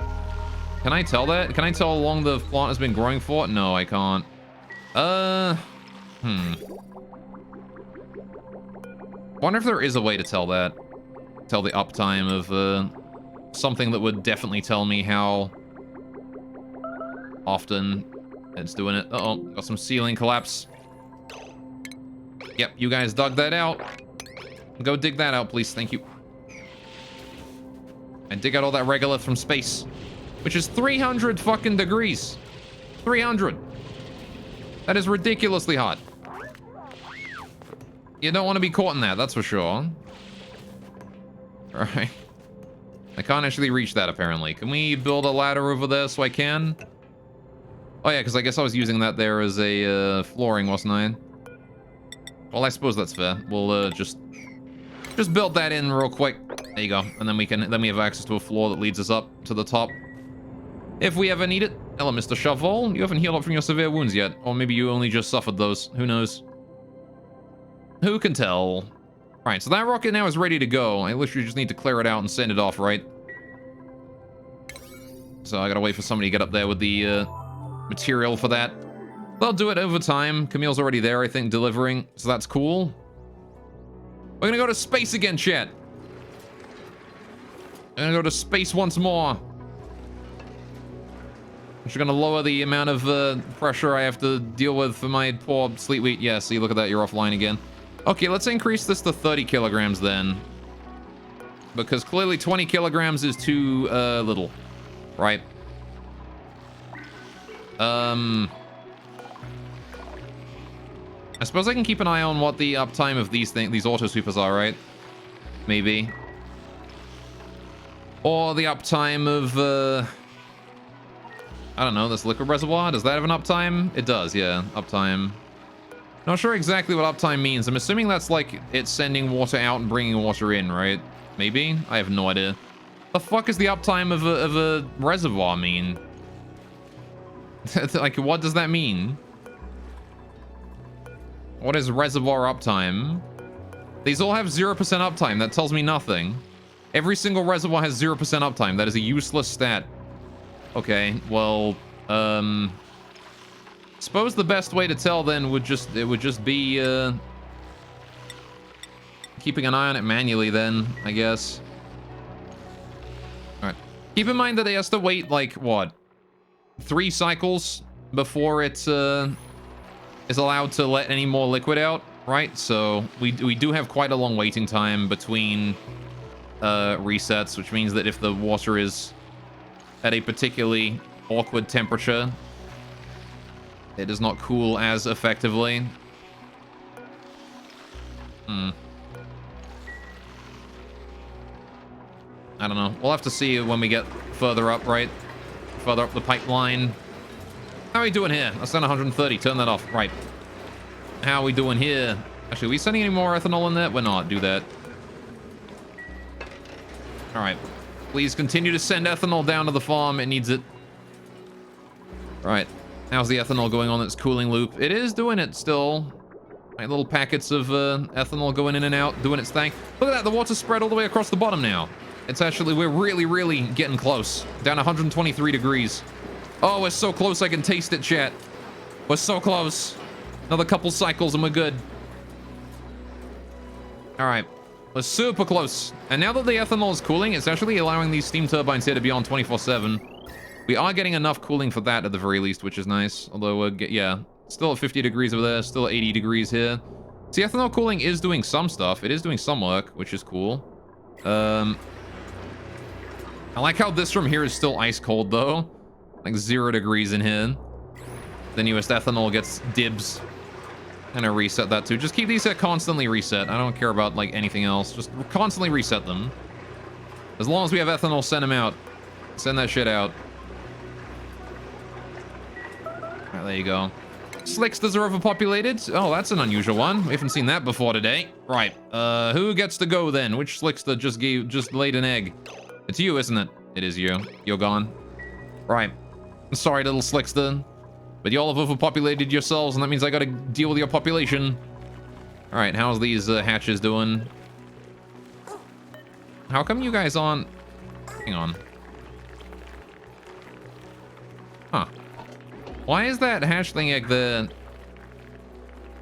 [SPEAKER 1] Can I tell that? Can I tell how long the plant has been growing for? No, I can't. Wonder if there is a way to tell that. Tell the uptime of something that would definitely tell me how often it's doing it. Uh-oh, got some ceiling collapse. Yep, you guys dug that out. Go dig that out, please. Thank you. And dig out all that regolith from space, which is 300 fucking degrees. 300. That is ridiculously hot. You don't want to be caught in that, that's for sure. All right. I can't actually reach that, apparently. Can we build a ladder over there so I can? Oh, yeah, because I guess I was using that there as a flooring, wasn't I? Well, I suppose that's fair. We'll just build that in real quick. There you go. And then we have access to a floor that leads us up to the top. If we ever need it. Hello, Mr. Shovel. You haven't healed up from your severe wounds yet. Or maybe you only just suffered those. Who knows? Who can tell? Alright, so that rocket now is ready to go. I literally just need to clear it out and send it off, right? So I gotta wait for somebody to get up there with the material for that. They'll do it over time. Camille's already there, I think, delivering. So that's cool. We're gonna go to space again, chat. We're gonna go to space once more. Which is gonna lower the amount of pressure I have to deal with for my poor sleep wheat. Yeah, see, look at that, you're offline again. Okay, let's increase this to 30 kilograms then. Because clearly 20 kilograms is too little, right? I suppose I can keep an eye on what the uptime of these auto sweepers are, right? Maybe. Or the uptime of, I don't know, this liquid reservoir. Does that have an uptime? It does, yeah, uptime. Not sure exactly what uptime means. I'm assuming that's like it's sending water out and bringing water in, right? Maybe? I have no idea. The fuck is the uptime of a reservoir mean? Like, what does that mean? What is reservoir uptime? These all have 0% uptime. That tells me nothing. Every single reservoir has 0% uptime. That is a useless stat. Okay, well, suppose the best way to tell then would just be keeping an eye on it manually then, I guess. All right. Keep in mind that it has to wait like what, 3 cycles before it is allowed to let any more liquid out, right? So we do have quite a long waiting time between resets, which means that if the water is at a particularly awkward temperature, it does not cool as effectively. I don't know. We'll have to see when we get further up, right? Further up the pipeline. How are we doing here? That's done 130. Turn that off. Right. How are we doing here? Actually, are we sending any more ethanol in there? We're not. Do that. All right. Please continue to send ethanol down to the farm. It needs it. All right. How's the ethanol going on its cooling loop? It is doing it still. Like little packets of ethanol going in and out, doing its thing. Look at that. The water's spread all the way across the bottom now. It's actually, we're really, really getting close. Down 123 degrees. Oh, we're so close I can taste it, chat. We're so close. Another couple cycles and we're good. All right. We're super close. And now that the ethanol is cooling, it's actually allowing these steam turbines here to be on 24/7. We are getting enough cooling for that at the very least, which is nice. Although, yeah, still at 50 degrees over there, still at 80 degrees here. See, ethanol cooling is doing some stuff. It is doing some work, which is cool. I like how this from here is still ice cold, though. Like 0 degrees in here. The newest ethanol gets dibs. And I reset that too. Just keep these at constantly reset. I don't care about like anything else. Just constantly reset them. As long as we have ethanol, send them out. Send that shit out. Alright, there you go. Slicksters are overpopulated. Oh, that's an unusual one. We haven't seen that before today. Right. Who gets to go then? Which Slickster just laid an egg? It's you, isn't it? It is you. You're gone. Right. Sorry, little Slickster. But y'all have overpopulated yourselves, and that means I gotta deal with your population. Alright, how's these hatches doing? How come you guys aren't... Hang on. Huh. Why is that hatchling egg there?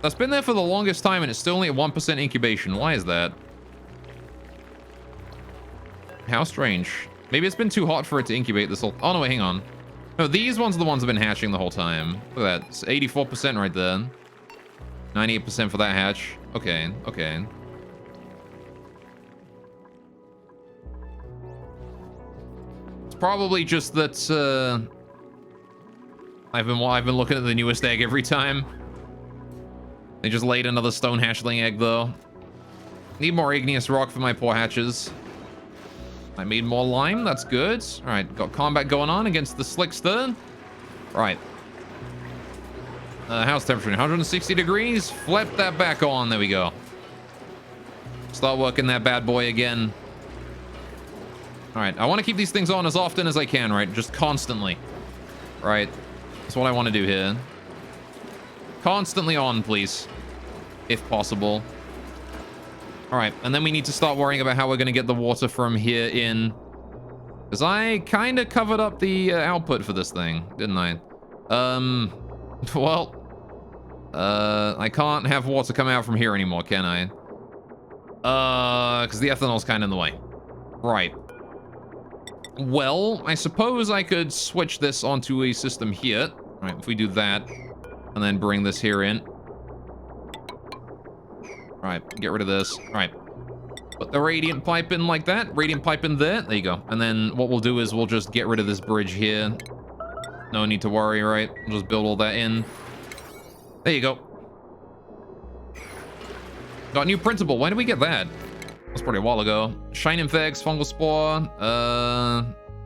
[SPEAKER 1] That's been there for the longest time, and it's still only at 1% incubation. Why is that? How strange. Maybe it's been too hot for it to incubate this whole... Oh, no, wait, hang on. No, these ones are the ones that have been hatching the whole time. Look at that. It's 84% right there. 98% for that hatch. Okay, okay. It's probably just that, I've been looking at the newest egg every time. They just laid another stone hatchling egg, though. Need more igneous rock for my poor hatches. I made more lime. That's good. All right, got combat going on against the Slickster. Right. House temperature, 160 degrees. Flip that back on. There we go. Start working that bad boy again. All right, I want to keep these things on as often as I can, right? Just constantly. Right. That's what I want to do here. Constantly on, please. If possible. All right, and then we need to start worrying about how we're going to get the water from here in. Because I kind of covered up the output for this thing, didn't I? Well, I can't have water come out from here anymore, can I? Because the ethanol's kind of in the way. Right. Well, I suppose I could switch this onto a system here. All right, if we do that, and then bring this here in. All right, get rid of this. All right. Put the radiant pipe in like that. Radiant pipe in there. There you go. And then what we'll do is we'll just get rid of this bridge here. No need to worry, right? We'll just build all that in. There you go. Got a new printable. When did we get that? That's probably a while ago. Shine Infects, Fungal Spore.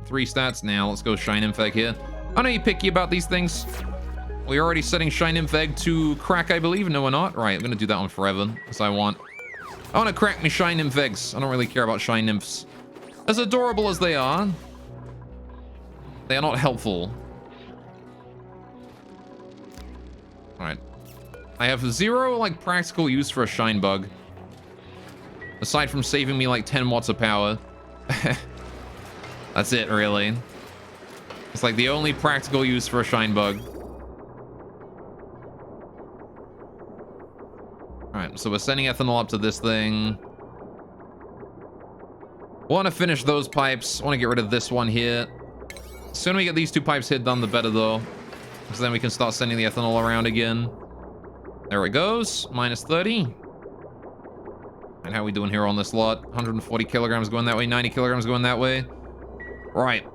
[SPEAKER 1] 3 stats. Now let's go Shine Infect here. I know you're picky about these things. We're already setting Shine Infect to crack, I believe. No, we're not. Right, I'm going to do that one forever. Because I want to crack me Shine Infects. I don't really care about Shine Nymphs. As adorable as they are, they are not helpful. Alright. I have 0, like, practical use for a Shine Bug. Aside from saving me, like, 10 watts of power. That's it, really. It's, like, the only practical use for a Shine Bug. Alright, so we're sending ethanol up to this thing. Want to finish those pipes. Want to get rid of this one here. The sooner we get these 2 pipes here done, the better, though. So then we can start sending the ethanol around again. There it goes. Minus 30. And how are we doing here on this lot? 140 kilograms going that way. 90 kilograms going that way. Right.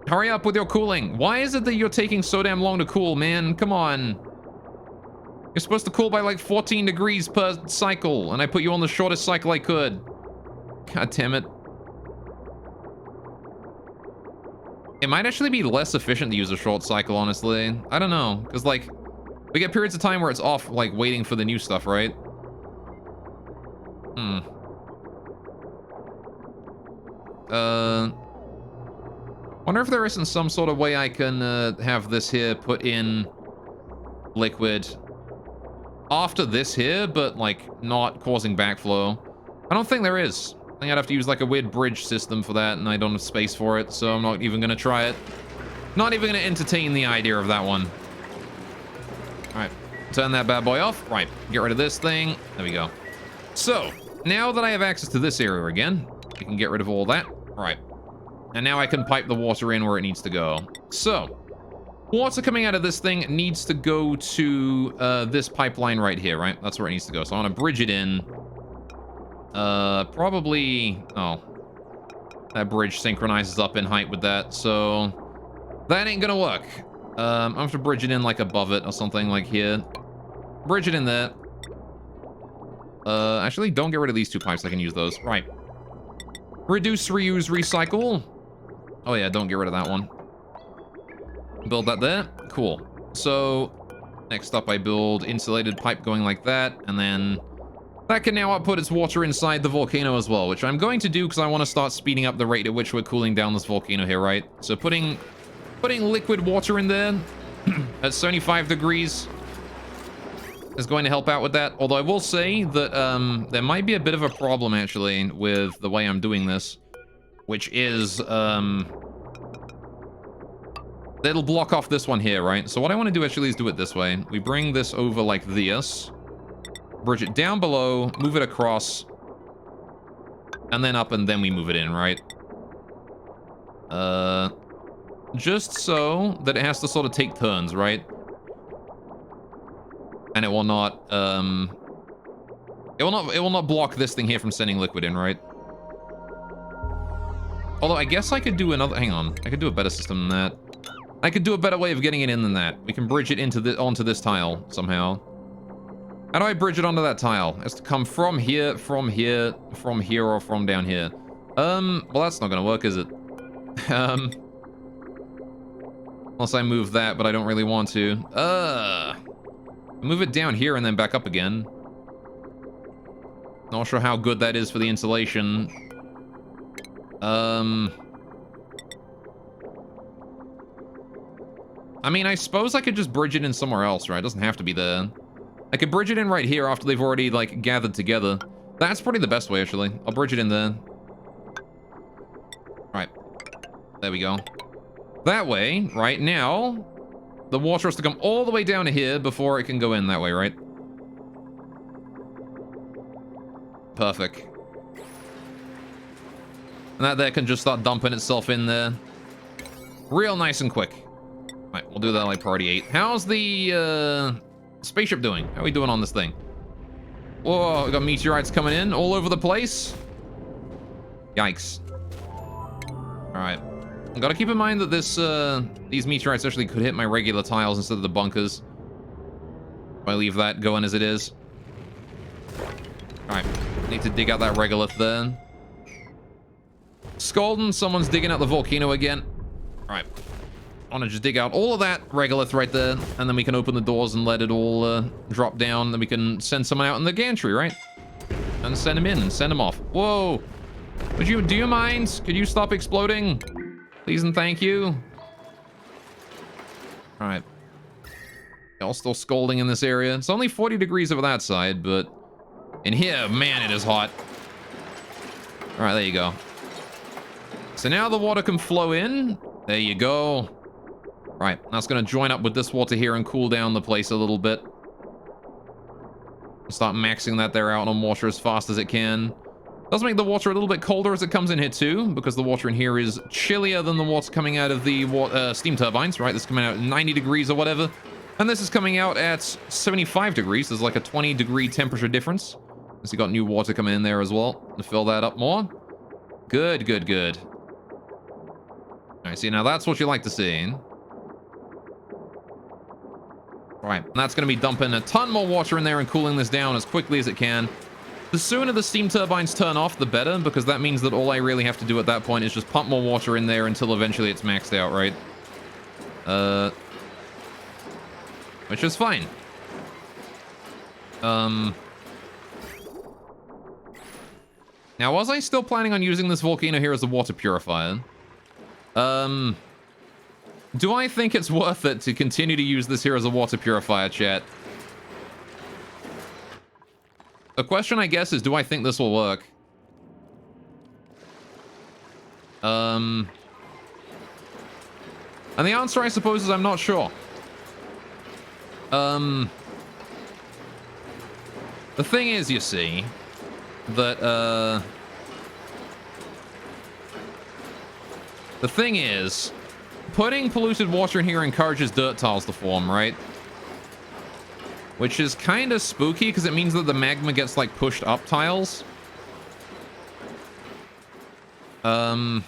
[SPEAKER 1] Hurry up with your cooling. Why is it that you're taking so damn long to cool, man? Come on. You're supposed to cool by like 14 degrees per cycle. And I put you on the shortest cycle I could. God damn it. It might actually be less efficient to use a short cycle, honestly. I don't know, because, like, we get periods of time where it's off, like, waiting for the new stuff, right? Wonder if there isn't some sort of way I can have this here put in liquid after this here, but, like, not causing backflow. I don't think there is. I think I'd have to use like a weird bridge system for that, and I don't have space for it, so I'm not even gonna try it. Not even gonna entertain the idea of that one. All right, turn that bad boy off. Right, get rid of this thing. There we go. So, now that I have access to this area again, we can get rid of all that. All right, and now I can pipe the water in where it needs to go. So, water coming out of this thing needs to go to this pipeline right here, right? That's where it needs to go. So I want to bridge it in. Probably... Oh. That bridge synchronizes up in height with that, so... That ain't gonna work. I'm gonna have to bridge it in, like, above it or something, like here. Bridge it in there. Actually, don't get rid of these 2 pipes. I can use those. Right. Reduce, reuse, recycle. Oh, yeah, don't get rid of that one. Build that there. Cool. So, next up, I build insulated pipe going like that, and then... That can now output its water inside the volcano as well, which I'm going to do because I want to start speeding up the rate at which we're cooling down this volcano here, right? So putting liquid water in there at 75 degrees is going to help out with that. Although I will say that there might be a bit of a problem, actually, with the way I'm doing this, which is... It'll block off this one here, right? So what I want to do actually is do it this way. We bring this over like this. Bridge it down below, move it across, and then up, and then we move it in, right? Just so that it has to sort of take turns, right? And it will not, it will not block this thing here from sending liquid in, right? Although I guess I could do another, hang on, I could do a better system than that. I could do a better way of getting it in than that. We can bridge it onto this tile somehow. How do I bridge it onto that tile? It has to come from here, or from down here. Well, that's not gonna work, is it? Unless I move that, but I don't really want to. Move it down here and then back up again. Not sure how good that is for the insulation. I mean, I suppose I could just bridge it in somewhere else, right? It doesn't have to be there. I could bridge it in right here after they've already, like, gathered together. That's probably the best way, actually. I'll bridge it in there. Right. There we go. That way, right now, the water has to come all the way down to here before it can go in that way, right? Perfect. And that there can just start dumping itself in there. Real nice and quick. Right, we'll do that like priority 8. How's the spaceship doing? How are we doing on this thing? Whoa, we got meteorites coming in all over the place. Yikes. Alright. Gotta keep in mind that this these meteorites actually could hit my regular tiles instead of the bunkers. If I leave that going as it is. Alright. Need to dig out that regolith there. Scalding, someone's digging out the volcano again. Alright. I want to just dig out all of that regolith right there, and then we can open the doors and let it all drop down. Then we can send someone out in the gantry, right? And send him in and send him off. Whoa! Do you mind? Could you stop exploding? Please and thank you. Alright. Y'all still scalding in this area. It's only 40 degrees over that side, but in here, man, it is hot. Alright, there you go. So now the water can flow in. There you go. Right, that's going to join up with this water here and cool down the place a little bit. Start maxing that there out on water as fast as it can. Does make the water a little bit colder as it comes in here too, because the water in here is chillier than the water coming out of the steam turbines, right? This is coming out at 90 degrees or whatever. And this is coming out at 75 degrees. There's like a 20-degree temperature difference. So you got new water coming in there as well to fill that up more. Good, good, good. All right, see, now that's what you like to see. Right, and that's going to be dumping a ton more water in there and cooling this down as quickly as it can. The sooner the steam turbines turn off, the better, because that means that all I really have to do at that point is just pump more water in there until eventually it's maxed out, right? Which is fine. Now, was I still planning on using this volcano here as a water purifier? Do I think it's worth it to continue to use this here as a water purifier, chat? The question, I guess, is do I think this will work? And the answer, I suppose, is I'm not sure. The thing is, you see, that, the thing is, putting polluted water in here encourages dirt tiles to form, right? Which is kind of spooky, because it means that the magma gets, like, pushed up tiles. You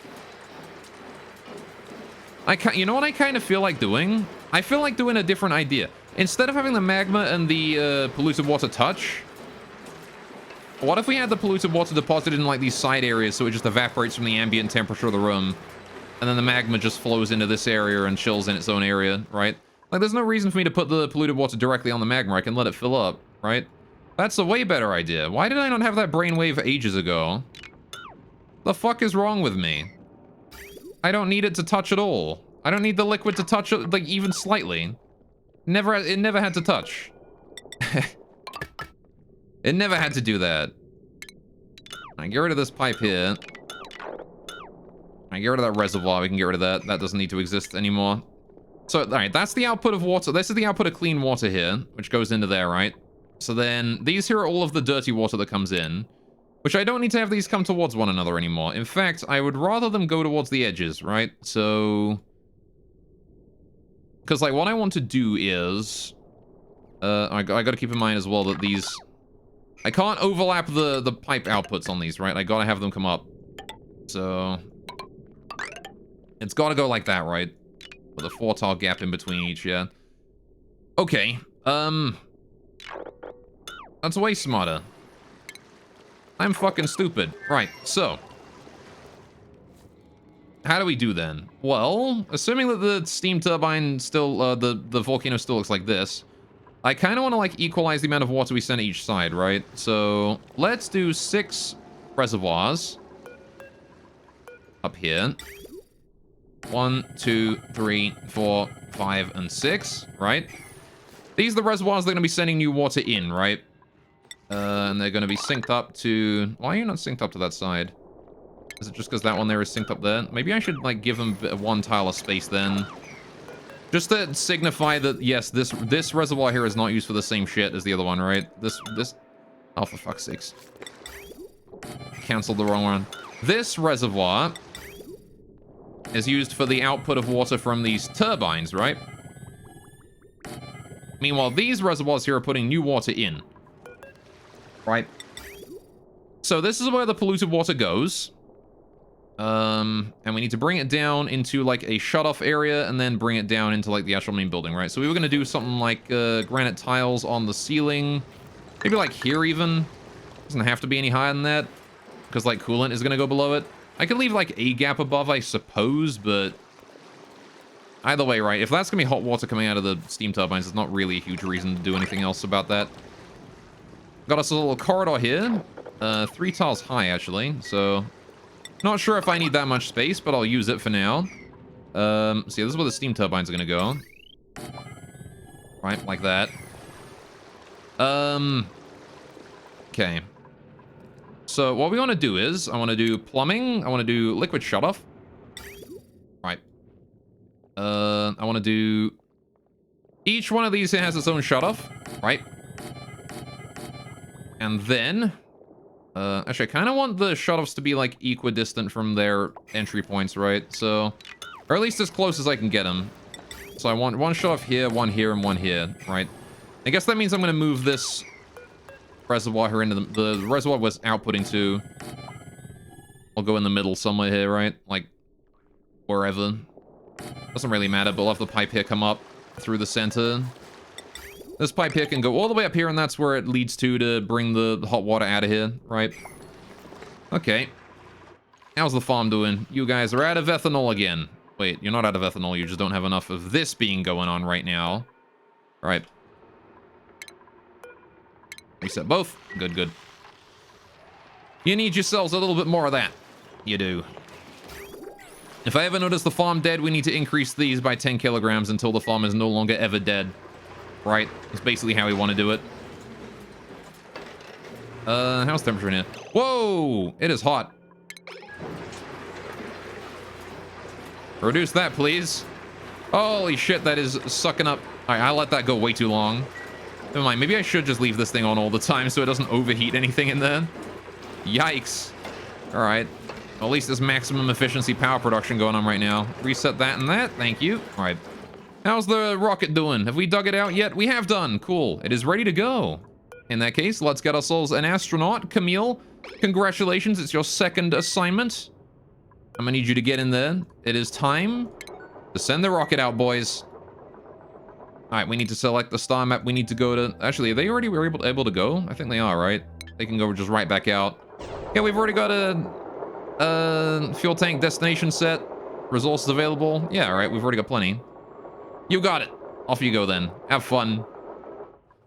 [SPEAKER 1] know what I kind of feel like doing? I feel like doing a different idea. Instead of having the magma and the polluted water touch, what if we had the polluted water deposited in, like, these side areas so it just evaporates from the ambient temperature of the room? And then the magma just flows into this area and chills in its own area, right? Like, there's no reason for me to put the polluted water directly on the magma. I can let it fill up, right? That's a way better idea. Why did I not have that brainwave ages ago? The fuck is wrong with me? I don't need it to touch at all. I don't need the liquid to touch, like, even slightly. It never had to touch. It never had to do that. I get rid of this pipe here. I get rid of that reservoir. We can get rid of that. That doesn't need to exist anymore. So, all right, that's the output of water. This is the output of clean water here, which goes into there, right? So then these here are all of the dirty water that comes in, which I don't need to have these come towards one another anymore. In fact, I would rather them go towards the edges, right? So, because, like, what I want to do is, I got to keep in mind as well that these, I can't overlap the pipe outputs on these, right? I got to have them come up. So, it's got to go like that, right? With a 4-tile gap in between each, yeah. Okay, that's way smarter. I'm fucking stupid. Right, so, how do we do then? Well, assuming that the steam turbine still, the volcano still looks like this, I kind of want to like equalize the amount of water we send each side, right? So let's do 6 reservoirs up here. 1, 2, 3, 4, 5, and 6, right? These are the reservoirs that are going to be sending new water in, right? And they're going to be synced up to... Why are you not synced up to that side? Is it just because that one there is synced up there? Maybe I should, like, give them one tile of space then. Just to signify that, yes, this reservoir here is not used for the same shit as the other one, right? This... Oh, for fuck's sakes. Cancelled the wrong one. This reservoir is used for the output of water from these turbines, right? Meanwhile, these reservoirs here are putting new water in. Right? So this is where the polluted water goes. And we need to bring it down into, like, a shut-off area and then bring it down into, like, the actual main building, right? So we were going to do something like granite tiles on the ceiling. Maybe, like, here even. Doesn't have to be any higher than that. Because, like, coolant is going to go below it. I could leave, like, a gap above, I suppose, but... Either way, right? If that's going to be hot water coming out of the steam turbines, there's not really a huge reason to do anything else about that. Got us a little corridor here. 3 tiles high, actually. So, not sure if I need that much space, but I'll use it for now. So yeah, this is where the steam turbines are going to go. Right, like that. Okay. So, what we want to do is, I want to do plumbing. I want to do liquid shutoff. Right. I want to do... Each one of these here has its own shutoff. Right. And then... actually, I kind of want the shutoffs to be, like, equidistant from their entry points, right? So... Or at least as close as I can get them. So I want one shutoff here, one here, and one here, right? I guess that means I'm going to move this reservoir here into the reservoir was outputting to... I'll go in the middle somewhere here, right? Like, wherever. Doesn't really matter, but I'll have the pipe here come up through the center. This pipe here can go all the way up here, and that's where it leads to bring the hot water out of here, right? Okay. How's the farm doing? You guys are out of ethanol again. Wait, you're not out of ethanol, you just don't have enough of this being going on right now. All right. Reset both. Good, good. You need yourselves a little bit more of that. You do. If I ever notice the farm dead, we need to increase these by 10 kilograms until the farm is no longer ever dead. Right? That's basically how we want to do it. How's the temperature in here? Whoa! It is hot. Reduce that, please. Holy shit, that is sucking up. Alright, I let that go way too long. Never mind, maybe I should just leave this thing on all the time so it doesn't overheat anything in there. Yikes. Alright. Well, at least there's maximum efficiency power production going on right now. Reset that and that. Thank you. Alright. How's the rocket doing? Have we dug it out yet? We have done. Cool. It is ready to go. In that case, let's get ourselves an astronaut. Camille, congratulations. It's your second assignment. I'm gonna need you to get in there. It is time to send the rocket out, boys. Alright, we need to select the star map. We need to go to... Actually, are they already able to go? I think they are, right? They can go just right back out. Yeah, we've already got a fuel tank destination set. Resources available. Yeah, alright, we've already got plenty. You got it. Off you go then. Have fun.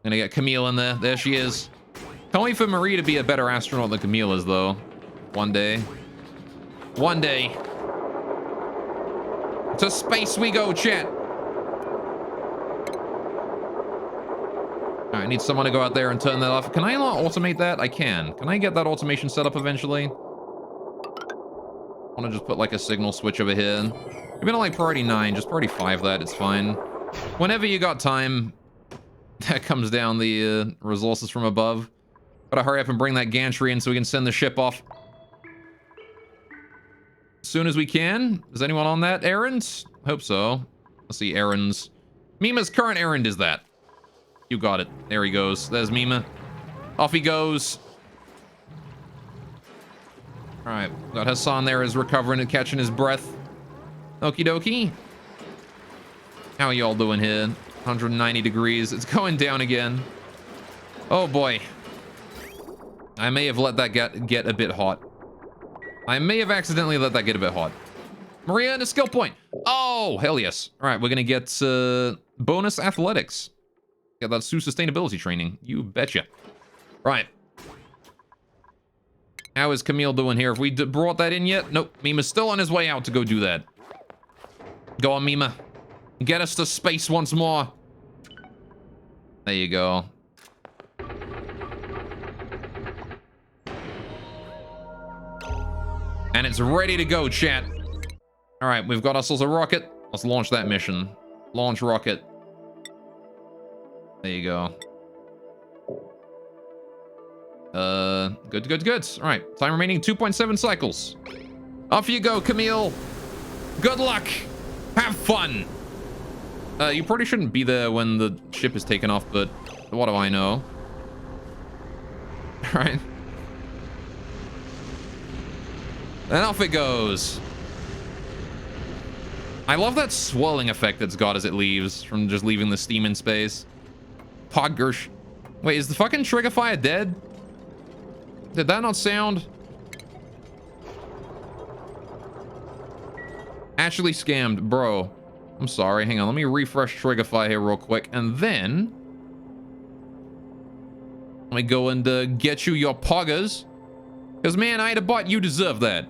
[SPEAKER 1] Gonna get Camille in there. There she is. Can't wait for Marie to be a better astronaut than Camille is, though. One day. One day. To space we go, chat. I need someone to go out there and turn that off. Can I not automate that? I can. Can I get that automation set up eventually? I want to just put like a signal switch over here. Maybe not like priority 9, just priority 5 that. It's fine. Whenever you got time, that comes down the resources from above. Gotta hurry up and bring that gantry in so we can send the ship off as soon as we can. Is anyone on that errand? Hope so. Let's see, errands. Mima's current errand is that. You got it. There he goes. There's Mima. Off he goes. Alright. Got Hassan there is recovering and catching his breath. Okie dokie. How are y'all doing here? 190 degrees. It's going down again. Oh boy. I may have let that get a bit hot. I may have accidentally let that get a bit hot. Maria and a skill point. Oh, hell yes. All right, we're going to get bonus athletics. Get that sustainability training. You betcha. Right. How is Camille doing here? Have we brought that in yet? Nope. Mima's still on his way out to go do that. Go on, Mima. Get us to space once more. There you go. And it's ready to go, chat. All right, we've got ourselves a rocket. Let's launch that mission. Launch rocket. There you go. Good. All right, time remaining 2.7 cycles. Off you go, Camille. Good luck. Have fun. You probably shouldn't be there when the ship is taken off, but what do I know? All right. And off it goes. I love that swirling effect it's got as it leaves from just leaving the steam in space. Poggersh. Wait, is the fucking trigger fire dead? Did that not sound? Actually scammed, bro. I'm sorry. Hang on, let me refresh trigger fire here real quick, and then let me go and get you your poggers. Because man, I had a bot. You deserve that.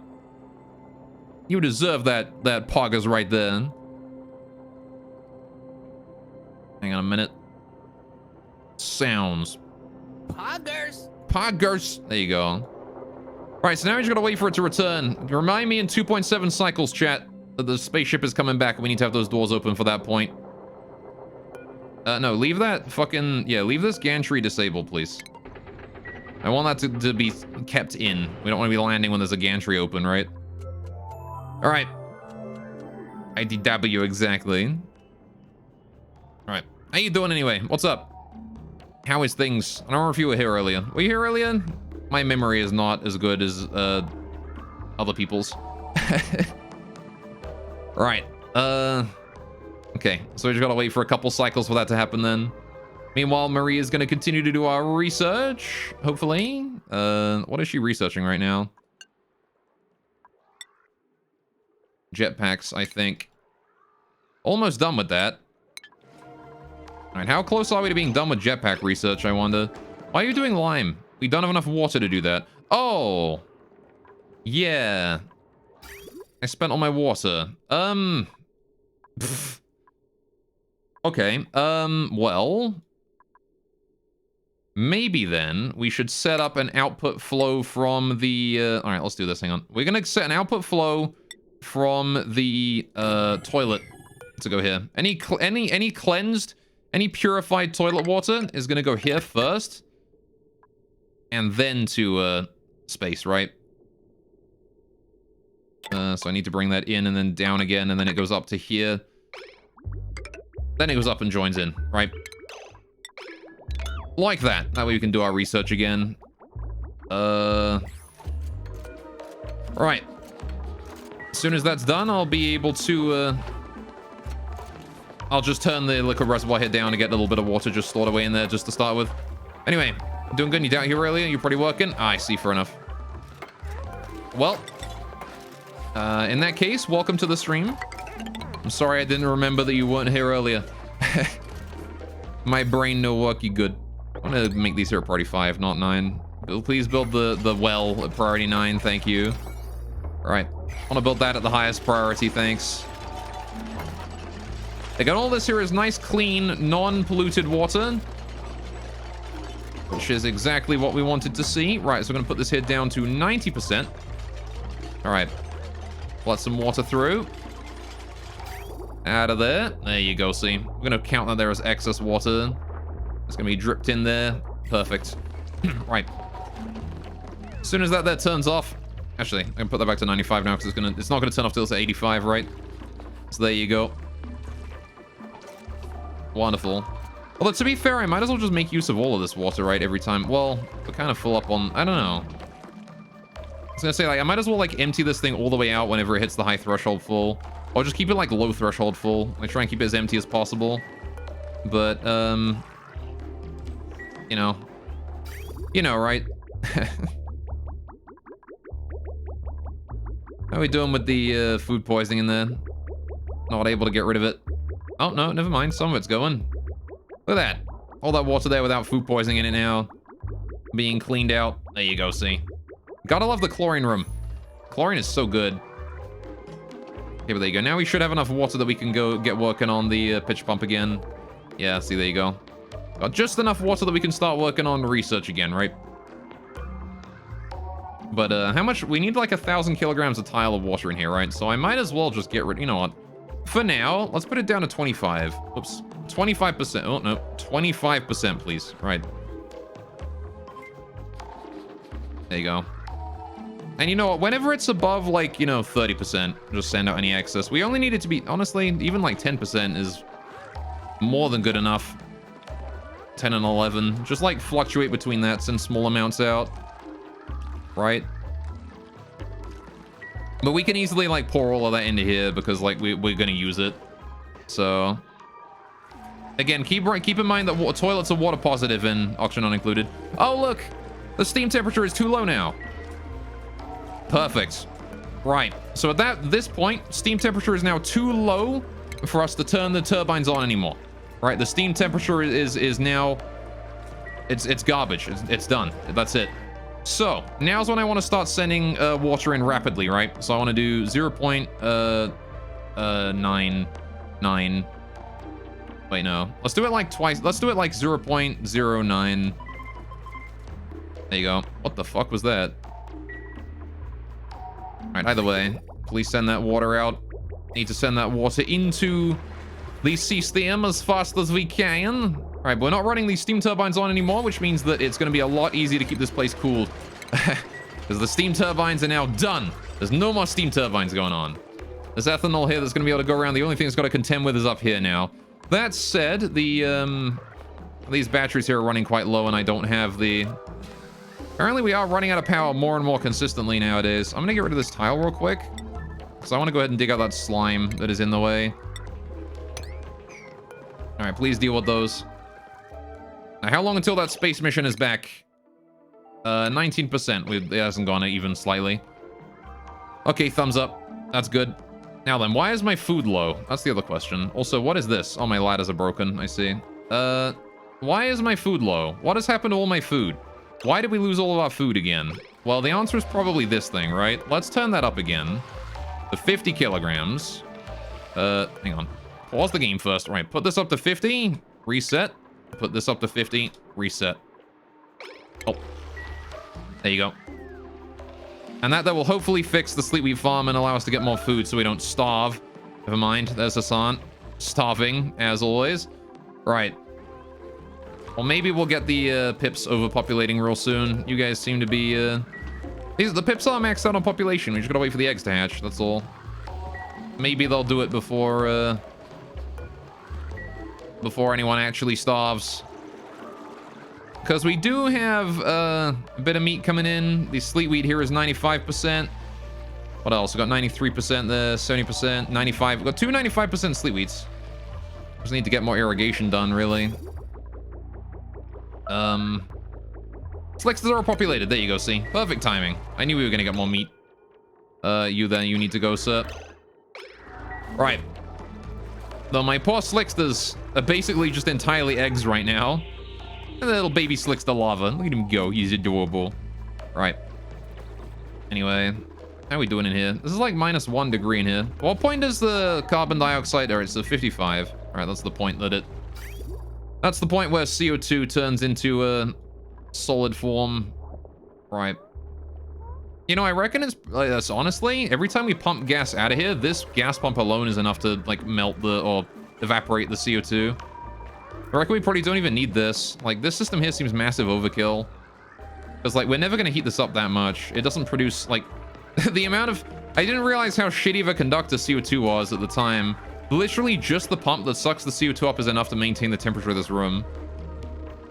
[SPEAKER 1] You deserve that poggers right there. Hang on a minute. Sounds.
[SPEAKER 4] Poggers.
[SPEAKER 1] Poggers. There you go. All right, so now we just gotta wait for it to return. Remind me in 2.7 cycles, chat, that the spaceship is coming back. We need to have those doors open for that point. No, leave that fucking... Yeah, leave this gantry disabled, please. I want that to be kept in. We don't want to be landing when there's a gantry open, right? All right. IDW, exactly. All right. How you doing anyway? What's up? How is things? I don't remember if you were here earlier. Were you here earlier? My memory is not as good as other people's. Right. Okay. So we just gotta wait for a couple cycles for that to happen then. Meanwhile, Marie is gonna continue to do our research, hopefully. What is she researching right now? Jetpacks, I think. Almost done with that. All right, how close are we to being done with jetpack research, I wonder? Why are you doing lime? We don't have enough water to do that. Oh. Yeah. I spent all my water. Okay. Well. Maybe then we should set up an output flow from the... all right, let's do this. Hang on. We're going to set an output flow from the toilet to go here. Any cleansed, any purified toilet water is going to go here first. And then to space, right? So I need to bring that in and then down again, and then it goes up to here. Then it goes up and joins in, right? Like that. That way we can do our research again. Right. As soon as that's done, I'll be able to... I'll just turn the liquid reservoir here down to get a little bit of water just stored away in there just to start with. Anyway, doing good. You down here earlier? You're pretty working? Ah, I see, fair enough. Well, in that case, welcome to the stream. I'm sorry I didn't remember that you weren't here earlier. My brain no worky good. I'm gonna make these here at priority 5, not 9. Please build the well at priority 9, thank you. All right, I wanna build that at the highest priority, thanks. Again, all this here is nice, clean, non-polluted water, which is exactly what we wanted to see. Right, so we're gonna put this here down to 90%. All right, let some water through. Out of there. There you go, see. We're gonna count that there as excess water. It's gonna be dripped in there. Perfect. Right. As soon as that turns off, actually, I can put that back to 95 now because it's not gonna turn off till it's at 85, right? So there you go. Wonderful. Although to be fair, I might as well just make use of all of this water, right? Every time. Well, we're kind of full up on. I don't know. I was gonna say, like, I might as well like empty this thing all the way out whenever it hits the high threshold full. Or just keep it like low threshold full. Like try and keep it as empty as possible. But you know, right? How are we doing with the food poisoning in there? Not able to get rid of it. Oh, no, never mind. Some of it's going. Look at that. All that water there without food poisoning in it now. Being cleaned out. There you go, see. Gotta love the chlorine room. Chlorine is so good. Okay, but there you go. Now we should have enough water that we can go get working on the pitch pump again. Yeah, see, there you go. Got just enough water that we can start working on research again, right? But how much? We need like 1,000 kilograms of tile of water in here, right? So I might as well just get rid. You know what? For now, let's put it down to 25. Oops, 25%. Oh no, 25%, please. Right. There you go. And you know what? Whenever it's above like 30%, just send out any excess. We only need it to be honestly even like 10% is more than good enough. 10 and 11. Just like fluctuate between that, send small amounts out. Right? But we can easily like pour all of that into here because like we're gonna use it. So again, keep in mind that toilets are water positive and oxygen not included. Oh look, the steam temperature is too low now. Perfect. Right. So at this point, steam temperature is now too low for us to turn the turbines on anymore. Right? The steam temperature is now it's garbage. It's done. That's it. So, now's when I want to start sending water in rapidly, right? So I want to do 0.99. Wait, no. Let's do it like twice. Let's do it like 0.09. There you go. What the fuck was that? Alright, either way, please send that water out. Need to send that water into the system as fast as we can. Alright, we're not running these steam turbines on anymore, which means that it's going to be a lot easier to keep this place cooled. Because the steam turbines are now done. There's no more steam turbines going on. There's ethanol here that's going to be able to go around. The only thing it's got to contend with is up here now. That said, these batteries here are running quite low, and I don't have the... Apparently, we are running out of power more and more consistently nowadays. I'm going to get rid of this tile real quick. So I want to go ahead and dig out that slime that is in the way. Alright, please deal with those. Now, how long until that space mission is back? 19%. It hasn't gone even slightly. Okay, thumbs up. That's good. Now then, why is my food low? That's the other question. Also, what is this? Oh, my ladders are broken. I see. Why is my food low? What has happened to all my food? Why did we lose all of our food again? Well, the answer is probably this thing, right? Let's turn that up again. The 50 kilograms. Hang on. Pause the game first. All right, put this up to 50. Reset. Put this up to 50. Reset. Oh. There you go. And that will hopefully fix the sleep weed farm and allow us to get more food so we don't starve. Never mind. There's Hassan. Starving, as always. Right. Well, maybe we'll get the pips overpopulating real soon. You guys seem to be... the pips are maxed out on population. We just gotta wait for the eggs to hatch. That's all. Maybe they'll do it before anyone actually starves. Because we do have a bit of meat coming in. The sleet wheat here is 95%. What else? We got 93% there, 70%, 95. We've got two 95% sleet wheats. Just need to get more irrigation done, really. Slicksters are populated. There you go, see? Perfect timing. I knew we were gonna get more meat. You need to go, sir. Right. Though my poor Slicksters are basically just entirely eggs right now. And the little baby Slickster lava. Look at him go. He's adorable. Right. Anyway, how are we doing in here? This is like -1 degree in here. What point does the carbon dioxide... Or it's a 55. All right, that's the point that it... That's the point where CO2 turns into a solid form. Right. You know, I reckon it's honestly, every time we pump gas out of here, this gas pump alone is enough to like melt or evaporate the CO2. I reckon we probably don't even need this. Like, this system here seems massive overkill. Because like, we're never gonna heat this up that much. It doesn't produce like the amount of... I didn't realize how shitty of a conductor CO2 was at the time. Literally just the pump that sucks the CO2 up is enough to maintain the temperature of this room.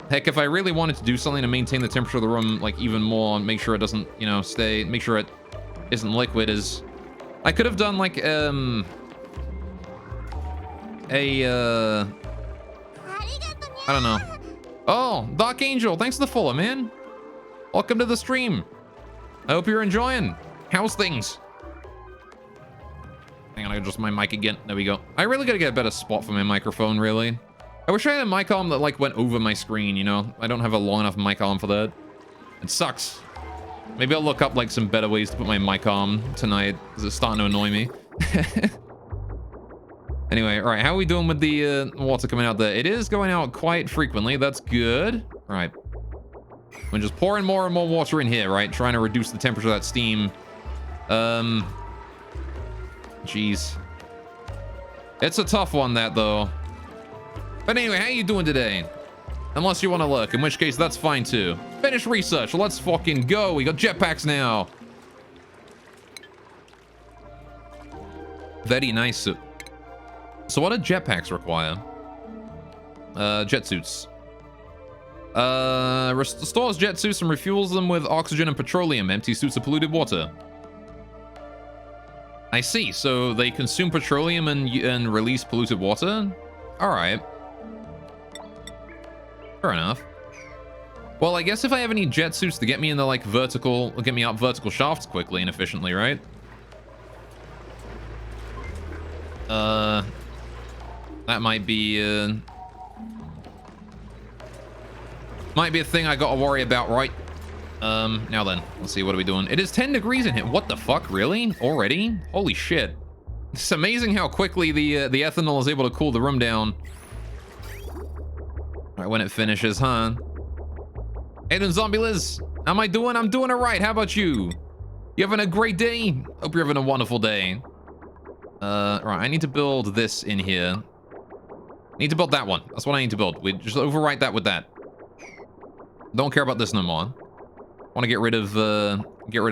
[SPEAKER 1] Heck, if I really wanted to do something to maintain the temperature of the room, like, even more, and make sure it doesn't, you know, make sure it isn't liquid, I could have done, like, I don't know. Oh, Dark Angel, thanks for the follow, man. Welcome to the stream. I hope you're enjoying. How's things? Hang on, I adjust my mic again. There we go. I really gotta get a better spot for my microphone, really. I wish I had a mic arm that, like, went over my screen, you know? I don't have a long enough mic arm for that. It sucks. Maybe I'll look up, like, some better ways to put my mic arm tonight, because it's starting to annoy me. Anyway, all right, how are we doing with the water coming out there? It is going out quite frequently. That's good. All right. We're just pouring more and more water in here, right? Trying to reduce the temperature of that steam. Jeez. It's a tough one, that, though. But anyway, how you doing today? Unless you want to look, in which case, that's fine, too. Finish research. Let's fucking go. We got jetpacks now. Very nice. So what do jetpacks require? Jet suits. Restores jet suits and refuels them with oxygen and petroleum. Empty suits of polluted water. I see. So they consume petroleum and release polluted water? Alright. Fair enough. Well, I guess if I have any jet suits to get me in the, like, vertical... get me up vertical shafts quickly and efficiently, right? That might be a thing I gotta worry about, right? Now then, let's see, what are we doing? It is 10 degrees in here. What the fuck, really? Already? Holy shit. It's amazing how quickly the ethanol is able to cool the room down. All right, when it finishes, huh? Hey then, Zombie Liz. How am I doing? I'm doing all right. How about you? You having a great day? Hope you're having a wonderful day. Right, I need to build this in here. I need to build that one. That's what I need to build. We just overwrite that with that. Don't care about this no more. Want to get rid of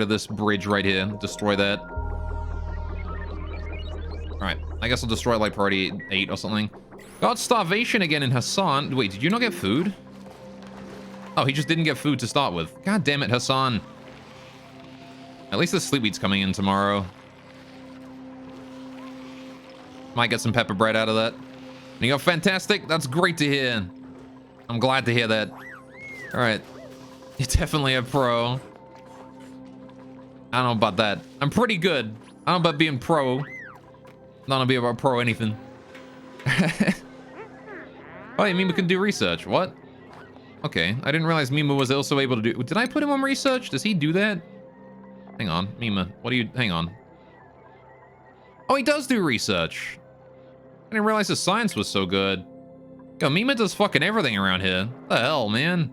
[SPEAKER 1] this bridge right here. Destroy that. All right, I guess I'll destroy it like priority 8 or something. Got starvation again in Hassan. Wait, did you not get food? Oh, he just didn't get food to start with. God damn it, Hassan. At least the sleep weed's coming in tomorrow. Might get some pepper bread out of that. You go, fantastic. That's great to hear. I'm glad to hear that. All right. You're definitely a pro. I don't know about that. I'm pretty good. I don't know about being pro. I don't know about pro anything. Oh, you mean we can do research? What? Okay. I didn't realize Mima was also able to do... Did I put him on research? Does he do that? Hang on. Mima, what do you... Hang on. Oh, he does do research. I didn't realize his science was so good. Yo, Mima does fucking everything around here. What the hell, man?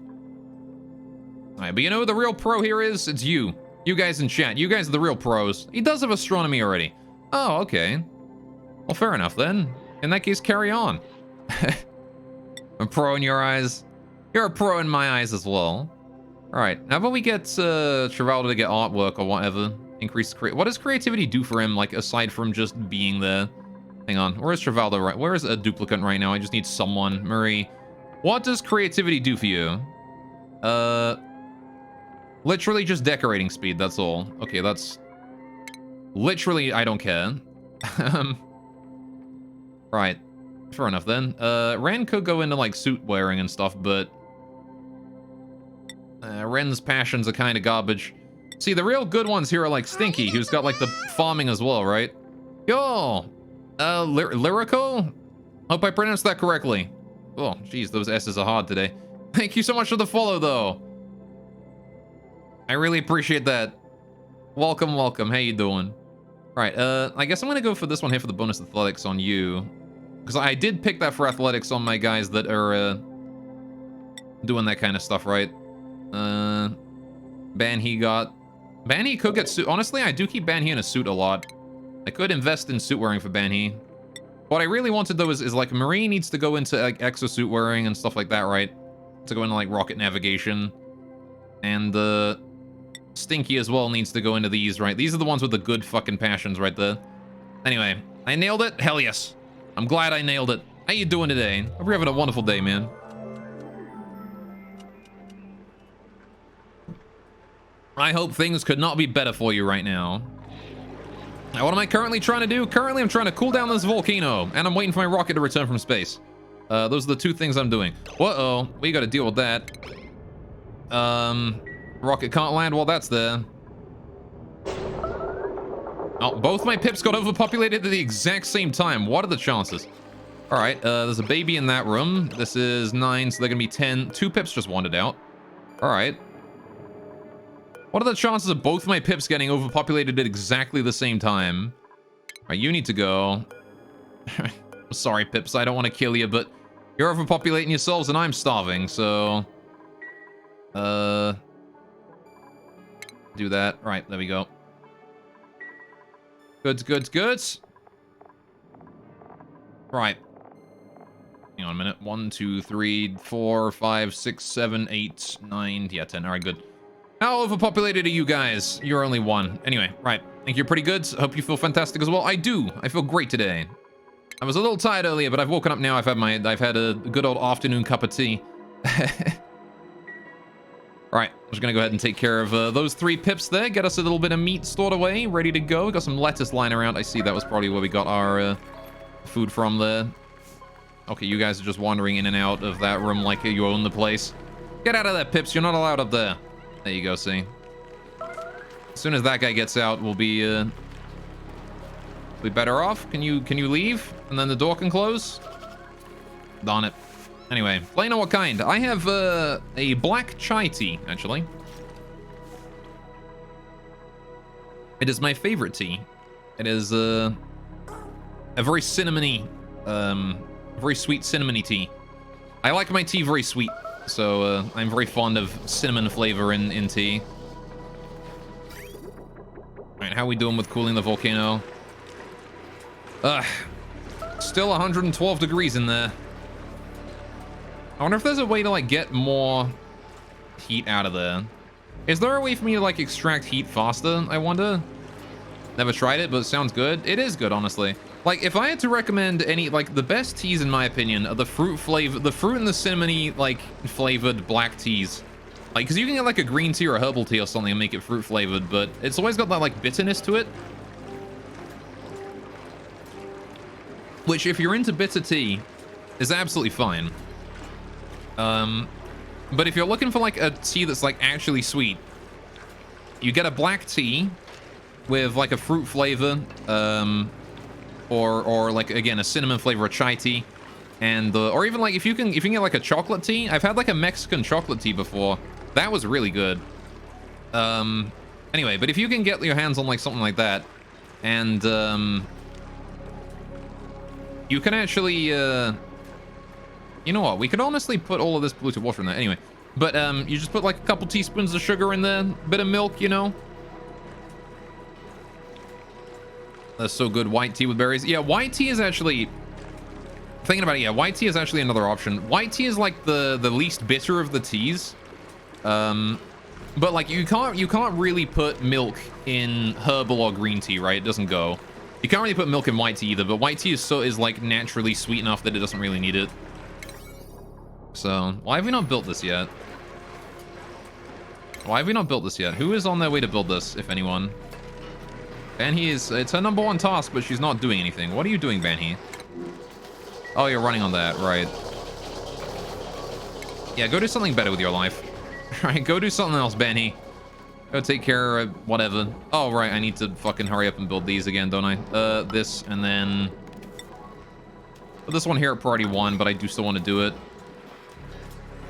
[SPEAKER 1] Alright, but you know who the real pro here is? It's you. You guys in chat. You guys are the real pros. He does have astronomy already. Oh, okay. Well, fair enough then. In that case, carry on. I'm a pro in your eyes. You're a pro in my eyes as well. Alright, how about we get Travaldo to get artwork or whatever? Increase what does creativity do for him, like, aside from just being there? Hang on, where is Travaldo right? Where is a duplicate right now? I just need someone. Murray, what does creativity do for you? Literally just decorating speed, that's all. Okay, that's... Literally, I don't care. Right. Fair enough, then. Ren could go into, like, suit wearing and stuff, but... Ren's passions are kind of garbage. See, the real good ones here are, like, Stinky, who's got, like, the farming as well, right? Yo! Lyrical? Hope I pronounced that correctly. Oh, geez, those S's are hard today. Thank you so much for the follow, though. I really appreciate that. Welcome, welcome. How you doing? Alright, I guess I'm gonna go for this one here for the bonus athletics on you. Because I did pick that for athletics on my guys that are, doing that kind of stuff, right? Banhee got... Banhee could get suit... Honestly, I do keep Banhee in a suit a lot. I could invest in suit wearing for Banhee. What I really wanted, though, is like, Marie needs to go into, like, exosuit wearing and stuff like that, right? To go into, like, rocket navigation. And, Stinky as well needs to go into these, right? These are the ones with the good fucking passions right there. Anyway, I nailed it? Hell yes. I'm glad I nailed it. How you doing today? Hope you're having a wonderful day, man. I hope things could not be better for you right now. Now, what am I currently trying to do? Currently, I'm trying to cool down this volcano, and I'm waiting for my rocket to return from space. Those are the two things I'm doing. Uh-oh, we gotta deal with that. Rocket can't land while that's there. Oh, both my pips got overpopulated at the exact same time. What are the chances? All right, there's a baby in that room. This is 9, so they're gonna be 10. 2 pips just wandered out. All right. What are the chances of both my pips getting overpopulated at exactly the same time? All right, you need to go. Sorry, pips, I don't want to kill you, but you're overpopulating yourselves and I'm starving, so... do that. All right, there we go. Good, good, good. Right. Hang on a minute. 1, 2, 3, 4, 5, 6, 7, 8, 9. Yeah, 10. All right, good. How overpopulated are you guys? You're only 1. Anyway, right. I think you're pretty good. Hope you feel fantastic as well. I do. I feel great today. I was a little tired earlier, but I've woken up now. I've had a good old afternoon cup of tea. All right, I'm just gonna go ahead and take care of those 3 pips there. Get us a little bit of meat stored away, ready to go. We got some lettuce lying around. I see that was probably where we got our food from there. Okay, you guys are just wandering in and out of that room like you own the place. Get out of there, pips. You're not allowed up there. There you go, see. As soon as that guy gets out, we'll be better off. Can you leave? And then the door can close? Darn it. Anyway, let me know what kind. I have a black chai tea, actually. It is my favorite tea. It is a very cinnamony, very sweet cinnamony tea. I like my tea very sweet, so I'm very fond of cinnamon flavor in tea. All right, how are we doing with cooling the volcano? Still 112 degrees in there. I wonder if there's a way to, like, get more heat out of there. Is there a way for me to, like, extract heat faster, I wonder? Never tried it, but it sounds good. It is good, honestly. Like, if I had to recommend any, like, the best teas, in my opinion, are the fruit and the cinnamony, like, flavored black teas. Like, because you can get, like, a green tea or a herbal tea or something and make it fruit flavored, but it's always got that, like, bitterness to it. Which, if you're into bitter tea, is absolutely fine. But if you're looking for, like, a tea that's, like, actually sweet, you get a black tea with, like, a fruit flavor, or like, again, a cinnamon flavor, a chai tea, and or even, like, if you can get, like, a chocolate tea. I've had, like, a Mexican chocolate tea before. That was really good. Anyway, but if you can get your hands on, like, something like that, and you can actually you know what? We could honestly put all of this polluted water in there. Anyway, but you just put, like, a couple teaspoons of sugar in there, a bit of milk, you know. That's so good. White tea with berries. Yeah, white tea is actually... Thinking about it, yeah, white tea is actually another option. White tea is, like, the least bitter of the teas. But, like, you can't really put milk in herbal or green tea, right? It doesn't go. You can't really put milk in white tea either, but white tea is like, naturally sweet enough that it doesn't really need it. So, why have we not built this yet? Why have we not built this yet? Who is on their way to build this, if anyone? Banhee it's her #1 task, but she's not doing anything. What are you doing, Banhee? Oh, you're running on that, right. Yeah, go do something better with your life. Right, go do something else, Banhee. Go take care of whatever. Oh, right, I need to fucking hurry up and build these again, don't I? This, and then... Put this one here at priority 1, but I do still want to do it.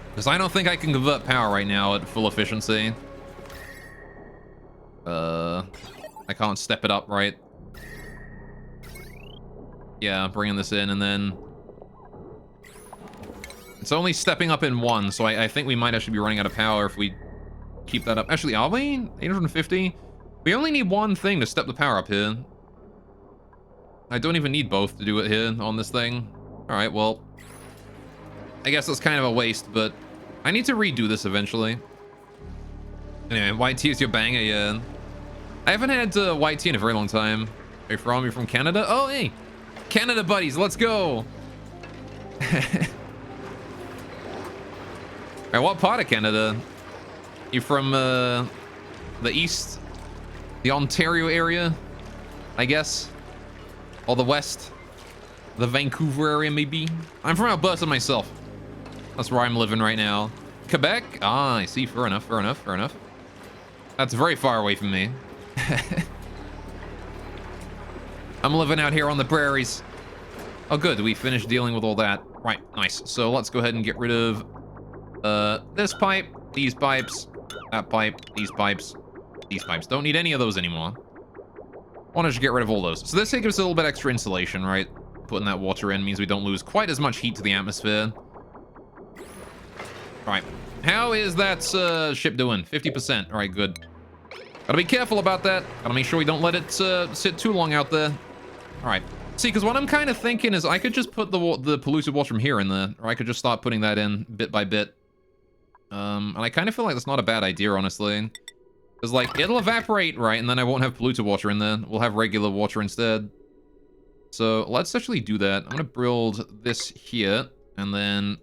[SPEAKER 1] Because I don't think I can convert power right now at full efficiency. I can't step it up, right? Yeah, bringing this in, and then... It's only stepping up in 1, so I think we might actually be running out of power if we keep that up. Actually, are we? 850? We only need 1 thing to step the power up here. I don't even need both to do it here on this thing. Alright, well... I guess that's kind of a waste, but I need to redo this eventually. Anyway, white tea is your banger, yeah. I haven't had white tea in a very long time. Are you from? You're from Canada? Oh, hey! Canada buddies, let's go! Alright, what part of Canada? You from the east? The Ontario area? I guess? Or the west? The Vancouver area, maybe? I'm from Alberta myself. That's where I'm living right now. Quebec? Ah, I see. Fair enough, fair enough, fair enough. That's very far away from me. I'm living out here on the prairies. Oh, good. We finished dealing with all that. Right, nice. So let's go ahead and get rid of this pipe, these pipes, that pipe, these pipes, these pipes. Don't need any of those anymore. Want to just get rid of all those. So this here gives us a little bit extra insulation, right? Putting that water in means we don't lose quite as much heat to the atmosphere. Right. How is that ship doing? 50%. All right, good. Gotta be careful about that. Gotta make sure we don't let it sit too long out there. All right. See, because what I'm kind of thinking is I could just put the polluted water from here in there, or I could just start putting that in bit by bit. And I kind of feel like that's not a bad idea, honestly. Because, like, it'll evaporate, right? And then I won't have polluted water in there. We'll have regular water instead. So let's actually do that. I'm going to build this here, and then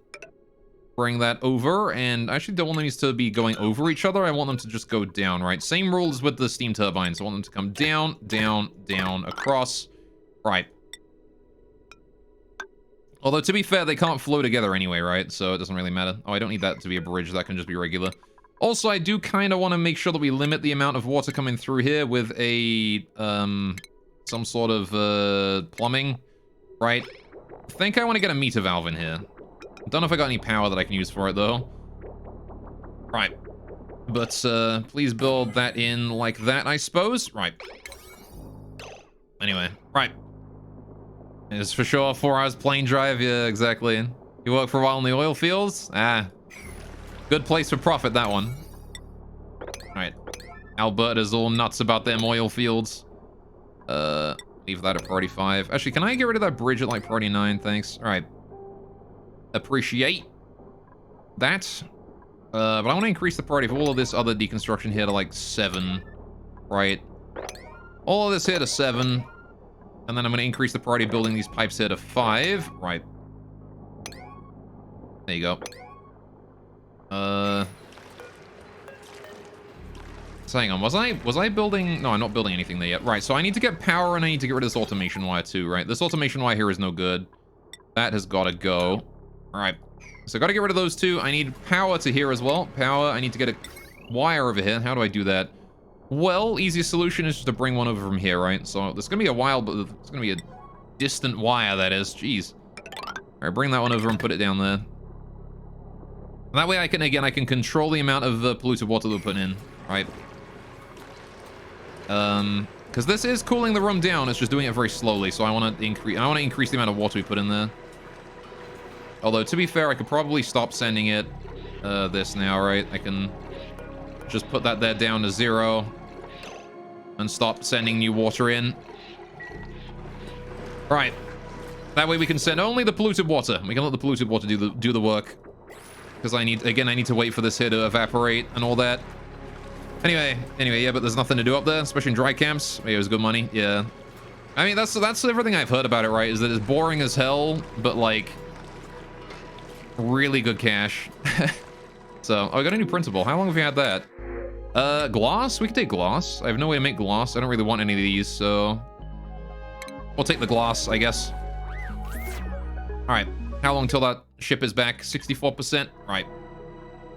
[SPEAKER 1] bring that over. And I actually don't want these to be going over each other. I want them to just go down, right? Same rules with the steam turbines. I want them to come down, down, down, across. Right. Although, to be fair, they can't flow together anyway, right? So it doesn't really matter. Oh, I don't need that to be a bridge. That can just be regular. Also, I do kind of want to make sure that we limit the amount of water coming through here with a, some sort of, plumbing, right? I think I want to get a meter valve in here. Don't know if I got any power that I can use for it, though. Right. But, please build that in like that, I suppose. Right. Anyway, right. It's for sure 4 hours plane drive. Yeah, exactly. You work for a while in the oil fields? Ah. Good place for profit, that one. Alright. Alberta's all nuts about them oil fields. Leave that at priority 5. Actually, can I get rid of that bridge at like priority 9? Thanks. Alright. Appreciate that. But I want to increase the priority for all of this other deconstruction here to like 7. Right. All of this here to 7. And then I'm going to increase the priority of building these pipes here to 5. Right. There you go. So hang on, was I building? No, I'm not building anything there yet. Right, so I need to get power and I need to get rid of this automation wire too, right? This automation wire here is no good. That has got to go. All right, so got to get rid of those two. I need power to here as well. Power, I need to get a wire over here. How do I do that? Well, easiest solution is just to bring one over from here, right? So there's going to be a wire, but it's going to be a distant wire, that is. Jeez. All right, bring that one over and put it down there. That way I can control the amount of polluted water we're putting in, right? Because this is cooling the room down. It's just doing it very slowly, so I want to increase the amount of water we put in there. Although, to be fair, I could probably stop sending it this now, right? I can just put that there down to 0 and stop sending new water in. Right. That way we can send only the polluted water. We can let the polluted water do the work. Because I need to wait for this here to evaporate and all that. Anyway, yeah, but there's nothing to do up there, especially in dry camps. Maybe it was good money, yeah. I mean, that's everything I've heard about it, right? Is that it's boring as hell, but like really good cash. So, oh, I got a new printable. How long have we had that? Gloss? We can take gloss. I have no way to make gloss. I don't really want any of these, so we'll take the gloss, I guess. All right. How long till that ship is back? 64%. Right.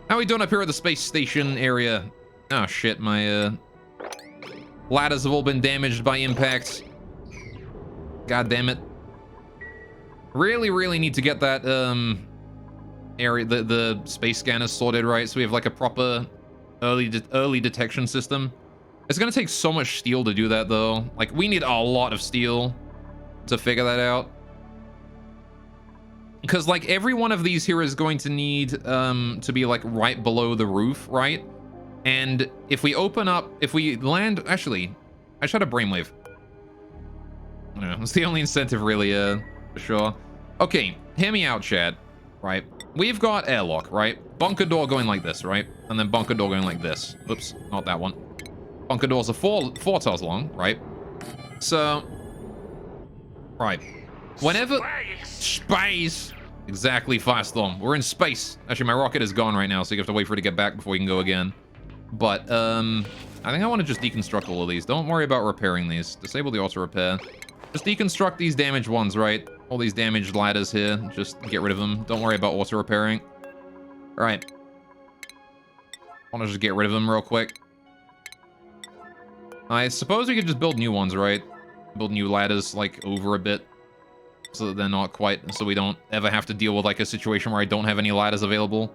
[SPEAKER 1] How are we doing up here at the space station area? Oh shit, my ladders have all been damaged by impact. God damn it. Really need to get that area, the space scanners sorted, right? So we have like a proper early detection system. It's gonna take so much steel to do that though. Like we need a lot of steel to figure that out. Because, like, every one of these here is going to need to be, like, right below the roof, right? And if we land... Actually, I just had a brainwave. I don't know. It's the only incentive, really, for sure. Okay, hear me out, Chad. Right? We've got airlock, right? Bunker door going like this, right? And then bunker door going like this. Oops, not that one. Bunker doors are four tiles long, right? So... Right. Whenever... Space! Exactly, Firestorm. We're in space. Actually, my rocket is gone right now, so you have to wait for it to get back before you can go again. But, I think I want to just deconstruct all of these. Don't worry about repairing these. Disable the auto-repair. Just deconstruct these damaged ones, right? All these damaged ladders here. Just get rid of them. Don't worry about auto-repairing. Alright. I want to just get rid of them real quick. I suppose we could just build new ones, right? build new ladders, like, over a bit. So that they're not quite... So we don't ever have to deal with, like, a situation where I don't have any ladders available.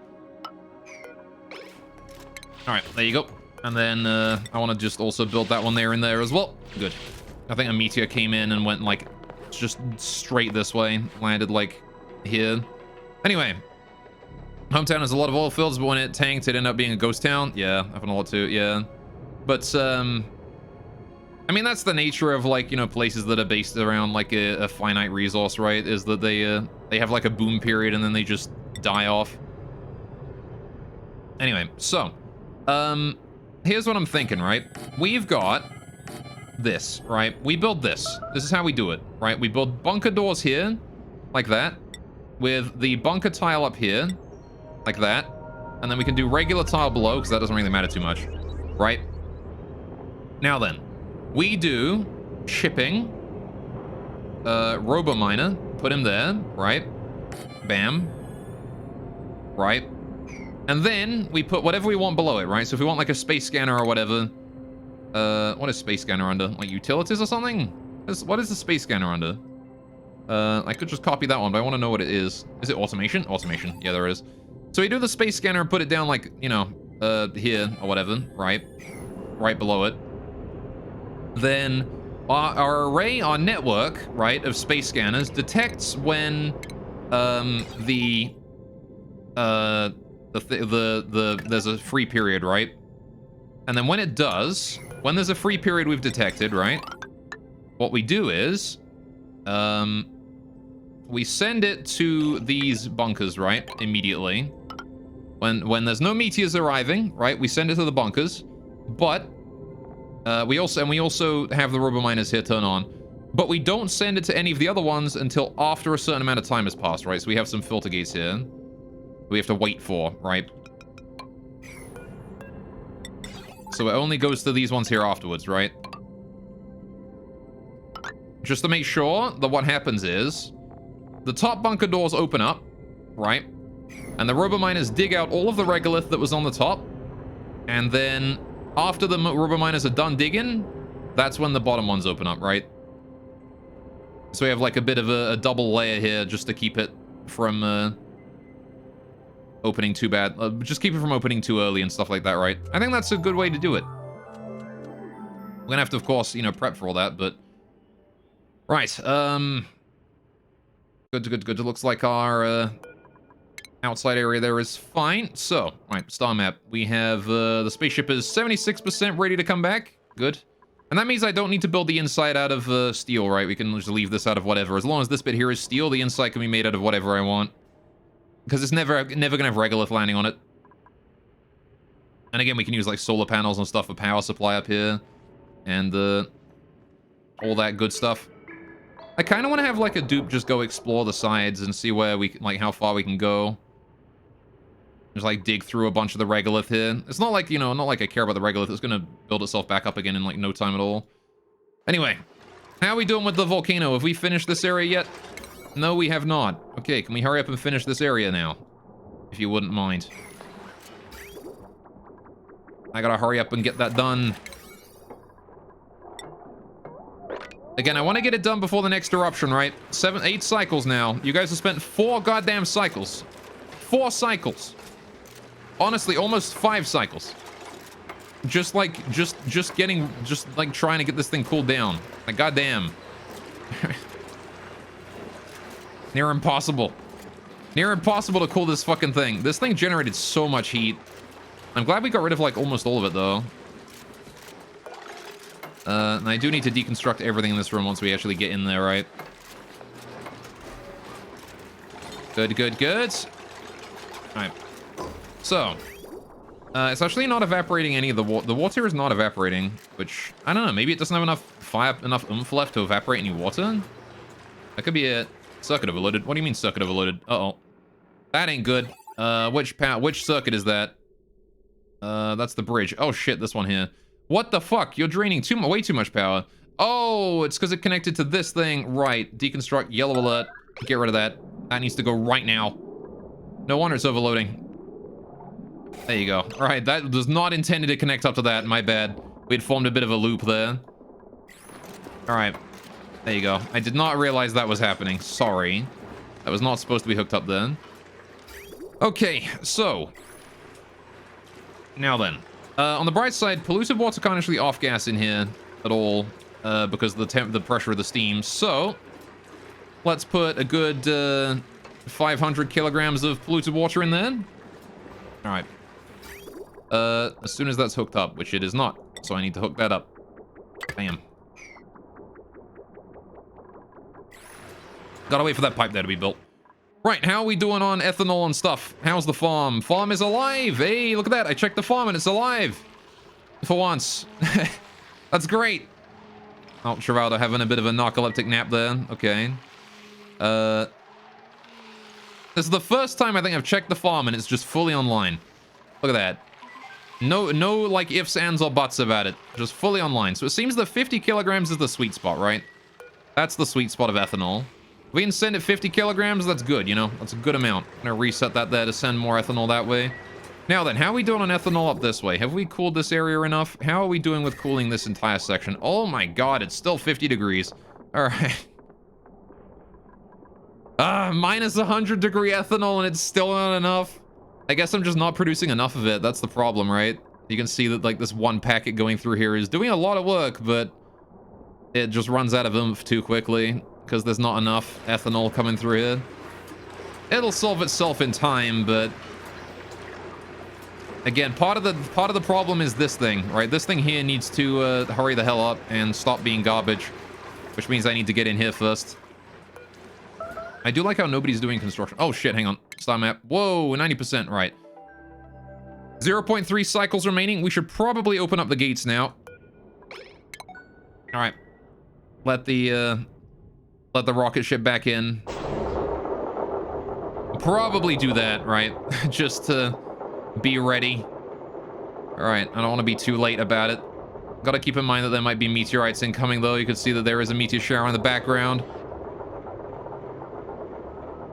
[SPEAKER 1] Alright, there you go. And then I want to just also build that one there and there as well. Good. I think a meteor came in and went, like, just straight this way. Landed, like, here. Anyway. Hometown has a lot of oil fields, but when it tanked, it ended up being a ghost town. Yeah, happened a lot too, yeah. But, I mean, that's the nature of, like, you know, places that are based around, like, a finite resource, right? Is that they have, like, a boom period and then they just die off. Anyway, so, here's what I'm thinking, right? We've got this, right? We build this. This is how we do it, right? We build bunker doors here, like that, with the bunker tile up here, like that, and then we can do regular tile below, because that doesn't really matter too much, right? Now then, we do shipping, robo-miner, put him there, right? Bam. Right? And then we put whatever we want below it, right? So if we want like a space scanner or whatever, what is space scanner under? Like utilities or something? What is the space scanner under? I could just copy that one, but I want to know what it is. Is it automation? Automation. Yeah, there is. So we do the space scanner and put it down like, you know, here or whatever, right? Right below it. Then our array, our network, right, of space scanners detects when there's a free period, right? And then when it does, when there's a free period we've detected, right? What we do is we send it to these bunkers, right? Immediately. When there's no meteors arriving, right? We send it to the bunkers, but we also have the robo-miners here turn on, but we don't send it to any of the other ones until after a certain amount of time has passed, right? So we have some filter gates here we have to wait for, right? So it only goes to these ones here afterwards, right? Just to make sure that what happens is the top bunker doors open up, right? And the robo-miners dig out all of the regolith that was on the top, and then after the robo-miners are done digging, that's when the bottom ones open up, right? So we have like a bit of a double layer here just to keep it from opening too bad. Just keep it from opening too early and stuff like that, right? I think that's a good way to do it. We're gonna have to, of course, you know, prep for all that, but... Right, Good. It looks like our outside area there is fine. So, right, star map. We have the spaceship is 76% ready to come back. Good. And that means I don't need to build the inside out of steel, right? We can just leave this out of whatever. As long as this bit here is steel, the inside can be made out of whatever I want. Because it's never gonna have regolith landing on it. And again, we can use like solar panels and stuff for power supply up here. And all that good stuff. I kind of want to have like a dupe just go explore the sides and see where we can, like how far we can go. Just like dig through a bunch of the regolith here. It's not like, you know, not like I care about the regolith. It's gonna build itself back up again in like no time at all. Anyway, how are we doing with the volcano? Have we finished this area yet? No, we have not. Okay, can we hurry up and finish this area now? If you wouldn't mind. I gotta hurry up and get that done. Again, I want to get it done before the next eruption, right? 8 cycles now. You guys have spent 4 goddamn cycles. 4 cycles. Honestly, almost 5 cycles. Just like trying to get this thing cooled down. Like, goddamn. Near impossible. Near impossible to cool this fucking thing. This thing generated so much heat. I'm glad we got rid of, like, almost all of it, though. And I do need to deconstruct everything in this room once we actually get in there, right? Good. Alright. So. It's actually not evaporating any of the water. The water is not evaporating, which, I don't know, maybe it doesn't have enough oomph left to evaporate any water? That could be it. Circuit overloaded. What do you mean circuit overloaded? Uh-oh. That ain't good. Which circuit is that? That's the bridge. Oh shit, this one here. What the fuck? You're draining way too much power. Oh, it's because it connected to this thing. Right. Deconstruct. Yellow alert. Get rid of that. That needs to go right now. No wonder it's overloading. There you go. All right. That was not intended to connect up to that. My bad. We had formed a bit of a loop there. All right. There you go. I did not realize that was happening. Sorry. That was not supposed to be hooked up then. Okay, so. Now then. On the bright side, polluted water can't actually off-gas in here at all because of the pressure of the steam. So, let's put a good 500 kilograms of polluted water in there. All right. As soon as that's hooked up, which it is not. So I need to hook that up. Bam. Gotta wait for that pipe there to be built. Right, how are we doing on ethanol and stuff? How's the farm? Farm is alive. Hey, look at that. I checked the farm and it's alive. For once. That's great. Oh, Geraldo having a bit of a narcoleptic nap there. Okay. This is the first time I think I've checked the farm and it's just fully online. Look at that. No, like ifs, ands, or buts about it. Just fully online. So it seems that 50 kilograms is the sweet spot, right? That's the sweet spot of ethanol. If we can send it 50 kilograms, that's good, you know? That's a good amount. I'm gonna reset that there to send more ethanol that way. Now then, how are we doing on ethanol up this way? Have we cooled this area enough? How are we doing with cooling this entire section? Oh my god, it's still 50 degrees. Alright. Minus 100 degree ethanol and it's still not enough. I guess I'm just not producing enough of it. That's the problem, right? You can see that like this one packet going through here is doing a lot of work, but it just runs out of oomph too quickly because there's not enough ethanol coming through here. It'll solve itself in time, but again, part of the problem is this thing, right? This thing here needs to hurry the hell up and stop being garbage, which means I need to get in here first. I do like how nobody's doing construction. Oh shit, hang on. Star map. Whoa, 90%, right. 0.3 cycles remaining. We should probably open up the gates now. All right. Let the rocket ship back in. Probably do that, right? Just to be ready. All right, I don't want to be too late about it. Gotta keep in mind that there might be meteorites incoming, though. You can see that there is a meteor shower in the background.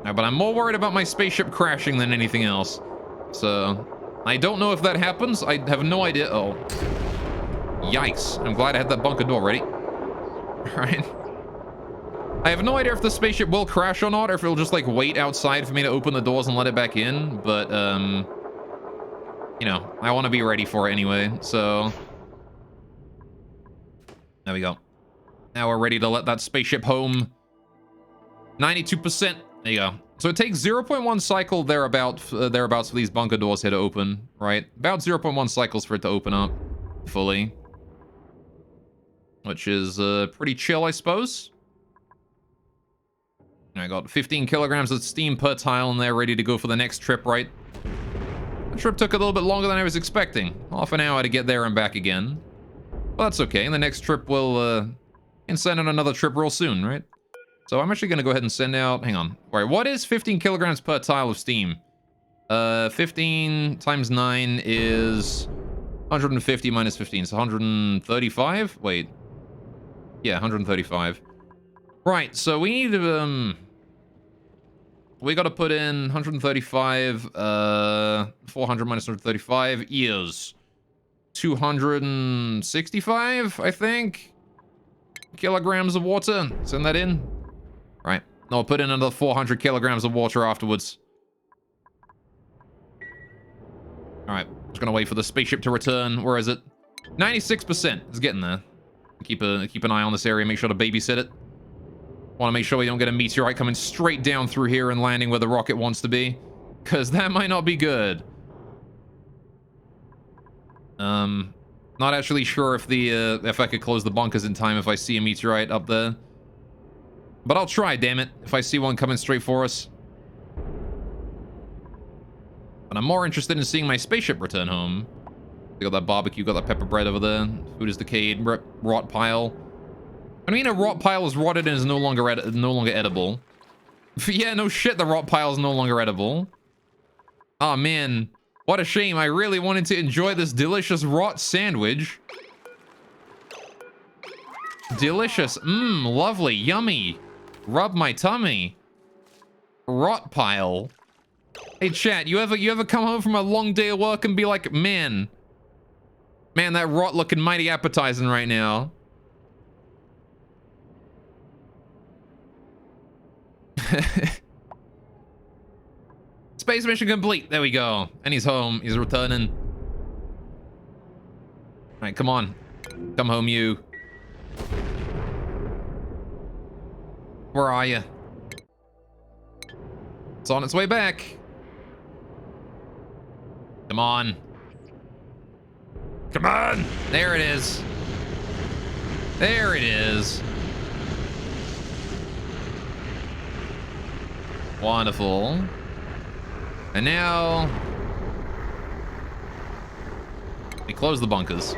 [SPEAKER 1] But I'm more worried about my spaceship crashing than anything else. So, I don't know if that happens. I have no idea. Oh. Yikes. I'm glad I had that bunker door ready. Alright. I have no idea if the spaceship will crash or not, or if it'll just, like, wait outside for me to open the doors and let it back in. But, you know, I want to be ready for it anyway, so... There we go. Now we're ready to let that spaceship home. 92%. There you go. So it takes 0.1 cycle thereabouts for these bunker doors here to open, right? About 0.1 cycles for it to open up fully. Which is pretty chill, I suppose. I got 15 kilograms of steam per tile in there, ready to go for the next trip, right? The trip took a little bit longer than I was expecting. Half an hour to get there and back again. Well, that's okay. And the next trip will send out another trip real soon, right? So I'm actually going to go ahead and send out... Hang on. All right, what is 15 kilograms per tile of steam? 15 times 9 is 150 minus 15. So 135? Wait. Yeah, 135. Right, so we need to... we got to put in 135. 400 minus 135 is 265, I think. Kilograms of water. Send that in. Right. No, I'll put in another 400 kilograms of water afterwards. Alright. Just gonna wait for the spaceship to return. Where is it? 96%. It's getting there. Keep an eye on this area. Make sure to babysit it. Want to make sure we don't get a meteorite coming straight down through here and landing where the rocket wants to be. Because that might not be good. Not actually sure if if I could close the bunkers in time if I see a meteorite up there. But I'll try, damn it, if I see one coming straight for us. But I'm more interested in seeing my spaceship return home. We got that barbecue, got that pepper bread over there. Food is decayed, rot pile. I mean, a rot pile is rotted and is no longer edible. Yeah, no shit, the rot pile is no longer edible. Oh man, what a shame. I really wanted to enjoy this delicious rot sandwich. Delicious. Mmm, lovely, yummy. Rub my tummy. Rot pile. Hey chat, you ever come home from a long day of work and be like, man, that rot looking mighty appetizing right now. Space mission complete. There we go. And he's home. He's returning. All right, come on. Come home, you. Where are you? It's on its way back. Come on.
[SPEAKER 3] Come on.
[SPEAKER 1] There it is. There it is. Wonderful. And now we close the bunkers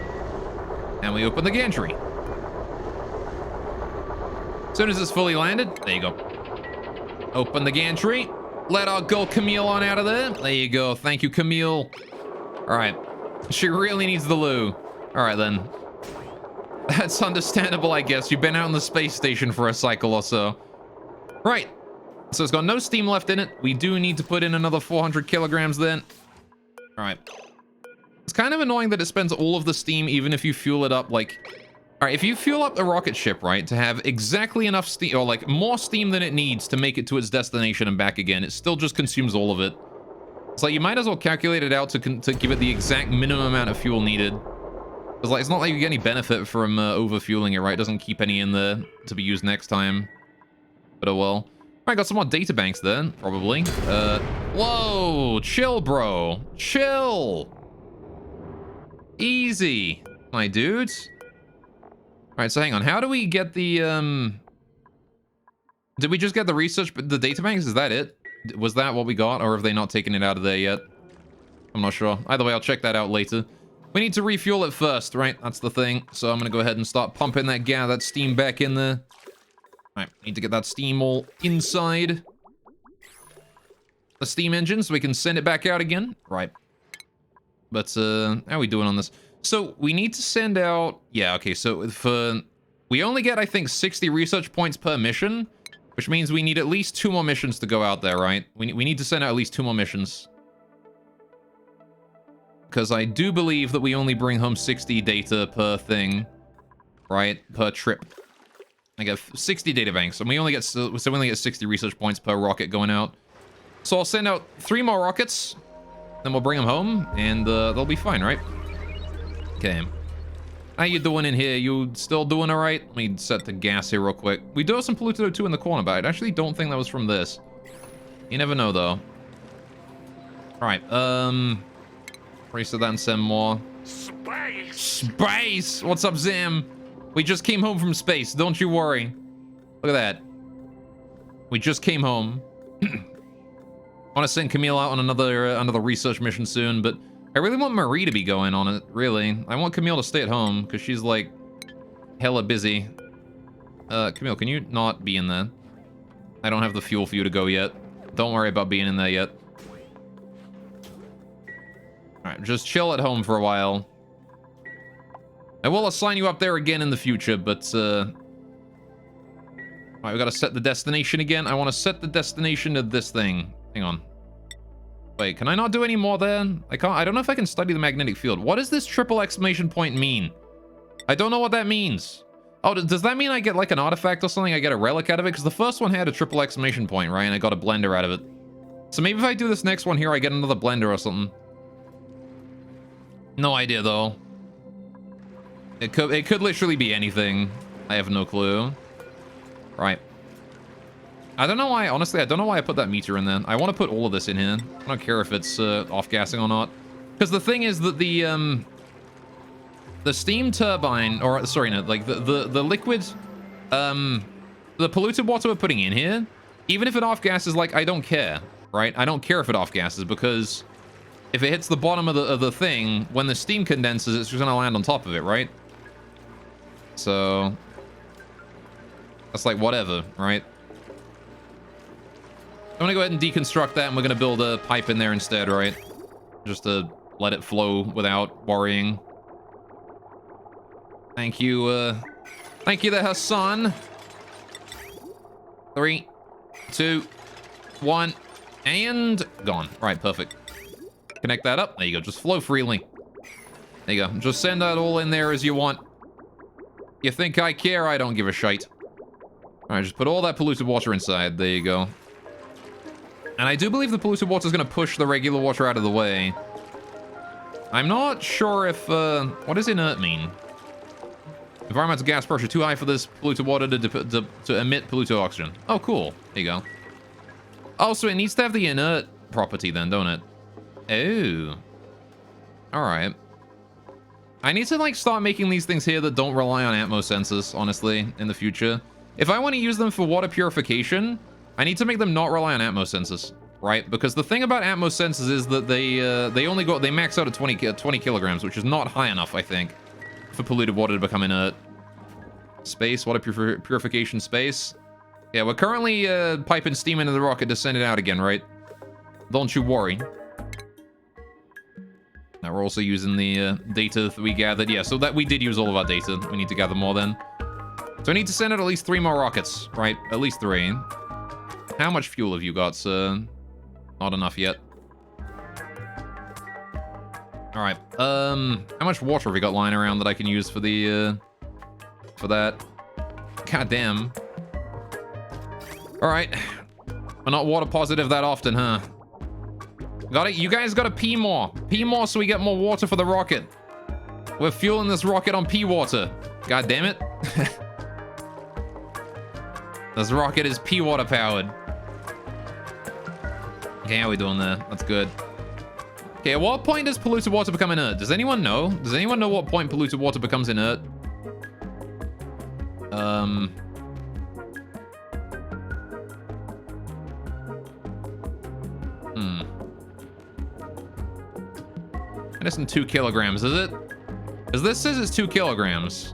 [SPEAKER 1] and we open the gantry. As soon as it's fully landed, there you go. Open the gantry. Let our girl Camille on out of there. There you go. Thank you, Camille. All right. She really needs the loo. All right, then. That's understandable, I guess. You've been out on the space station for a cycle or so. Right. So it's got no steam left in it. We do need to put in another 400 kilograms then. All right. It's kind of annoying that it spends all of the steam even if you fuel it up like... All right, if you fuel up the rocket ship, right, to have exactly enough steam, or like more steam than it needs to make it to its destination and back again, it still just consumes all of it. It's like you might as well calculate it out to give it the exact minimum amount of fuel needed. Because like, it's not like you get any benefit from over-fueling it, right? It doesn't keep any in there to be used next time. But oh well. Alright, got some more data banks then, probably. Whoa! Chill, bro. Chill! Easy, my dudes. Alright, so hang on. How do we get the, Did we just get the research, the data banks? Is that it? Was that what we got? Or have they not taken it out of there yet? I'm not sure. Either way, I'll check that out later. We need to refuel it first, right? That's the thing. So I'm gonna go ahead and start pumping that steam back in there. Alright, need to get that steam all inside the steam engine so we can send it back out again. Right. But, how are we doing on this? So, we need to send out... Yeah, okay, so for... We only get, I think, 60 research points per mission, which means we need at least 2 more missions to go out there, right? We need to send out at least 2 more missions. Because I do believe that we only bring home 60 data per thing, right? Per trip. I get 60 data banks, and we only get 60 research points per rocket going out. So I'll send out 3 more rockets, then we'll bring them home, and they'll be fine, right? Okay. How you doing in here? You still doing all right? Let me set the gas here real quick. We do have some polluted O2 in the corner, but I actually don't think that was from this. You never know, though. All right. Reset that and send more.
[SPEAKER 3] Space.
[SPEAKER 1] Space. What's up, Zam? We just came home from space. Don't you worry. Look at that. We just came home. I want to send Camille out on another research mission soon, but I really want Marie to be going on it, really. I want Camille to stay at home, because she's, like, hella busy. Camille, can you not be in there? I don't have the fuel for you to go yet. Don't worry about being in there yet. Alright, just chill at home for a while. I will assign you up there again in the future, but, Alright, we gotta set the destination again. I want to set the destination to this thing. Hang on. Wait, can I not do any more there? I can't. I don't know if I can study the magnetic field. What does this triple exclamation point mean? I don't know what that means. Oh, does that mean I get like an artifact or something? I get a relic out of it? Because the first one had a triple exclamation point, right? And I got a blender out of it. So maybe if I do this next one here, I get another blender or something. No idea, though. It could literally be anything. I have no clue. Right. I don't know why, honestly, I don't know why I put that meter in there. I want to put all of this in here. I don't care if it's off-gassing or not. Because the thing is that the steam turbine, or sorry, no, like the liquid, the polluted water we're putting in here, even if it off-gasses, like, I don't care, right? I don't care if it off-gasses, because if it hits the bottom of the thing, when the steam condenses, it's just going to land on top of it, right? So that's like whatever, right? I'm gonna go ahead and deconstruct that, and we're gonna build a pipe in there instead, right? Just to let it flow without worrying. Thank you there, Hassan. 3, 2, 1, and gone. All right, perfect. Connect that up. There you go. Just flow freely. There you go. Just send that all in there as you want. You think I care? I don't give a shite. All right, just put all that polluted water inside. There you go. And I do believe the polluted water is going to push the regular water out of the way. I'm not sure if... what does inert mean? Environmental gas pressure too high for this polluted water to emit polluted oxygen. Oh, cool. There you go. Oh, so it needs to have the inert property then, don't it? Oh. Alright. I need to, like, start making these things here that don't rely on Atmos sensors, honestly, in the future. If I want to use them for water purification, I need to make them not rely on Atmos sensors, right? Because the thing about Atmos sensors is that they max out at 20 kilograms, which is not high enough, I think, for polluted water to become inert. Space, water purification space. Yeah, we're currently piping steam into the rocket to send it out again, right? Don't you worry. Now we're also using the data that we gathered. Yeah, so that we did use all of our data. We need to gather more then. So I need to send out at least 3 more rockets, right? At least 3. How much fuel have you got, sir? Not enough yet. All right. How much water have we got lying around that I can use for the for that? God damn. All right. We're not water positive that often, huh? Got it. You guys gotta pee more. Pee more so we get more water for the rocket. We're fueling this rocket on pee water. God damn it. This rocket is pee water powered. Okay, how are we doing there? That's good. Okay, at what point does polluted water become inert? Does anyone know? Does anyone know what point polluted water becomes inert? Less than 2 kilograms, is it? Because this says it's 2 kilograms.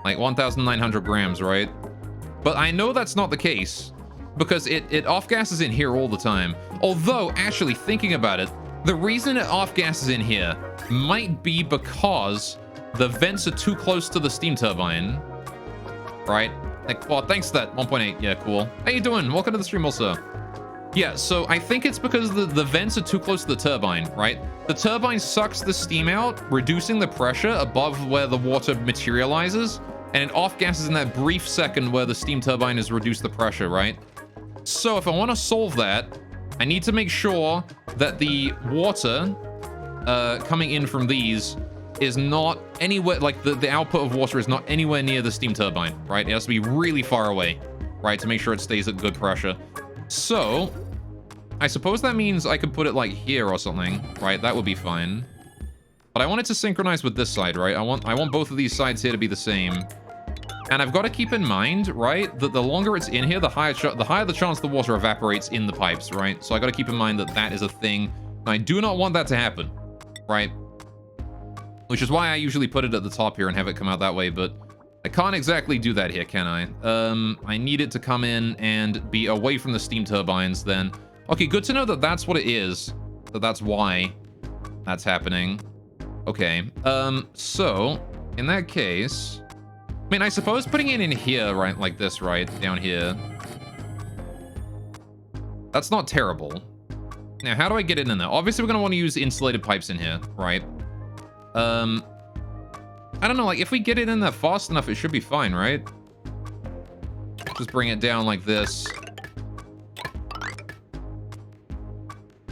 [SPEAKER 1] Like 1,900 grams, right? But I know that's not the case because it off-gasses in here all the time. Although, actually, thinking about it, the reason it off-gasses in here might be because the vents are too close to the steam turbine, right? Like, well, thanks for that. 1.8. Yeah, cool. How you doing? Welcome to the stream also. Yeah, so I think it's because the vents are too close to the turbine, right? The turbine sucks the steam out, reducing the pressure above where the water materializes, and it off-gasses in that brief second where the steam turbine has reduced the pressure, right? So if I want to solve that, I need to make sure that the water coming in from these is not anywhere, like the output of water is not anywhere near the steam turbine, right? It has to be really far away, right, to make sure it stays at good pressure. So, I suppose that means I could put it like here or something, right? That would be fine. But I want it to synchronize with this side, right? I want both of these sides here to be the same. And I've got to keep in mind, right, that the longer it's in here, the higher the chance the water evaporates in the pipes, right? So I got to keep in mind that that is a thing. I do not want that to happen, right? Which is why I usually put it at the top here and have it come out that way, but I can't exactly do that here, can I? I need it to come in and be away from the steam turbines then. Okay, good to know that that's what it is. That's why that's happening. Okay, so, in that case... I mean, I suppose putting it in here, right, like this, right, down here. That's not terrible. Now, how do I get it in there? Obviously, we're going to want to use insulated pipes in here, right? I don't know, like, if we get it in there fast enough, it should be fine, right? Just bring it down like this.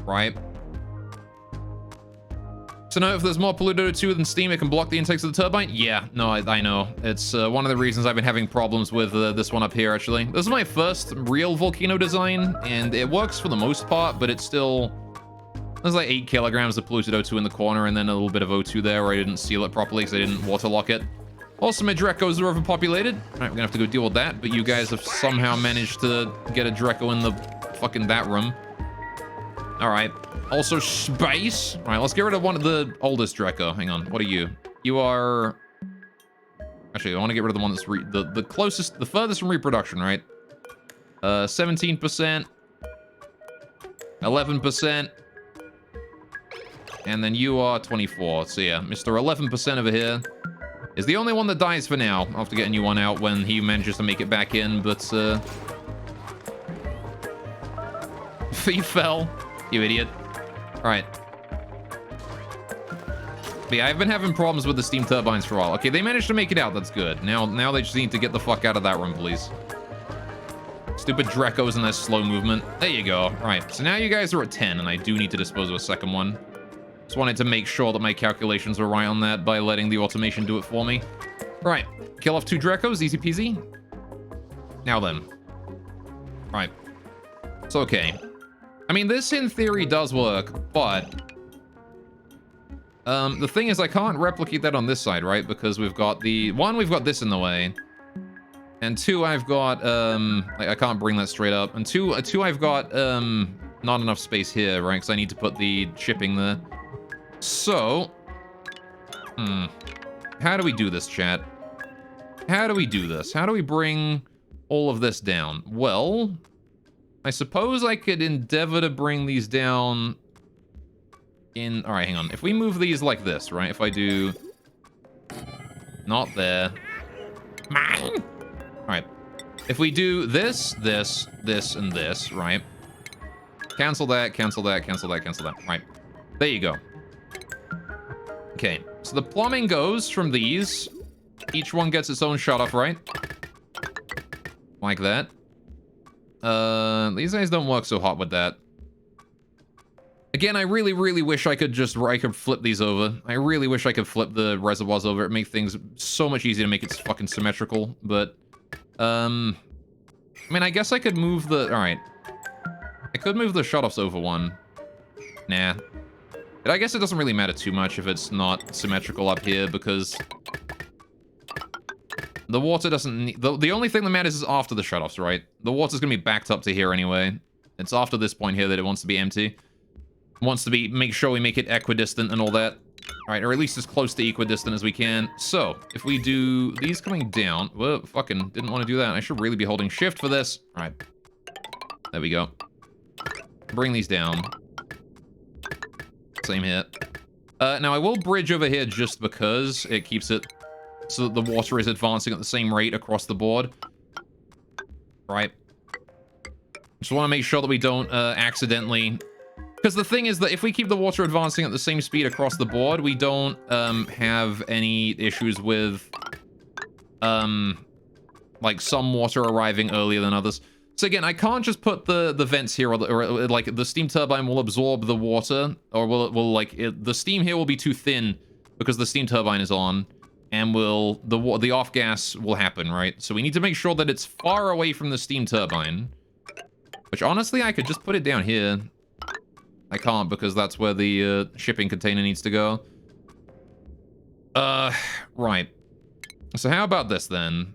[SPEAKER 1] Right? So now if there's more polluted O2 than steam, it can block the intakes of the turbine? Yeah, no, I know. It's one of the reasons I've been having problems with this one up here, actually. This is my first real volcano design, and it works for the most part, but it's still... There's like 8 kilograms of polluted O2 in the corner, and then a little bit of O2 there where I didn't seal it properly because I didn't waterlock it. Also, my Drecos are overpopulated. All right, we're gonna have to go deal with that, but you guys have somehow managed to get a Dreco in the fucking that room. All right. Also, space. All right, let's get rid of one of the oldest Dreco. Hang on. What are you? You are... Actually, I want to get rid of the one that's the closest, the furthest from reproduction, right? 17%. 11%. And then you are 24. So yeah, Mr. 11% over here is the only one that dies for now. I'll have to get a new one out when he manages to make it back in, but... He fell. You idiot. Alright. But yeah, I've been having problems with the steam turbines for a while. Okay, they managed to make it out. That's good. Now they just need to get the fuck out of that room, please. Stupid Drecos and their slow movement. There you go. Right, so now you guys are at 10, and I do need to dispose of a second one. Just wanted to make sure that my calculations were right on that by letting the automation do it for me. Right, kill off 2 Drecos, easy peasy. Now then. Right. It's okay. I mean, this in theory does work, but... the thing is, I can't replicate that on this side, right? Because we've got the... 1, we've got this in the way. And 2, I've got, I can't bring that straight up. And 2, I've got, not enough space here, right? Because I need to put the shipping there. So... How do we do this, chat? How do we do this? How do we bring all of this down? Well, I suppose I could endeavor to bring these down in... Alright, hang on. If we move these like this, right? If I do... Not there. Mine! Alright. If we do this, this, this, and this, right? Cancel that, cancel that, cancel that, cancel that. Right. There you go. Okay. So the plumbing goes from these. Each one gets its own shut-off, right? Like that. These guys don't work so hot with that. Again, I really, really wish I could flip these over. I really wish I could flip the reservoirs over. It'd make things so much easier to make it fucking symmetrical, but... I mean, I guess I could move the... Alright. I could move the shut-offs over one. Nah. But I guess it doesn't really matter too much if it's not symmetrical up here, because... The water doesn't need... The only thing that matters is after the shutoffs, right? The water's gonna be backed up to here anyway. It's after this point here that it wants to be empty. It wants to be... Make sure we make it equidistant and all that. Alright, or at least as close to equidistant as we can. So, if we do these coming down... Whoa, fucking didn't want to do that. I should really be holding shift for this. Alright. There we go. Bring these down. Same here. Now, I will bridge over here just because it keeps it... so that the water is advancing at the same rate across the board. Right. Just want to make sure that we don't accidentally... Because the thing is that if we keep the water advancing at the same speed across the board, we don't have any issues with... like, some water arriving earlier than others. So again, I can't just put the vents here, or like, the steam turbine will absorb the water, or the steam here will be too thin because the steam turbine is on. And the off gas will happen, right? So we need to make sure that it's far away from the steam turbine. Which honestly, I could just put it down here. I can't because that's where the shipping container needs to go. Right. So how about this then?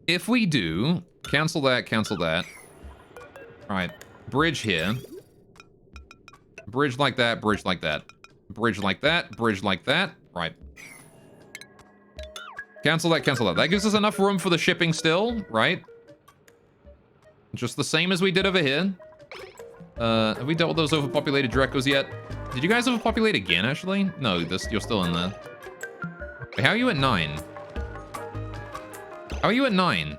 [SPEAKER 1] If we do, cancel that, cancel that. Alright, bridge here. Bridge like that, bridge like that. Bridge like that, bridge like that. Right. Cancel that, cancel that. That gives us enough room for the shipping still, right? Just the same as we did over here. Have we dealt with those overpopulated Drecos yet? Did you guys overpopulate again, actually? No, you're still in there. Wait, how are you at 9? How are you at 9?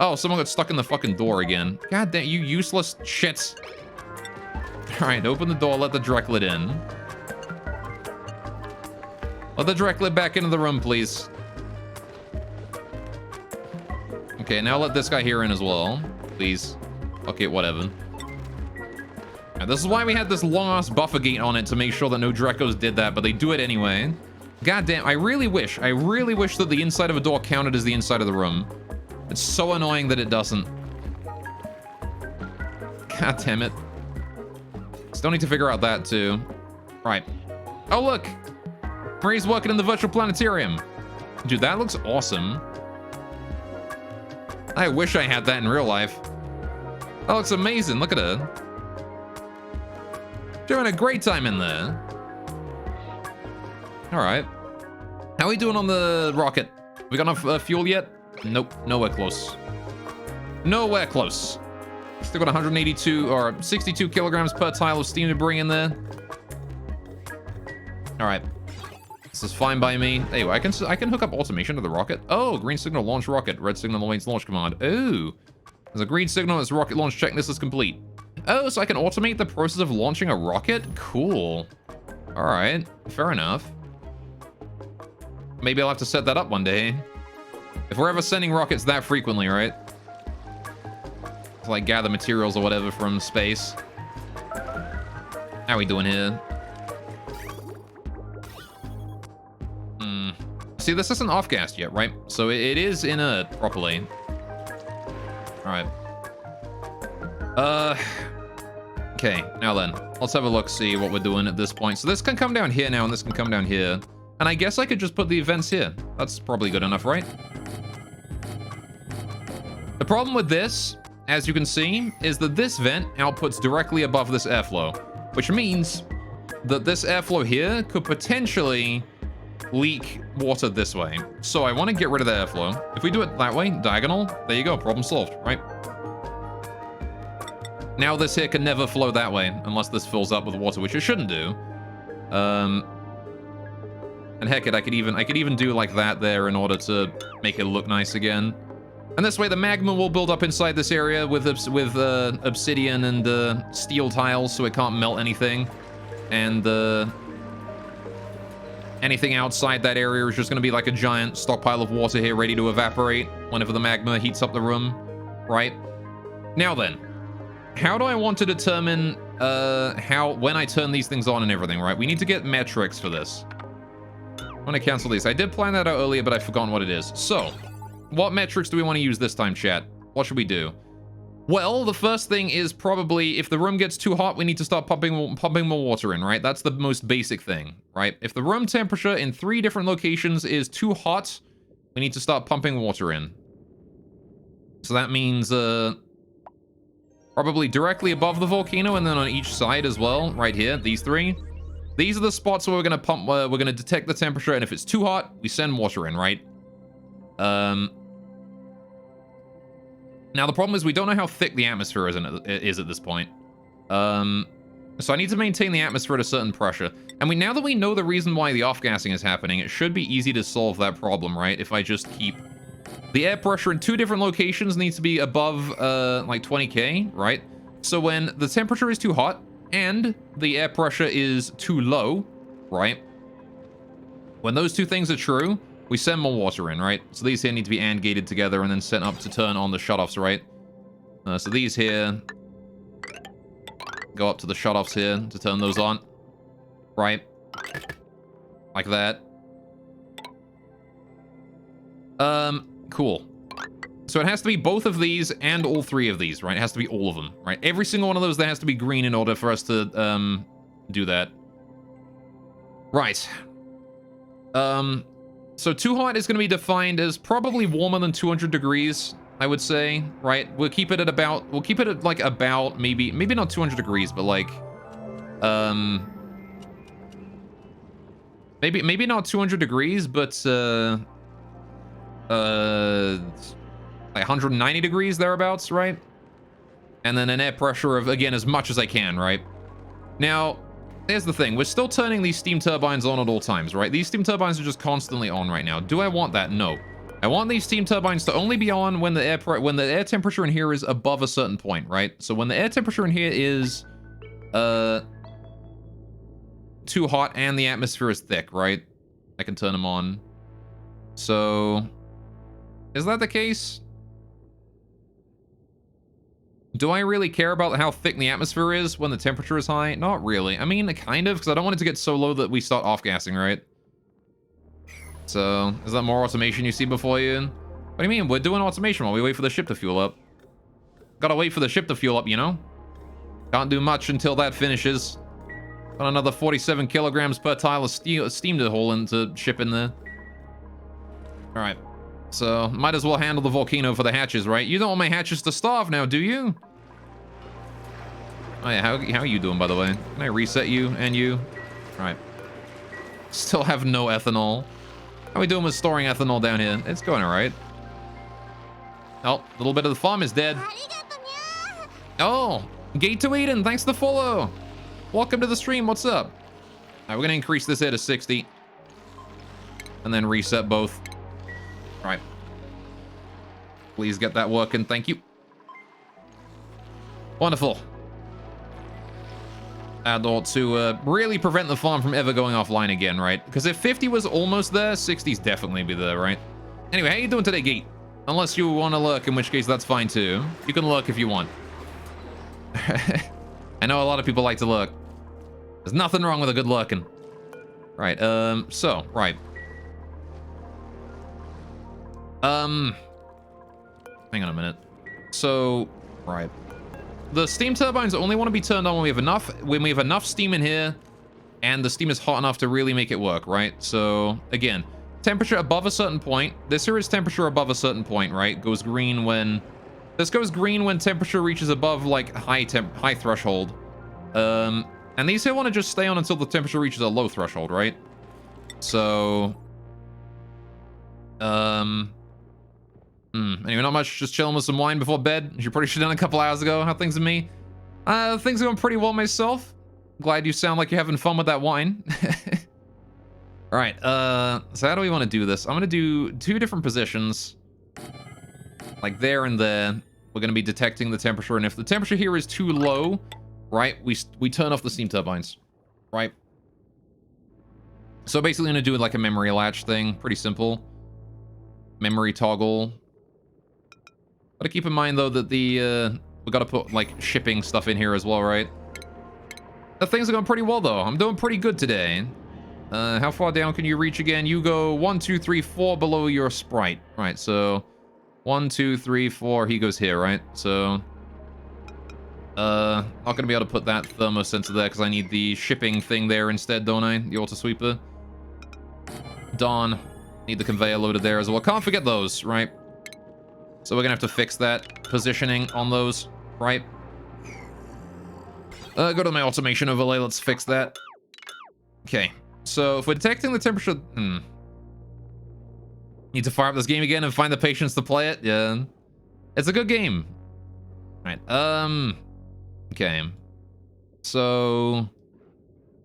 [SPEAKER 1] Oh, someone got stuck in the fucking door again. God damn, you useless shits. Alright, open the door, let the Dreklet in. Let the Dreklet back into the room, please. Okay, now let this guy here in as well. Please. Okay, whatever. Now, this is why we had this long-ass buffer gate on it, to make sure that no Drecos did that, but they do it anyway. God damn, I really wish that the inside of a door counted as the inside of the room. It's so annoying that it doesn't. God damn it. Still need to figure out that, too. Right. Oh, look! Marie's working in the virtual planetarium. Dude, that looks awesome. I wish I had that in real life. That looks amazing. Look at her. Doing a great time in there. All right. How are we doing on the rocket? We got enough fuel yet? Nope. Nowhere close. Nowhere close. Still got 182 or 62 kilograms per tile of steam to bring in there. All right. This is fine by me. Anyway, I can hook up automation to the rocket. Oh, green signal launch rocket. Red signal awaits launch command. Oh, there's a green signal as rocket launch checklist is complete. Oh, so I can automate the process of launching a rocket? Cool. All right, fair enough. Maybe I'll have to set that up one day. If we're ever sending rockets that frequently, right? to like gather materials or whatever from space. How are we doing here? See, this isn't off-gassed yet, right? So it is inert properly. All right. Okay, now then. Let's have a look, see what we're doing at this point. So this can come down here now, and this can come down here. And I guess I could just put the events here. That's probably good enough, right? The problem with this, as you can see, is that this vent outputs directly above this airflow, which means that this airflow here could potentially leak water this way. So I want to get rid of the airflow. If we do it that way, diagonal, there you go, problem solved, right? Now this here can never flow that way unless this fills up with water, which it shouldn't do. And heck it, I could even do like that there in order to make it look nice again. And this way the magma will build up inside this area with obsidian and steel tiles, so it can't melt anything. And anything outside that area is just going to be like a giant stockpile of water here ready to evaporate whenever the magma heats up the room, right? Now then, how do I want to determine when I turn these things on and everything, right? We need to get metrics for this. I'm going to cancel these. I did plan that out earlier, but I've forgotten what it is. So, what metrics do we want to use this time, chat? What should we do? Well, the first thing is probably if the room gets too hot, we need to start pumping more water in, right? That's the most basic thing, right? If the room temperature in 3 different locations is too hot, we need to start pumping water in. So that means probably directly above the volcano and then on each side as well, right here, these 3. These are the spots where we're going to pump, we're going to detect the temperature, and if it's too hot, we send water in, right? Now, the problem is we don't know how thick the atmosphere is at this point. So I need to maintain the atmosphere at a certain pressure. And now that we know the reason why the off-gassing is happening, it should be easy to solve that problem, right? If I just keep... The air pressure in 2 different locations needs to be above, like 20K, right? So when the temperature is too hot and the air pressure is too low, right? When those 2 things are true... we send more water in, right? So these here need to be AND gated together and then sent up to turn on the shutoffs, right? So these here go up to the shutoffs here to turn those on, right? Like that. Cool. So it has to be both of these and all 3 of these, right? It has to be all of them, right? Every single one of those there has to be green in order for us to do that. Right. So too hot is going to be defined as probably warmer than 200 degrees, I would say, right? We'll keep it at like about maybe not 200 degrees, but like, maybe not 200 degrees, but, like 190 degrees thereabouts, right? And then an air pressure of, again, as much as I can, right? Now, here's the thing. We're still turning these steam turbines on at all times, right? These steam turbines are just constantly on right now. Do I want that? No. I want these steam turbines to only be on when the air temperature in here is above a certain point, right? So when the air temperature in here is too hot and the atmosphere is thick, right? I can turn them on. So is that the case? Do I really care about how thick the atmosphere is when the temperature is high? Not really. I mean, kind of, because I don't want it to get so low that we start off-gassing, right? So, is that more automation you see before you? What do you mean? We're doing automation while we wait for the ship to fuel up. Gotta wait for the ship to fuel up, you know? Can't do much until that finishes. Got another 47 kilograms per tile of steam to haul into ship in there. Alright. So, might as well handle the volcano for the hatches, right? You don't want my hatches to starve now, do you? Oh yeah, how are you doing, by the way? Can I reset you and you? All right. Still have no ethanol. How are we doing with storing ethanol down here? It's going all right. Oh, a little bit of the farm is dead. Oh, Gate to Eden, thanks for the follow. Welcome to the stream, what's up? All right, we're gonna increase this here to 60. And then reset both. All right. Please get that working, thank you. Wonderful. Add all to really prevent the farm from ever going offline again, right? Because if 50 was almost there, 60's definitely be there, right? Anyway, how you doing today, Geet? Unless you want to lurk, in which case that's fine too. You can lurk if you want. I know a lot of people like to lurk. There's nothing wrong with a good lurking. Right, so, right. Hang on a minute. So, right. The steam turbines only want to be turned on when we have enough steam in here, and the steam is hot enough to really make it work, right? So, again, temperature above a certain point. This here is temperature above a certain point, right? Goes green when... This goes green when temperature reaches above, like, high threshold. And these here want to just stay on until the temperature reaches a low threshold, right? So... Anyway, not much. Just chilling with some wine before bed. You probably should have done a couple hours ago. How things with me? Things are going pretty well myself. Glad you sound like you're having fun with that wine. All right. So how do we want to do this? I'm going to do 2 different positions. Like there and there. We're going to be detecting the temperature. And if the temperature here is too low, right, we turn off the steam turbines. Right? So basically, I'm going to do like a memory latch thing. Pretty simple. Memory toggle. Gotta keep in mind, though, that we gotta put, like, shipping stuff in here as well, right? Things are going pretty well, though. I'm doing pretty good today. How far down can you reach again? You go 1, 2, 3, 4 below your sprite. Right, so 1, 2, 3, 4. He goes here, right? So, not gonna be able to put that thermosensor there because I need the shipping thing there instead, don't I? The auto sweeper. Darn. Need the conveyor loaded there as well. Can't forget those, right? So we're gonna have to fix that positioning on those, right? Go to my automation overlay. Let's fix that. Okay. So if we're detecting the temperature... Need to fire up this game again and find the patience to play it? Yeah. It's a good game. Right. Okay. So...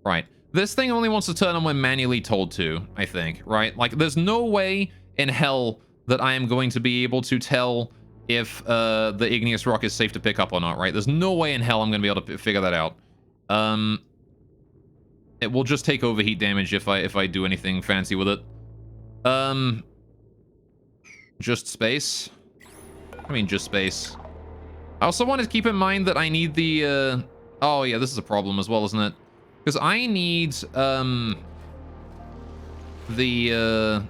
[SPEAKER 1] Right. This thing only wants to turn on when manually told to, I think, right? Like, there's no way in hell that I am going to be able to tell if the igneous rock is safe to pick up or not, right? There's no way in hell I'm going to be able to figure that out. It will just take overheat damage if I do anything fancy with it. Just space. I mean, just space. I also wanted to keep in mind that I need the... Oh, yeah, this is a problem as well, isn't it? Because I need the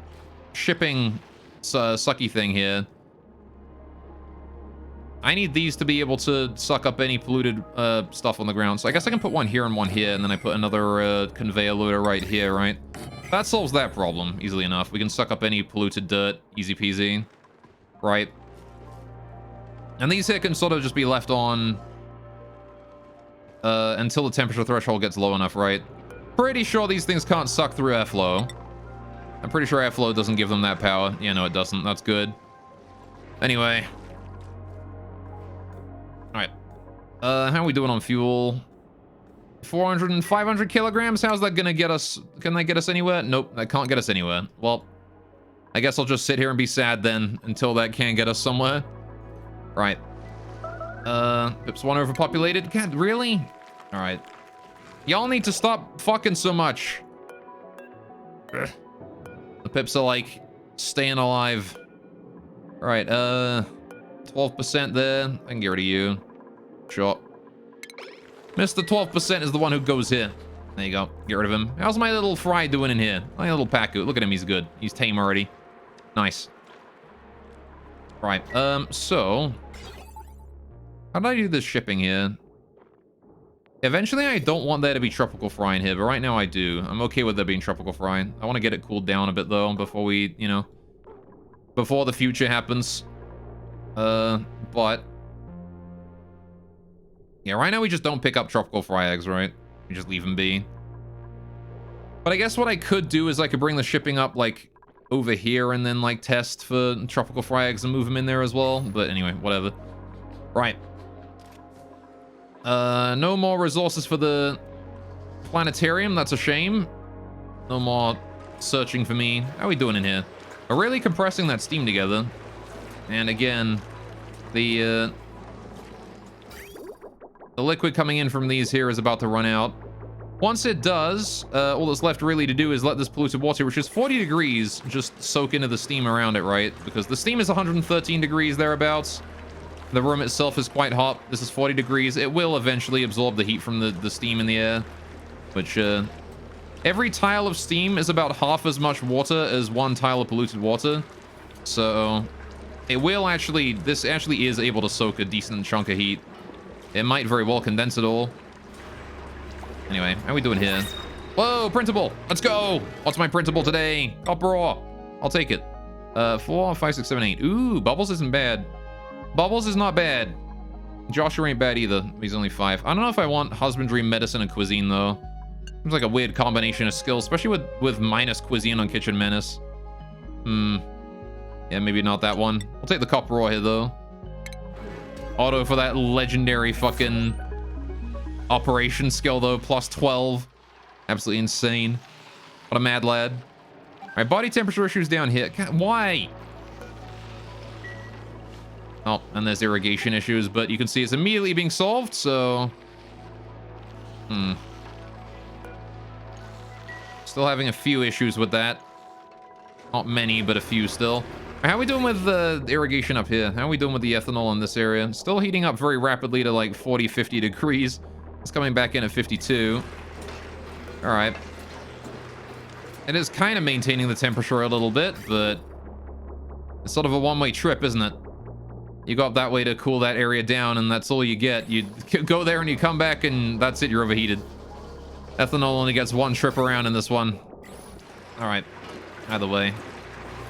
[SPEAKER 1] shipping sucky thing here. I need these to be able to suck up any polluted stuff on the ground. So I guess I can put one here and one here, and then I put another conveyor loader right here, right? That solves that problem easily enough. We can suck up any polluted dirt, easy peasy, right? And these here can sort of just be left on until the temperature threshold gets low enough, right? Pretty sure these things can't suck through airflow. I'm pretty sure airflow doesn't give them that power. Yeah, no, it doesn't. That's good. Anyway. Alright. How are we doing on fuel? 400 and 500 kilograms? How's that gonna get us? Can that get us anywhere? Nope, that can't get us anywhere. Well, I guess I'll just sit here and be sad then until that can get us somewhere. Right. Pips 1 overpopulated? God, really? Alright. Y'all need to stop fucking so much. The pips are like staying alive. Alright, 12% there. I can get rid of you. Sure. Mr. 12% is the one who goes here. There you go. Get rid of him. How's my little fry doing in here? My little Pacu. Look at him. He's good. He's tame already. Nice. Right. So... How do I do this shipping here? Eventually, I don't want there to be tropical fry in here, but right now I do. I'm okay with there being tropical fry. I want to get it cooled down a bit, though, before we, you know... Before the future happens. But... Yeah, right now we just don't pick up tropical fry eggs, right? We just leave them be. But I guess what I could do is I could bring the shipping up, like, over here and then, like, test for tropical fry eggs and move them in there as well. But anyway, whatever. Right. No more resources for the planetarium. That's a shame. No more searching for me. How are we doing in here? We're really compressing that steam together. And again, the liquid coming in from these here is about to run out. Once it does, all that's left really to do is let this polluted water, which is 40 degrees, just soak into the steam around it, right? Because the steam is 113 degrees thereabouts. The room itself is quite hot. This is 40 degrees. It will eventually absorb the heat from the steam in the air, which every tile of steam is about half as much water as one tile of polluted water. So it will actually, this actually is able to soak a decent chunk of heat. It might very well condense it all. Anyway, how are we doing here? Whoa, printable. Let's go. What's my printable today? Copper ore. I'll take it. 4, 5, 6, 7, 8. Ooh, bubbles isn't bad. Bubbles is not bad. Joshua ain't bad either. He's only 5. I don't know if I want husbandry, medicine, and cuisine, though. Seems like a weird combination of skills, especially with minus cuisine on kitchen menace. Yeah, maybe not that one. I'll take the copper ore here, though. Auto for that legendary fucking operation skill, though. Plus 12. Absolutely insane. What a mad lad. All right, body temperature issues down here. Why? Oh, and there's irrigation issues, but you can see it's immediately being solved, so... Still having a few issues with that. Not many, but a few still. How are we doing with the irrigation up here? How are we doing with the ethanol in this area? Still heating up very rapidly to like 40, 50 degrees. It's coming back in at 52. All right. It is kind of maintaining the temperature a little bit, but it's sort of a one-way trip, isn't it? You go up that way to cool that area down, and that's all you get. You go there and you come back, and that's it. You're overheated. Ethanol only gets one trip around in this one. All right. Either way.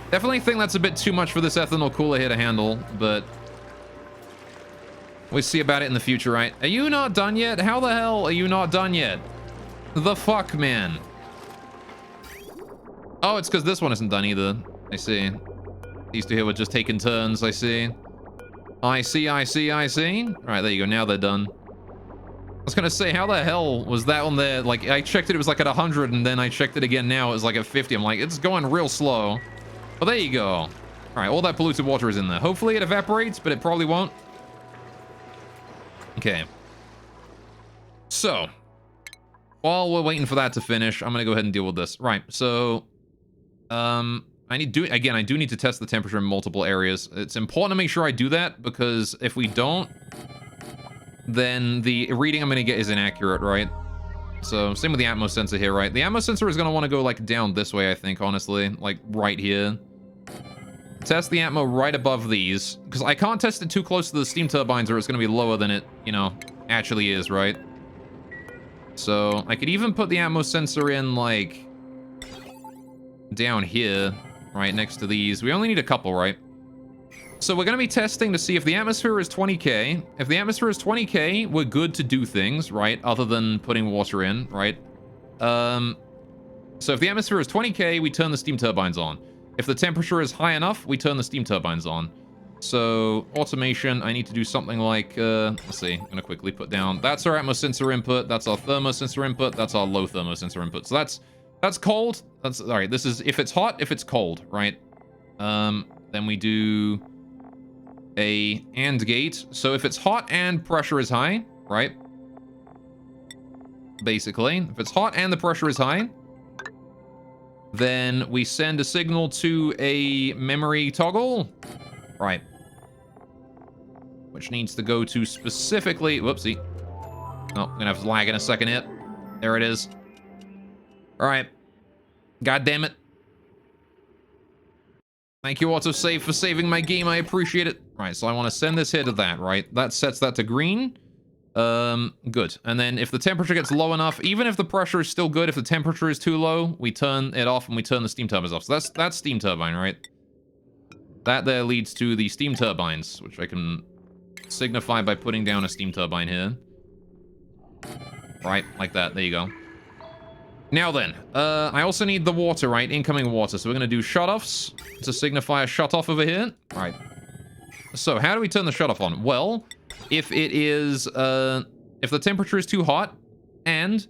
[SPEAKER 1] Definitely think that's a bit too much for this ethanol cooler here to handle, but we'll see about it in the future, right? Are you not done yet? How the hell are you not done yet? The fuck, man. Oh, it's because this one isn't done either. I see. These two here were just taking turns, I see. I see. All right, there you go. Now they're done. I was gonna say, how the hell was that one there? Like, I checked it, it was like at 100, and then I checked it again now, it was like at 50. I'm like, it's going real slow. But there you go. All right, all that polluted water is in there. Hopefully it evaporates, but it probably won't. Okay. So, while we're waiting for that to finish, I'm gonna go ahead and deal with this. Right, so, I do need to test the temperature in multiple areas. It's important to make sure I do that, because if we don't, then the reading I'm gonna get is inaccurate, right? So, same with the Atmos sensor here, right? The Atmos sensor is gonna want to go, like, down this way, I think, honestly. Like, right here. Test the Atmo right above these, because I can't test it too close to the steam turbines, or it's gonna be lower than it, you know, actually is, right? So, I could even put the Atmos sensor in, like, down here, right, next to these. We only need a couple, right? So we're going to be testing to see if the atmosphere is 20k. If the atmosphere is 20k, we're good to do things, right? Other than putting water in, right? So if the atmosphere is 20k, we turn the steam turbines on. If the temperature is high enough, we turn the steam turbines on. So automation, I need to do something like, let's see, I'm going to quickly put down, that's our atmos sensor input, that's our thermo sensor input, that's our low thermo sensor input. So that's cold. That's all right. This is if it's hot, if it's cold, right? Then we do a AND gate. So if it's hot and pressure is high, right? Basically, if it's hot and the pressure is high, then we send a signal to a memory toggle, right? Which needs to go to specifically, whoopsie. Oh, I'm gonna have to lag in a second here. There it is. All right. God damn it. Thank you, autosave, for saving my game. I appreciate it. All right, so I want to send this here to that, right? That sets that to green. Good. And then if the temperature gets low enough, even if the pressure is still good, if the temperature is too low, we turn it off and we turn the steam turbines off. So that's steam turbine, right? That there leads to the steam turbines, which I can signify by putting down a steam turbine here. Right, like that. There you go. Now then, I also need the water, right? Incoming water. So we're going to do shutoffs to signify a shutoff over here. All right. So how do we turn the shutoff on? Well, if it is, if the temperature is too hot and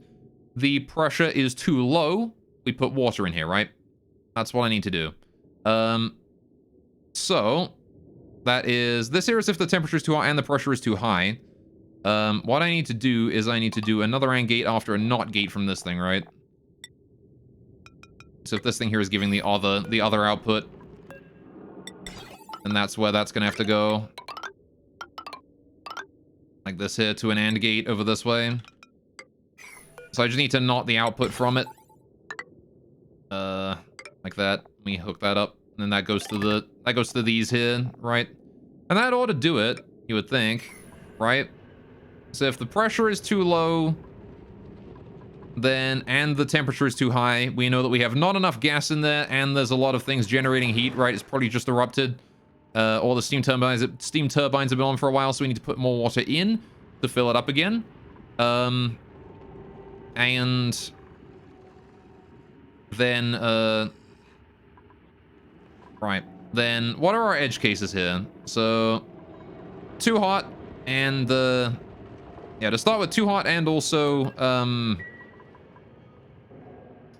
[SPEAKER 1] the pressure is too low, we put water in here, right? That's what I need to do. So that is, this here is if the temperature is too hot and the pressure is too high. What I need to do is I need to do another AND gate after a NOT gate from this thing, right? So if this thing here is giving the other output, and that's where that's gonna have to go. Like this here to an AND gate over this way. So I just need to NOT the output from it. Like that. Let me hook that up. And then that goes to these here, right? And that ought to do it, you would think, right? So if the pressure is too low, then, and the temperature is too high, we know that we have not enough gas in there, and there's a lot of things generating heat, right? It's probably just erupted. All the steam turbines have been on for a while, so we need to put more water in to fill it up again. And then, right. Then, what are our edge cases here? So, too hot, and yeah, to start with, too hot, and also,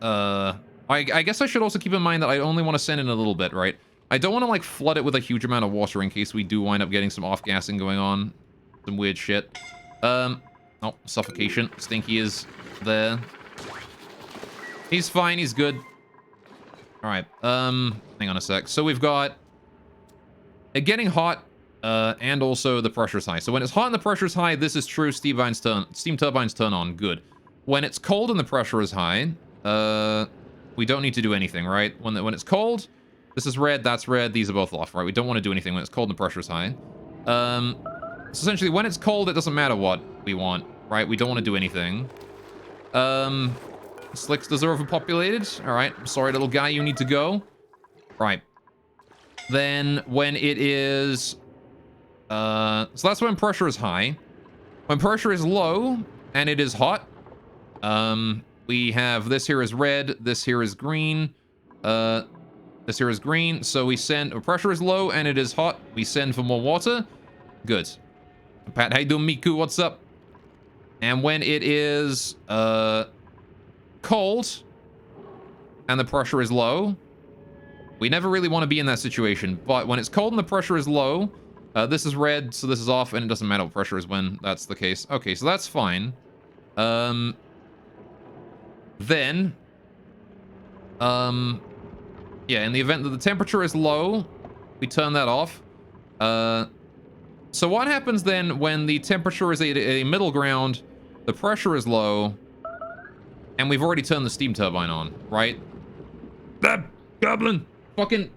[SPEAKER 1] I guess I should also keep in mind that I only want to send in a little bit, right? I don't want to, like, flood it with a huge amount of water in case we do wind up getting some off-gassing going on. Some weird shit. Oh, suffocation. Stinky is there. He's fine, he's good. Alright, hang on a sec. So we've got it getting hot, and also the pressure's high. So when it's hot and the pressure's high, this is true, steam turbines turn on, good. When it's cold and the pressure is high, we don't need to do anything, right? When it's cold, this is red, that's red, these are both off, right? We don't want to do anything when it's cold and the pressure is high. So essentially, when it's cold, it doesn't matter what we want, right? We don't want to do anything. Slicks are overpopulated. All right, sorry, little guy, you need to go. Right. Then when it is, so that's when pressure is high. When pressure is low and it is hot, we have this here is red, this here is green, this here is green. So we send, pressure is low and it is hot. We send for more water. Good. Pat, how you doing, Miku? What's up? And when it is, cold and the pressure is low, we never really want to be in that situation, but when it's cold and the pressure is low, this is red, so this is off, and it doesn't matter what pressure is when that's the case. Okay, so that's fine. Then yeah, in the event that the temperature is low, we turn that off. So what happens then when the temperature is a middle ground, the pressure is low, and we've already turned the steam turbine on, right?
[SPEAKER 3] That goblin!
[SPEAKER 1] Fucking...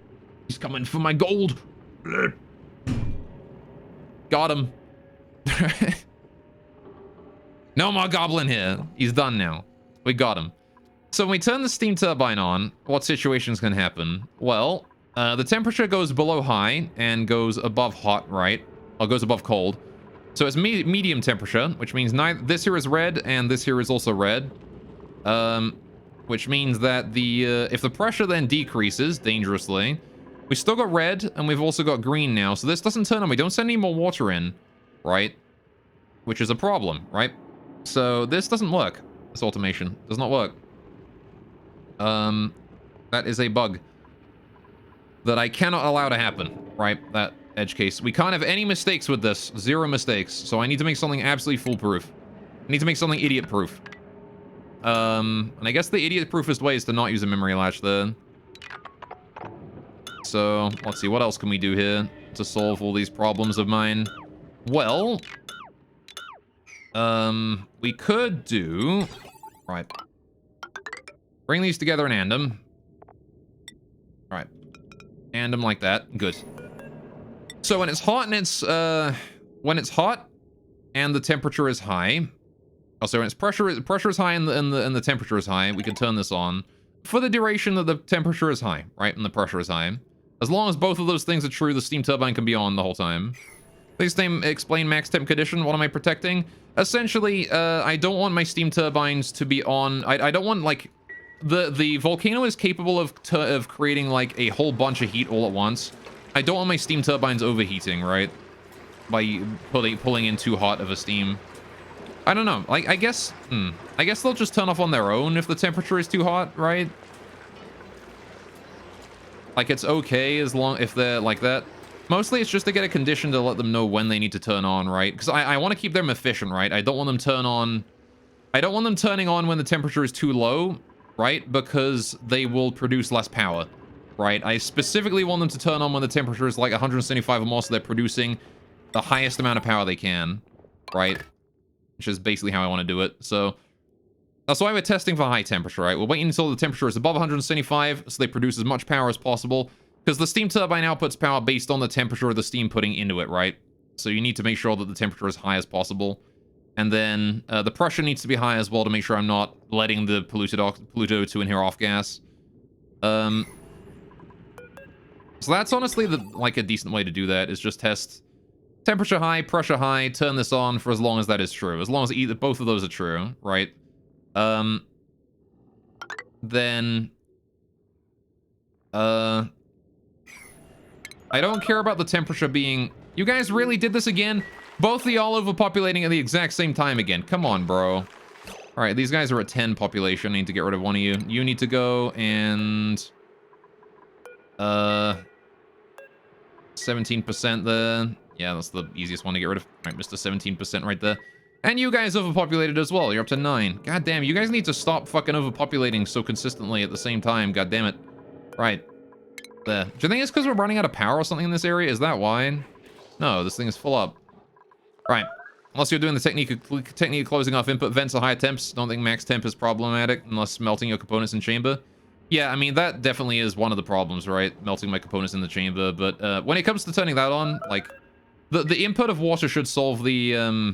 [SPEAKER 1] He's coming for my gold! Got him. No more goblin here. He's done now. We got him. So when we turn the steam turbine on, what situations can happen? Well, the temperature goes below high and goes above hot, right? Or goes above cold. So it's medium temperature, which means this here is red and this here is also red. Which means that if the pressure then decreases dangerously, we still got red and we've also got green now. So this doesn't turn on. We don't send any more water in, right? Which is a problem, right? So this doesn't work. This automation does not work. That is a bug that I cannot allow to happen, right? That edge case. We can't have any mistakes with this. Zero mistakes. So I need to make something absolutely foolproof. I need to make something idiot-proof. And I guess the idiot-proofest way is to not use a memory latch there. So, let's see, what else can we do here to solve all these problems of mine? Well, we could do... Right. Bring these together and AND them. Alright. AND them like that. Good. So when it's hot and it's, when it's hot and the temperature is high... Also, when its pressure is high and the temperature is high, we can turn this on for the duration that the temperature is high, right? And the pressure is high. As long as both of those things are true, the steam turbine can be on the whole time. Please explain max temp condition. What am I protecting? Essentially, I don't want my steam turbines to be on. I don't want, like, the volcano is capable of creating like a whole bunch of heat all at once. I don't want my steam turbines overheating, right? By pulling in too hot of a steam. I don't know. Like, I guess they'll just turn off on their own if the temperature is too hot, right? Like, it's okay as long if they're like that. Mostly it's just to get a condition to let them know when they need to turn on, right? Because I want to keep them efficient, right? I don't want them turning on when the temperature is too low, right? Because they will produce less power, right? I specifically want them to turn on when the temperature is like 175 or more, so they're producing the highest amount of power they can, right? Which is basically how I want to do it. So that's why we're testing for high temperature, right? We're waiting until the temperature is above 175, so they produce as much power as possible. Because the steam turbine outputs power based on the temperature of the steam putting into it, right? So you need to make sure that the temperature is high as possible. And then the pressure needs to be high as well to make sure I'm not letting the polluted O2 in here off gas. So that's honestly like a decent way to do that, is just test temperature high, pressure high, turn this on for as long as that is true. As long as both of those are true, right? Then I don't care about the temperature being... You guys really did this again? Both of y'all overpopulating at the exact same time again. Come on, bro. All right, these guys are at 10 population. I need to get rid of one of you. You need to go and... 17% there. Yeah, that's the easiest one to get rid of. All right, Mr. 17% right there. And you guys overpopulated as well. You're up to 9. God damn, you guys need to stop fucking overpopulating so consistently at the same time. God damn it. Right. There. Do you think it's because we're running out of power or something in this area? Is that why? No, this thing is full up. Right. Unless you're doing the technique of closing off input vents at higher temps. Don't think max temp is problematic unless melting your components in chamber. Yeah, I mean, that definitely is one of the problems, right? Melting my components in the chamber. But when it comes to turning that on, like, the input of water should solve the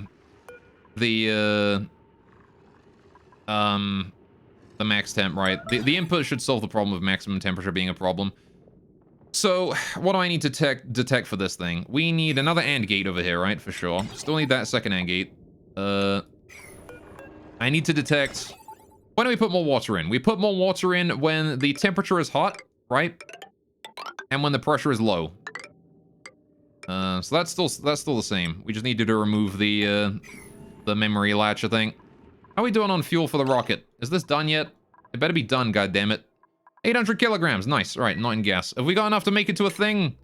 [SPEAKER 1] max temp, right? The input should solve the problem of maximum temperature being a problem. So, what do I need to detect for this thing? We need another AND gate over here, right? For sure. Still need that second AND gate. I need to detect... When do we put more water in? We put more water in when the temperature is hot, right? And when the pressure is low. So that's still the same. We just need to remove the memory latch, I think. How are we doing on fuel for the rocket? Is this done yet? It better be done, goddammit. 800 kilograms. Nice. All right, not in gas. Have we got enough to make it to a thing?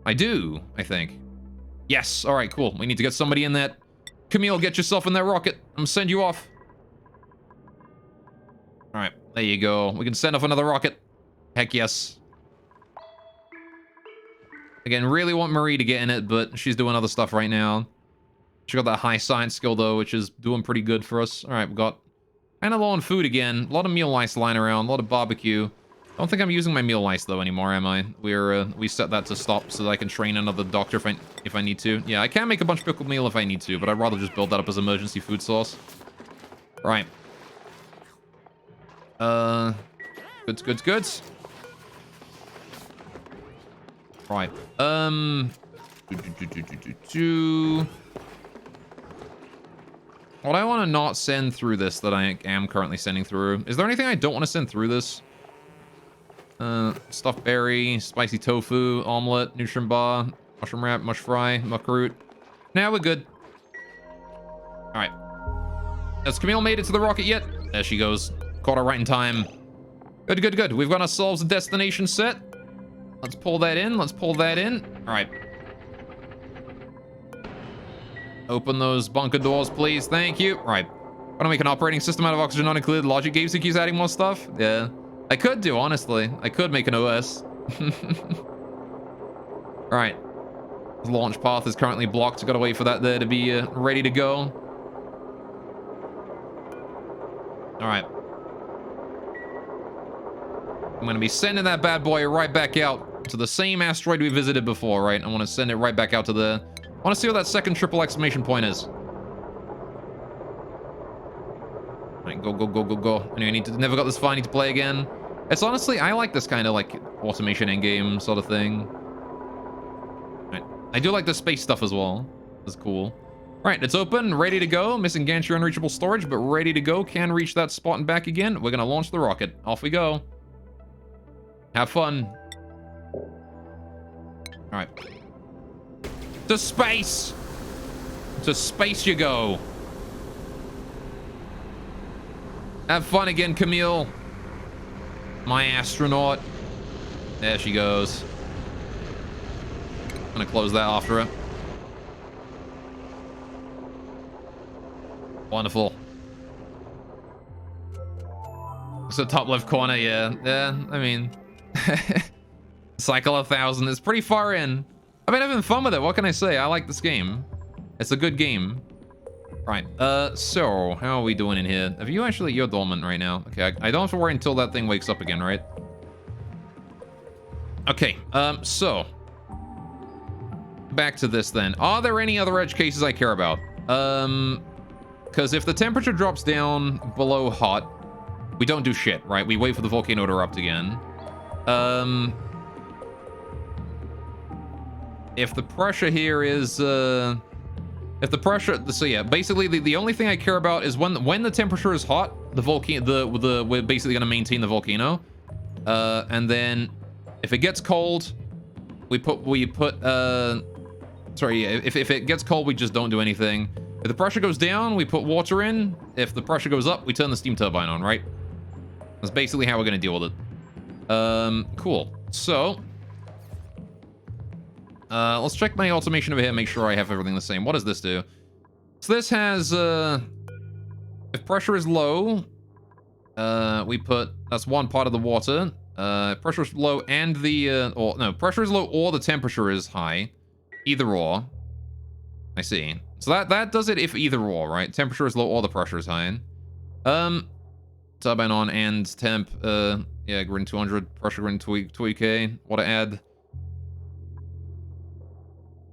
[SPEAKER 1] I do, I think. Yes. All right, cool. We need to get somebody in that. Camille, get yourself in that rocket. I'm gonna send you off. All right, there you go. We can send off another rocket. Heck yes. Again, really want Marie to get in it, but she's doing other stuff right now. She got that high science skill, though, which is doing pretty good for us. All right, we got kind of low on food again. A lot of meal ice lying around, a lot of barbecue. I don't think I'm using my meal ice, though, anymore, am I? We set that to stop so that I can train another doctor if I need to. Yeah, I can make a bunch of pickled meal if I need to, but I'd rather just build that up as emergency food source. Right. Goods. Right. What I want to not send through this that I am currently sending through. Is there anything I don't want to send through this? Stuffed berry, spicy tofu, omelet, nutrient bar, mushroom wrap, mush fry, muck root. Now we're good. Alright. Has Camille made it to the rocket yet? There she goes. Caught her right in time. Good. We've got ourselves a destination set. Let's pull that in. Alright. Open those bunker doors, please. Thank you. Alright. Want to make an operating system out of oxygen not included logic gates that keeps adding more stuff? Yeah. I could do, honestly. I could make an OS. Alright. The launch path is currently blocked. Gotta wait for that there to be ready to go. Alright. I'm gonna be sending that bad boy right back out to the same asteroid we visited before, right? I want to send it right back out to the... I want to see what that second triple exclamation point is. Alright, go. Anyway, never got this far, I need to play again. It's honestly, I like this kind of like automation endgame sort of thing. Right. I do like the space stuff as well. That's cool. Right, it's open, ready to go. Missing gantry unreachable storage, but ready to go. Can reach that spot and back again. We're gonna launch the rocket. Off we go. Have fun. Alright. To space! To space you go. Have fun again, Camille. My astronaut. There she goes. Gonna close that after it. Wonderful. So top left corner, yeah. Yeah, I mean... Cycle 1000 is pretty far in. I've been having fun with it, what can I say? I like this game. It's a good game. Right, so, how are we doing in here? Have you actually... You're dormant right now. Okay, I don't have to worry until that thing wakes up again, right? Okay, so... Back to this then. Are there any other edge cases I care about? Because if the temperature drops down below hot, we don't do shit, right? We wait for the volcano to erupt again. If the pressure here is, if the pressure, so yeah, basically the only thing I care about is when the temperature is hot, the volcano, we're basically gonna maintain the volcano. And then if it gets cold, sorry, yeah, if it gets cold, we just don't do anything. If the pressure goes down, we put water in. If the pressure goes up, we turn the steam turbine on, right? That's basically how we're gonna deal with it. Cool. So, let's check my automation over here, make sure I have everything the same. What does this do? So this has, if pressure is low, we put, that's one part of the water. Pressure is low and pressure is low or the temperature is high. Either or. I see. So that does it if either or, right? Temperature is low or the pressure is high. Turbine on and temp, yeah, grid 200, pressure grid 2k. What to add?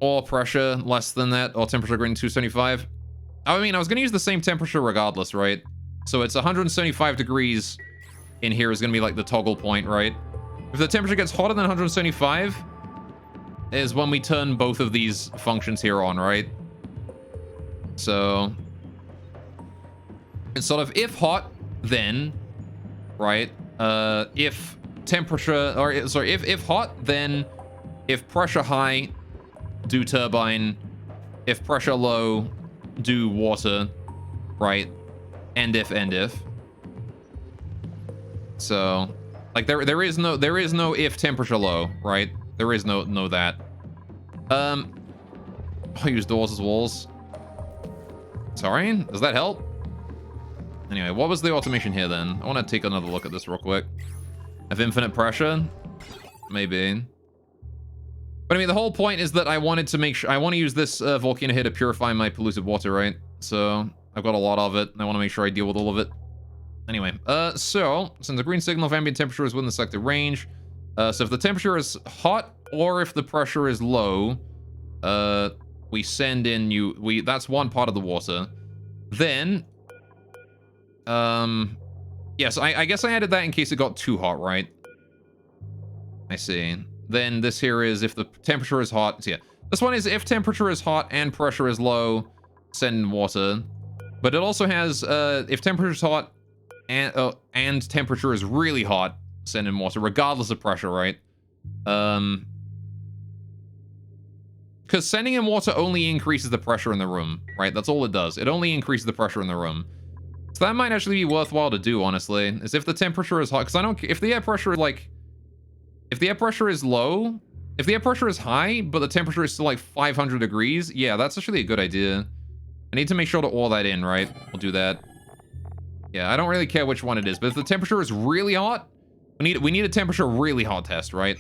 [SPEAKER 1] Or pressure less than that, or temperature grid 275. I mean, I was gonna use the same temperature regardless, right? So it's 175 degrees in here is gonna be like the toggle point, right? If the temperature gets hotter than 175, is when we turn both of these functions here on, right? So it's sort of if hot, then, right? If temperature, or sorry, if hot, then if pressure high, do turbine. If pressure low, do water, right? End if. So, like there is no if temperature low, right? There is no that. I'll use doors as walls. Sorry, does that help? Anyway, what was the automation here then? I want to take another look at this real quick. Have infinite pressure? Maybe. But I mean, the whole point is that I wanted to make sure, I want to use this volcano here to purify my polluted water, right? So I've got a lot of it, and I want to make sure I deal with all of it. Anyway, so since the green signal of ambient temperature is within the selected range, so if the temperature is hot or if the pressure is low, we send in that's one part of the water. Then, yes, I guess I added that in case it got too hot, right? I see. Then this here is if the temperature is hot. So yeah, this one is if temperature is hot and pressure is low, send in water. But it also has if temperature is hot and temperature is really hot, send in water, regardless of pressure, right? Because sending in water only increases the pressure in the room, right? That's all it does. It only increases the pressure in the room. So that might actually be worthwhile to do, honestly. Is if the temperature is hot, because I don't. If the air pressure is like. If the air pressure is low, if the air pressure is high, but the temperature is still like 500 degrees, yeah, that's actually a good idea. I need to make sure to oil that in, right? We'll do that. Yeah, I don't really care which one it is, but if the temperature is really hot, we need a temperature really hot test, right?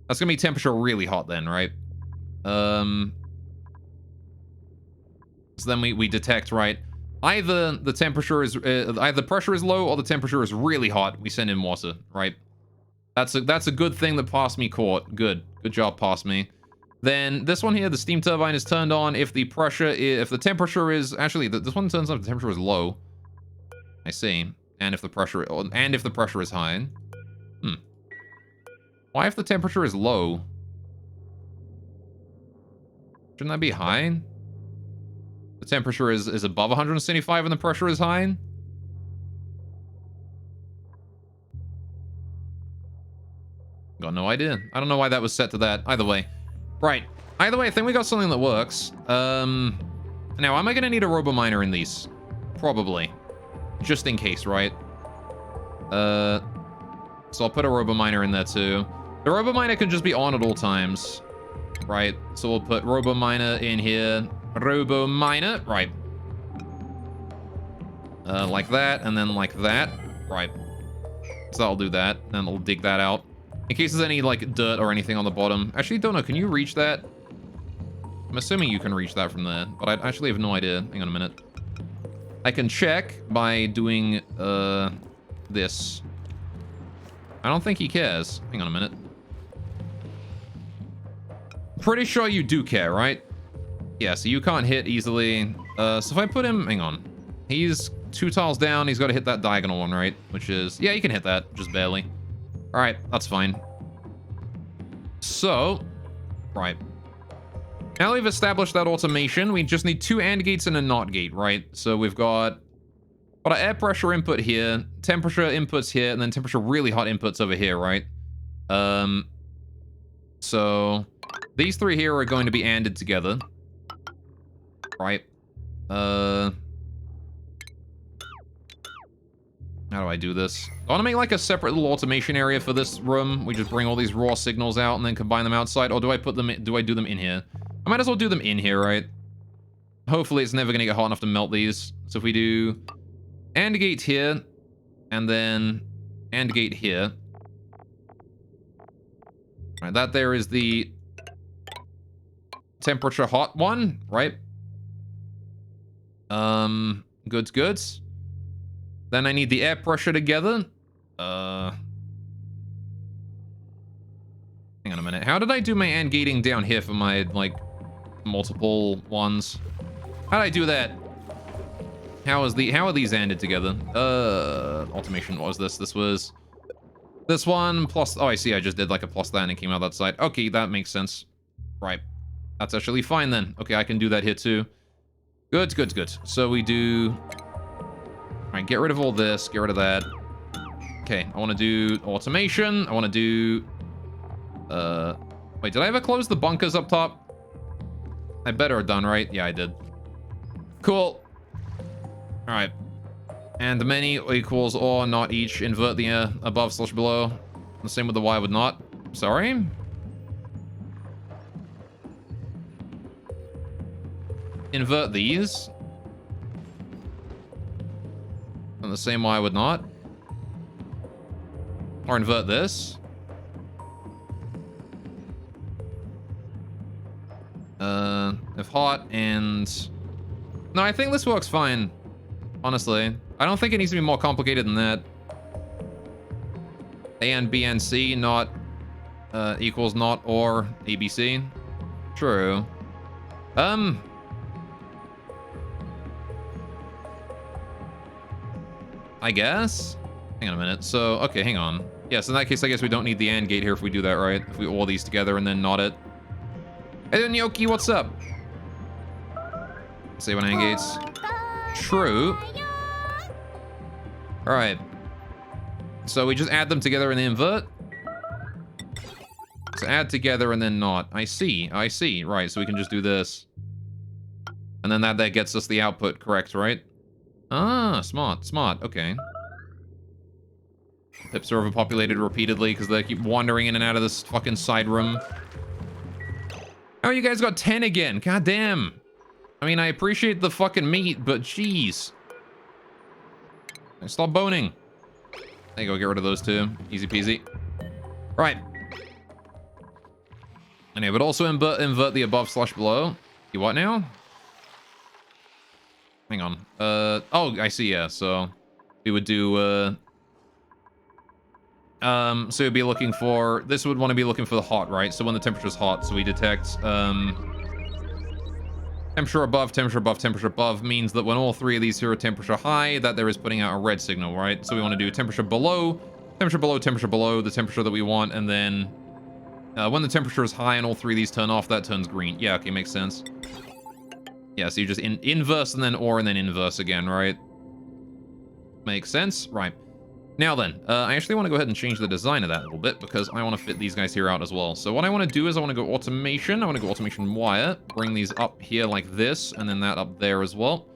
[SPEAKER 1] That's gonna be temperature really hot then, right? So then we detect, right? Either the temperature is either the pressure is low or the temperature is really hot. We send in water, right? That's a good thing that Pass Me caught. Good job, Pass Me. Then this one here, the steam turbine is turned on if the temperature is actually this one turns on if the temperature is low. I see. And if the pressure is high. Why if the temperature is low? Shouldn't that be high? The temperature is above 175 and the pressure is high? Got no idea. I don't know why that was set to that. Either way. Right. Either way, I think we got something that works. Now, am I going to need a robo-miner in these? Probably. Just in case, right? So I'll put a robo-miner in there too. The robo-miner can just be on at all times. Right, so we'll put Robo Miner in here. Robo Miner, right. Like that, and then like that. Right. So that'll do that. Then we'll dig that out. In case there's any, like, dirt or anything on the bottom. Actually, don't know. Can you reach that? I'm assuming you can reach that from there. But I actually have no idea. Hang on a minute. I can check by doing, this. I don't think he cares. Hang on a minute. Pretty sure you do care, right? Yeah, so you can't hit easily. So if I put him... Hang on. He's 2 tiles down. He's got to hit that diagonal one, right? Which is... Yeah, you can hit that. Just barely. All right, that's fine. So... Right. Now we've established that automation. We just need 2 AND gates and a NOT gate, right? So we've got... Got our air pressure input here. Temperature inputs here. And then temperature really hot inputs over here, right? So... These 3 here are going to be ANDed together. Right. How do I do this? I want to make like a separate little automation area for this room. We just bring all these raw signals out and then combine them outside. Or do I put them in, do I do them in here? I might as well do them in here, right? Hopefully it's never going to get hot enough to melt these. So if we do AND gate here and then AND gate here. All right, that there is the temperature hot one, right? Goods. Then I need the air pressure together. Hang on a minute. How did I do my AND gating down here for my, like, multiple ones? How did I do that? How are these ANDed together? Automation, what was this? This was this one plus, oh, I see, I just did like a plus that and it came out that side. Okay, that makes sense. Right. That's actually fine then. Okay, I can do that here too. Good. So we do... Alright, get rid of all this. Get rid of that. Okay, I want to do automation. I want to do... Wait, did I ever close the bunkers up top? I better have done, right? Yeah, I did. Cool. Alright. And many equals or not each. Invert the above/below. The same with the Y would not. Sorry? Invert these. And the same way I would not. Or invert this. If hot and... No, I think this works fine. Honestly. I don't think it needs to be more complicated than that. A and B and C, not equals not or ABC. True. I guess? Hang on a minute. So, okay, hang on. Yes, in that case, I guess we don't need the AND gate here if we do that, right? If we all these together and then not it. Hey then, Yoki, what's up? Say one AND gates. True. Alright. So we just add them together and invert? So add together and then not. I see. Right, so we can just do this. And then that gets us the output correct, right? Ah, smart. Okay. Pips are overpopulated repeatedly because they keep wandering in and out of this fucking side room. Oh, you guys got 10 again. God damn. I mean, I appreciate the fucking meat, but jeez. Stop boning. There you go, get rid of those two. Easy peasy. Right. Anyway, but also invert the above/below. You what now? Hang on. Oh, I see, yeah. So we would do, so we'd be looking for, this would want to be looking for the hot, right? So when the temperature's hot, so we detect, temperature above means that when all 3 of these here are temperature high, that there is putting out a red signal, right? So we want to do temperature below the temperature that we want, and then when the temperature is high and all 3 of these turn off, that turns green. Yeah, okay, makes sense. Yeah, so you just inverse and then or and then inverse again, right? Makes sense? Right. Now then, I actually want to go ahead and change the design of that a little bit because I want to fit these guys here out as well. So what I want to do is I want to go automation. I want to go automation wire. Bring these up here like this and then that up there as well.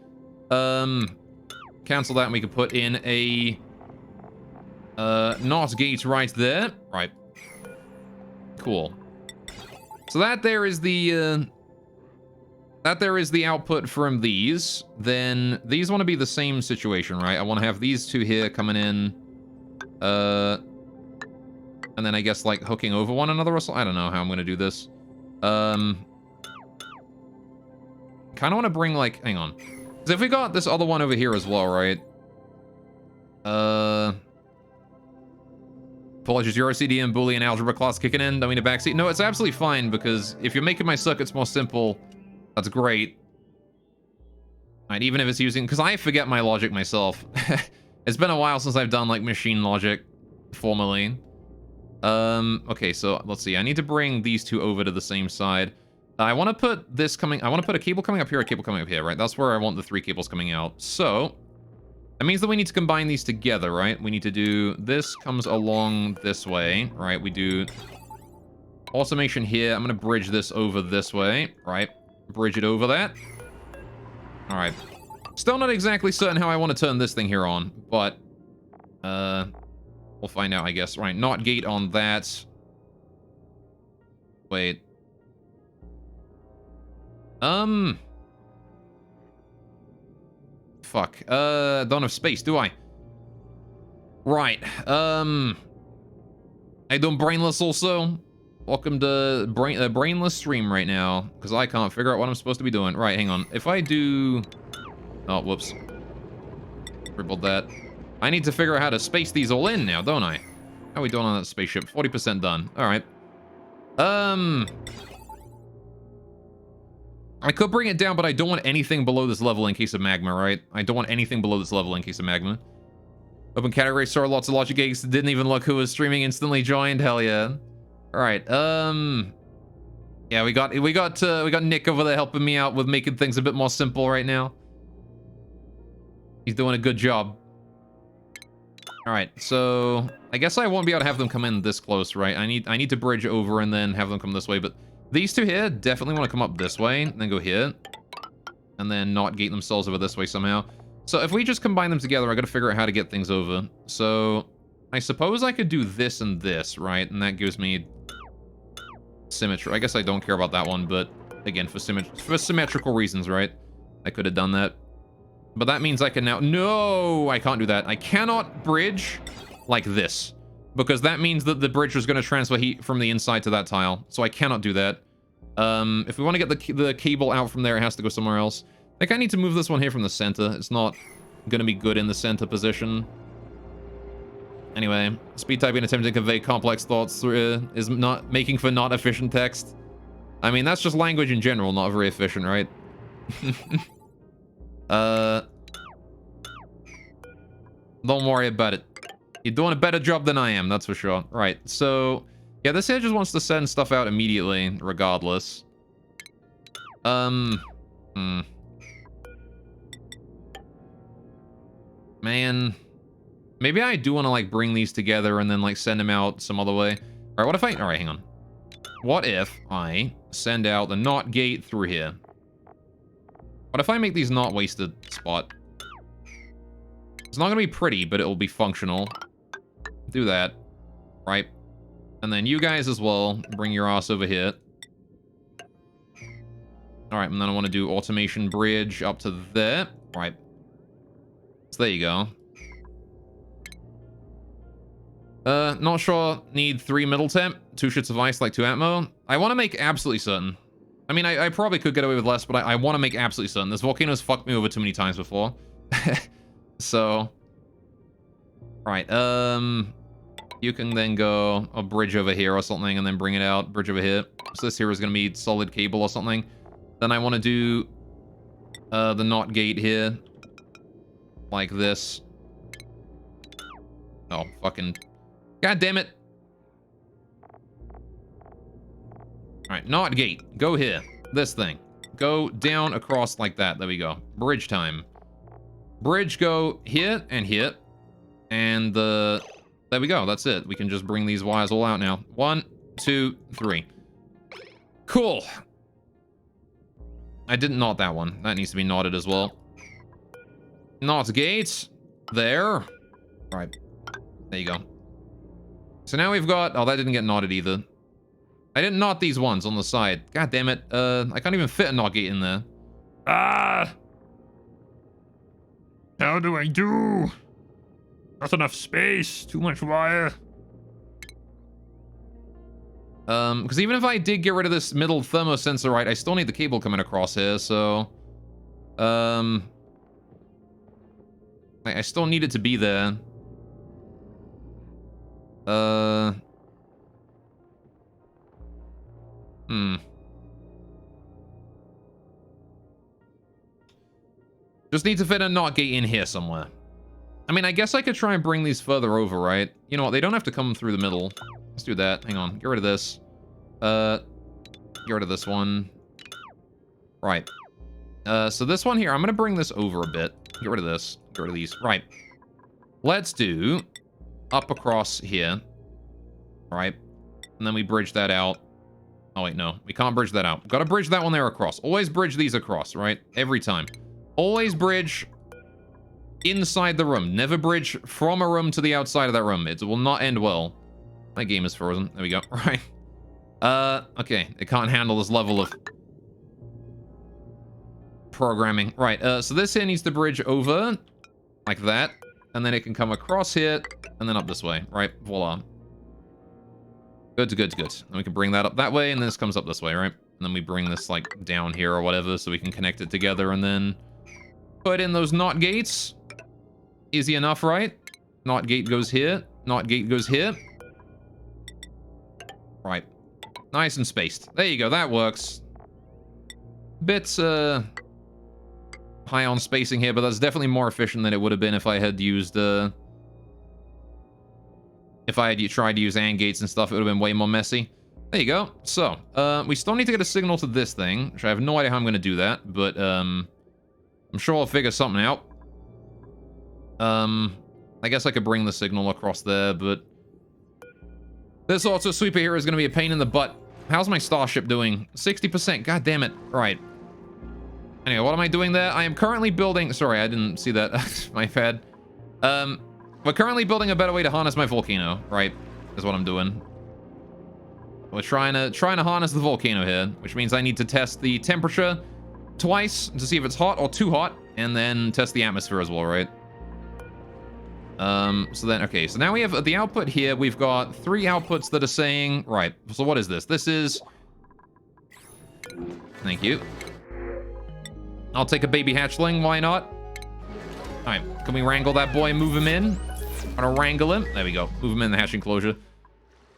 [SPEAKER 1] Cancel that and we can put in a NOT gate right there. Right. Cool. So that there is the output from these. Then these want to be the same situation, right? I want to have these two here coming in. And then I guess like hooking over one another or something. I don't know how I'm going to do this. Kind of want to bring like, hang on. Because if we got this other one over here as well, right? Apologies, your OCD and Boolean algebra class kicking in. Don't mean a backseat. No, it's absolutely fine because if you're making my circuits more simple, that's great. Right, even if it's using, because I forget my logic myself. It's been a while since I've done like machine logic formally. Okay, so let's see. I need to bring these two over to the same side. I want to put this coming, I want to put a cable coming up here, a cable coming up here, right? That's where I want the 3 cables coming out. So that means that we need to combine these together, right? We need to do, this comes along this way, right? We do automation here. I'm going to bridge this over this way, right? Bridge it over that. All right. Still not exactly certain how I want to turn this thing here on, but we'll find out, I guess. Right, not gate on that. Wait. Fuck. Don't have space, do I? Right. I don't brainless also. Welcome to brainless stream right now, because I can't figure out what I'm supposed to be doing. Right, hang on. If I do... Oh, whoops. Scribbled that. I need to figure out how to space these all in now, don't I? How are we doing on that spaceship? 40% done. All right. I could bring it down, but I don't want anything below this level in case of magma, right? I don't want anything below this level in case of magma. Open category, saw lots of logic gigs. Didn't even look who was streaming, instantly joined. Hell yeah. All right. Yeah, we got Nick over there helping me out with making things a bit more simple right now. He's doing a good job. All right, so I guess I won't be able to have them come in this close, right? I need to bridge over and then have them come this way, but these two here definitely want to come up this way, and then go here, and then not gate themselves over this way somehow. So if we just combine them together, I got to figure out how to get things over. So I suppose I could do this and this, right? And that gives me symmetry. I guess I don't care about that one, but again, for symmetrical reasons, right? I could have done that. But that means I can now... No, I can't do that. I cannot bridge like this, because that means that the bridge is going to transfer heat from the inside to that tile. So I cannot do that. If we want to get the cable out from there, it has to go somewhere else. I think I need to move this one here from the center. It's not going to be good in the center position. Anyway, speed typing attempting to convey complex thoughts through is not making for not efficient text. I mean, that's just language in general, not very efficient, right? Don't worry about it. You're doing a better job than I am, that's for sure. Right, so yeah, this here just wants to send stuff out immediately, regardless. Man, maybe I do want to like bring these together and then like send them out some other way. All right, what if I... All right, hang on. What if I send out the not gate through here? What if I make these not wasted spot? It's not going to be pretty, but it will be functional. Do that. Right. And then you guys as well. Bring your ass over here. Alright, and then I want to do automation bridge up to there. Right. So there you go. Not sure. Need 3 middle temp. 2 shits of ice, like 2 atmo. I want to make absolutely certain. I mean, I probably could get away with less, but I want to make absolutely certain. This volcano's fucked me over too many times before. So... Right, you can then go a bridge over here or something and then bring it out. Bridge over here. So this here is going to be solid cable or something. Then I want to do the not gate here. Like this. Oh, fucking... God damn it. Alright, not gate. Go here. This thing. Go down across like that. There we go. Bridge time. Bridge go here and here. And the... There we go. That's it. We can just bring these wires all out now. 1, 2, 3. Cool. I didn't knot that one. That needs to be knotted as well. Knot gate. There. Right. There you go. So now we've got... Oh, that didn't get knotted either. I didn't knot these ones on the side. God damn it. I can't even fit a knot gate in there.
[SPEAKER 3] Ah! How do I do? Not enough space. Too much wire.
[SPEAKER 1] Because even if I did get rid of this middle thermosensor, right, I still need the cable coming across here, so... I still need it to be there. Just need to fit a knot gate in here somewhere. I mean, I guess I could try and bring these further over, right? You know what? They don't have to come through the middle. Let's do that. Hang on. Get rid of this. Get rid of this one. Right. So this one here, I'm going to bring this over a bit. Get rid of this. Get rid of these. Right. Let's do up across here. Right. And then we bridge that out. Oh, wait, no. We can't bridge that out. Got to bridge that one there across. Always bridge these across, right? Every time. Always bridge inside the room. Never bridge from a room to the outside of that room. It will not end well. My game is frozen. There we go. Right. Okay. It can't handle this level of programming. Right. So this here needs to bridge over like that. And then it can come across here and then up this way. Right. Voila. Good, good, good. And we can bring that up that way, and this comes up this way, right? And then we bring this, like, down here or whatever, so we can connect it together, and then put in those knot gates. Easy enough, right? Knot gate goes here. Knot gate goes here. Right. Nice and spaced. There you go, that works. Bit, high on spacing here, but that's definitely more efficient than it would have been if I had used, if I had tried to use AND gates and stuff, it would have been way more messy. There you go. So, we still need to get a signal to this thing, which I have no idea how I'm going to do that, but, I'm sure I'll figure something out. I guess I could bring the signal across there, but this auto sweeper here is going to be a pain in the butt. How's my starship doing? 60%. God damn it. Right. Anyway, what am I doing there? I am currently building... Sorry, I didn't see that. My bad. We're currently building a better way to harness my volcano, right? Is what I'm doing. We're trying to harness the volcano here, which means I need to test the temperature twice to see if it's hot or too hot, and then test the atmosphere as well, right? So then, okay, so now we have the output here. We've got 3 outputs that are saying, right, so what is this? This is... Thank you. I'll take a baby hatchling, why not? Alright, can we wrangle that boy and move him in? I'm gonna wrangle him. There we go. Move him in the hatch enclosure.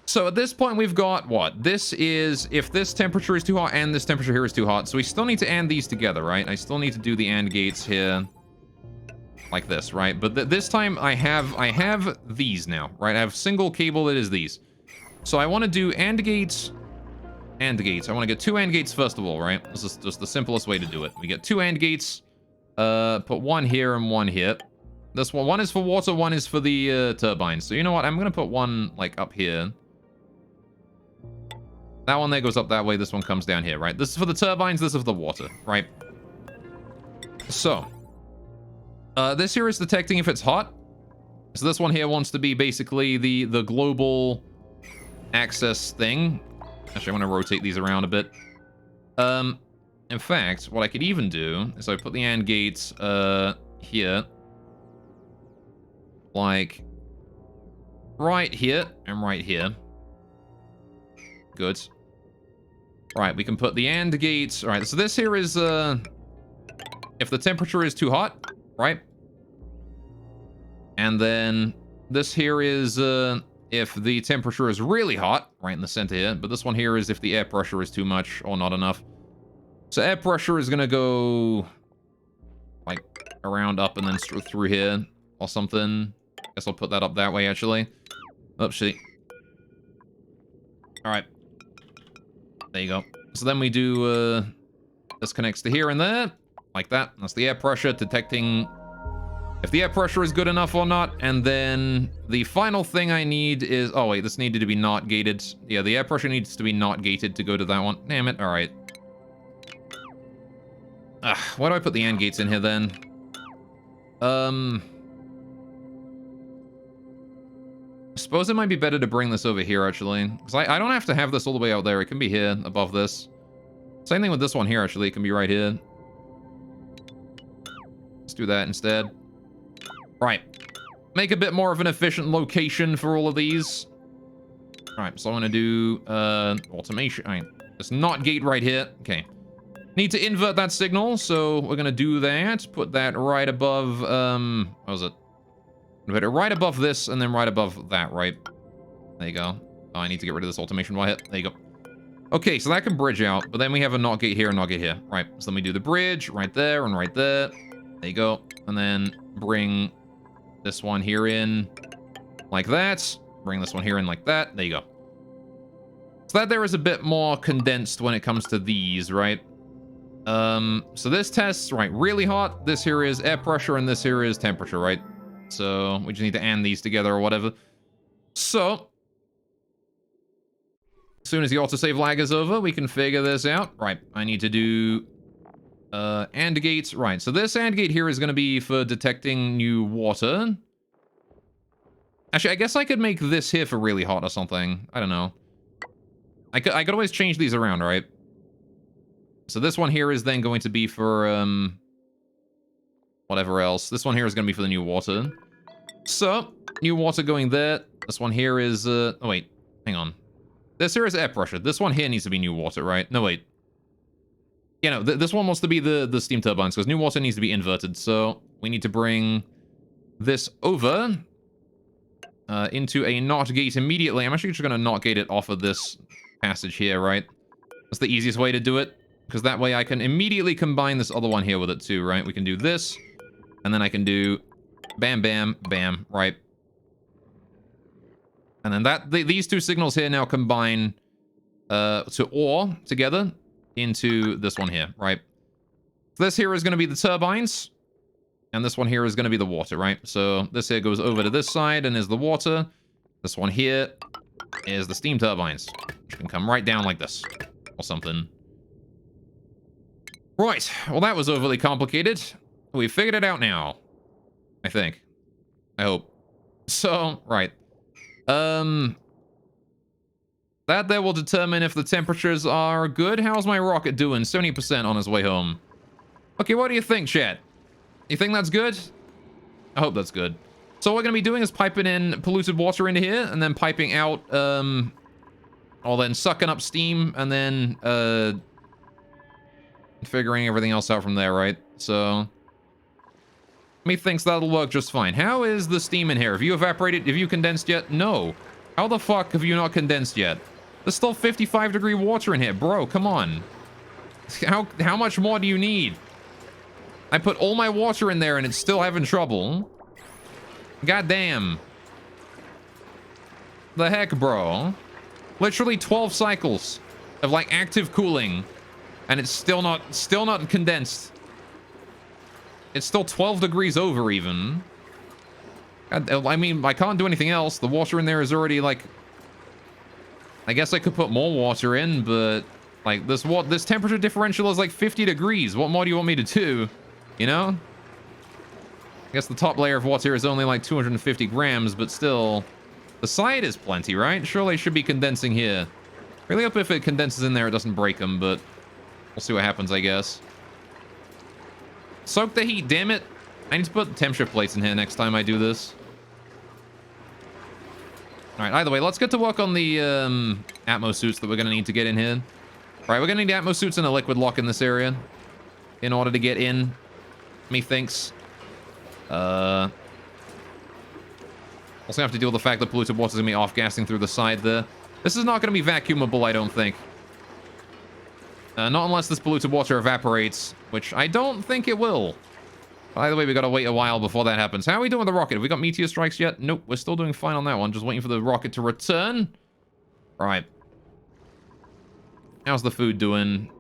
[SPEAKER 1] So at this point, we've got what? This is if this temperature is too hot and this temperature here is too hot. So we still need to AND these together, right? I still need to do the AND gates here. Like this, right? But this time I have these now, right? I have single cable that is these. So I want to do AND gates. AND gates. I want to get 2 AND gates first of all, right? This is just the simplest way to do it. We get 2 AND gates. Put 1 here and 1 here. This one is for water, 1 is for the turbines. So you know what? I'm gonna put 1 like up here. That one there goes up that way. This one comes down here, right? This is for the turbines. This is for the water, right? So this here is detecting if it's hot. So this one here wants to be basically the global access thing. Actually, I'm gonna rotate these around a bit. In fact, what I could even do is I put the AND gates here. Like right here and right here. Good. Right, we can put the AND gates. All right, so this here is if the temperature is too hot, right? And then this here is if the temperature is really hot, right in the center here. But this one here is if the air pressure is too much or not enough. So air pressure is going to go like around up and then through here or something. Guess I'll put that up that way, actually. Oops, shit. All right. There you go. So then we do, this connects to here and there, like that. That's the air pressure, detecting if the air pressure is good enough or not. And then the final thing I need is, oh wait, this needed to be not gated. Yeah, the air pressure needs to be not gated to go to that one. Damn it, all right. Why do I put the AND gates in here then? I suppose it might be better to bring this over here, actually. Because I don't have to have this all the way out there. It can be here, above this. Same thing with this one here, actually. It can be right here. Let's do that instead. Right. Make a bit more of an efficient location for all of these. Alright, so I'm going to do automation. Alright, this NOT gate right here. Okay. Need to invert that signal, so we're going to do that. Put that right above, what was it? Put it right above this, and then right above that, right? There you go. Oh, I need to get rid of this automation wire. There you go. Okay, so that can bridge out, but then we have a NOT gate here and NOT gate here. Right, so let me do the bridge right there and right there. There you go. And then bring this one here in like that. Bring this one here in like that. There you go. So that there is a bit more condensed when it comes to these, right? So this tests, right, really hot. This here is air pressure, and this here is temperature, right? So we just need to AND these together or whatever. So as soon as the autosave lag is over, we can figure this out. Right, I need to do AND gates. Right, so this AND gate here is going to be for detecting new water. Actually, I guess I could make this here for really hot or something. I don't know. I could always change these around, right? So this one here is then going to be for whatever else. This one here is going to be for the new water. So, new water going there. This one here is, oh wait, hang on. This here is air pressure. This one here needs to be new water, right? No, wait. Yeah, no, this one wants to be the steam turbines, because new water needs to be inverted. So, we need to bring this over into a NOT gate immediately. I'm actually just going to NOT gate it off of this passage here, right? That's the easiest way to do it, because that way I can immediately combine this other one here with it too, right? We can do this, and then I can do bam, bam, bam, right? And then these two signals here now combine to OR together into this one here, right? This here is going to be the turbines, and this one here is going to be the water, right? So this here goes over to this side and is the water. This one here is the steam turbines, which can come right down like this or something. Right, well that was overly complicated. We figured it out now, I think. I hope. So, right. That there will determine if the temperatures are good. How's my rocket doing? 70% on his way home. Okay, what do you think, chat? You think that's good? I hope that's good. So what we're going to be doing is piping in polluted water into here, and then piping out, or then sucking up steam, and then, figuring everything else out from there, right? So me thinks that'll work just fine. How is the steam in here? Have you evaporated? Have you condensed yet? No. How the fuck have you not condensed yet? There's still 55-degree water in here. Bro, come on. How much more do you need? I put all my water in there and it's still having trouble. God damn. The heck, bro? Literally 12 cycles of, like, active cooling. And it's still not condensed. It's still 12 degrees over, even. I mean, I can't do anything else. The water in there is already, like... I guess I could put more water in, but... Like, this temperature differential is, like, 50 degrees. What more do you want me to do? You know? I guess the top layer of water is only, like, 250 grams, but still... The side is plenty, right? Surely it should be condensing here. Really hope if it condenses in there, it doesn't break them, but... We'll see what happens, I guess. Soak the heat, damn it. I need to put temperature plates in here next time I do this. Alright, either way, let's get to work on the Atmo suits that we're going to need to get in here. Alright, we're going to need Atmo suits and a liquid lock in this area in order to get in, methinks. Also have to deal with the fact that polluted water is going to be off-gassing through the side there. This is not going to be vacuumable, I don't think. Not unless this polluted water evaporates, which I don't think it will. Either way, we gotta wait a while before that happens. How are we doing with the rocket? Have we got meteor strikes yet? Nope, we're still doing fine on that one. Just waiting for the rocket to return. Right. How's the food doing?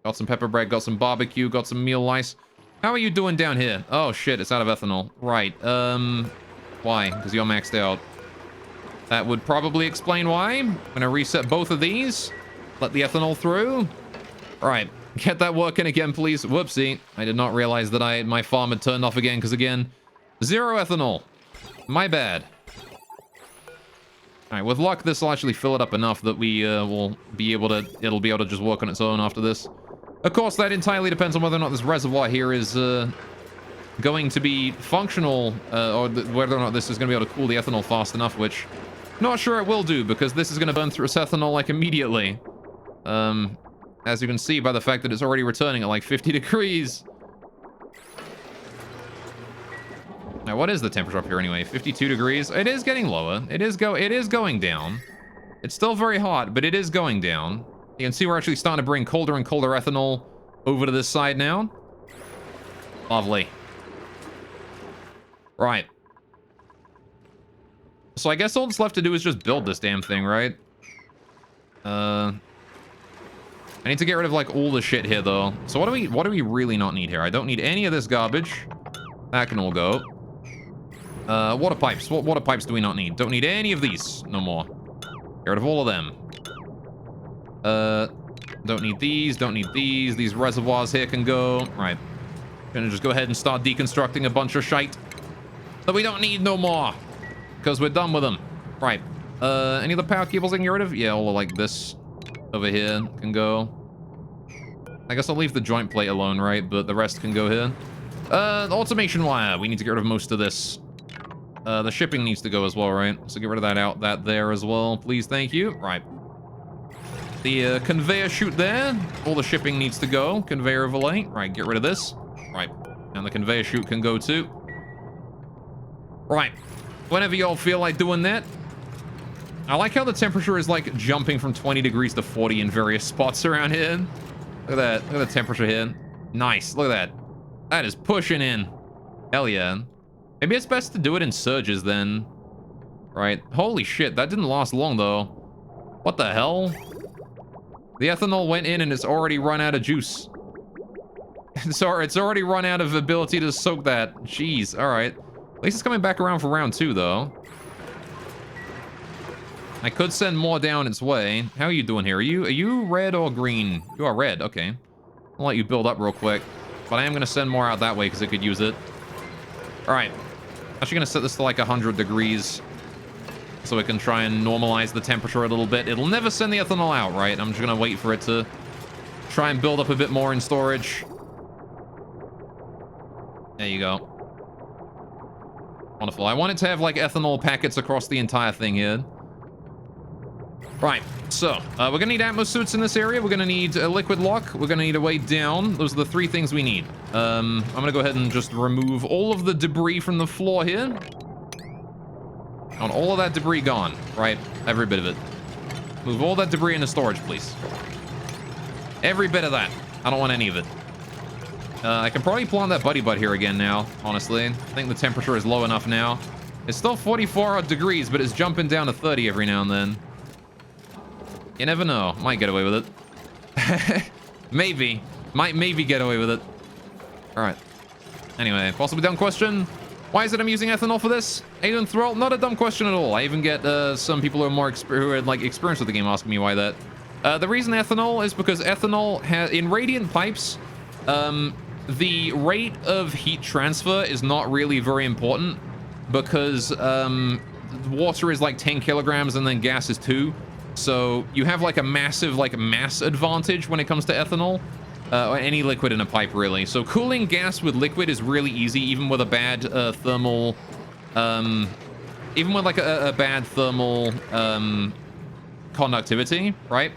[SPEAKER 1] Got some pepper bread, got some barbecue, got some meal ice. How are you doing down here? Oh shit, it's out of ethanol. Right, why? Because you're maxed out. That would probably explain why. I'm gonna reset both of these. Let the ethanol through. Right, get that working again, please. Whoopsie. I did not realize that my farm had turned off again, because again, 0 ethanol. My bad. All right, with luck, this will actually fill it up enough that we will be able to, it'll be able to just work on its own after this. Of course, that entirely depends on whether or not this reservoir here is going to be functional, or whether or not this is going to be able to cool the ethanol fast enough, which not sure it will do, because this is going to burn through its ethanol like immediately. As you can see by the fact that it's already returning at like 50 degrees. Now, what is the temperature up here anyway? 52 degrees. It is getting lower. It is going down. It's still very hot, but it is going down. You can see we're actually starting to bring colder and colder ethanol over to this side now. Lovely. Right. So I guess all that's left to do is just build this damn thing, right? I need to get rid of like all the shit here though. So what do we really not need here? I don't need any of this garbage. That can all go. Water pipes. What water pipes do we not need? Don't need any of these no more. Get rid of all of them. Don't need these. Don't need these. These reservoirs here can go. Right. Gonna just go ahead and start deconstructing a bunch of shite that we don't need no more, because we're done with them. Right. Any of the power cables I can get rid of? Yeah, all of like this over here can go. I guess I'll leave the joint plate alone, right? But the rest can go here. The automation wire. We need to get rid of most of this. The shipping needs to go as well, right? So get rid of that there as well, please. Thank you. Right. The conveyor chute there. All the shipping needs to go. Conveyor overlay. Right, get rid of this. Right. And the conveyor chute can go too. Right. Whenever y'all feel like doing that. I like how the temperature is like jumping from 20 degrees to 40 in various spots around here. Look at that. Look at the temperature here. Nice. Look at that. That is pushing in. Hell yeah. Maybe it's best to do it in surges then. Right. Holy shit. That didn't last long though. What the hell? The ethanol went in and it's already run out of juice. Sorry, it's already run out of ability to soak that. Jeez. All right. At least it's coming back around for round 2 though. I could send more down its way. How are you doing here? Are you red or green? You are red. Okay. I'll let you build up real quick. But I am going to send more out that way because it could use it. All right. Actually going to set this to like 100 degrees so we can try and normalize the temperature a little bit. It'll never send the ethanol out, right? I'm just going to wait for it to try and build up a bit more in storage. There you go. Wonderful. I want it to have like ethanol packets across the entire thing here. Right, so we're gonna need Atmos suits in this area. We're gonna need a liquid lock. We're gonna need a way down. Those are the 3 things we need. I'm gonna go ahead and just remove all of the debris from the floor here. I want all of that debris gone, right? Every bit of it. Move all that debris into storage, please. Every bit of that. I don't want any of it. I can probably plant that buddy butt here again now, honestly. I think the temperature is low enough now. It's still 44 degrees, but it's jumping down to 30 every now and then. You never know. Might get away with it. Maybe. Might maybe get away with it. Alright. Anyway, possibly dumb question. Why is it I'm using ethanol for this? Aiden Thrall, not a dumb question at all. I even get some people who are more who are like experienced with the game asking me why that. The reason ethanol is because ethanol has in radiant pipes, the rate of heat transfer is not really very important because water is like 10 kilograms and then gas is 2. So you have like a massive like mass advantage when it comes to ethanol, or any liquid in a pipe really. So cooling gas with liquid is really easy, even with a bad thermal, even with like a bad thermal conductivity, right?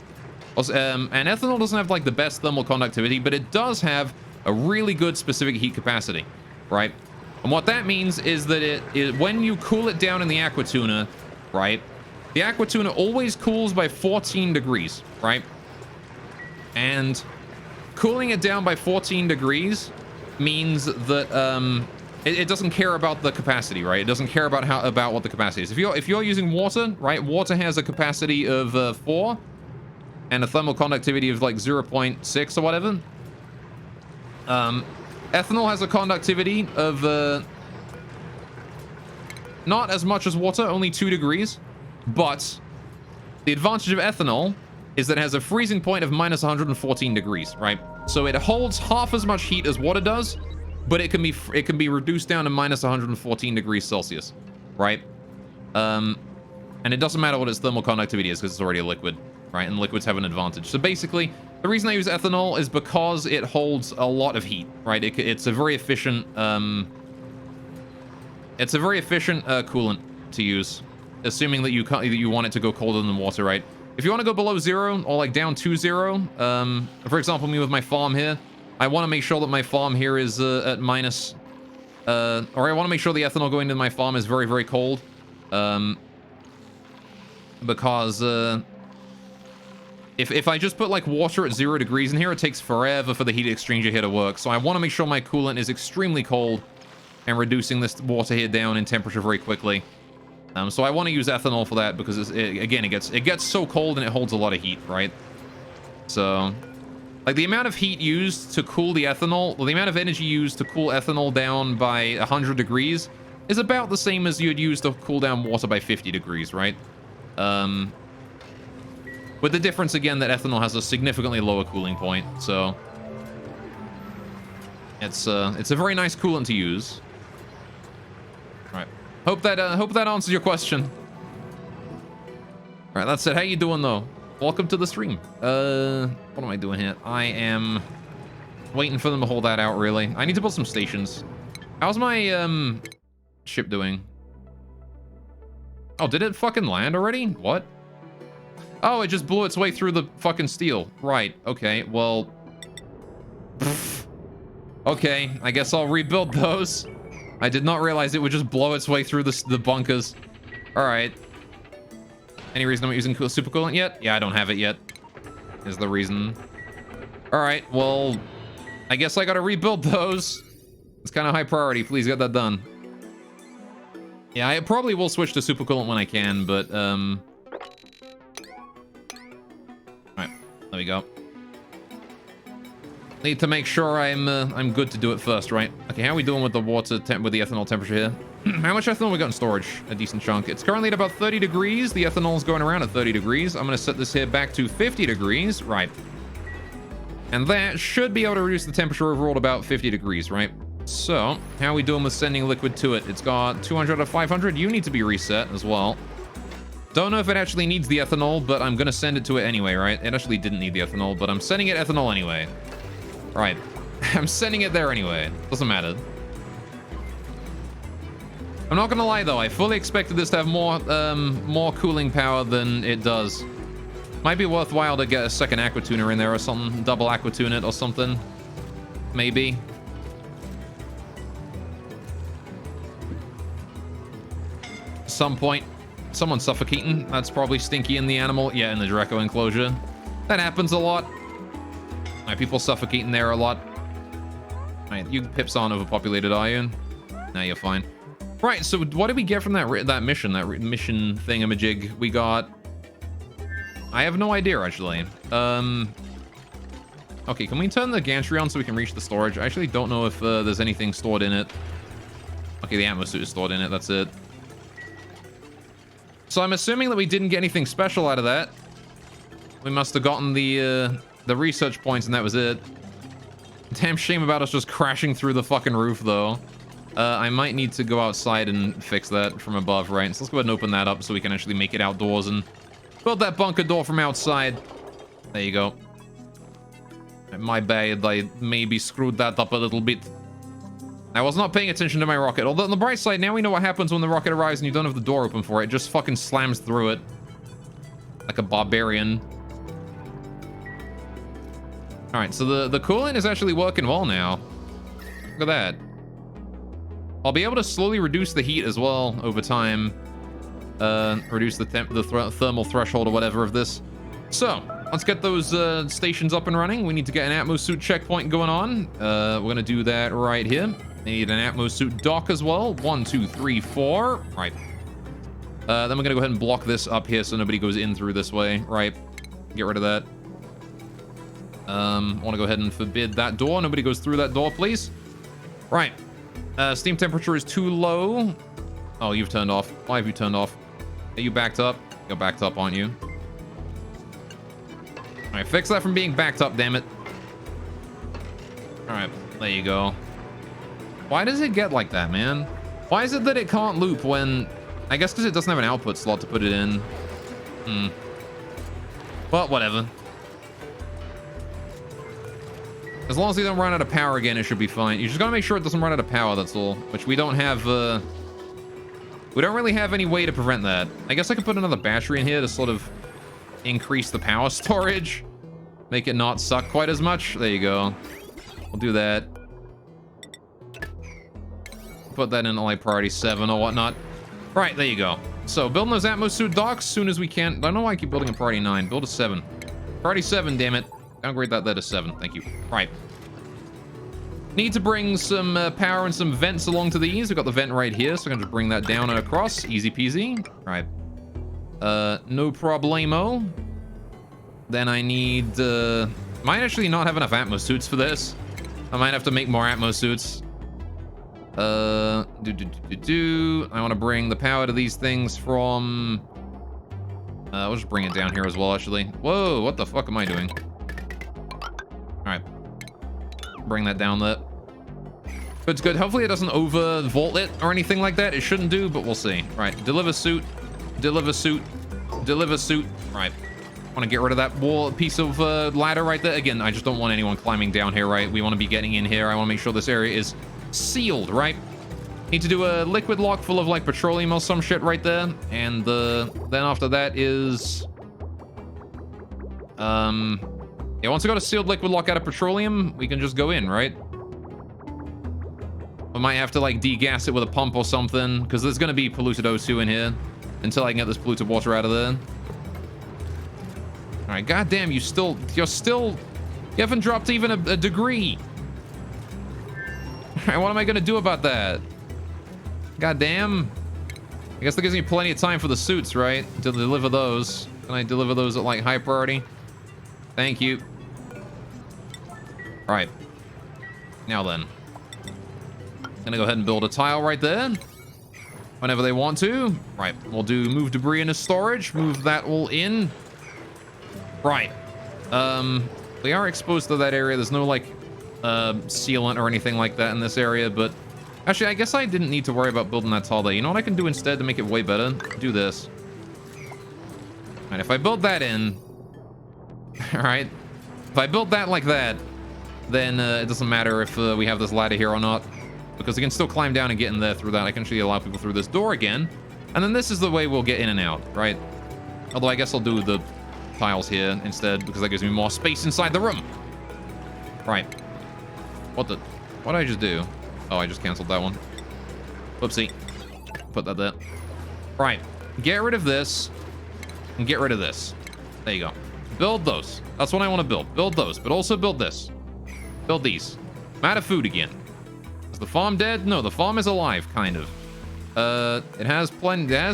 [SPEAKER 1] Also, and ethanol doesn't have like the best thermal conductivity, but it does have a really good specific heat capacity, right? And what that means is that when you cool it down in the aqua tuna, right? The aqua tuna always cools by 14 degrees, right? And cooling it down by 14 degrees means that it doesn't care about the capacity, right? It doesn't care about what the capacity is. If you're using water, right? Water has a capacity of 4 and a thermal conductivity of like 0.6 or whatever. Ethanol has a conductivity of not as much as water, only 2 degrees. But the advantage of ethanol is that it has a freezing point of minus 114 degrees, right? So it holds half as much heat as water does, but it can be reduced down to minus 114 degrees Celsius, right? And it doesn't matter what its thermal conductivity is because it's already a liquid, right? And liquids have an advantage. So basically, the reason I use ethanol is because it holds a lot of heat, right? It's a very efficient, coolant to use, assuming that you want it to go colder than water, right? If you want to go below 0 or like down to 0, for example, me with my farm here, I want to make sure that my farm here is at minus, or I want to make sure the ethanol going into my farm is very, very cold, because if I just put like water at 0 degrees in here, it takes forever for the heat exchanger here to work. So I want to make sure my coolant is extremely cold and reducing this water here down in temperature very quickly. So I want to use ethanol for that because again, it gets so cold and it holds a lot of heat, right? So like the amount of heat used to cool the ethanol, well, the amount of energy used to cool ethanol down by 100 degrees is about the same as you'd use to cool down water by 50 degrees, right? With the difference again that ethanol has a significantly lower cooling point, so it's a very nice coolant to use. All right, hope that answers your question. All right, that's it. How you doing though? Welcome to the stream. What am I doing here? I am waiting for them to hold that out. Really, I need to build some stations. How's my ship doing? Oh, did it fucking land already? What? Oh, it just blew its way through the fucking steel. Right, okay, well... Okay, I guess I'll rebuild those. I did not realize it would just blow its way through the bunkers. Alright. Any reason I'm not using super coolant yet? Yeah, I don't have it yet. Is the reason. Alright, well... I guess I gotta rebuild those. It's kind of high priority. Please get that done. Yeah, I probably will switch to super coolant when I can, but, Alright, there we go. Need to make sure I'm good to do it first, right? Okay, how are we doing with the water with the ethanol temperature here? How much ethanol we got in storage? A decent chunk. It's currently at about 30 degrees. The ethanol is going around at 30 degrees. I'm going to set this here back to 50 degrees. Right. And that should be able to reduce the temperature overall to about 50 degrees, right? So, how are we doing with sending liquid to it? It's got 200 out of 500. You need to be reset as well. Don't know if it actually needs the ethanol, but I'm going to send it to it anyway, right? It actually didn't need the ethanol, but I'm sending it ethanol anyway. Right. I'm sending it there anyway. Doesn't matter. I'm not going to lie, though. I fully expected this to have more cooling power than it does. Might be worthwhile to get a second aqua tuner in there or something. Double aqua tune it or something. Maybe. Some point. Someone's suffocating. That's probably Stinky in the animal. Yeah, in the Draco enclosure. That happens a lot. Alright, people suffocating there a lot. Alright, you pips aren't overpopulated, are you? Now you're fine. Right, so what did we get from that mission? That mission thingamajig we got? I have no idea, actually. Okay, can we turn the gantry on so we can reach the storage? I actually don't know if there's anything stored in it. Okay, the atmosuit is stored in it. That's it. So I'm assuming that we didn't get anything special out of that. We must have gotten the research points and that was it. Damn shame about us just crashing through the fucking roof, though. I might need to go outside and fix that from above, right? So let's go ahead and open that up so we can actually make it outdoors and build that bunker door from outside. There you go. My bad, I maybe screwed that up a little bit. I was not paying attention to my rocket. Although on the bright side, now we know what happens when the rocket arrives and you don't have the door open for it. It just fucking slams through it. Like a barbarian. Alright, so the coolant is actually working well now. Look at that. I'll be able to slowly reduce the heat as well over time. Reduce the thermal threshold or whatever of this. So, let's get those stations up and running. We need to get an atmosuit checkpoint going on. We're going to do that right here. Need an atmosuit dock as well. 1, 2, 3, 4. Right. Then we're going to go ahead and block this up here so nobody goes in through this way. Right. Get rid of that. Want to go ahead and forbid that door. Nobody goes through that door, please. Right. Steam temperature is too low. Oh, you've turned off. Why have you turned off? Are you backed up? You're backed up, aren't you? Alright, fix that from being backed up, damn it. Alright, there you go. Why does it get like that, man? Why is it that it can't loop when I guess because it doesn't have an output slot to put it in. Well, whatever. As long as they don't run out of power again, it should be fine. You just gotta make sure it doesn't run out of power, that's all. Which we don't have, we don't really have any way to prevent that. I guess I could put another battery in here to sort of increase the power storage. Make it not suck quite as much. There you go. We'll do that. Put that in like priority 7 or whatnot. Right, there you go. So, building those Atmosuit docks as soon as we can. I don't know why I keep building a priority 9. Build a 7. Priority 7, damn it. Downgrade that there to 7. Thank you. Right. Need to bring some power and some vents along to these. We've got the vent right here, so I can just bring that down and across. Easy peasy. Right. No problemo. Then I need... might actually not have enough Atmosuits for this. I might have to make more Atmosuits. I want to bring the power to these things from... we'll just bring it down here as well, actually. Whoa, what the fuck am I doing? Alright. Bring that down there. Good's good. Hopefully it doesn't over-vault it or anything like that. It shouldn't do, but we'll see. Right, deliver suit. Deliver suit. Deliver suit. Right. Want to get rid of that wall piece of ladder right there. Again, I just don't want anyone climbing down here, right? We want to be getting in here. I want to make sure this area is sealed, right? Need to do a liquid lock full of like petroleum or some shit right there. And then after that is... yeah, once we got a sealed liquid lock out of petroleum, we can just go in, right? We might have to like degas it with a pump or something, because there's going to be polluted O2 in here until I can get this polluted water out of there. All right, goddamn, you haven't dropped even a degree. All right, what am I going to do about that? Goddamn. I guess that gives me plenty of time for the suits, right? To deliver those. Can I deliver those at like high priority? Thank you. All right. Now then. Gonna go ahead and build a tile right there. Whenever they want to. Right. We'll do move debris into storage. Move that all in. Right. They are exposed to that area. There's no like sealant or anything like that in this area, but actually I guess I didn't need to worry about building that tile there. You know what I can do instead to make it way better? Do this. And if I build that in, all right, if I build that like that, then it doesn't matter if we have this ladder here or not, because I can still climb down and get in there through that. I can actually allow people through this door again, and then this is the way we'll get in and out, right? Although I guess I'll do the tiles here instead, because that gives me more space inside the room. Right. What did I just do? Oh, I just canceled that one. Whoopsie. Put that there. Right. Get rid of this and get rid of this. There you go. Build those. That's what I want to build. Build those, but also build this. Build these. I'm out of food again. Is the farm dead? No, the farm is alive, kind of. It has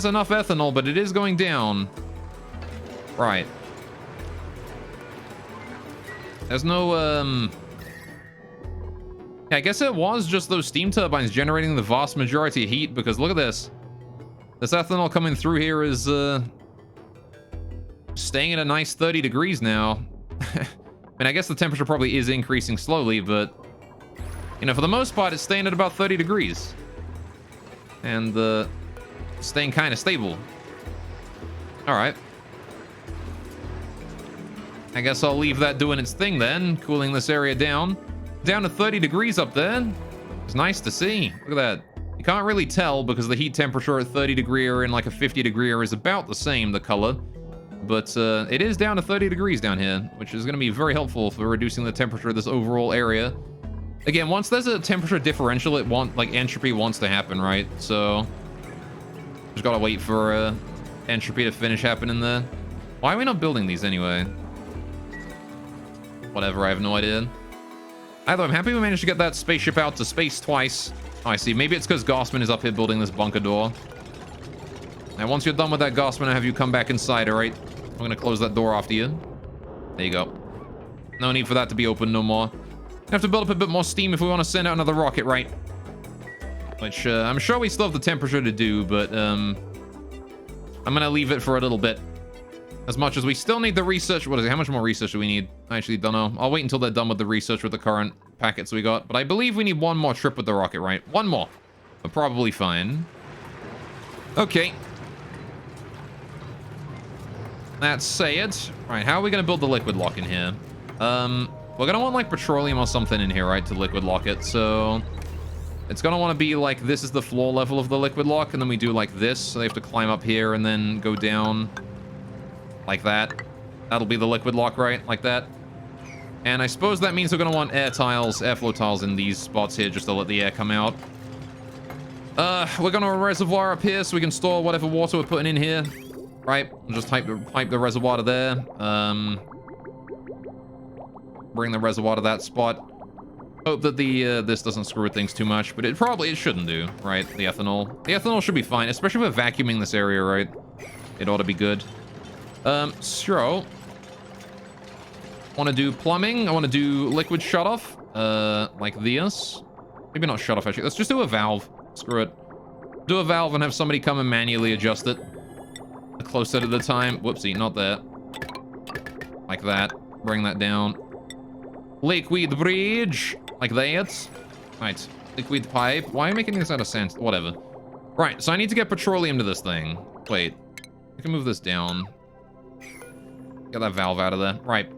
[SPEAKER 1] enough ethanol, but it is going down. Right. There's no, yeah, I guess it was just those steam turbines generating the vast majority of heat, because look at this. This ethanol coming through here is, staying at a nice 30 degrees now. I mean, I guess the temperature probably is increasing slowly, but, you know, for the most part, it's staying at about 30 degrees. And, staying kind of stable. All right. I guess I'll leave that doing its thing then, cooling this area down. Down to 30 degrees up there. It's nice to see. Look at that. You can't really tell because the heat temperature at 30 degree or in like a 50 degree is about the same, the color. But it is down to 30 degrees down here, which is going to be very helpful for reducing the temperature of this overall area. Again, once there's a temperature differential, entropy wants to happen, right? So just gotta wait for entropy to finish happening there. Why are we not building these anyway? Whatever, I have no idea. Either I'm happy we managed to get that spaceship out to space twice. Oh, I see. Maybe it's because Gossman is up here building this bunker door. Now, once you're done with that, Gossman, I'll have you come back inside, all right? I'm going to close that door after you. There you go. No need for that to be open no more. We have to build up a bit more steam if we want to send out another rocket, right? Which, I'm sure we still have the temperature to do, but, I'm going to leave it for a little bit. As much as we still need the research. What is it? How much more research do we need? I actually don't know. I'll wait until they're done with the research with the current packets we got. But I believe we need one more trip with the rocket, right? One more. We're probably fine. Okay. That's said. Right, how are we gonna build the liquid lock in here? We're gonna want like petroleum or something in here, right, to liquid lock it. So it's gonna want to be like this is the floor level of the liquid lock, and then we do like this. So they have to climb up here and then go down like that. That'll be the liquid lock, right? Like that. And I suppose that means we're gonna want air tiles, airflow tiles in these spots here just to let the air come out. We're gonna reservoir up here so we can store whatever water we're putting in here. Right, we'll just pipe the reservoir to there. Bring the reservoir to that spot. Hope that the this doesn't screw with things too much, but it shouldn't do, right? The ethanol. The ethanol should be fine, especially if we're vacuuming this area, right? It ought to be good. So want to do plumbing. I want to do liquid shutoff, like this. Maybe not shutoff actually. Let's just do a valve. Screw it. Do a valve and have somebody come and manually adjust it. Closer to the time. Whoopsie, not there. Like that. Bring that down. Liquid bridge. Like that. Right. Liquid pipe. Why am I making this out of sand? Whatever. Right, so I need to get petroleum to this thing. Wait. I can move this down. Get that valve out of there. Right.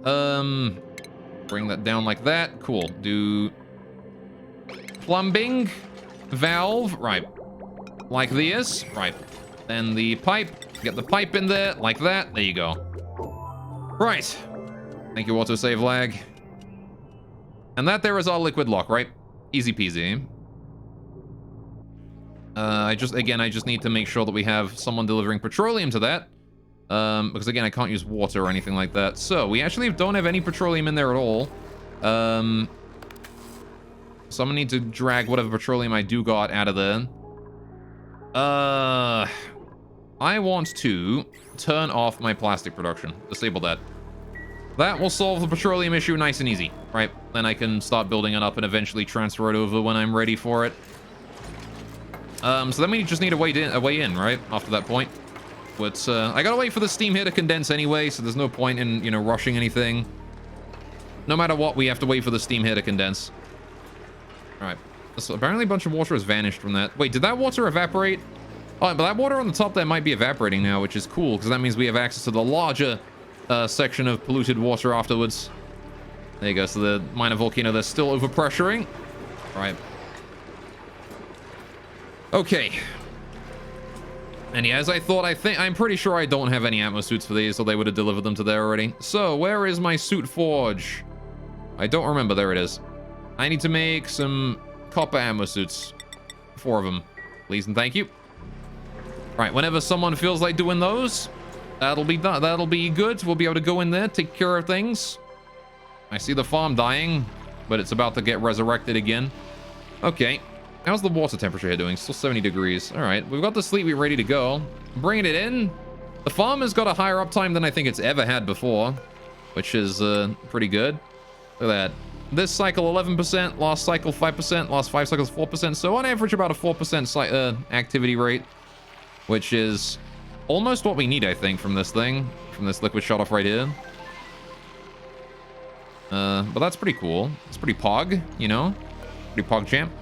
[SPEAKER 1] Bring that down like that. Cool. Do plumbing. Valve. Right. Like this. Right. Then the pipe. Get the pipe in there. Like that. There you go. Right. Thank you, autosave lag. And that there is our liquid lock, right? Easy peasy. I just need to make sure that we have someone delivering petroleum to that. Because again, I can't use water or anything like that. So we actually don't have any petroleum in there at all. So I'm gonna need to drag whatever petroleum I do got out of there. I want to turn off my plastic production. Disable that. That will solve the petroleum issue nice and easy, right? Then I can start building it up and eventually transfer it over when I'm ready for it. So then we just need a way in, right? After that point. But I gotta wait for the steam here to condense anyway, so there's no point in, you know, rushing anything. No matter what, we have to wait for the steam here to condense. Alright. So apparently a bunch of water has vanished from that. Wait, did that water evaporate? Oh, but that water on the top there might be evaporating now, which is cool, because that means we have access to the larger section of polluted water afterwards. There you go. So the minor volcano, they're still overpressuring. Right. Okay. And yeah, as I thought, I'm pretty sure I don't have any atmo suits for these, so they would have delivered them to there already. So where is my suit forge? I don't remember. There it is. I need to make some copper ammo suits. 4 of them. Please and thank you. Right, whenever someone feels like doing those, that'll be done. That'll be good. We'll be able to go in there, take care of things. I see the farm dying, but it's about to get resurrected again. Okay. How's the water temperature here doing? Still 70 degrees. All right, we've got the sleep wheat ready to go. Bringing it in. The farm has got a higher uptime than I think it's ever had before, which is pretty good. Look at that. This cycle 11%, last cycle 5%, last 5 cycles 4%. So on average about a 4% activity rate, which is almost what we need, I think, from this thing, from this liquid shut off right here. But that's pretty cool. It's pretty pog, you know? Pretty pog champ.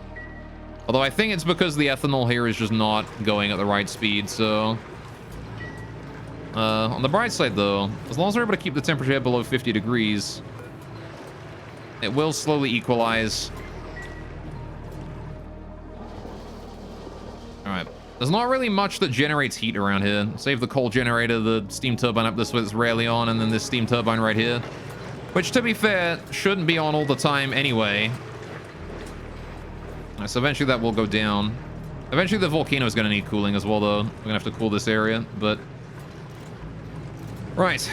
[SPEAKER 1] Although I think it's because the ethanol here is just not going at the right speed, so... on the bright side, though, as long as we're able to keep the temperature below 50 degrees, it will slowly equalize. Alright. There's not really much that generates heat around here. Save the coal generator, the steam turbine up this way that's rarely on, and then this steam turbine right here. Which, to be fair, shouldn't be on all the time anyway. So eventually that will go down. Eventually the volcano is going to need cooling as well, though. We're going to have to cool this area, but... Right.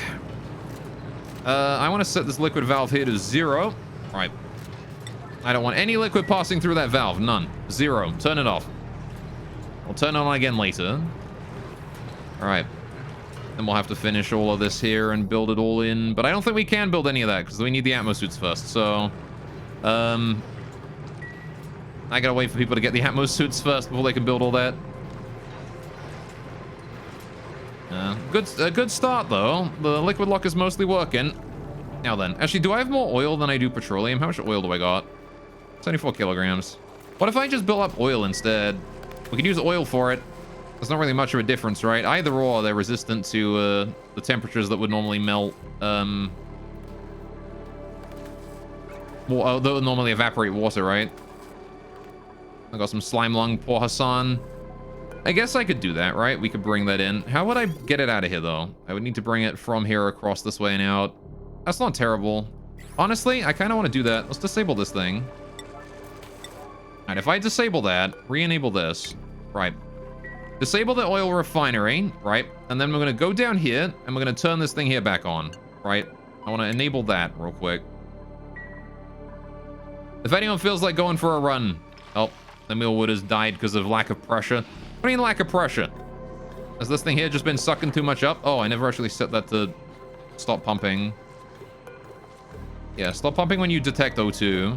[SPEAKER 1] I want to set this liquid valve here to 0. Right. I don't want any liquid passing through that valve. None. 0. Turn it off. I'll turn it on again later. Alright. Then we'll have to finish all of this here and build it all in. But I don't think we can build any of that because we need the atmo suits first. So, I gotta wait for people to get the atmo suits first before they can build all that. Good start, though. The liquid lock is mostly working. Now then. Actually, do I have more oil than I do petroleum? How much oil do I got? 74 kilograms. What if I just build up oil instead? We could use oil for it. There's not really much of a difference, right? Either or, they're resistant to the temperatures that would normally melt, that would normally evaporate water, right? I got some slime lung, poor Hassan. I guess I could do that, right? We could bring that in. How would I get it out of here, though? I would need to bring it from here across this way and out. That's not terrible. Honestly, I kind of want to do that. Let's disable this thing. And if I disable that, re-enable this, right? Disable the oil refinery, right? And then we're going to go down here, and we're going to turn this thing here back on, right? I want to enable that real quick. If anyone feels like going for a run... Oh, the millwood has died because of lack of pressure. What do you mean lack of pressure? Has this thing here just been sucking too much up? Oh, I never actually set that to stop pumping. Yeah, stop pumping when you detect O2.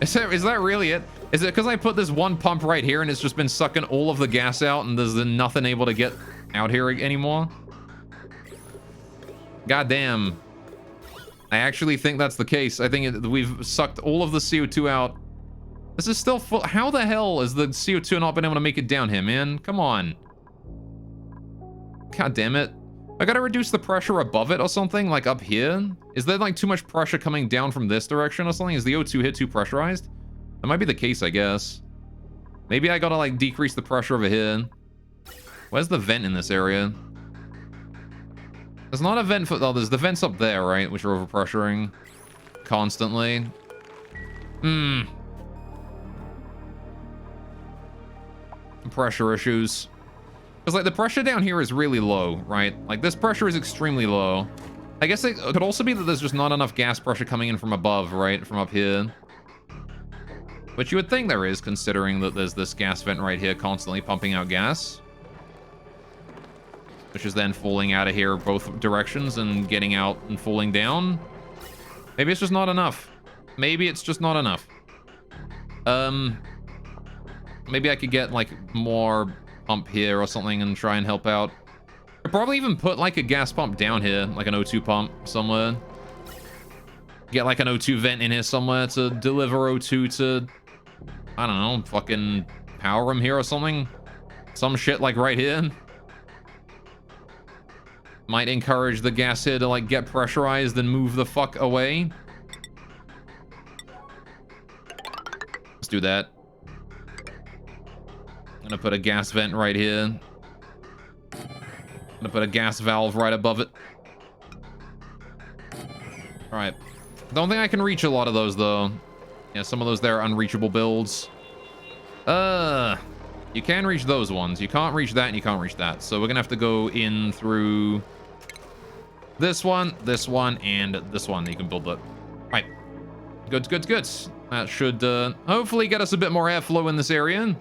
[SPEAKER 1] Is that really it? Is it because I put this one pump right here and it's just been sucking all of the gas out and there's nothing able to get out here anymore? God damn. I actually think that's the case. I think we've sucked all of the CO2 out. This is still full. How the hell has the CO2 not been able to make it down here, man? Come on. God damn it. I gotta reduce the pressure above it or something, like up here? Is there like too much pressure coming down from this direction or something? Is the O2 here too pressurized? That might be the case, I guess. Maybe I gotta like decrease the pressure over here. Where's the vent in this area? There's not a vent for... Oh, there's the vents up there, right? Which are overpressuring constantly. Pressure issues. Because, like, the pressure down here is really low, right? Like, this pressure is extremely low. I guess it could also be that there's just not enough gas pressure coming in from above, right? From up here. But you would think there is, considering that there's this gas vent right here constantly pumping out gas. Which is then falling out of here both directions and getting out and falling down. Maybe it's just not enough. Maybe it's just not enough. Maybe I could get, like, more pump here or something and try and help out. I'd probably even put, like, a gas pump down here, like an O2 pump somewhere. Get, like, an O2 vent in here somewhere to deliver O2 to, I don't know, fucking power room here or something. Some shit, like, right here. Might encourage the gas here to, like, get pressurized and move the fuck away. Let's do that. I'm gonna put a gas vent right here. I'm gonna put a gas valve right above it. Alright. Don't think I can reach a lot of those, though. Yeah, some of those there are unreachable builds. You can reach those ones. You can't reach that, and you can't reach that. So we're gonna have to go in through this one, and this one. You can build that. Right. Good, good, good. That should hopefully get us a bit more airflow in this area.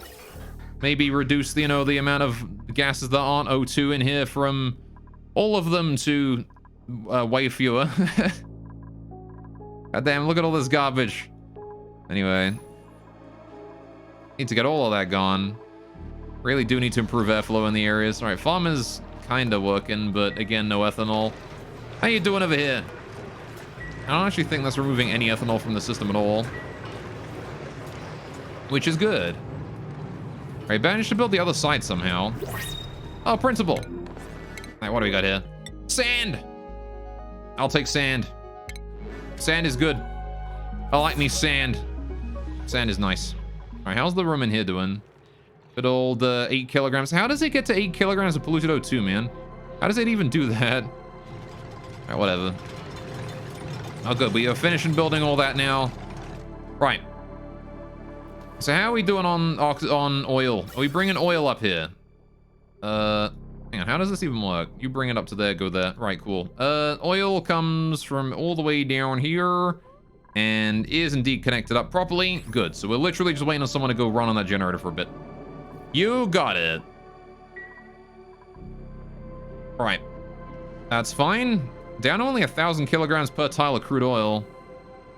[SPEAKER 1] Maybe reduce the, you know, the amount of gases that aren't O2 in here from all of them to way fewer. God damn, look at all this garbage. Anyway. Need to get all of that gone. Really do need to improve airflow in the areas. Alright, farm is kind of working, but again, no ethanol. How you doing over here? I don't actually think that's removing any ethanol from the system at all. Which is good. Alright, managed to build the other side somehow. Oh, principal. Alright, what do we got here? Sand! I'll take sand. Sand is good. I like me sand. Sand is nice. Alright, how's the room in here doing? Good old 8 kilograms. How does it get to 8 kilograms of polluted O2, man? How does it even do that? Alright, whatever. Oh, good. We are finishing building all that now. Right. So how are we doing on oil? Are we bringing oil up here? Hang on. How does this even work? You bring it up to there, go there. Right, cool. Oil comes from all the way down here and is indeed connected up properly. Good. So we're literally just waiting on someone to go run on that generator for a bit. You got it. Right. That's fine. Down to only 1,000 kilograms per tile of crude oil.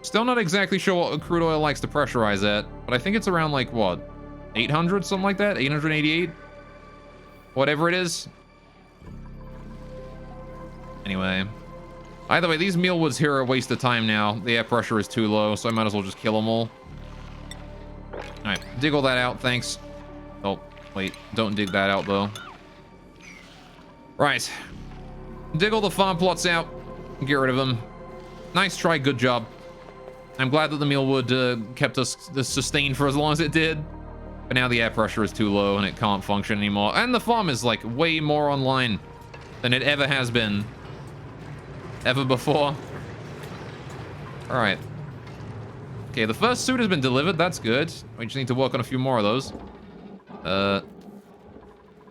[SPEAKER 1] Still not exactly sure what crude oil likes to pressurize at, but I think it's around, like, what? 800, something like that? 888? Whatever it is. Anyway. Either way, these mealwoods here are a waste of time now. The air pressure is too low, so I might as well just kill them all. Alright, dig all that out, thanks. Oh, wait. Don't dig that out, though. Right. Dig all the farm plots out. Get rid of them. Nice try, good job. I'm glad that the mealwood kept us sustained for as long as it did. But now the air pressure is too low and it can't function anymore. And the farm is like way more online than it ever has been. Ever before. Alright. Okay, the first suit has been delivered. That's good. We just need to work on a few more of those.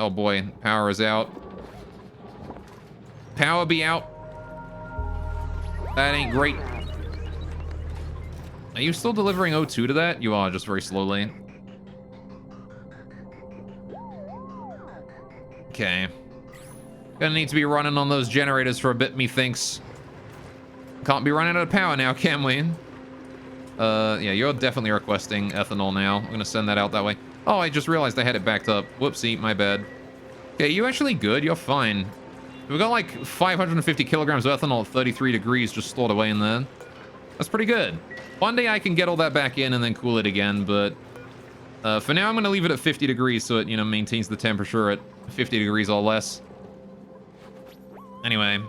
[SPEAKER 1] Oh boy, power is out. Power be out. That ain't great. Are you still delivering O2 to that? You are, just very slowly. Okay. Gonna need to be running on those generators for a bit, methinks. Can't be running out of power now, can we? Yeah, you're definitely requesting ethanol now. I'm gonna send that out that way. Oh, I just realized I had it backed up. Whoopsie, my bad. Okay, you actually good? You're fine. We've got like 550 kilograms of ethanol at 33 degrees just stored away in there. That's pretty good. One day I can get all that back in and then cool it again, but for now I'm going to leave it at 50 degrees so it, you know, maintains the temperature at 50 degrees or less. Anyway.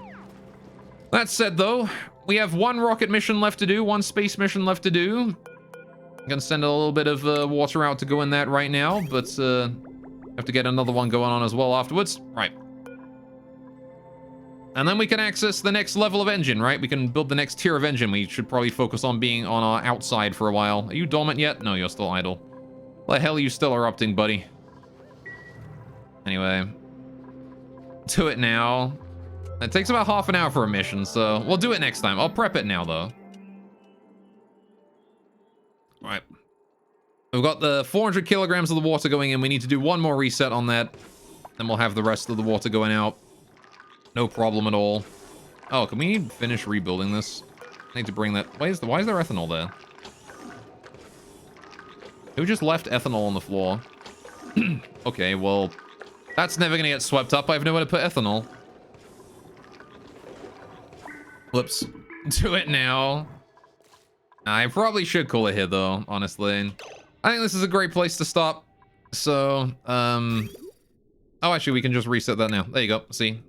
[SPEAKER 1] That said, though, we have one rocket mission left to do, one space mission left to do. I'm going to send a little bit of water out to go in that right now, but have to get another one going on as well afterwards. Right. And then we can access the next level of engine, right? We can build the next tier of engine. We should probably focus on being on our outside for a while. Are you dormant yet? No, you're still idle. What the hell are you still erupting, buddy? Anyway. Do it now. It takes about half an hour for a mission, so we'll do it next time. I'll prep it now, though. Right. We've got the 400 kilograms of the water going in. We need to do one more reset on that. Then we'll have the rest of the water going out. No problem at all. Oh, can we finish rebuilding this? I need to bring that. Why is there ethanol there? Who just left ethanol on the floor? Okay, well, that's never gonna get swept up. I have nowhere to put ethanol. Whoops. Do it now. I probably should call it here, though, honestly. I think this is a great place to stop. So, oh, actually, we can just reset that now. There you go. See?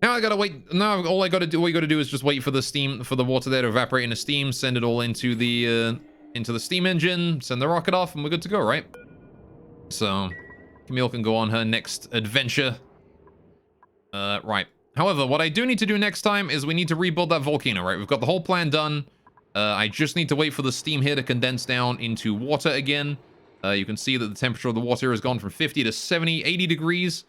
[SPEAKER 1] Now I gotta wait. Now all we gotta do is just wait for the steam, for the water there to evaporate into steam, send it all into the steam engine, send the rocket off, and we're good to go, right? So, Camille can go on her next adventure. Right. However, what I do need to do next time is we need to rebuild that volcano, right? We've got the whole plan done. I just need to wait for the steam here to condense down into water again. You can see that the temperature of the water has gone from 50 to 70, 80 degrees.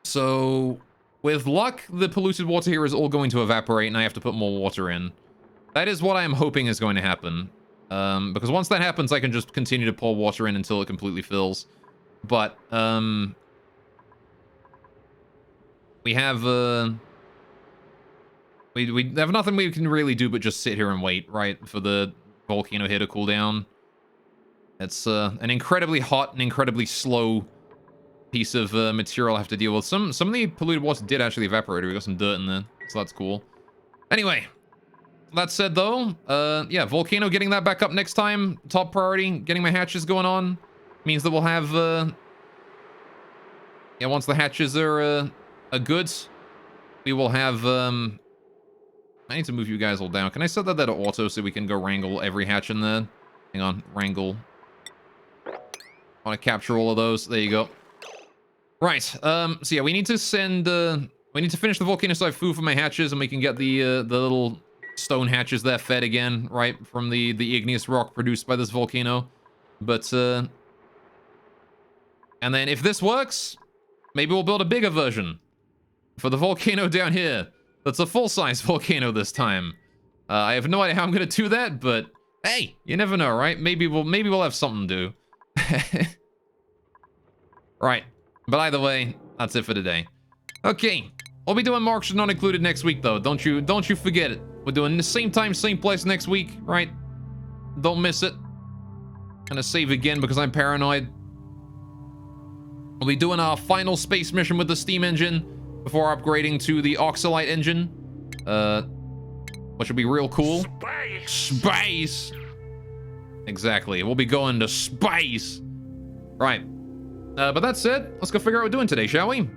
[SPEAKER 1] So, with luck, the polluted water here is all going to evaporate, and I have to put more water in. That is what I am hoping is going to happen. Because once that happens, I can just continue to pour water in until it completely fills. But, we have, we have nothing we can really do but just sit here and wait, right, for the volcano here to cool down. It's, an incredibly hot and incredibly slow piece of material I have to deal with. Some of the polluted water did actually evaporate. We got some dirt in there, so that's cool. Anyway, that said, though, yeah, volcano, getting that back up next time, top priority. Getting my hatches going on means that we'll have, yeah, once the hatches are good, we will have, I need to move you guys all down. Can I set that to auto so we can go wrangle every hatch in there? Hang on, wrangle. I want to capture all of those. There you go. Right, so yeah, we need to send, we need to finish the volcano so I have food for my hatches, and we can get the little stone hatches there fed again, right, from the igneous rock produced by this volcano. But, and then if this works, maybe we'll build a bigger version for the volcano down here. That's a full-size volcano this time. I have no idea how I'm gonna do that, but hey, you never know, right? Maybe we'll have something to do. Right. But either way, that's it for today. Okay, we'll be doing Marks Not Included next week, though. Don't you forget it. We're doing the same time, same place next week, right? Don't miss it. Gonna save again because I'm paranoid. We'll be doing our final space mission with the steam engine before upgrading to the Oxalite engine. Which will be real cool. Space! Exactly. We'll be going to space. Right. But that said, let's go figure out what we're doing today, shall we?